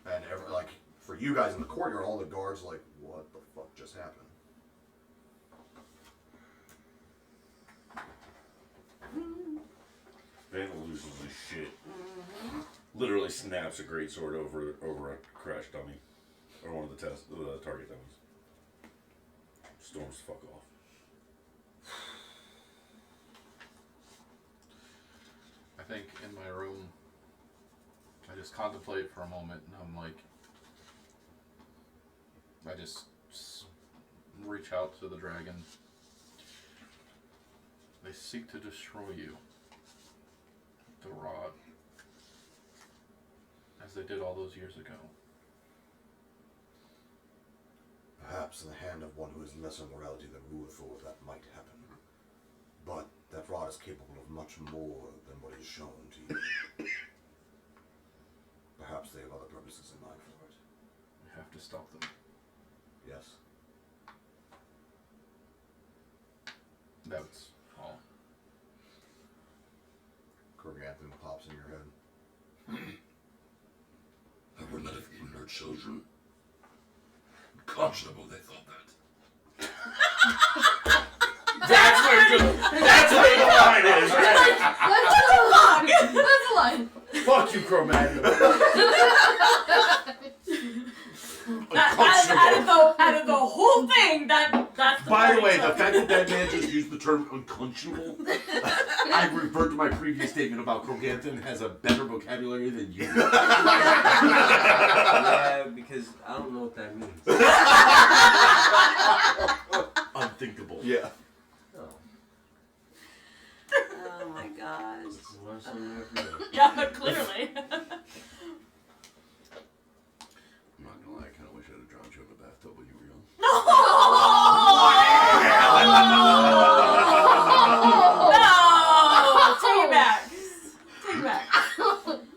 And like for you guys in the courtyard, all the guards like, what the fuck just happened? Vandal loses his shit. Literally snaps a greatsword over a crash dummy. Or one of the target dummies. Storms the fuck off. I think in my room, I just contemplate for a moment, and I'm like, just reach out to the dragon. They seek to destroy you. The rod. As they did all those years ago. Perhaps in the hand of one who is lesser morality than Ruathor, that might happen. But that rod is capable of much more than what is shown to you. Perhaps they have other purposes in mind for it. We have to stop them. Yes. That's all. Corganthon pops in your head. I would not have eaten her children. Unconscionable, they thought that. That's where the line is, right? That's a line. Fuck you, Cro-Magnon. Out of the whole thing, that's the By the part way, he the took. fact that that man just used the term unconscionable, I revert to my previous statement about Croganthon has a better vocabulary than you. Yeah, because I don't know what that means. Unthinkable. Yeah. Oh. Oh my gosh. You learn something new every day. Yeah, clearly. I'm not gonna lie, I kind of wish I'd have drowned you in the bathtub when you were young. No! Take it back. Take it back.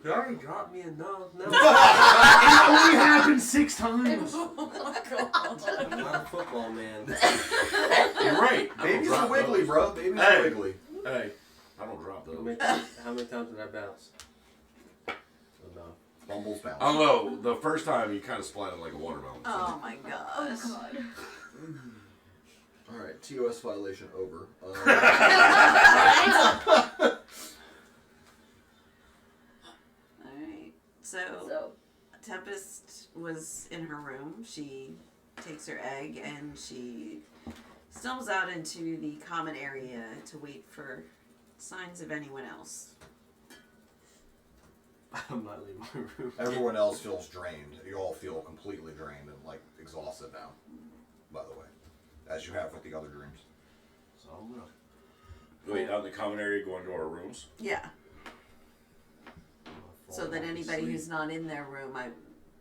You already dropped me enough. No. It only happened 6 times. Oh my God. I'm not a football man. You're right. Baby's a wiggly, bro. Baby's Hey. a wiggly. Hey, I don't drop How those. many times did I bounce? Enough. Bumbles bounce. I don't know. The first time you kind of splatted like a watermelon. Oh my gosh. Oh god. Alright, TOS violation over. Alright. So Tempest was in her room. She takes her egg and she stumbles out into the common area to wait for signs of anyone else. I'm not leaving my room. Everyone else feels drained. You all feel completely drained and like exhausted now, by the way. As you have with the other dreams. So I'm gonna. Wait, out in the common area, go into our rooms. Yeah. fall So that back to anybody sleep. who's not in their room, I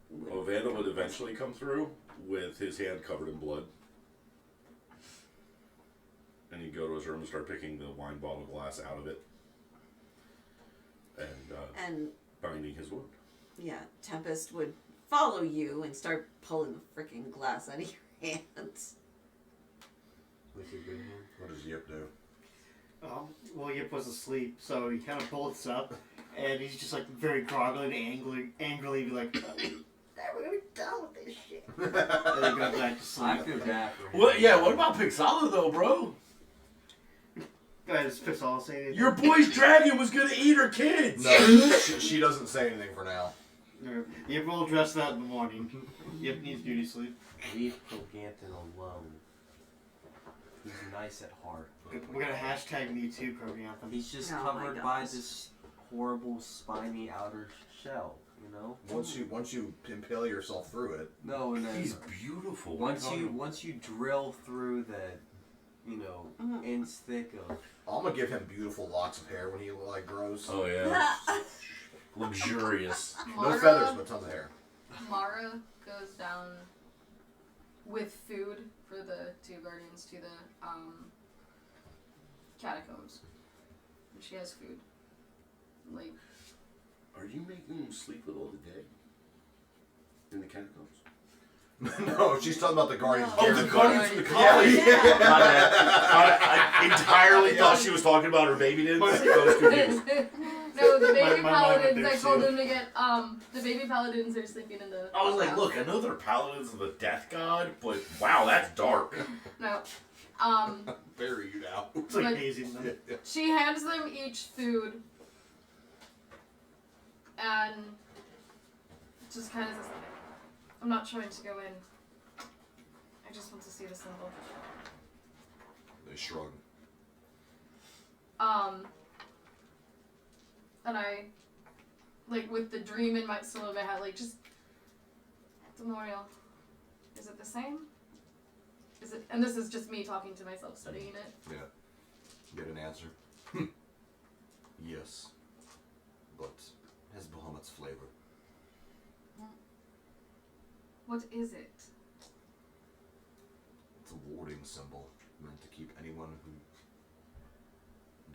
would. Ovanda would eventually come through with his hand covered in blood. And he'd go to his room and start picking the wine bottle glass out of it. And binding his wound. Yeah, Tempest would follow you and start pulling the freaking glass out of your hands. With your good hand. What does Yip do? Well, Yip was asleep, so he kind of pulls up, and he's just like very groggly and angrily be like, "Never gonna be done with this shit." And then he goes back to sleep. I feel bad for him. What? Yeah. What about Pixala though, bro? Go ahead, just piss all say anything. Your boy's dragon was gonna eat her kids. No, she doesn't say anything for now. Yip will address that in the morning. Yip needs beauty sleep. Leave Croganthon alone. He's nice at heart. We're gonna hashtag me too, Croganthon. He's just Oh my covered by gosh. this horrible spiny outer shell, you know? Once you impale yourself through it, No, and then He's beautiful. once you drill through the, you know, inch thick of. I'm gonna give him beautiful locks of hair when he like grows. Oh yeah. Luxurious. No feathers, but tons of hair. Mara goes down with food for the two guardians to the catacombs. And she has food. Like, Are you making him sleep with all the dead? In the catacombs? No, she's talking about the Guardians. Oh, the Guardians of the Yeah. Colony! Yeah. My bad. I entirely thought she was talking about her baby did. I was confused. no, the baby My mind went paladins, there I told too. them to get, the baby paladins are sleeping in the. I was like, look, I know they're paladins of the death god, but wow, that's dark. No. Bury you now. It's like But- hazing them. She hands them each food. And just kind of says, I'm not trying to go in. I just want to see the symbol. They shrug. And I, like, with the dream in my, still in my head, like, just, Demorial, Is it the same? Is it? And this is just me talking to myself, studying it. Yeah. Get an answer? Yes. But has Bahamut's flavor. What is it? It's a warding symbol meant to keep anyone who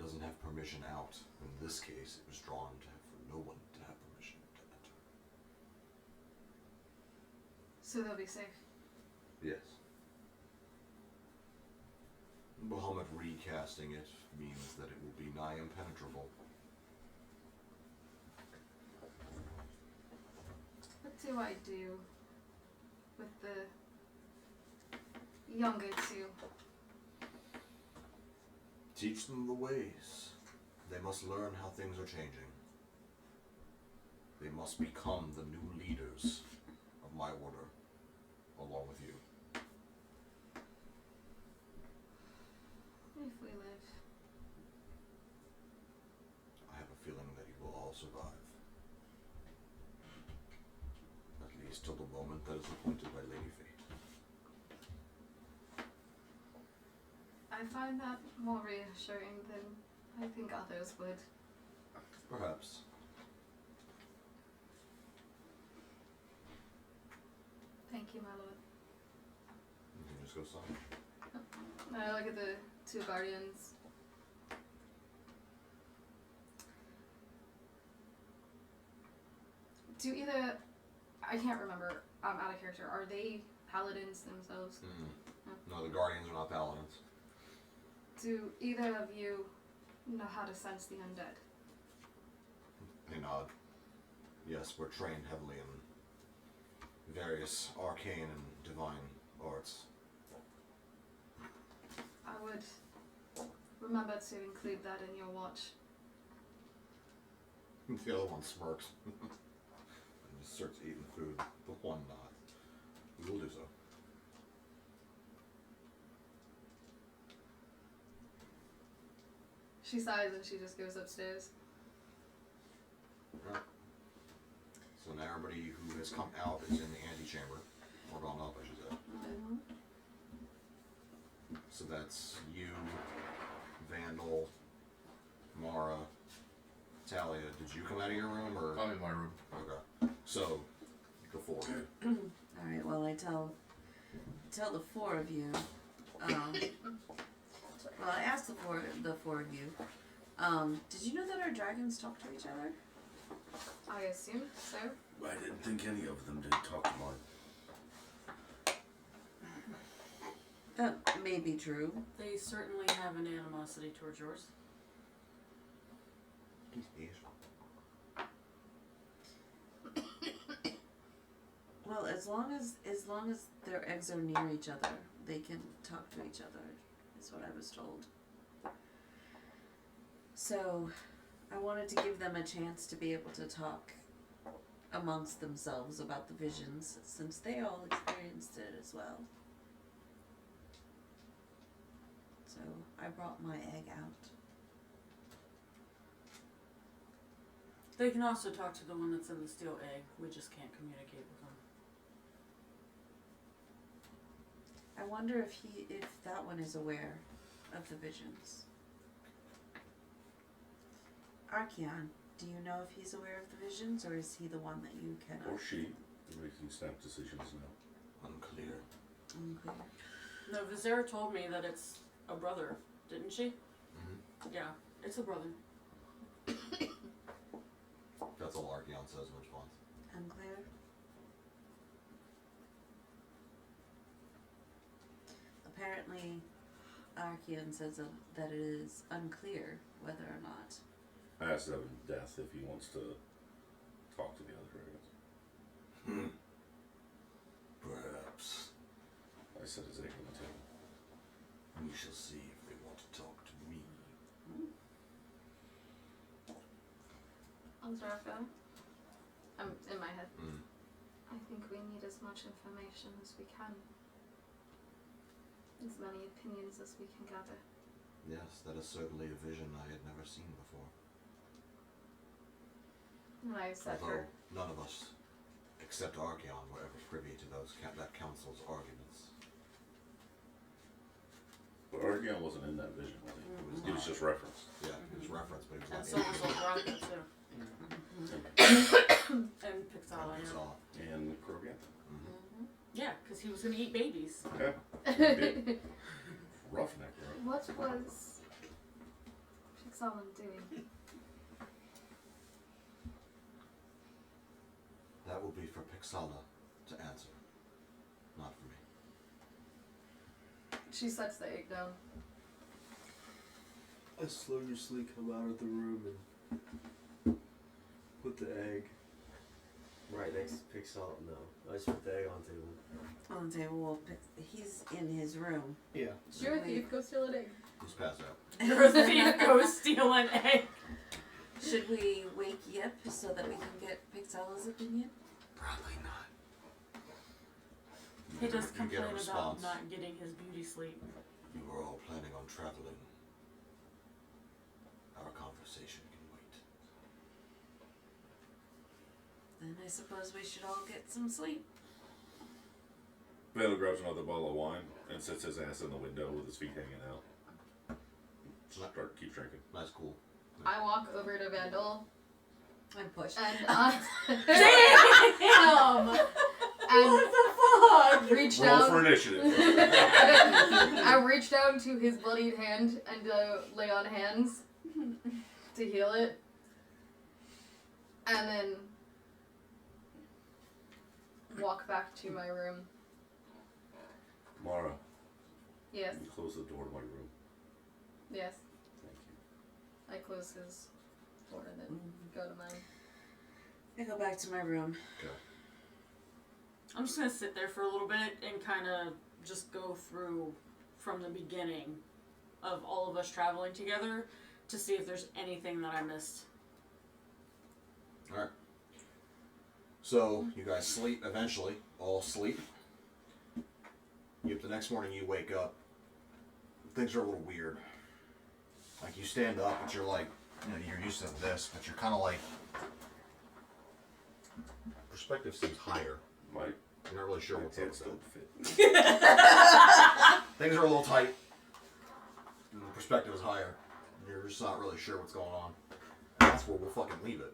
doesn't have permission out. In this case, it was drawn for no one to have permission to enter. So they'll be safe. Yes. Bahamut recasting it means that it will be nigh impenetrable. What do I do with the younger two? Teach them the ways. They must learn how things are changing. They must become the new leaders of my order, along with you. If we live. I have a feeling that you will all survive. At least till the moment that is appointed by Lady Fate. I find that more reassuring than I think others would. Perhaps. Thank you, my lord. You can just go sign. I look at the two guardians. Do either... I can't remember. I'm out of character. Are they paladins themselves? No, the Guardians are not paladins. Do either of you know how to sense the undead? They nod. Yes, we're trained heavily in various arcane and divine arts. I would remember to include that in your watch. The other one smirks. And just starts eating food. The one not. We will do so. She sighs and she just goes upstairs. Right. So now everybody who has come out is in the antechamber. Or gone up, I should say. So that's you, Vandal, Mara, Talia. Did you come out of your room or? I'm in my room. Okay. So, the four. Alright, well I tell the four of you, well I asked the four of you, did you know that our dragons talk to each other? I assume so. I didn't think any of them did talk to mine. That may be true. They certainly have an animosity towards yours. Well, as long as their eggs are near each other, they can talk to each other, is what I was told. So, I wanted to give them a chance to be able to talk amongst themselves about the visions, since they all experienced it as well. So, I brought my egg out. They can also talk to the one that's in the steel egg. We just can't communicate with them. I wonder if that one is aware of the visions. Archeon, do you know if he's aware of the visions, or is he the one that you cannot? Or she. They're making snap decisions now. Unclear. Unclear. No, Vizera told me that it's a brother, didn't she? Mm-hmm. Yeah, it's a brother. That's all Archeon says in response. Unclear. Apparently, Archeon says that it is unclear whether or not. I asked Evan Death if he wants to talk to the other dragons. Perhaps. I said his egg on the table. We shall see if they want to talk to me. Azrafa, I'm in my head. Mm. I think we need as much information as we can. As many opinions as we can gather. Yes, that is certainly a vision I had never seen before. And I set Although her. none of us except Archeon were ever privy to that council's arguments. But Archeon wasn't in that vision, was he? He was just referenced. Yeah, it was referenced, but it And was so not was in Old Rocket too. And Pixala, it. yeah. So, And Krogantha. Yeah, because he was gonna eat babies. Okay. Roughneck, bro. What was Pixalan doing? that will be for Pixala to answer, not for me. She sets the egg down. I sluggishly come out of the room and put the egg. Right next to Pixel. No, I just put the egg on the table. On the table, well, he's in his room. Yeah. You're a thief, go steal an egg. Who's passed out? You're a thief, go steal an egg. Should we wake Yip so that we can get Pixela's opinion? Probably not. He does You get a complain about response. not getting his beauty sleep. You were all planning on traveling. Our conversation can wait. Then I suppose we should all get some sleep. Vando grabs another bottle of wine and sits his ass in the window with his feet hanging out. Keep drinking. That's cool. I walk over to Vandal I'm pushed. and Damn! and reach Roll down. for initiative. I reach down to his bloodied hand and lay on hands to heal it, and then walk back to my room. Mara, Yes, you close the door to my room. yes. Thank you. I close his door and then go to mine. I go back to my room. I'm just gonna sit there for a little bit and kind of just go through from the beginning of all of us traveling together to see if there's anything that I missed. Alright. So, you guys sleep eventually. All sleep. The next morning you wake up. Things are a little weird. Like, you stand up, but you're like, you're used to this, but you're kind of like... Perspective seems higher. Mike, I'm not really sure what's up it's with still that. fit. Things are a little tight. And the perspective is higher. And you're just not really sure what's going on. And that's where we'll fucking leave it.